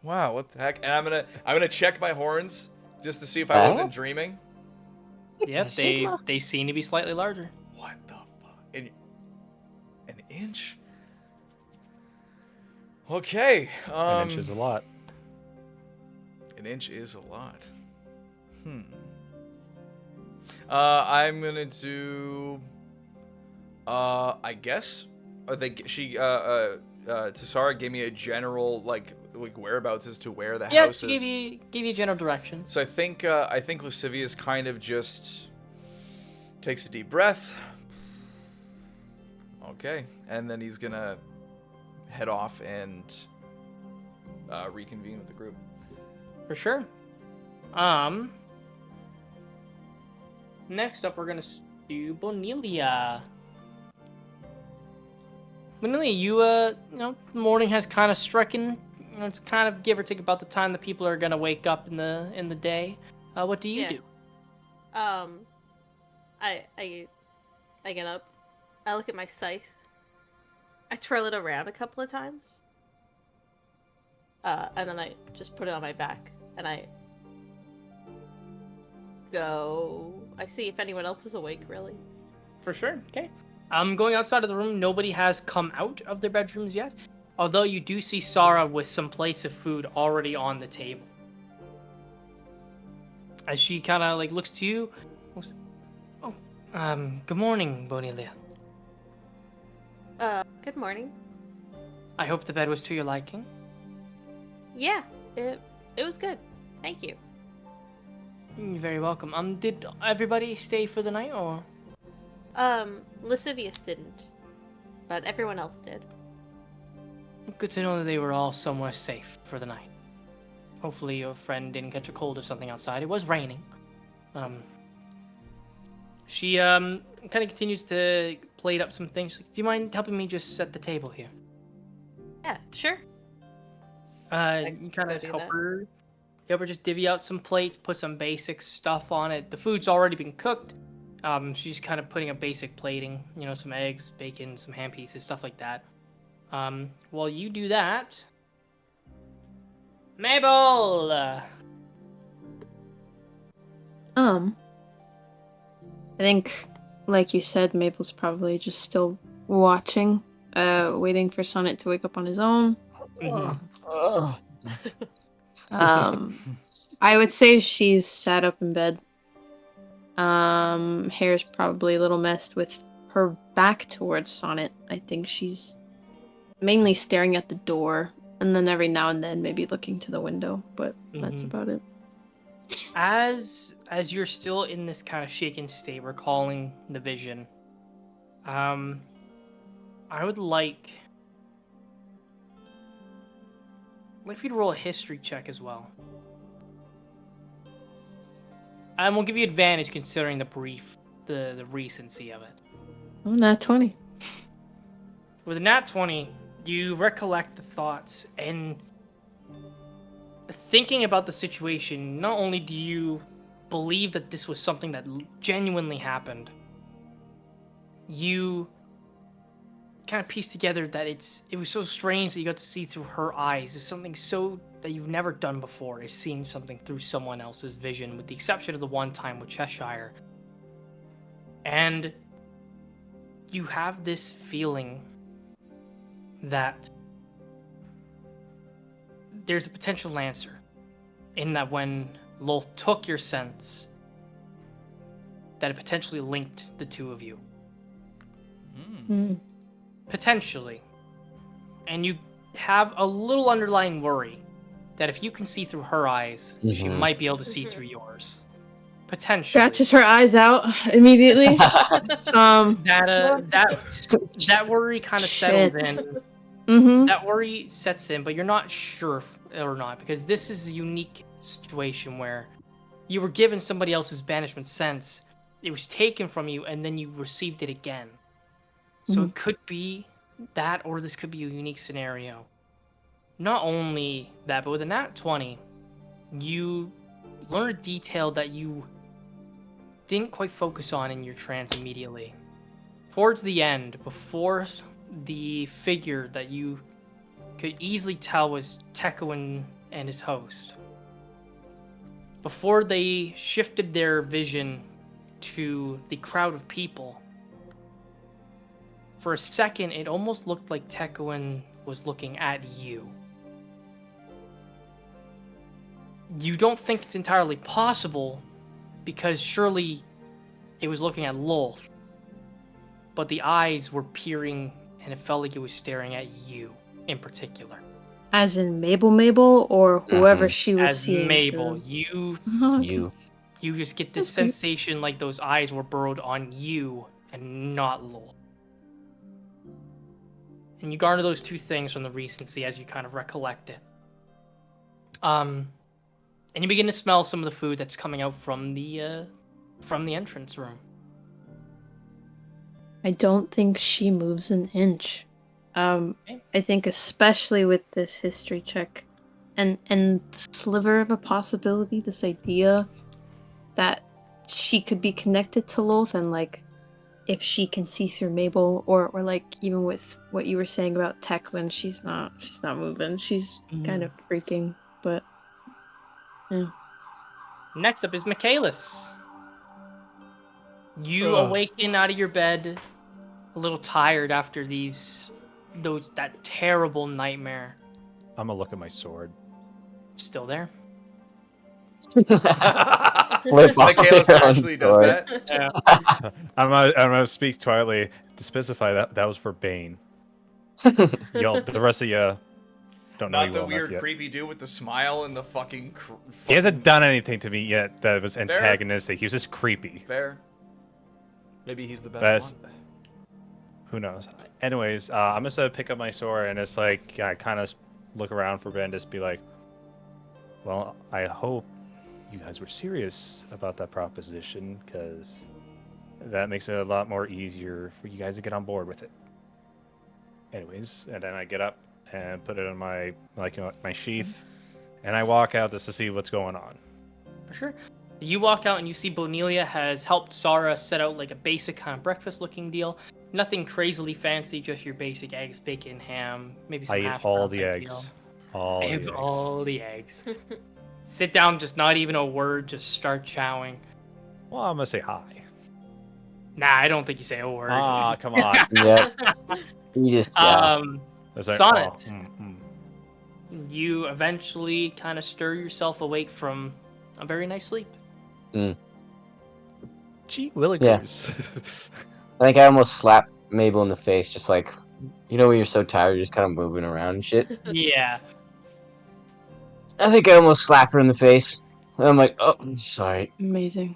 Wow, what the heck? And I'm gonna check my horns just to see if I wasn't dreaming. Yep, they seem to be slightly larger. What the fuck? An inch? Okay. An inch is a lot. An inch is a lot. I'm gonna do. I guess. Tassara gave me a general like whereabouts as to where the Yeah, house she is. gave you general directions. So I think Lascivious kind of just takes a deep breath. Okay, and then he's gonna head off and reconvene with the group. For sure. Next up, we're gonna do Bonelia. Bonelia, the morning has kind of struck in. It's kind of give or take about the time that people are gonna wake up in the day. What do you Yeah. do? I get up. I look at my scythe. I twirl it around a couple of times. And then I just put it on my back and I go. I see if anyone else is awake, really. For sure. Okay. Going outside of the room, nobody has come out of their bedrooms yet. Although you do see Sarah with some plates of food already on the table. As she kind of looks to you. Good morning, Bonelia. Good morning. I hope the bed was to your liking. Yeah, it was good. Thank you. You're very welcome. Did everybody stay for the night, or? Lascivious didn't, but everyone else did. Good to know that they were all somewhere safe for the night. Hopefully your friend didn't catch a cold or something outside. It was raining. She kind of continues to plate up some things. Do you mind helping me just set the table here? Yeah, sure. You kind go of do help that. her. Help her just divvy out some plates, put some basic stuff on it. The food's already been cooked. She's kind of putting a basic plating, some eggs, bacon, some ham pieces, stuff like that. While you do that, Mabel! I think, like you said, Mabel's probably just still watching, waiting for Sonnet to wake up on his own. Mhm. I would say she's sat up in bed. Hair's probably a little messed with her back towards Sonnet. I think she's mainly staring at the door, and then every now and then maybe looking to the window, but that's Mhm. about it. As you're still in this kind of shaken state, recalling the vision, I would like if you'd roll a history check as well. And we'll give you advantage considering the recency of it. Oh, nat 20. With a nat 20, you recollect the thoughts and thinking about the situation. Not only do you believe that this was something that genuinely happened, you kind of piece together that it was so strange that you got to see through her eyes. It's something so that you've never done before, is seeing something through someone else's vision, with the exception of the one time with Cheshire. And you have this feeling that there's a potential answer, in that when Lolth took your sense, that it potentially linked the two of you. Potentially. And you have a little underlying worry that if you can see through her eyes, she might be able to see through yours. Potentially. Scratches her eyes out immediately. That worry kind of settles in. Mm-hmm. That worry sets in, but you're not sure or not, because this is a unique situation where you were given somebody else's banishment sense, it was taken from you, and then you received it again. So it could be that, or this could be a unique scenario. Not only that, but with a nat 20, you learn a detail that you didn't quite focus on in your trance immediately. Towards the end, before the figure that you could easily tell was Tekuen and his host, before they shifted their vision to the crowd of people, for a second it almost looked like Tekuen was looking at you. You don't think it's entirely possible, because surely it was looking at Lolth, but the eyes were peering, and it felt like it was staring at you in particular. As in Mabel, or whoever she was As seeing Mabel, through. you just get this That's cute. sensation like those eyes were burrowed on you and not Lolth. And you garner those two things from the recency as you kind of recollect it. And you begin to smell some of the food that's coming out from the entrance room. I don't think she moves an inch. I think especially with this history check and sliver of a possibility, this idea that she could be connected to Lolth, and like if she can see through Mabel, or like even with what you were saying about Tech, when she's not moving. She's kind of freaking, but yeah. Next up is Michaelis. You awaken out of your bed a little tired after that terrible nightmare. I'm gonna look at my sword. It's still there. Michaelis actually does that. Yeah. I'm gonna speak quietly to specify that was for Bane. Yo, the rest of you don't know Not you the well enough weird, yet. creepy dude with the smile and the fucking. He hasn't done anything to me yet that was antagonistic. He was just creepy. Fair. Maybe he's the Best. one. Who knows? Anyways, I'm just gonna pick up my sword and it's like I kind of look around for Ben, just be like, "Well, I hope you guys were serious about that proposition, because that makes it a lot more easier for you guys to get on board with it." Anyways, and then I get up and put it in my my sheath, and I walk out just to see what's going on. For sure. You walk out and you see Bonelia has helped Sarah set out like a basic kind of breakfast looking deal. Nothing crazily fancy, just your basic eggs, bacon, ham, maybe some I hash eat all brown the type eggs. deal. All I have the eggs. all the eggs. Sit down, just not even a word, just start chowing. Well, I'm gonna say hi. Nah, I don't think you say a word. Ah, come on. Yep. You just It's like, Sonnet, oh, you eventually kind of stir yourself awake from a very nice sleep. Gee yeah. willikers. I think I almost slapped Mabel in the face, just like, you know, when you're so tired, you're just kind of moving around and shit. Yeah. I think I almost slapped her in the face. I'm like, oh, I'm sorry. Amazing.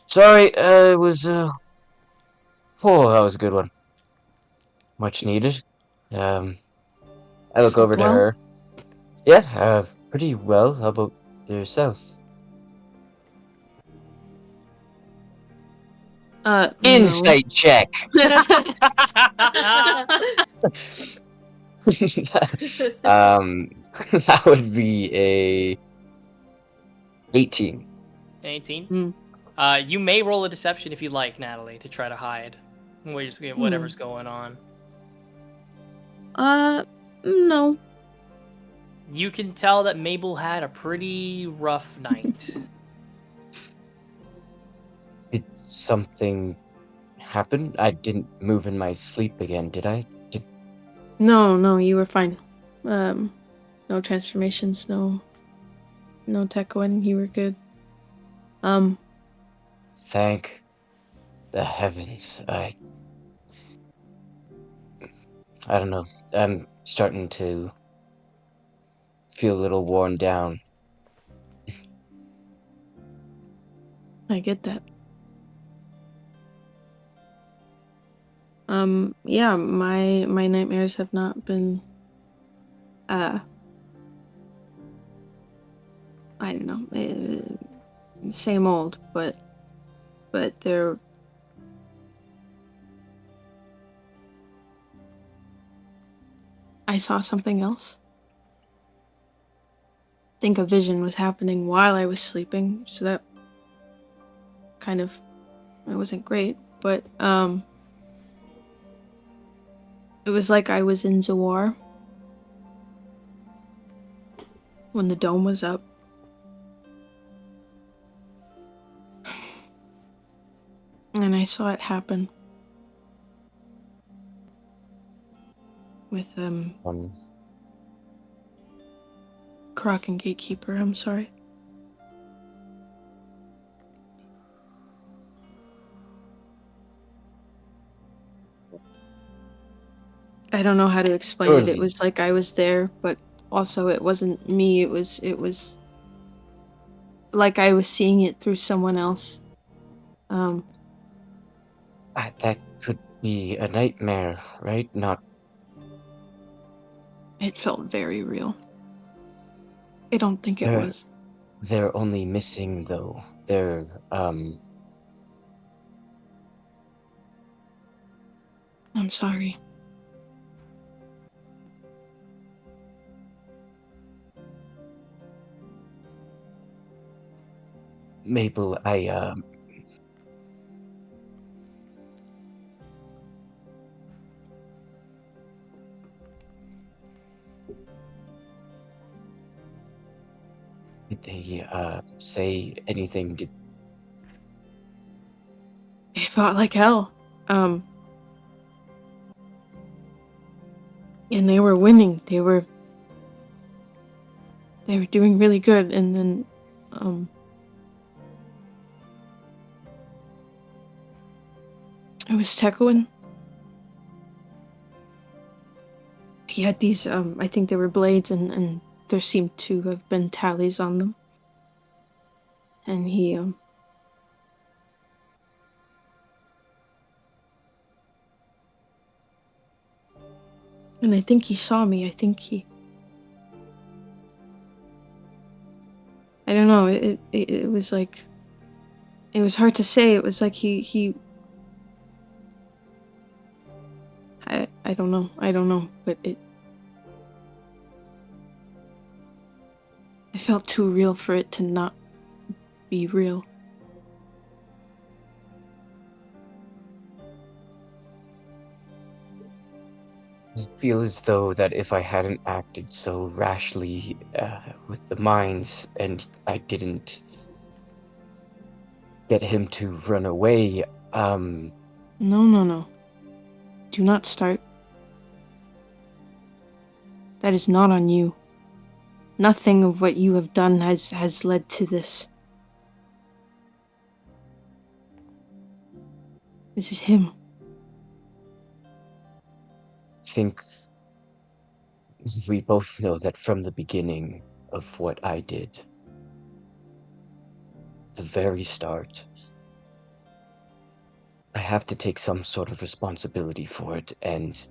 Sorry, it was, oh, that was a good one. Much needed. I look Slept over to well? her. Yeah, pretty well. How about yourself? No. Insight check! That would be a 18. 18. Hmm. You may roll a deception if you like, Natalie, to try to hide whatever's going on. No. You can tell that Mabel had a pretty rough night. Did something happen? I didn't move in my sleep again, did I? No, you were fine. No transformations, no Tekoin, you were good. Thank the heavens. I don't know. I'm starting to feel a little worn down. I get that. Yeah, my nightmares have not been, I don't know, same old, but they're, I saw something else. I think a vision was happening while I was sleeping, so that kind of, it wasn't great, but, it was like I was in Zawar when the dome was up. And I saw it happen with Croc and Gatekeeper, I'm sorry. I don't know how to explain it. It Surely. was like I was there, but also it wasn't me. It was like I was seeing it through someone else. That could be a nightmare, right? Not. It felt very real. I don't think it was. They're only missing, though. I'm sorry. Mabel, did they, say anything? They fought like hell. And they were winning. They were doing really good, and then it was Tekoin. He had these, I think they were blades, and there seemed to have been tallies on them. And he, and I think he saw me. I don't know, it was like, it was hard to say. It was like I don't know, but it felt too real for it to not be real. feel as though that if I hadn't acted so rashly with the mines and I didn't get him to run away, No. Do not start. That is not on you. Nothing of what you have done has led to this. This is him. I think we both know that from the beginning of what I did, the very start, I have to take some sort of responsibility for it, and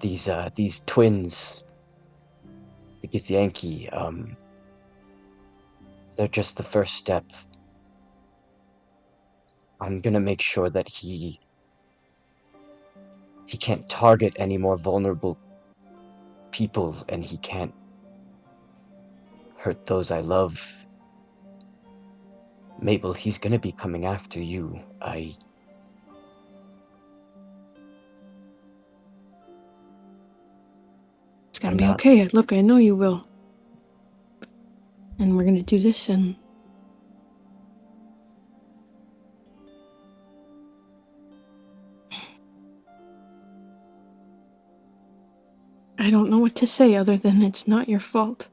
these twins, the Githyanki, they're just the first step. I'm gonna make sure that he can't target any more vulnerable people, and he can't hurt those I love. Mabel, he's gonna be coming after you. It's gonna I'm be not- okay. Look, I know you will. And we're gonna do this, and I don't know what to say other than it's not your fault.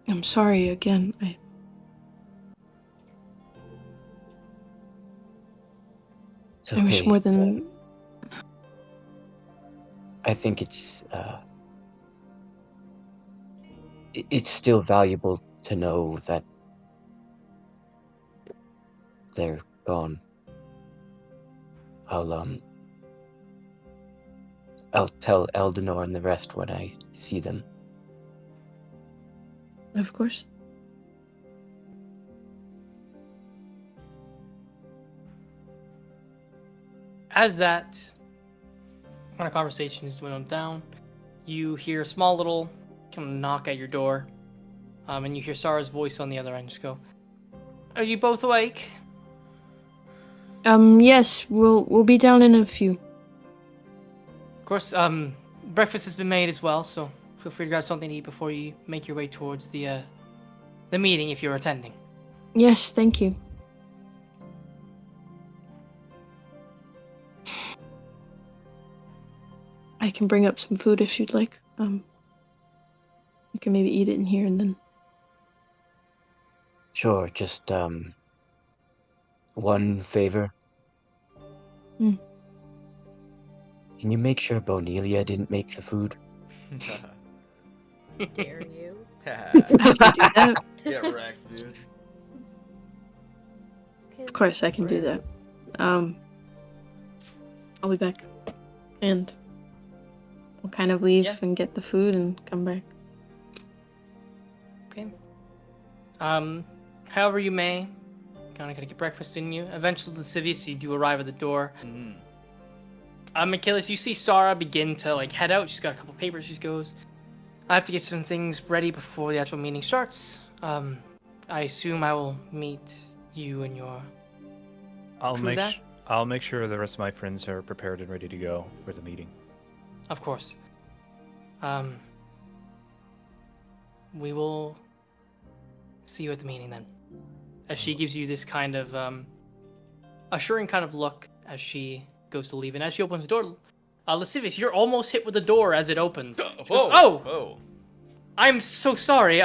I'm sorry again. It's I wish okay. more than I think it's still valuable to know that they're gone. I'll tell Eldenor and the rest when I see them. Of course. As that kind of conversation is going down, you hear a small little kind of knock at your door, and you hear Sarah's voice on the other end just go, "Are you both awake?" Yes, we'll be down in a few. Of course, breakfast has been made as well, so feel free to grab something to eat before you make your way towards the meeting if you're attending. Yes, thank you. I can bring up some food if you'd like. You can maybe eat it in here and then. Sure, just one favor. Hmm. Can you make sure Bonelia didn't make the food? Dare you? I can do that. Get wrecked, dude. Of course, I can do that. I'll be back, and we'll kind of leave Yeah. and get the food and come back. Okay. However you may, kind of gotta get breakfast in you. Eventually, the Lascivious, you do arrive at the door. Michaelis, you see Sarah begin to head out. She's got a couple papers. She goes, "I have to get some things ready before the actual meeting starts. I assume I will meet you and your I'll crew there?" I'll make sure the rest of my friends are prepared and ready to go for the meeting. Of course. We will see you at the meeting then. As she gives you this kind of assuring kind of look as she goes to leave, and as she opens the door, Lascivious, you're almost hit with the door as it opens. She goes, "Oh, Whoa. I'm so sorry.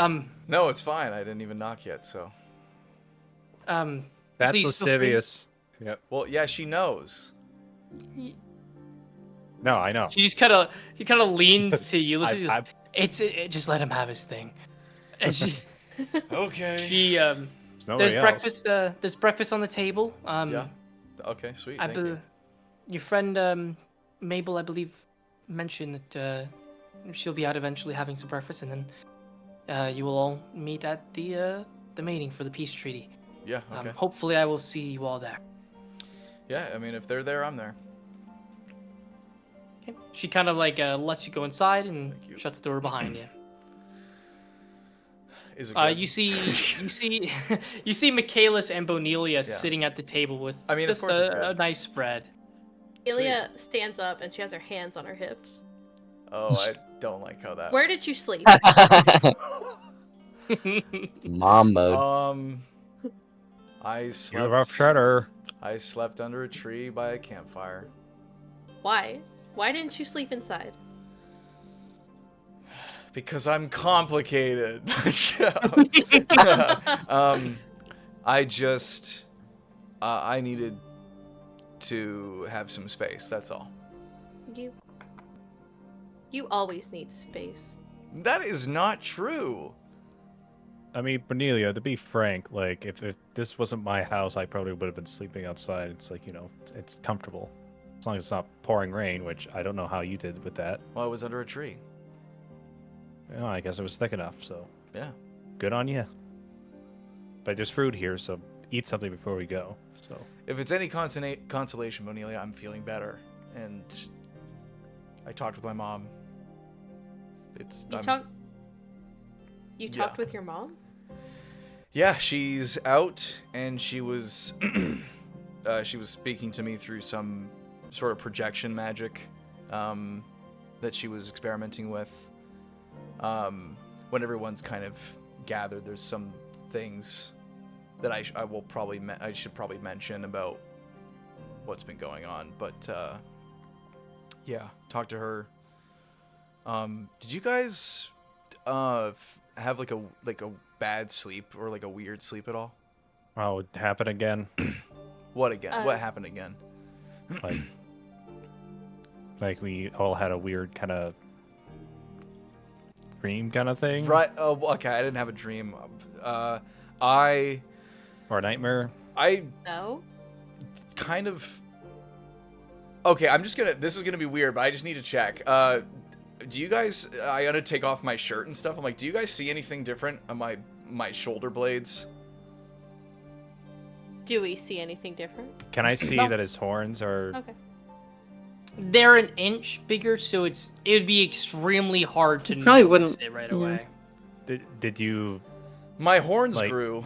No, it's fine. I didn't even knock yet, so. That's please feel free." lascivious. Yep. Well, yeah, she knows. No, I know. She kind of leans to you. Lascivious, I- just let him have his thing. And Okay. There's nobody there's else. breakfast. There's breakfast on the table. Yeah. Okay, sweet. Thank you. Your friend Mabel, I believe, mentioned that she'll be out eventually having some breakfast, and then you will all meet at the meeting for the peace treaty. Yeah, okay. Hopefully, I will see you all there. Yeah, I mean, if they're there, I'm there. Okay. She kind of like lets you go inside and Thank you. shuts the door behind you. Is it good? You see you see Michaelis and Bonelia Yeah. sitting at the table with I mean, of just course it's a good. nice spread. Ilia stands up and she has her hands on her hips. Oh, I don't like how that. Where did you sleep? Mom mode. I You're slept. rough shredder. I slept under a tree by a campfire. Why? Why didn't you sleep inside? Because I'm complicated. I just, I needed to have some space. That's all. You always need space. That is not true. I mean, Cornelia, to be frank, like, if this wasn't my house, I probably would have been sleeping outside. It's like, it's comfortable. As long as it's not pouring rain, which I don't know how you did with that. Well, I was under a tree. I guess it was thick enough, so Yeah. good on you. But there's fruit here, so eat something before we go. So If it's any consolation, Bonelia, I'm feeling better. And I talked with my mom. You Yeah. talked with your mom? Yeah, she's out, and she was speaking to me through some sort of projection magic that she was experimenting with. When everyone's kind of gathered, there's some things that I should probably mention about what's been going on. But yeah, talk to her. Did you guys have like a bad sleep or like a weird sleep at all? oh, it happened again. What again? What happened again? like, like we all had a weird kind of dream kind of thing, Right. Oh, okay. I didn't have a dream. or a nightmare. I No. kind of. Okay, This is gonna be weird, but I just need to check. Do you guys? I gotta take off my shirt and stuff. I'm like, do you guys see anything different on my shoulder blades? Do we see anything different? Can I see No. that his horns are? Okay. They're an inch bigger, so it would be extremely hard to Probably notice wouldn't- it right yeah. away. Did you? My horns Like- grew,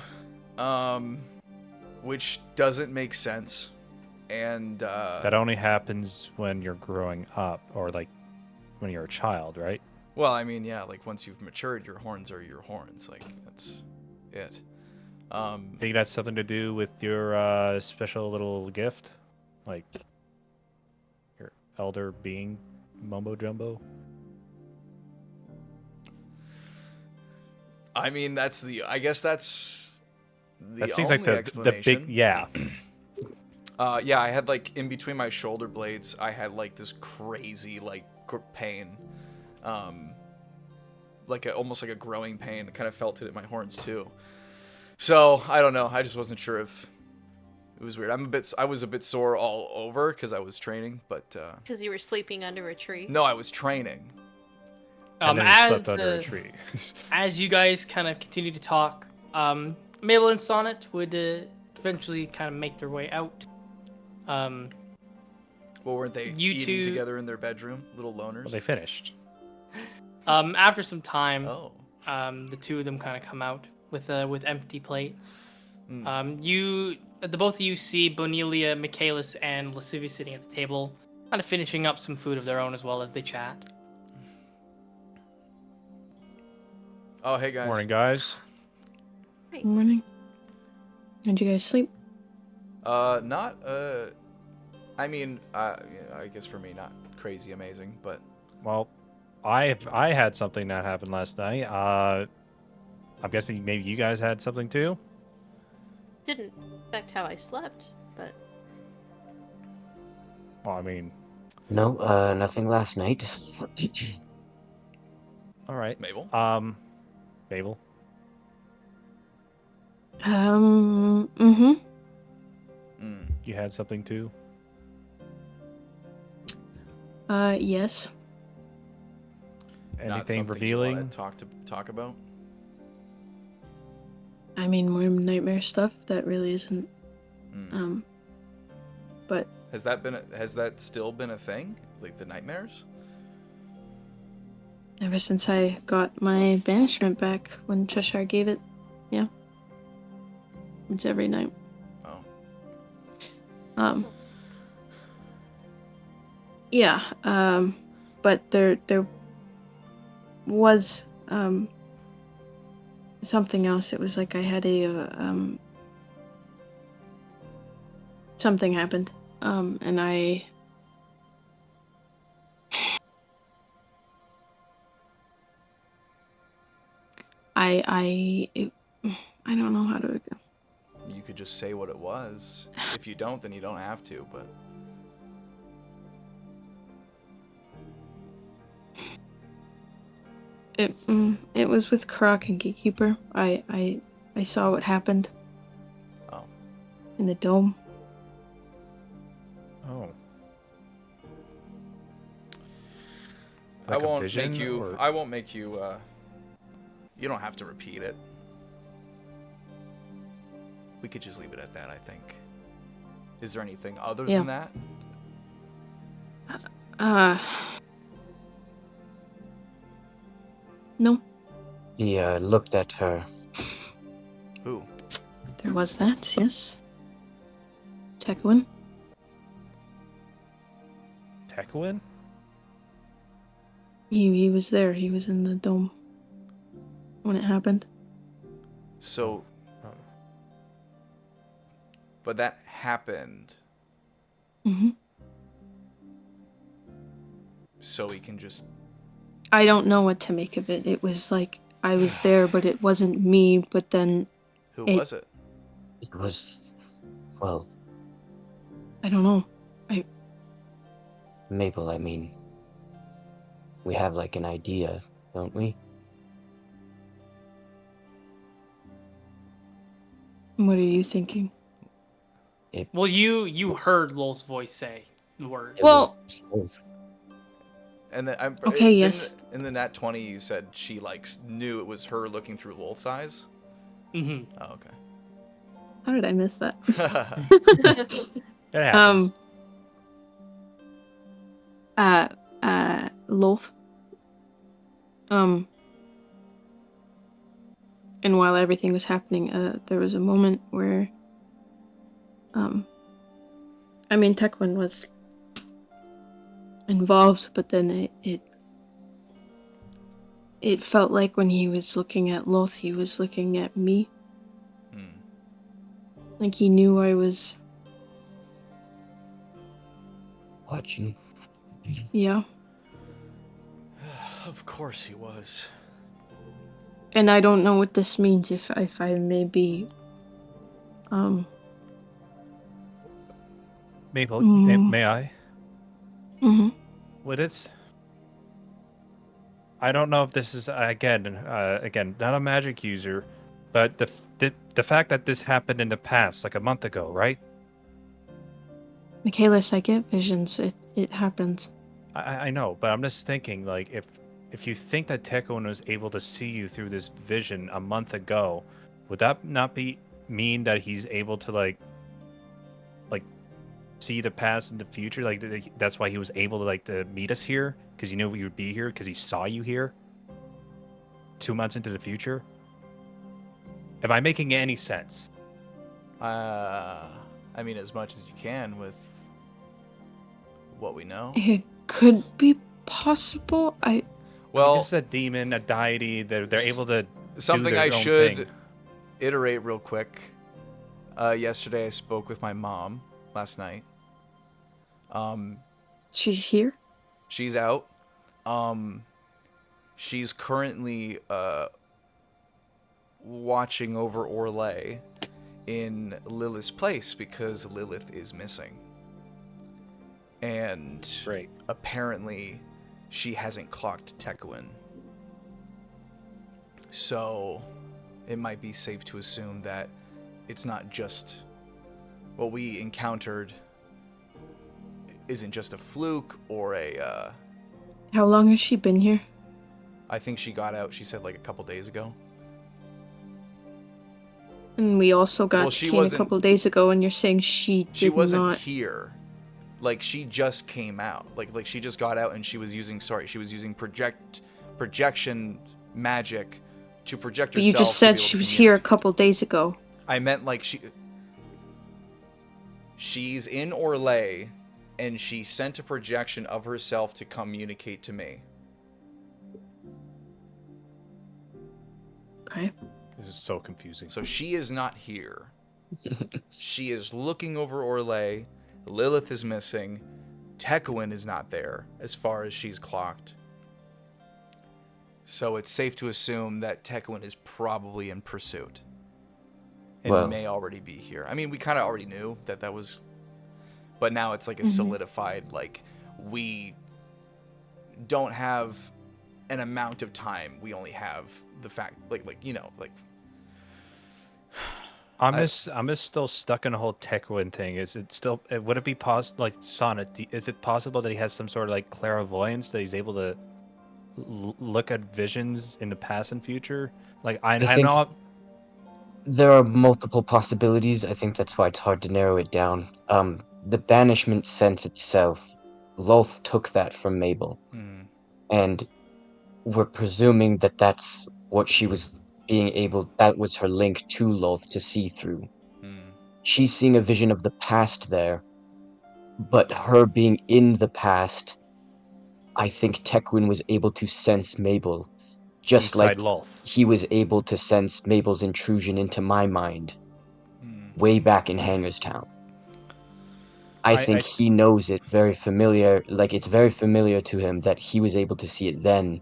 which doesn't make sense, and That only happens when you're growing up, or like when you're a child, right? well, I mean, yeah, like once you've matured, your horns are your horns. Like that's it. Think that's something to do with your special little gift, like your elder being mumbo jumbo. I mean, I guess that's the That seems only like the explanation. big yeah. Yeah, I had like in between my shoulder blades, I had like this crazy like pain, almost like a growing pain. I kind of felt it in my horns too. So I don't know. I just wasn't sure if it was weird. I was a bit sore all over because I was training, but Because you were sleeping under a tree. no, I was training. And then he slept under a tree. As you guys kind of continue to talk, Mabel and Sonnet would eventually kind of make their way out. Well, weren't they You eating two- together in their bedroom, little loners? Well, they finished. After some time, Oh. the two of them kind of come out with empty plates. Mm. The both of you see Bonelia, Michaelis, and Lascivia sitting at the table, kind of finishing up some food of their own as well as they chat. Oh, hey guys. Morning, guys. Good morning. Did you guys sleep? Not I mean, I guess for me, not crazy amazing, but Well, I had something that happened last night. I'm guessing maybe you guys had something too. Didn't affect how I slept, but Well, I mean, No, nothing last night. all right. Mabel. Mabel. Mm-hmm. Mm. You had something too. Yes. Not Anything something you revealing? wanna talk about? I mean, more nightmare stuff that really isn't. Mm. But Has that still been a thing? Like the nightmares? Ever since I got my banishment back when Cheshire gave it, yeah. It's every night. Oh. Yeah, but there was something else. It was like I had something happened, and I don't know how to. You could just say what it was. If you don't, then you don't have to, but... It was with Croc and Gatekeeper. I saw what happened. Oh. In the dome. Oh. I Like a won't vision, make you. or- I won't make you. You don't have to repeat it. We could just leave it at that, I think. Is there anything other Yeah. than that? No, He looked at her. Who? there was that. Yes. Tekwin. Tekwin? He was there. He was in the dome when it happened. So. Oh. But that happened. Mm-hmm. So we can just. I don't know what to make of it. It was like I was there, but it wasn't me. But then Who It- was it? It was, well, I don't know. Mabel, I mean, we have like an idea, don't we? What are you thinking? Well, you heard Lol's voice say the word. It Well- was both. And then I'm. Okay, yes. In the Nat 20, you said she like knew it was her looking through Lolth's eyes. Mm-hmm. Oh, okay. How did I miss that? It happens. Lolth. And while everything was happening, there was a moment where, I mean, Tekwin was involved, but then it felt like when he was looking at Loth, he was looking at me. Hmm. Like he knew I was, Watching. yeah. Of course he was. And I don't know what this means if I may be, Mabel, Mm. may I? mhm. What it's... I don't know if this is again, not a magic user, but the fact that this happened in the past, like a month ago, right? Michaelis, I get visions. It happens. I know, but I'm just thinking, like, if you think that Tekon was able to see you through this vision a month ago, would that not mean that he's able to like see the past and the future? Like that's why he was able to to meet us here, because he knew we would be here, because he saw you here 2 months into the future. Am I making any sense? I mean, as much as you can with what we know. It could be possible. Well, this is a demon, a deity. They're able to something do their I own should thing. iterate real quick. Yesterday I spoke with my mom last night. She's here. She's out. She's currently watching over Orlais in Lilith's place because Lilith is missing. And Great. apparently she hasn't clocked Tekwin. So it might be safe to assume that it's not just what we encountered isn't just a fluke or a How long has she been here? I think she got out, she said, like a couple days ago. And we also got Well, she Kane a wasn't- couple days ago, and you're saying she did She wasn't not. here. Like she just came out. Like she just got out and she was using projection magic to project But herself. you just to said be able she to was here a communicate. couple days ago. I meant like she's in Orlais and she sent a projection of herself to communicate to me. Okay. This is so confusing. So she is not here. She is looking over Orlais. Lilith is missing. Tekuen is not there as far as she's clocked. So it's safe to assume that Tekuen is probably in pursuit. And Well- may already be here. I mean, we kind of already knew that was... But now it's like a Mhm. solidified, like, we don't have an amount of time. We only have the fact, like you know, like... I'm just still stuck in the whole Tekuen thing. Is it still? Would it be possible? Like Sonnet, is it possible that he has some sort of like clairvoyance that he's able to look at visions in the past and future? Like I think know. there are multiple possibilities. I think that's why it's hard to narrow it down. The banishment sense itself, Lolth took that from Mabel, and we're presuming that that's what she was being able. That was her link to Lolth to see through. She's seeing a vision of the past there, but her being in the past, I think Tekwin was able to sense Mabel, just like Inside Lolth. he was able to sense Mabel's intrusion into my mind way back in Hangerstown. I think he knows it very familiar, like it's very familiar to him that he was able to see it then.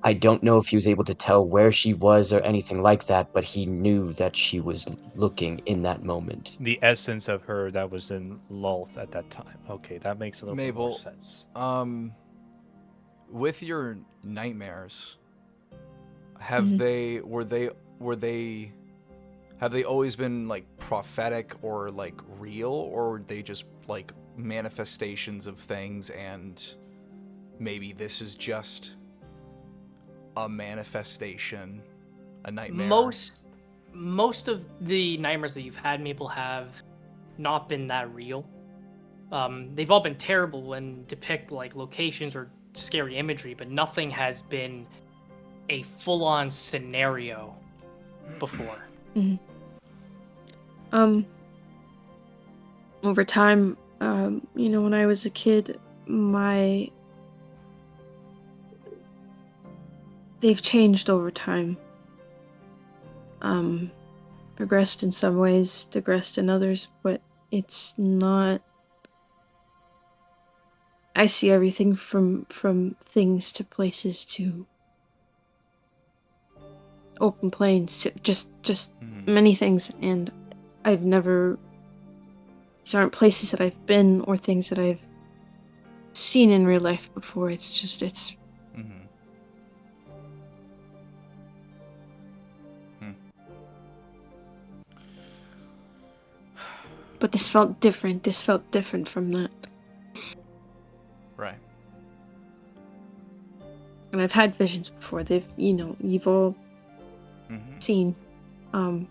I don't know if he was able to tell where she was or anything like that, but he knew that she was looking in that moment. The essence of her that was in Lolth at that time. Okay, that makes a little bit more Mabel, sense. with your nightmares, have they always been like prophetic or like real, or were they just like manifestations of things, and maybe this is just a manifestation, a nightmare? Most of the nightmares that you've had, Mabel, have not been that real. They've all been terrible and depict like locations or scary imagery, but nothing has been a full-on scenario before. Over time, when I was a kid, they've changed over time. Progressed in some ways, digressed in others, but it's not... I see everything from things to places to open plains to just many things, and I've never... These aren't places that I've been or things that I've seen in real life before. It's But this felt different. This felt different from that. Right. And I've had visions before. You've all seen. Well,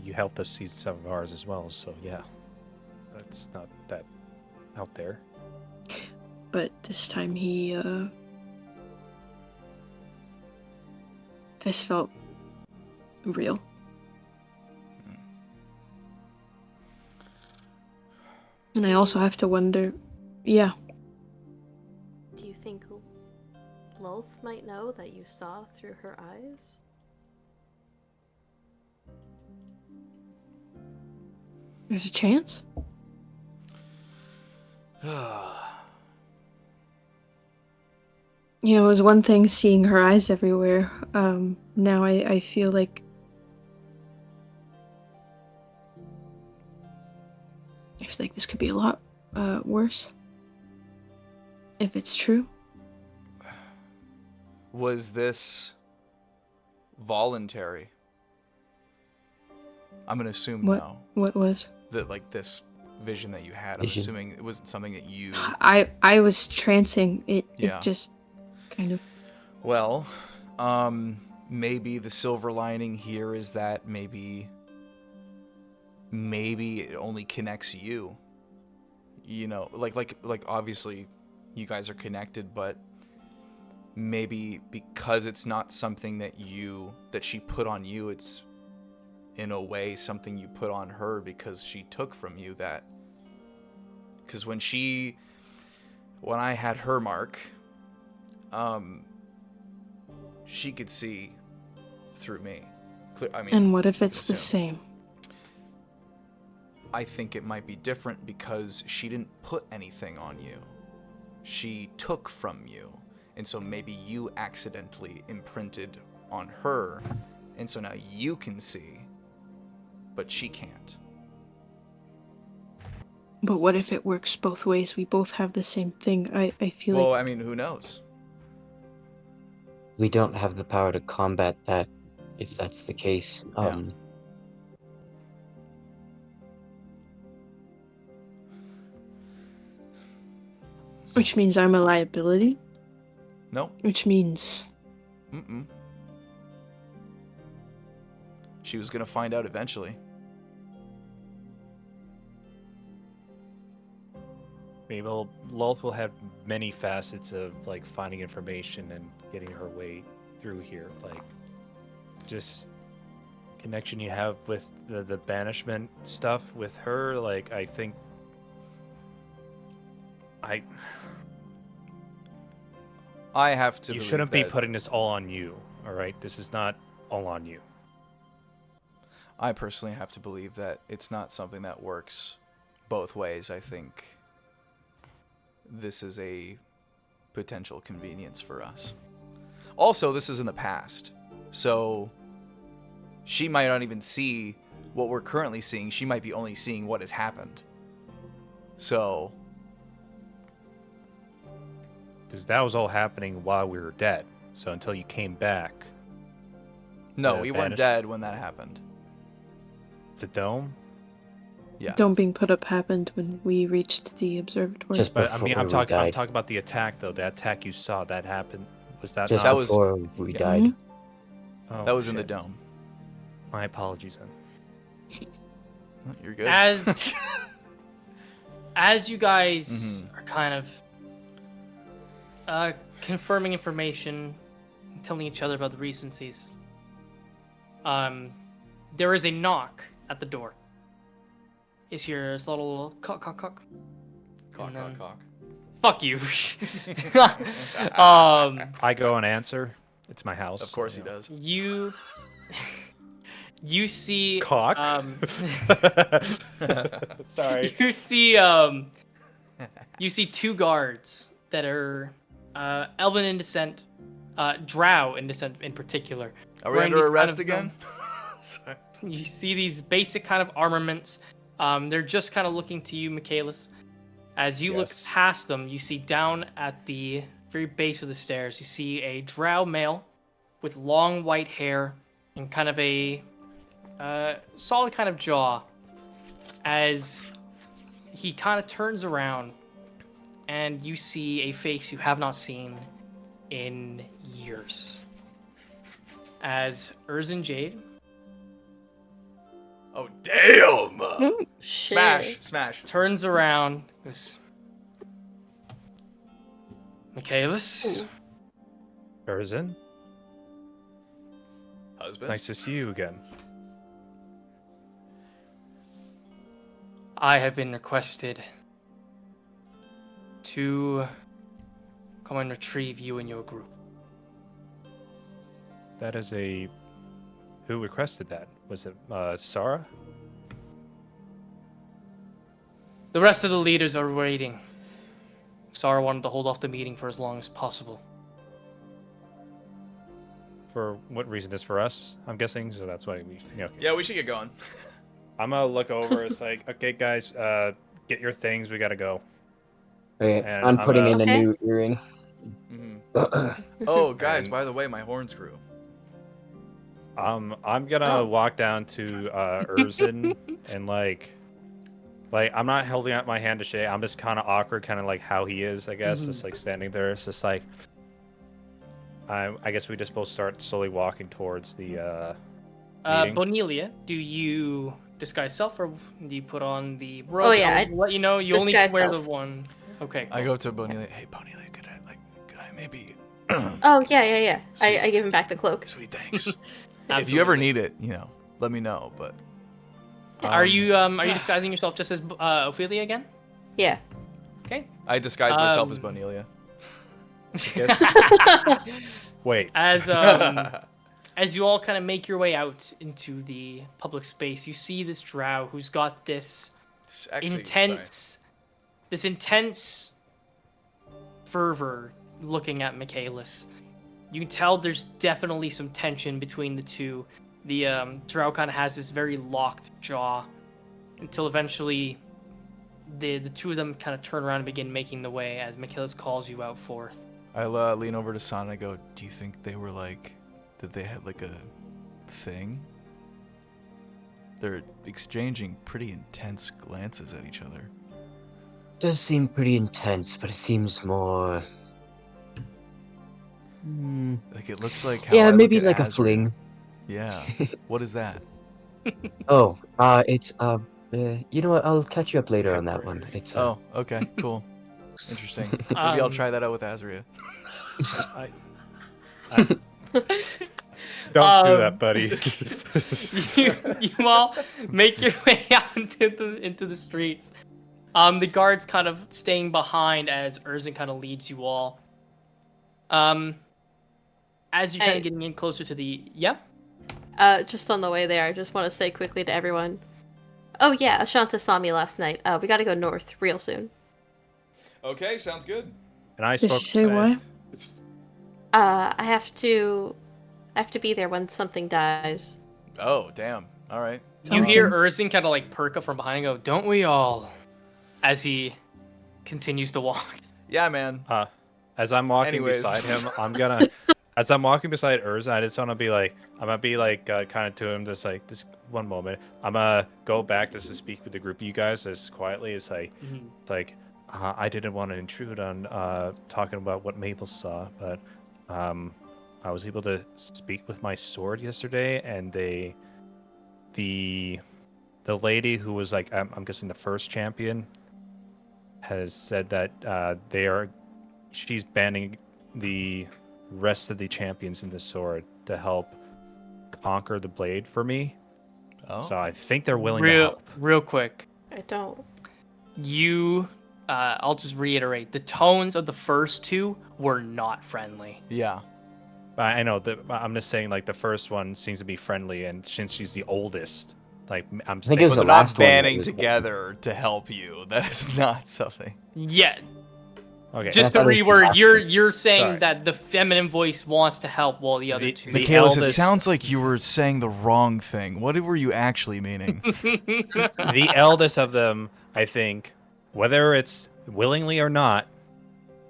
you helped us see some of ours as well, so yeah. That's not that out there. But this time this felt real. And I also have to wonder, yeah. Do you think Lolth might know that you saw through her eyes? There's a chance? It was one thing seeing her eyes everywhere. Now I feel like... I feel like this could be a lot worse. If it's true. Was this voluntary? I'm gonna assume no. What was? That like this vision that you had. I'm Vision. assuming it wasn't something that you... I was trancing. It Yeah. just kind of... Well, maybe the silver lining here is that maybe maybe it only connects you. You know, like obviously you guys are connected, but maybe because it's not something that she put on you, it's in a way something you put on her because she took from you that. Because when I had her mark, she could see through me. And what if it's the same? I think it might be different because she didn't put anything on you. She took from you. And so maybe you accidentally imprinted on her. And so now you can see, but she can't. But what if it works both ways? We both have the same thing. I feel Well, like... I mean, who knows? We don't have the power to combat that, if that's the case. Which means I'm a liability? No. Which means... Mm-mm. She was gonna find out eventually. Well, Lolth will have many facets of like finding information and getting her way through here. Like, just connection you have with the banishment stuff with her. Like, I think I have to. You believe shouldn't be that putting this all on you. All right, this is not all on you. I personally have to believe that it's not something that works both ways. I think this is a potential convenience for us. Also, this is in the past, so she might not even see what we're currently seeing. She might be only seeing what has happened. So, Because that was all happening while we were dead. So until you came back. no, The we weren't banished- dead when that happened. The dome? Yeah. Dome being put up happened when we reached the observatory. Just But I before mean, we I'm died. talking about the attack though. The attack you saw that happened. Was that Just not? That was- before we yeah. died. Mhm. Oh, That was in the shit. dome. My apologies then. Well, you're good. As you guys Mhm. are kind of confirming information, telling each other about the recencies, there is a knock at the door. Is here this little cock. Cock, And then- cock, cock. Fuck you. I go and answer. It's my house. Of course you he know. does. You see Cock. Sorry. you see two guards that are elven in descent, drow in descent in particular. Are we wearing under these kind arrest of, again? Sorry. You see these basic kind of armaments. They're just kind of looking to you, Michaelis. As you look Yes. past them, you see down at the very base of the stairs, you see a drow male with long white hair and kind of a solid kind of jaw. As he kind of turns around, and you see a face you have not seen in years. As Urzin Jade Oh, damn! Shit. Smash, smash. turns around, goes, Michaelis? Urzin, it's Husband? nice to see you again. I have been requested to come and retrieve you and your group. That is a. Who requested that? Was it Sarah? The rest of the leaders are waiting. Sarah wanted to hold off the meeting for as long as possible. For what reason? Is for us? I'm guessing. So that's why we. Yeah. Okay. Yeah, we should get going. I'm gonna look over. It's like, okay, guys, get your things. We gotta go. Okay, And I'm putting in a Okay. new earring. Mhm. Oh, guys, And- by the way, my horns grew. I'm gonna Oh. walk down to Urzin and like I'm not holding out my hand to shake. I'm just kind of awkward, kind of like how he is, I guess. Just like standing there. It's just like I guess we just both start slowly walking towards the meeting. Bonelia, disguise self, or do you put on the robe? Oh, yeah, I'll let you know. You only disguise wear self. the one. Okay. I Cool. go to Bonelia. Hey, Bonelia, could I maybe? Oh, yeah. I Sweet. give him back the cloak. Sweet, thanks. If Absolutely. you ever need it, let me know. But Are you disguising yourself just as Ophelia again? Yeah. Okay. I disguise myself as Um, Bonelia. Wait. As you all kind of make your way out into the public space, you see this drow who's got this intense fervor looking at Michaelis. You can tell there's definitely some tension between the two. The drow kind of has this very locked jaw until eventually the two of them kind of turn around and begin making the way as Michaelis calls you out forth. I lean over to San and I go, do you think they were that they had a thing? They're exchanging pretty intense glances at each other. Does seem pretty intense, but it seems more. It looks like how Yeah, I maybe look at like a Azria. fling. Yeah. What is that? Oh, it's you know what? I'll catch you up later on that one. It's Oh, okay, cool. Interesting. Maybe I'll try that out with Azria. Don't do that, buddy. you all make your way out into the streets. The guards kind of staying behind as Erzin kind of leads you all. As you're kind of getting in closer to the Just on the way there, I just want to say quickly to everyone. Oh yeah, Ashanta saw me last night. We gotta go north real soon. Okay, sounds good. And I Did spoke. she say why? I have to be there when something dies. Oh, damn. All right. You hear Okay. Erzin kind of perk up from behind and go, "Don't we all?" As he continues to walk. Yeah, man. As I'm walking Anyways. beside him, as I'm walking beside Urza, I just want to be kind of to him, just one moment. I'm gonna go back just to speak with the group of you guys as quietly as I didn't want to intrude on talking about what Mabel saw, but I was able to speak with my sword yesterday, and the lady who was I'm guessing the first champion has said that she's banning the rest of the champions in the sword to help conquer the blade for me. Oh. So I think they're willing to help. Real quick. I don't. I'll just reiterate, the tones of the first two were not friendly. Yeah. I know that. I'm just saying, the first one seems to be friendly, and since she's the oldest, I'm think it was But the they're last not one that banding was- together to help you. That is not something. Yeah, okay. just to thought it was the reword, last you're saying Sorry. that the feminine voice wants to help while the other two. Michaelis, it eldest- sounds like you were saying the wrong thing. What were you actually meaning? The eldest of them, I think, whether it's willingly or not,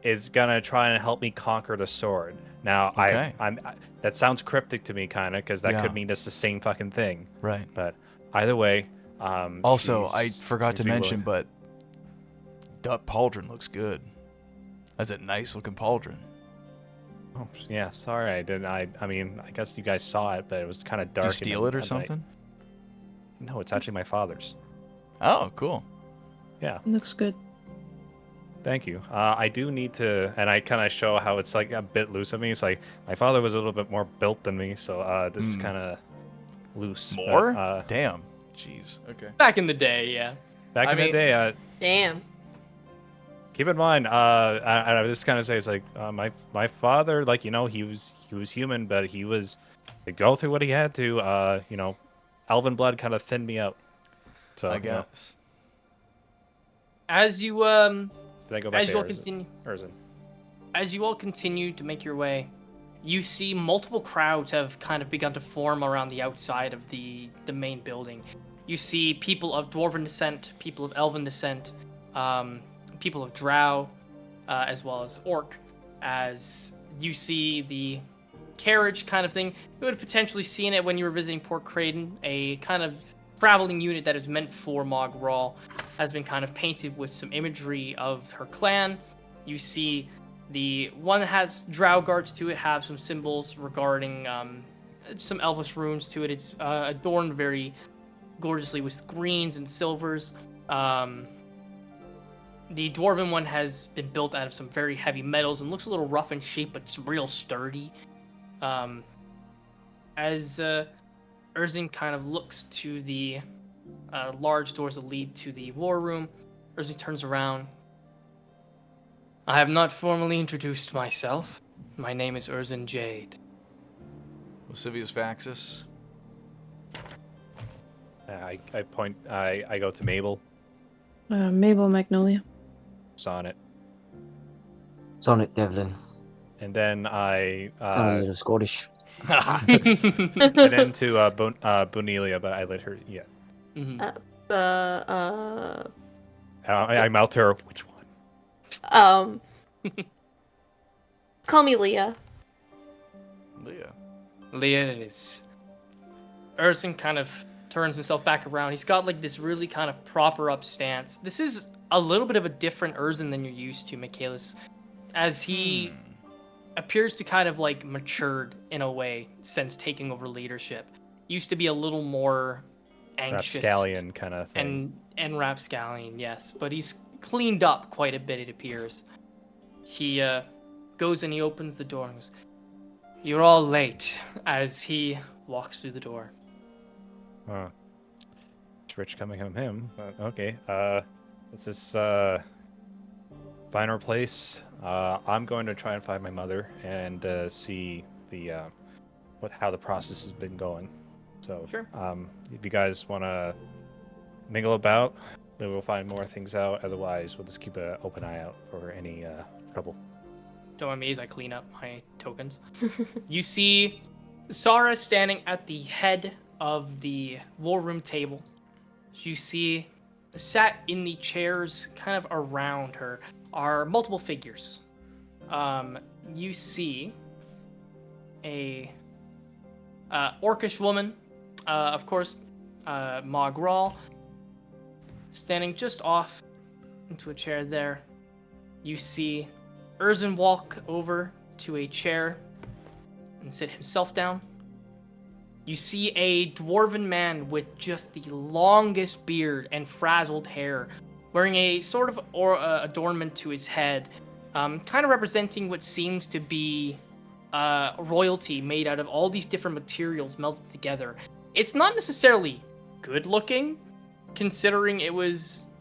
is gonna try and help me conquer the sword. Now, Okay. I'm that sounds cryptic to me, kind of, because that Yeah. could mean it's the same fucking thing. Right. But either way, Also, I she's- forgot seems to be mention, willing. but that pauldron looks good. That's a nice looking pauldron. Oh, yeah, sorry, I didn't. I mean, I guess you guys saw it, but it was kind of dark. Did you steal it or at night. something? No, it's actually my father's. Oh, cool. Yeah, Looks good. thank you. I do need to, and I kind of show how it's a bit loose of me. It's my father was a little bit more built than me, so this is kind of loose. but, More? Damn. Jeez. Okay. Back in the day, yeah. back I in mean- the day, Damn. keep in mind, I was just kind of say it's my father, he was human, but he was to go through what he had to. Elven blood kind of thinned me out. So I guess. As you did I go back as to you all Erzin? continue, Erzin? as you all continue to make your way, you see multiple crowds have kind of begun to form around the outside of the main building. You see people of dwarven descent, people of elven descent, people of drow, as well as orc. As you see the carriage kind of thing, you would have potentially seen it when you were visiting Port Creighton. A kind of traveling unit that is meant for Mog Rawl has been kind of painted with some imagery of her clan. You see the one that has drow guards to it have some symbols regarding some elvish runes to it. It's adorned very gorgeously with greens and silvers. The dwarven one has been built out of some very heavy metals and looks a little rough in shape, but it's real sturdy. As Erzin kind of looks to the large doors that lead to the war room, Erzin turns around. I have not formally introduced myself. My name is Erzin Jade. Lascivious Vaxis. I point. I go to Mabel. Mabel Magnolia. Sonnet. Sonnet Devlin. And then I Sound a little Scottish. and then to Bonelia, but I let her. Yeah. Mhm. I mouth her. Which one? Call me Leah. Leah. Leah is. Erzin kind of turns himself back around. He's got like this really kind of proper up stance. This is a little bit of a different Erzin than you're used to, Michaelis, as he appears to kind of like matured in a way since taking over leadership. Used to be a little more anxious. Rapscallion kind of thing. And rapscallion, yes, but he's cleaned up quite a bit, it appears. He goes and he opens the door and goes, "You're all late," as he walks through the door. Oh. It's rich coming from him. Okay. This is find our place. I'm going to try and find my mother and see the how the process has been going. So, Sure. If you guys want to mingle about, maybe we'll find more things out. Otherwise, we'll just keep an open eye out for any trouble. Don't mind me as I clean up my tokens. You see Sarah standing at the head of the war room table. You see, sat in the chairs kind of around her are multiple figures. You see a orcish woman, of course, Magral, standing just off into a chair there. You see Erzin walk over to a chair and sit himself down. You see a dwarven man with just the longest beard and frazzled hair, wearing a sort of adornment to his head, kind of representing what seems to be royalty made out of all these different materials melted together. It's not necessarily good looking, considering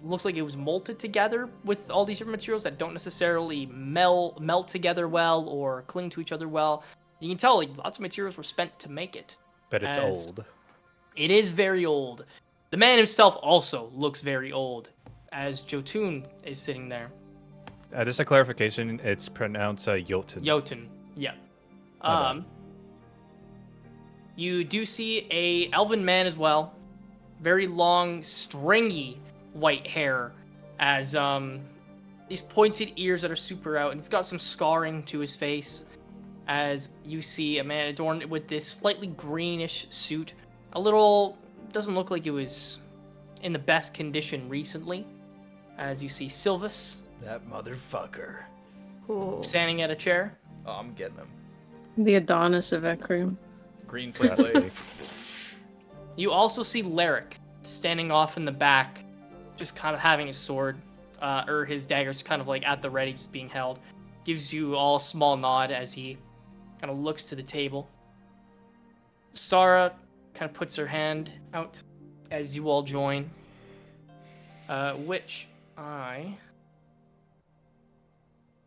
looks like it was molded together with all these different materials that don't necessarily melt together well or cling to each other well. You can tell like lots of materials were spent to make it. But it's old. It is very old. The man himself also looks very old, as Jotun is sitting there. Just a clarification, it's pronounced Jotun. Jotun, yeah. My bad. You do see a elven man as well. Very long, stringy white hair, as these pointed ears that are super out, and he's got some scarring to his face. As you see a man adorned with this slightly greenish suit. Doesn't look like it was in the best condition recently. As you see Silvus. That motherfucker. Cool. Standing at a chair. Oh, I'm getting him. The Adonis of Ekrim. Green flame blade. You also see Lyric standing off in the back, just kind of having his sword, or his dagger's kind of like at the ready, just being held. Gives you all a small nod as he kind of looks to the table. Sarah kind of puts her hand out as you all join, which I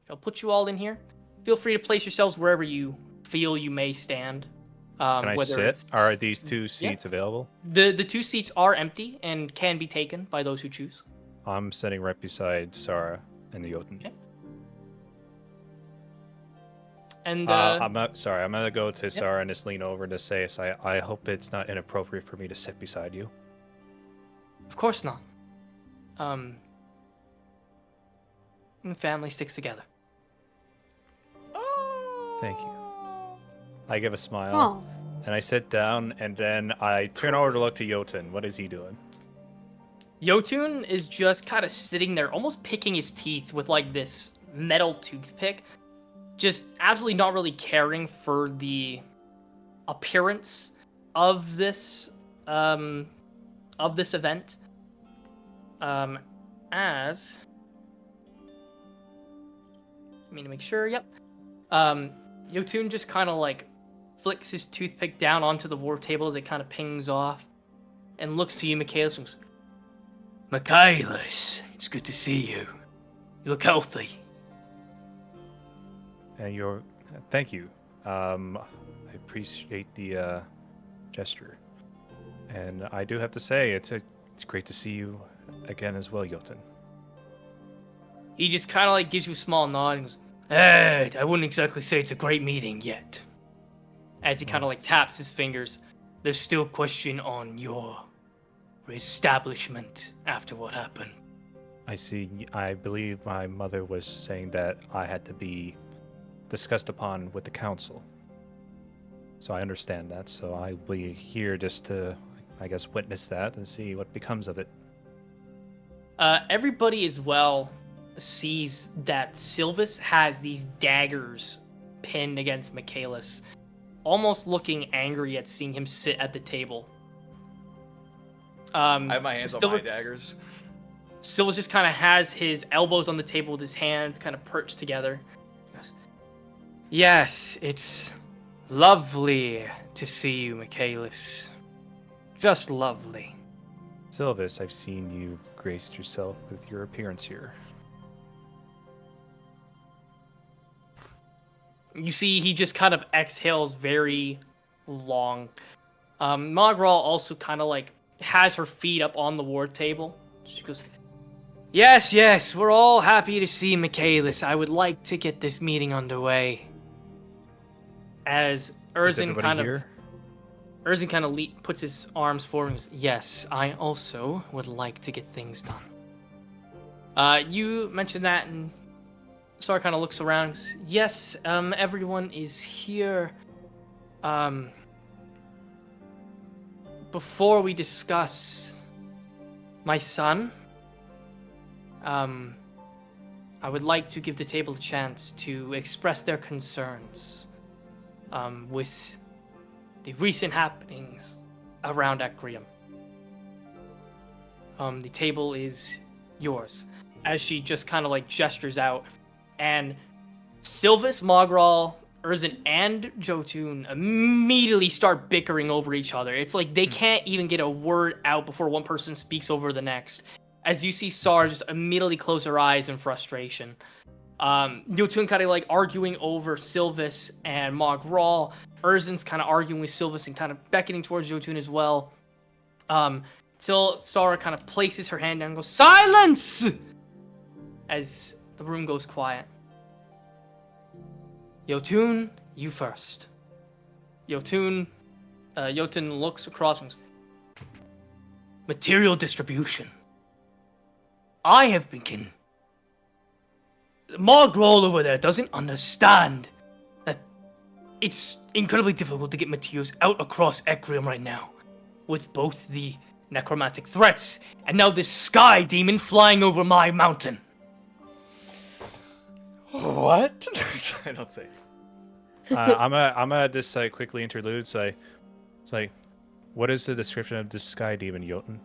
shall put you all in here. Feel free to place yourselves wherever you feel you may stand. Can I whether sit? Are these two seats available? The two seats are empty and can be taken by those who choose. I'm sitting right beside Sarah and the Jotun. Okay. And I'm gonna go to Sarah and just lean over and just say, I hope it's not inappropriate for me to sit beside you. Of course not. The family sticks together. Thank you. I give a smile Oh, and I sit down and then I turn over to look to Jotun. What is he doing? Jotun is just kind of sitting there, almost picking his teeth with like this metal toothpick. Just absolutely not really caring for the appearance of this of this event. As I mean to make sure, yep. Yotun just kind of like flicks his toothpick down onto the war table as it kind of pings off, and looks to you, Michaelis, and goes, Michaelis, it's good to see you. You look healthy. And thank you. I appreciate the gesture. And I do have to say, it's great to see you again as well, Jotun. He just kind of like gives you a small nod and goes, I wouldn't exactly say it's a great meeting yet. As he kind of like taps his fingers, there's still question on your establishment after what happened. I see. I believe my mother was saying that I had to be discussed upon with the council. So I understand that. So I'll be here just to, I guess, witness that and see what becomes of it. Everybody as well sees that Silvus has these daggers pinned against Michaelis, almost looking angry at seeing him sit at the table. I have my hands on my daggers. Silvus just kind of has his elbows on the table with his hands kind of perched together. He goes, yes, it's lovely to see you, Michaelis. Just lovely. Silvus, I've seen you graced yourself with your appearance here. You see, he just kind of exhales very long. Magral also kind of like has her feet up on the ward table. She goes, yes, we're all happy to see Michaelis. I would like to get this meeting underway. As Erzin kind of puts his arms forward and goes, yes, I also would like to get things done. You mentioned that, and Star kind of looks around and goes, yes, everyone is here. Before we discuss my son, I would like to give the table a chance to express their concerns with the recent happenings around Ecrium. The table is yours. As she just kind of like gestures out, and Silvus, Magral, Erzin, and Jotun immediately start bickering over each other. It's like they can't even get a word out before one person speaks over the next. As you see Sar just immediately close her eyes in frustration. Jotun kind of like arguing over Silvus and Magral. Erzin's kind of arguing with Silvus and kind of beckoning towards Jotun as well. Till Sara kind of places her hand down and goes, silence! As the room goes quiet. Jotun, you first. Jotun looks across and goes, material distribution. I have been Magral over there doesn't understand that it's incredibly difficult to get materials out across Ecrium right now. With both the necromantic threats and now this sky demon flying over my mountain. What? I don't say. I'm gonna just quickly interlude. It's like, what is the description of this sky demon, Jotun?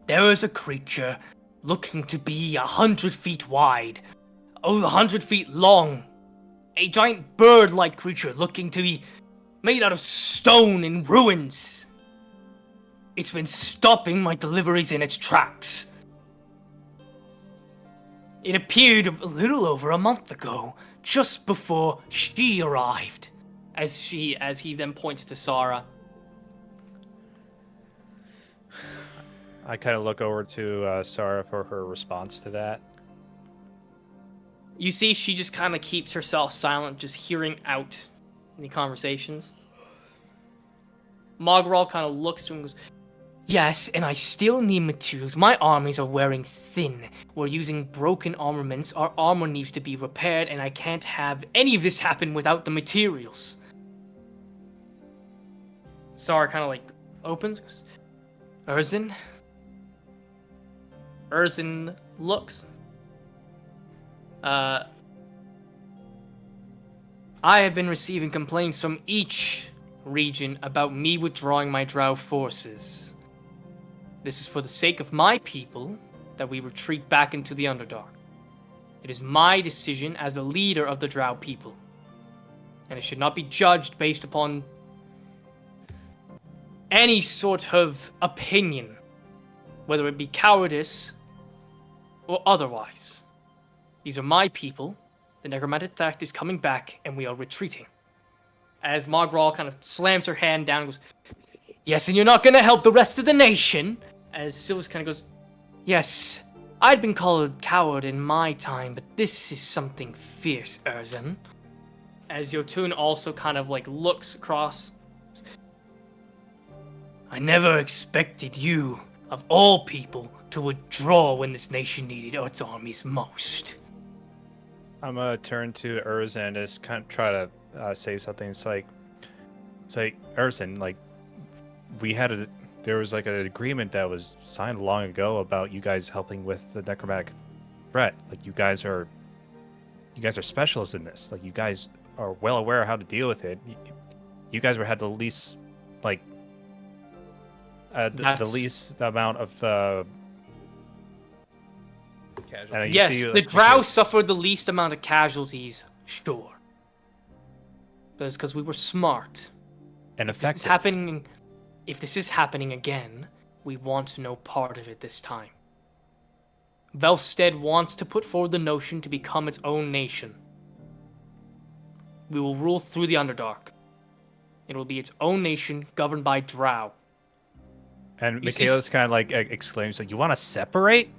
There is a creature looking to be 100 feet wide, over 100 feet long. A giant bird-like creature looking to be made out of stone and ruins. It's been stopping my deliveries in its tracks. It appeared a little over a month ago, just before she arrived. As he then points to Sara. I kind of look over to Sara for her response to that. You see, she just kind of keeps herself silent, just hearing out the conversations. Magral kind of looks to him and goes, yes, and I still need materials. My armies are wearing thin. We're using broken armaments. Our armor needs to be repaired, and I can't have any of this happen without the materials. Sara kind of like opens, goes, Erzin? Erzin looks. I have been receiving complaints from each region about me withdrawing my drow forces. This is for the sake of my people that we retreat back into the Underdark. It is my decision as the leader of the Drow people. And it should not be judged based upon any sort of opinion, whether it be cowardice or otherwise. These are my people. The necromantic theft is coming back, and we are retreating. As Margral kind of slams her hand down and goes, yes, and you're not going to help the rest of the nation. As Silvus kind of goes, yes, I'd been called coward in my time, but this is something fierce, Erzan. As Jotun also kind of like looks across. I never expected you, of all people, to withdraw when this nation needed its armies most. I'm gonna turn to Urza and just kind of try to say something. It's like Urza, like there was like an agreement that was signed long ago about you guys helping with the necromantic threat. Like you guys are specialists in this. Like you guys are well aware of how to deal with it. You guys had the least like the least amount of. Casualties. Yes, see, the like, Drow suffered the least amount of casualties, sure. But it's because we were smart. And If this is effective. if this is happening again, we want no part of it this time. Velstead wants to put forward the notion to become its own nation. We will rule through the Underdark. It will be its own nation governed by Drow. And You see- Michaela's kind of like exclaims, like, "You want to separate?"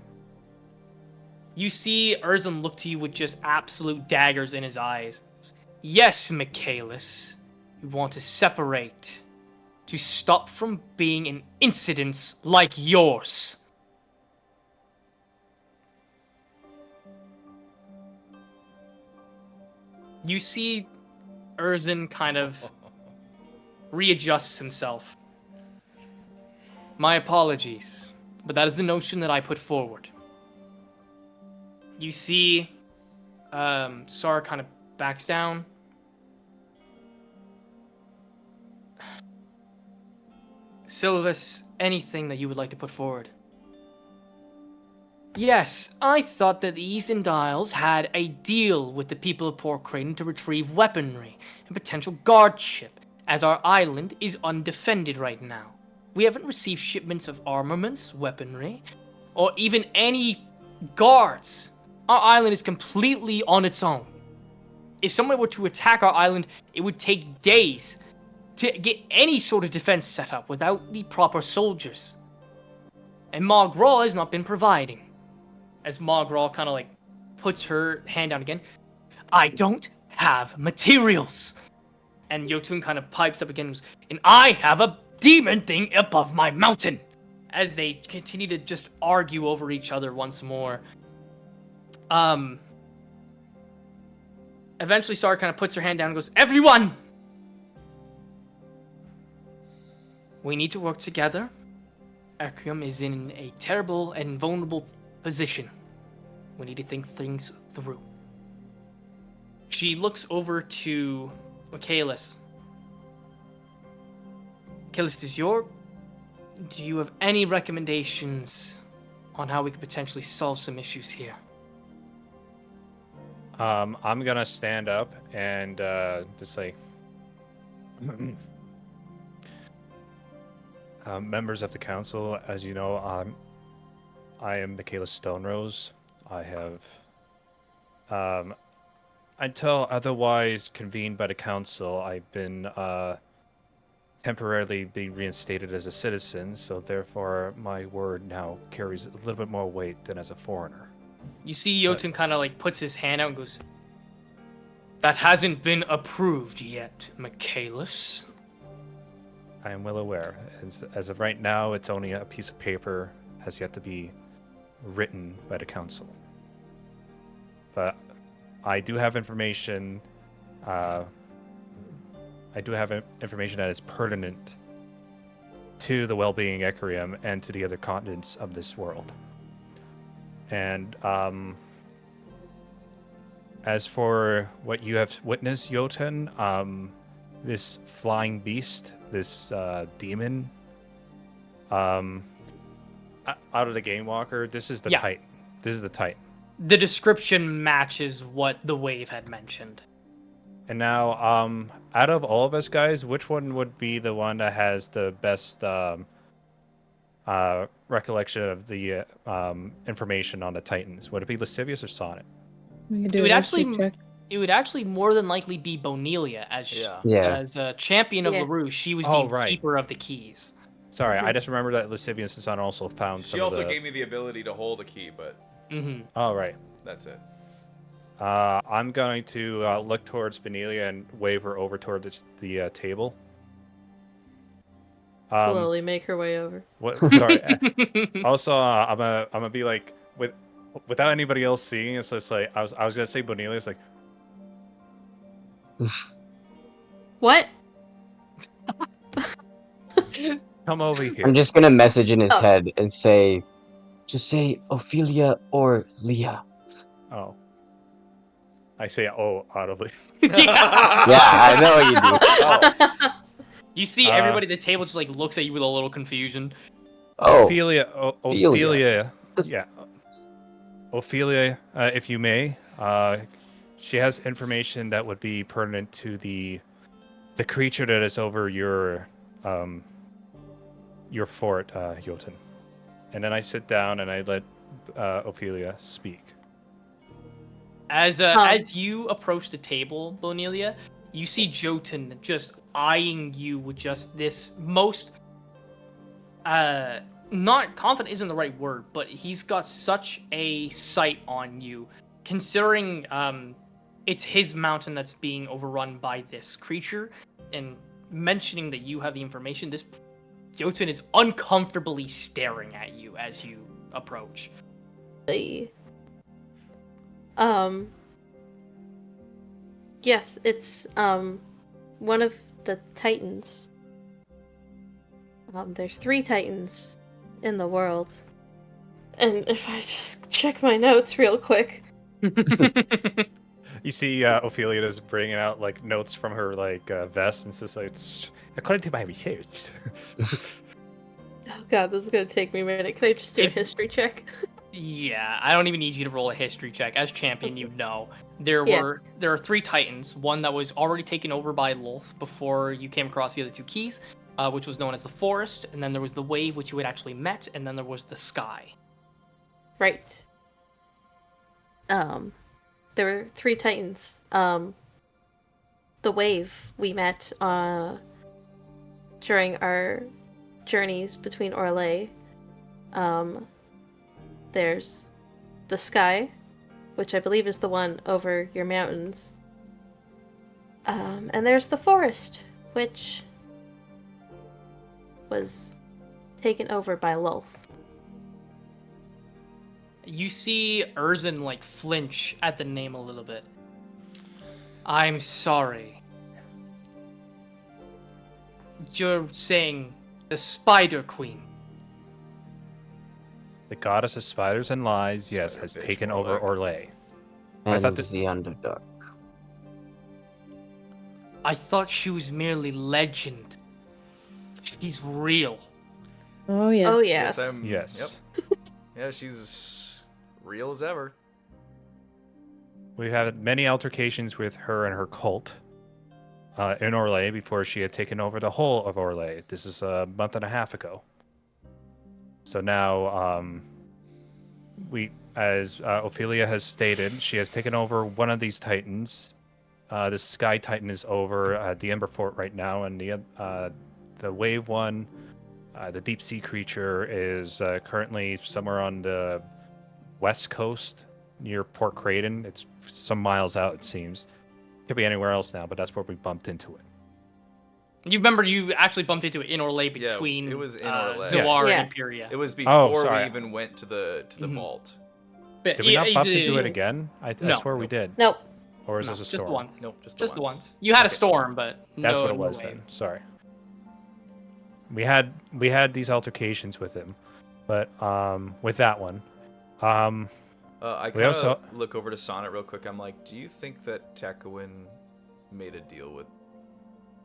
You see Erzan look to you with just absolute daggers in his eyes. Yes, Michaelis. We want to separate. To stop from being in incidents like yours. You see Erzan kind of readjusts himself. My apologies, but that is the notion that I put forward. You see, Sara kind of backs down. Silvus, anything that you would like to put forward? Yes, I thought that the Easondiles had a deal with the people of Port Creighton to retrieve weaponry and potential guardship, as our island is undefended right now. We haven't received shipments of armaments, weaponry, or even any guards. Our island is completely on its own. If someone were to attack our island, it would take days to get any sort of defense set up without the proper soldiers. And Margral has not been providing. As Margral kind of like puts her hand down again, I don't have materials. And Jotun kind of pipes up again and goes, and I have a demon thing above my mountain. As they continue to just argue over each other once more. Eventually Sara kind of puts her hand down and goes, everyone! We need to work together. Acrium is in a terrible and vulnerable position. We need to think things through. She looks over to Michaelis. Michaelis, do you have any recommendations on how we could potentially solve some issues here? I'm gonna stand up and just say, members of the council, as you know, I am Michaela Stonerose. I have, until otherwise convened by the council, I've been temporarily being reinstated as a citizen, so therefore my word now carries a little bit more weight than as a foreigner. You see Jotun kind of like puts his hand out and goes, that hasn't been approved yet, Michaelis. I am well aware. As of right now, it's only a piece of paper has yet to be written by the council. But I do have information. Information that is pertinent to the well-being Ecrium and to the other continents of this world. And as for what you have witnessed, Jotun, this flying beast, this demon, out of the Game Walker, this is the Yeah. Titan. This is the Titan. The description matches what the wave had mentioned. And now, out of all of us guys, which one would be the one that has the best recollection of the information on the Titans? Would it be Lascivious or Sonnet? We could It do would a history actually check. it would actually more than likely be Bonelia Yeah. Yeah. as a champion of Yeah. LaRouche. She was Oh, the right. keeper of the keys. Sorry, I Mhm. just remember that Lascivious and Sonnet also found some She also of the... gave me the ability to hold a key, but Mm-hmm. Oh, right. that's it. I'm going to look towards Benelia and wave her over toward the table. Slowly make her way over. What? Sorry. Also, I'm gonna be like without anybody else seeing. It's just like I was gonna say Benelia. It's like What? come over here. I'm just gonna message in his Oh. head and say, just say Ophelia or Leah. Oh. I say oh audibly. Yeah, I know you do. Oh. You see everybody at the table just like looks at you with a little confusion. Oh, Ophelia. Ophelia. Yeah. Ophelia, if you may. She has information that would be pertinent to the creature that is over your fort, Jotun. And then I sit down and I let Ophelia speak. As you approach the table, Bonelia, you see Jotun just eyeing you with just this most not confident isn't the right word, but he's got such a sight on you, considering it's his mountain that's being overrun by this creature, and mentioning that you have the information. This Jotun is uncomfortably staring at you as you approach. Hey. Yes, it's one of the Titans. There's 3 Titans in the world. And if I just check my notes real quick. You see Ophelia is bringing out like notes from her like vest and says like, according to my research. Oh god, this is gonna take me a minute. Can I just do a history check? Yeah, I don't even need you to roll a history check. As champion, you know there Yeah. are 3 Titans. One that was already taken over by Lolth before you came across the other 2 keys, which was known as the Forest, and then there was the Wave, which you had actually met, and then there was the Sky. Right. There were 3 Titans. The Wave we met during our journeys between Orlais. There's the Sky, which I believe is the one over your mountains. And there's the Forest, which was taken over by Lolth. You see Erzin like flinch at the name a little bit. I'm sorry. You're saying the Spider Queen. The goddess of spiders and lies, yes, Spider has bitch, taken more over like. Orlais. I And thought that- the Underdark. I thought she was merely legend. She's real. Oh yes. Oh yes. Yes. Yep. Yeah, she's as real as ever. We've had many altercations with her and her cult in Orlais before she had taken over the whole of Orlais. This is a month and a half ago. So now, as Ophelia has stated, she has taken over one of these titans. The Sky Titan is over at the Ember Fort right now, and the Wave one, the deep sea creature, is currently somewhere on the west coast near Port Creighton. It's some miles out, it seems. Could be anywhere else now, but that's where we bumped into it. You remember you actually bumped into it in Orlais Yeah, between it was in Orlais. Zoar Yeah. and Imperia. It was before sorry. we even went to the Mhm. vault. But Did we not yeah, bump easy- into it again? I No. swear we did. Nope. Or is No, this a just the storm? once. Nope, just Just the once. once. You had a Okay. storm, but That's no, what it no was wave. then. Sorry. We had these altercations with him, but with that one, I We kind of also- look over to Sonnet real quick. I'm like, do you think that Tekowin made a deal with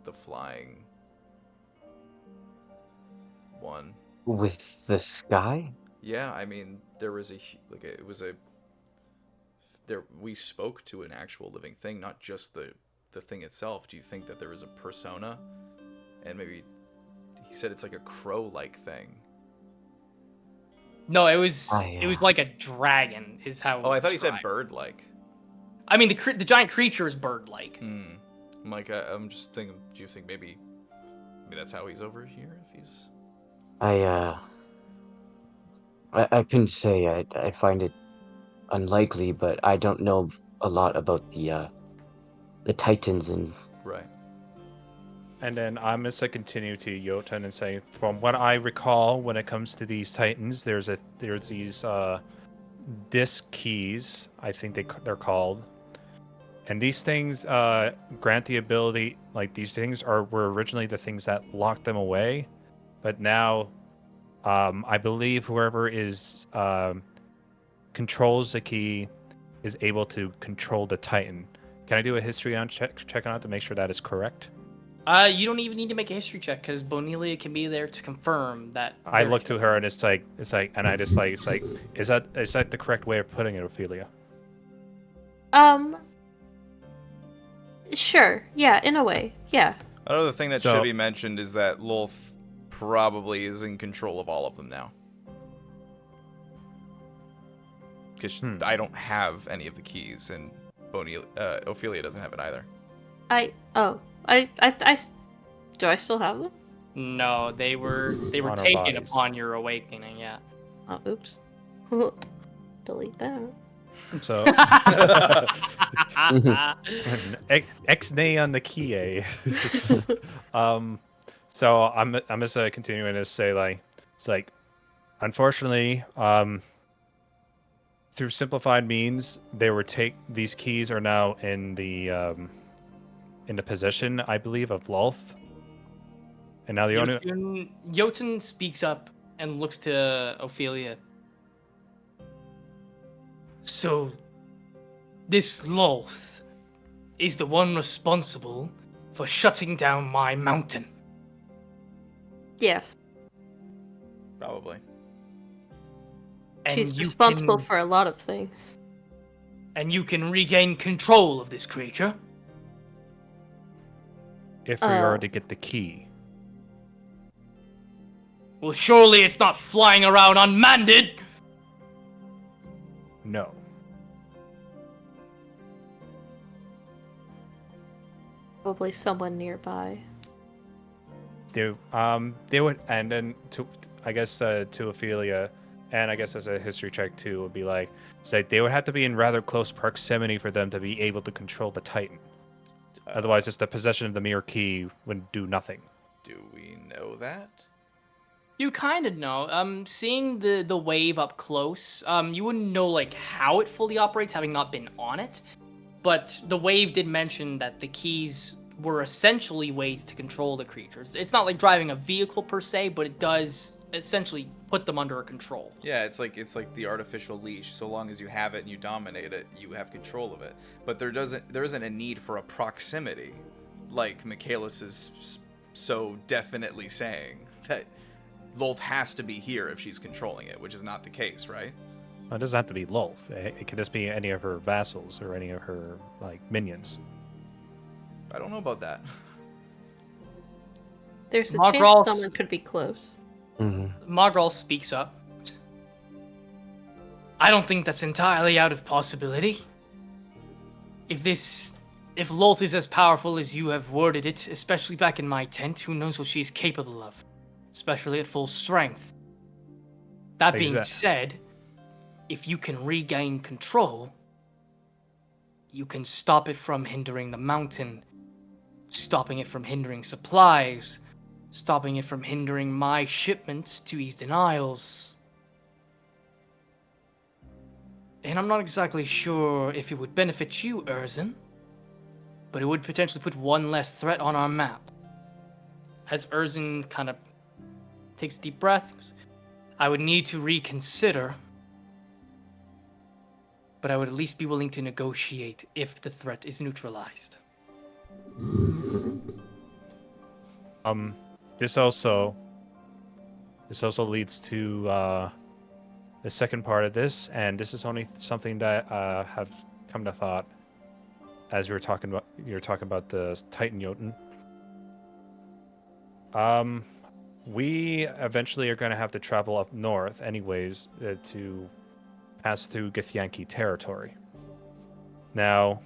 the flying one? With the Sky? Yeah, I mean, there was we spoke to an actual living thing, not just the thing itself. Do you think that there was a persona? And maybe he said it's like a crow-like thing. No, it was I like a dragon is how it was Oh, I thought you said described. bird-like. I mean, the giant creature is bird-like. Hmm. I'm like, I'm just thinking. Do you think maybe that's how he's over here? If he's I couldn't say. I find it unlikely, but I don't know a lot about the Titans and right. And then I'm just to continue to Jotun and say, from what I recall, when it comes to these Titans, there's these disc keys. I think they're called, and these things grant the ability. Like these things were originally the things that locked them away, but now, I believe whoever is controls the key is able to control the Titan. Can I do a history on check on it to make sure that is correct? You don't even need to make a history check because Bonelia can be there to confirm that. I look to her and it's like, and I just like, it's like, is that the correct way of putting it, Ophelia? Sure. Yeah, in a way. Yeah. Another thing that So- should be mentioned is that Lolth probably is in control of all of them now. Because I don't have any of the keys, and Ophelia doesn't have it either. Do I still have them? No, they were On our taken bodies. upon your awakening. Yeah. Oh, oops. Delete that. So, X-nay on the key, eh? So I'm just continuing to say like, it's like, unfortunately, through simplified means, these keys are now in the possession, I believe, of Lolth. And now the only Jotun speaks up and looks to Ophelia. So, this Lolth is the one responsible for shutting down my mountain. Yes. Probably. And She's you responsible can, for a lot of things. and you can regain control of this creature. if we were to get the key. Well, surely it's not flying around unmanned. No. Probably someone nearby. They would, and then I guess to Ophelia, and I guess as a history check too, would be like, say they would have to be in rather close proximity for them to be able to control the Titan. Otherwise, just the possession of the mere key would do nothing. Do we know that? You kind of know. Seeing the wave up close, you wouldn't know like how it fully operates, having not been on it. But the wave did mention that the keys were essentially ways to control the creatures. It's not like driving a vehicle per se, but it does essentially put them under a control. Yeah, it's like the artificial leash. So long as you have it and you dominate it, you have control of it. But there isn't a need for a proximity, like Michaelis is so definitely saying that Lolth has to be here if she's controlling it, which is not the case, right? It doesn't have to be Lolth. It could just be any of her vassals or any of her like minions. I don't know about that. There's a Margral- chance someone could be close. Margral speaks up. I don't think that's entirely out of possibility. If Lolth is as powerful as you have worded it, especially back in my tent, who knows what she's capable of, especially at full strength. That being said, if you can regain control, you can stop it from hindering the mountain, stopping it from hindering supplies, stopping it from hindering my shipments to Eastern Isles. And I'm not exactly sure if it would benefit you, Erzin, but it would potentially put one less threat on our map. As Erzin kind of takes a deep breath, I would need to reconsider, but I would at least be willing to negotiate if the threat is neutralized. This also leads to the second part of this, and this is only something that have come to thought as you were talking about the Titan Jotun. We eventually are going to have to travel up north, anyways, to pass through Githyanki territory. Now,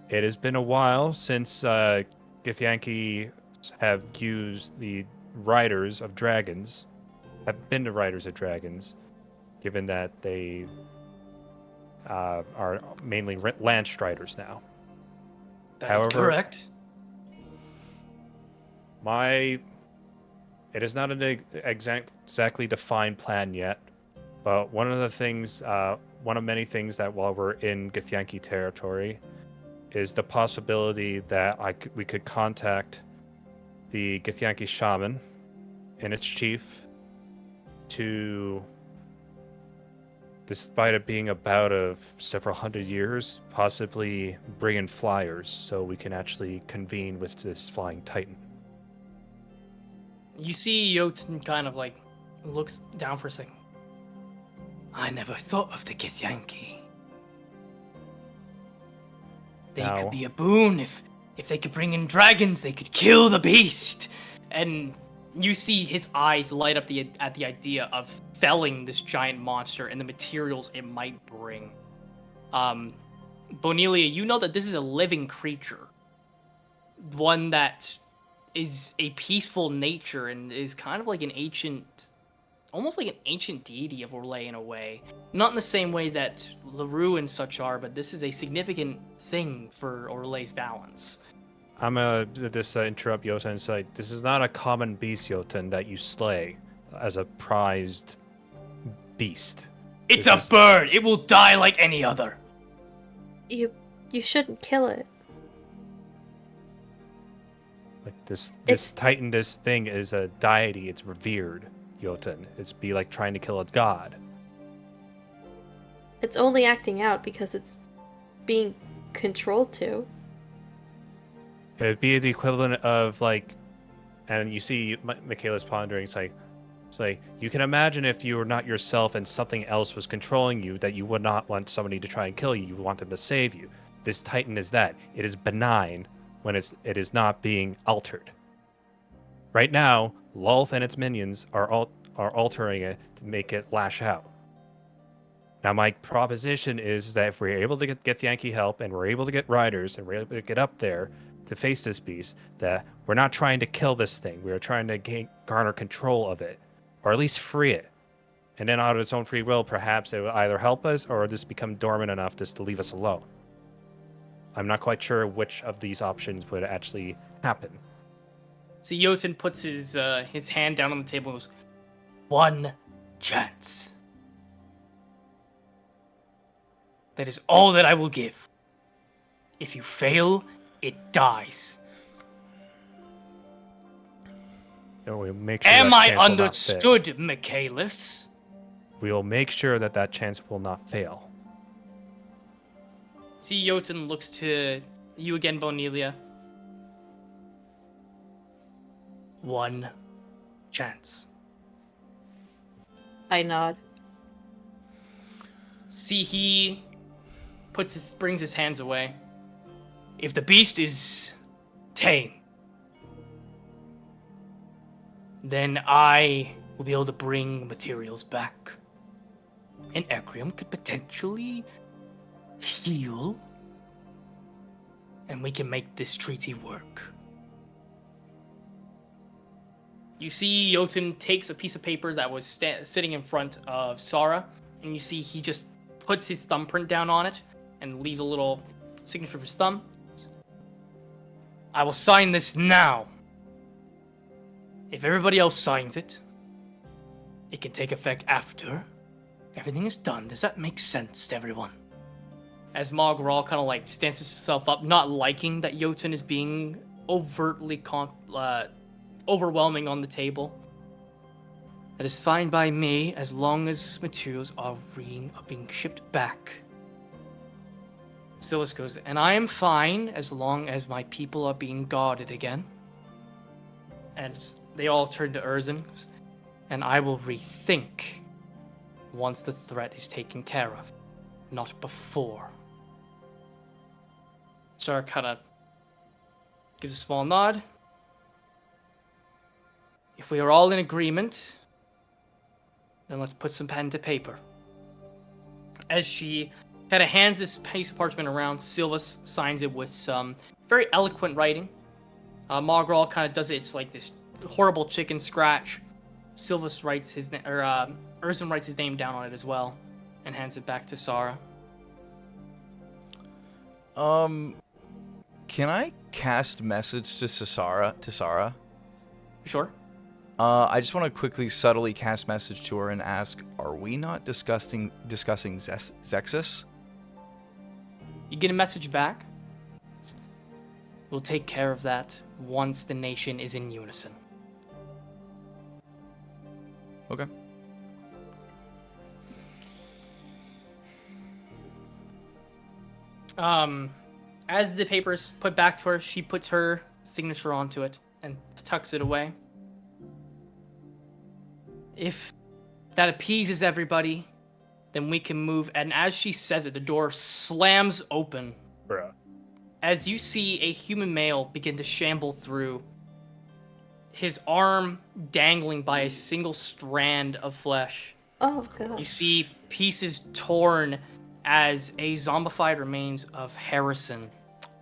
it has been a while since Githyanki have used the riders of dragons, have been the riders of dragons, given that they are mainly land striders now. That is However, correct. It is not an exactly defined plan yet, but one of many things that while we're in Githyanki territory is the possibility that we could contact the Githyanki shaman and its chief to, despite it being a bout of several hundred years, possibly bring in flyers so we can actually convene with this flying titan. You see Jotun kind of like looks down for a second. I never thought of the Githyanki. They Now- could be a boon if they could bring in dragons. They could kill the beast, and you see his eyes light up at the idea of felling this giant monster and the materials it might bring. Bonelia, you know that this is a living creature, one that is a peaceful nature and is kind of like almost like an ancient deity of Orlais in a way. Not in the same way that LaRue and such are, but this is a significant thing for Orlais' balance. I'm gonna just interrupt Jotun and say, this is not a common beast, Jotun, that you slay as a prized beast. It's This a is- bird! It will die like any other! You shouldn't kill it. Like this It's- Titan, this thing is a deity. It's revered, Jotun. It's be like trying to kill a god. It's only acting out because it's being controlled to. It'd be the equivalent of like, and you see Michaela's pondering. It's like you can imagine if you were not yourself and something else was controlling you, that you would not want somebody to try and kill you. You would want them to save you. This Titan is that. It is benign when it is not being altered. Right now, Lulth and its minions are altering it to make it lash out. Now, my proposition is that if we're able to get Yankee help and we're able to get riders and we're able to get up there to face this beast, that we're not trying to kill this thing. We are trying to garner control of it, or at least free it. And then out of its own free will, perhaps it will either help us or just become dormant enough just to leave us alone. I'm not quite sure which of these options would actually happen. So Jotun puts his hand down on the table and goes, "One chance. That is all that I will give. If you fail, it dies. And we'll make sure Am that I chance will not fail. understood, Michaelis?" We will make sure that chance will not fail. See, Jotun looks to you again, Bonelia. One chance. I nod. See, he brings his hands away. If the beast is tame, then I will be able to bring materials back. And Ecrium could potentially heal, and we can make this treaty work. You see Jotun takes a piece of paper that was sitting in front of Sara, and you see he just puts his thumbprint down on it and leaves a little signature of his thumb. I will sign this now. If everybody else signs it, it can take effect after everything is done. Does that make sense to everyone? As Mogral kind of like stances himself up, not liking that Jotun is being overtly overwhelming on the table. That is fine by me as long as materials are being shipped back. Silas goes, and I am fine as long as my people are being guarded again. And they all turn to Urzin, and I will rethink once the threat is taken care of, not before. Sarah kind of gives a small nod. If we are all in agreement, then let's put some pen to paper. As she kind of hands this piece of parchment around, Silvus signs it with some very eloquent writing. Mogral kind of does it. It's like this horrible chicken scratch. Silvus writes his name, or Urzin writes his name down on it as well, and hands it back to Sarah. Can I cast message to Sarah? Sure. I just want to quickly, subtly cast message to her and ask, are we not discussing Zexus? You get a message back. We'll take care of that once the nation is in unison. Okay. As the paper's put back to her, she puts her signature onto it and tucks it away. If that appeases everybody, then we can move. And as she says it, the door slams open. Bruh. As you see a human male begin to shamble through, his arm dangling by a single strand of flesh. Oh god. You see pieces torn as a zombified remains of Harrison.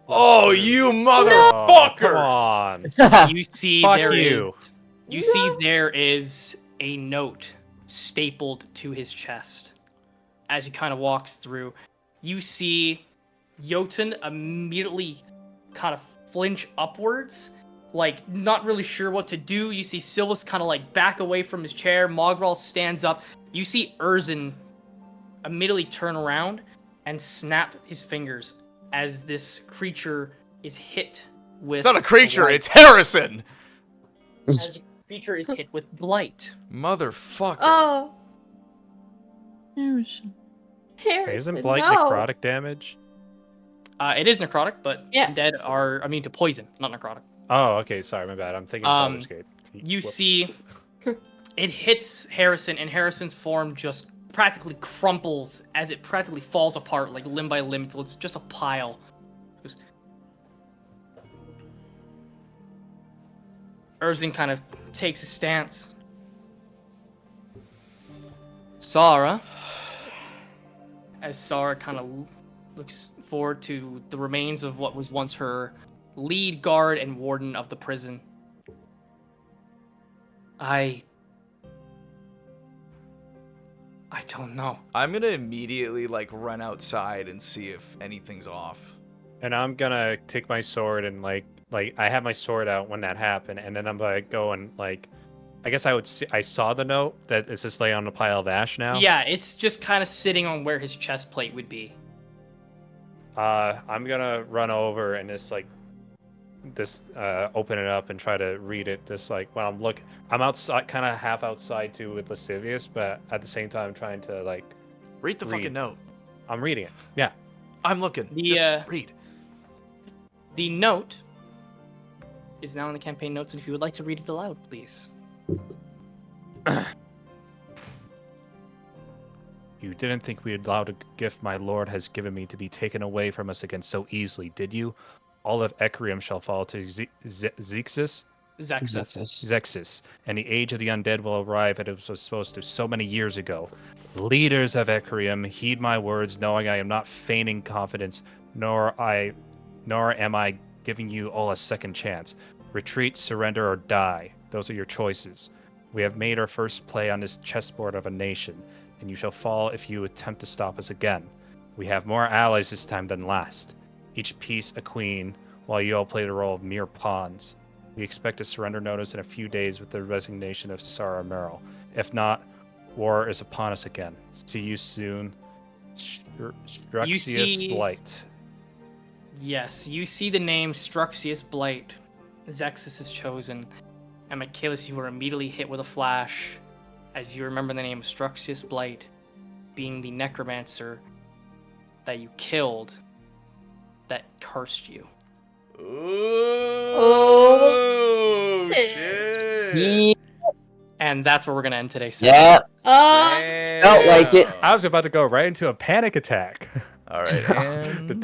Oh, you Oh, motherfuckers! come on. You see Fuck there you. is you see there is a note stapled to his chest. As he kind of walks through, you see Jotun immediately kind of flinch upwards, like not really sure what to do. You see Silvus kind of like back away from his chair. Mogral stands up. You see Urzin immediately turn around and snap his fingers as this creature is hit with. It's not a creature, blight. it's Harrison! As the creature is hit with blight. Motherfucker. Oh, Harrison. Harrison, Isn't blight no. necrotic damage? It is necrotic, but Yeah. undead are immune to poison, not necrotic. Oh, okay. Sorry, my bad. I'm thinking Baldur's Gate. You Whoops. see, it hits Harrison, and Harrison's form just practically crumples as it practically falls apart, like limb by limb, until it's just a pile. Urzin kind of takes a stance. Sarah, as Sarah kind of looks forward to the remains of what was once her lead guard and warden of the prison. I don't know. I'm gonna immediately, run outside and see if anything's off. And I'm gonna take my sword and like I had my sword out when that happened, and then I'm gonna go and I guess I saw the note that it's just laying on a pile of ash now. Yeah, it's just kind of sitting on where his chest plate would be. I'm gonna run over and just open it up and try to read it. Just when I'm outside, kind of half outside too with Lascivious, but at the same time I'm trying to Read the Read. fucking note. I'm reading it. Yeah. I'm looking. The, Just read. The note is now in the campaign notes, and if you would like to read it aloud, please. You didn't think we'd allow the gift my lord has given me to be taken away from us again so easily, did you? All of Ecrium shall fall to Zexus, Zexus. and the age of the undead will arrive as it was supposed to so many years ago. Leaders of Ecrium, heed my words, knowing I am not feigning confidence, nor am I giving you all a second chance. Retreat, surrender, or die. Those are your choices. We have made our first play on this chessboard of a nation, and you shall fall if you attempt to stop us again. We have more allies this time than last. Each piece a queen, while you all play the role of mere pawns. We expect a surrender notice in a few days with the resignation of Sarah Merrill. If not, war is upon us again. See you soon. Struxius Blight. Yes, you see the name Struxius Blight. Zexus is chosen. And Michaelis, you were immediately hit with a flash as you remember the name of Struxius Blight being the necromancer that you killed that cursed you. Oh, shit. shit. And that's where we're gonna end today's session. Yeah, Oh, felt like it. I was about to go right into a panic attack. All right, and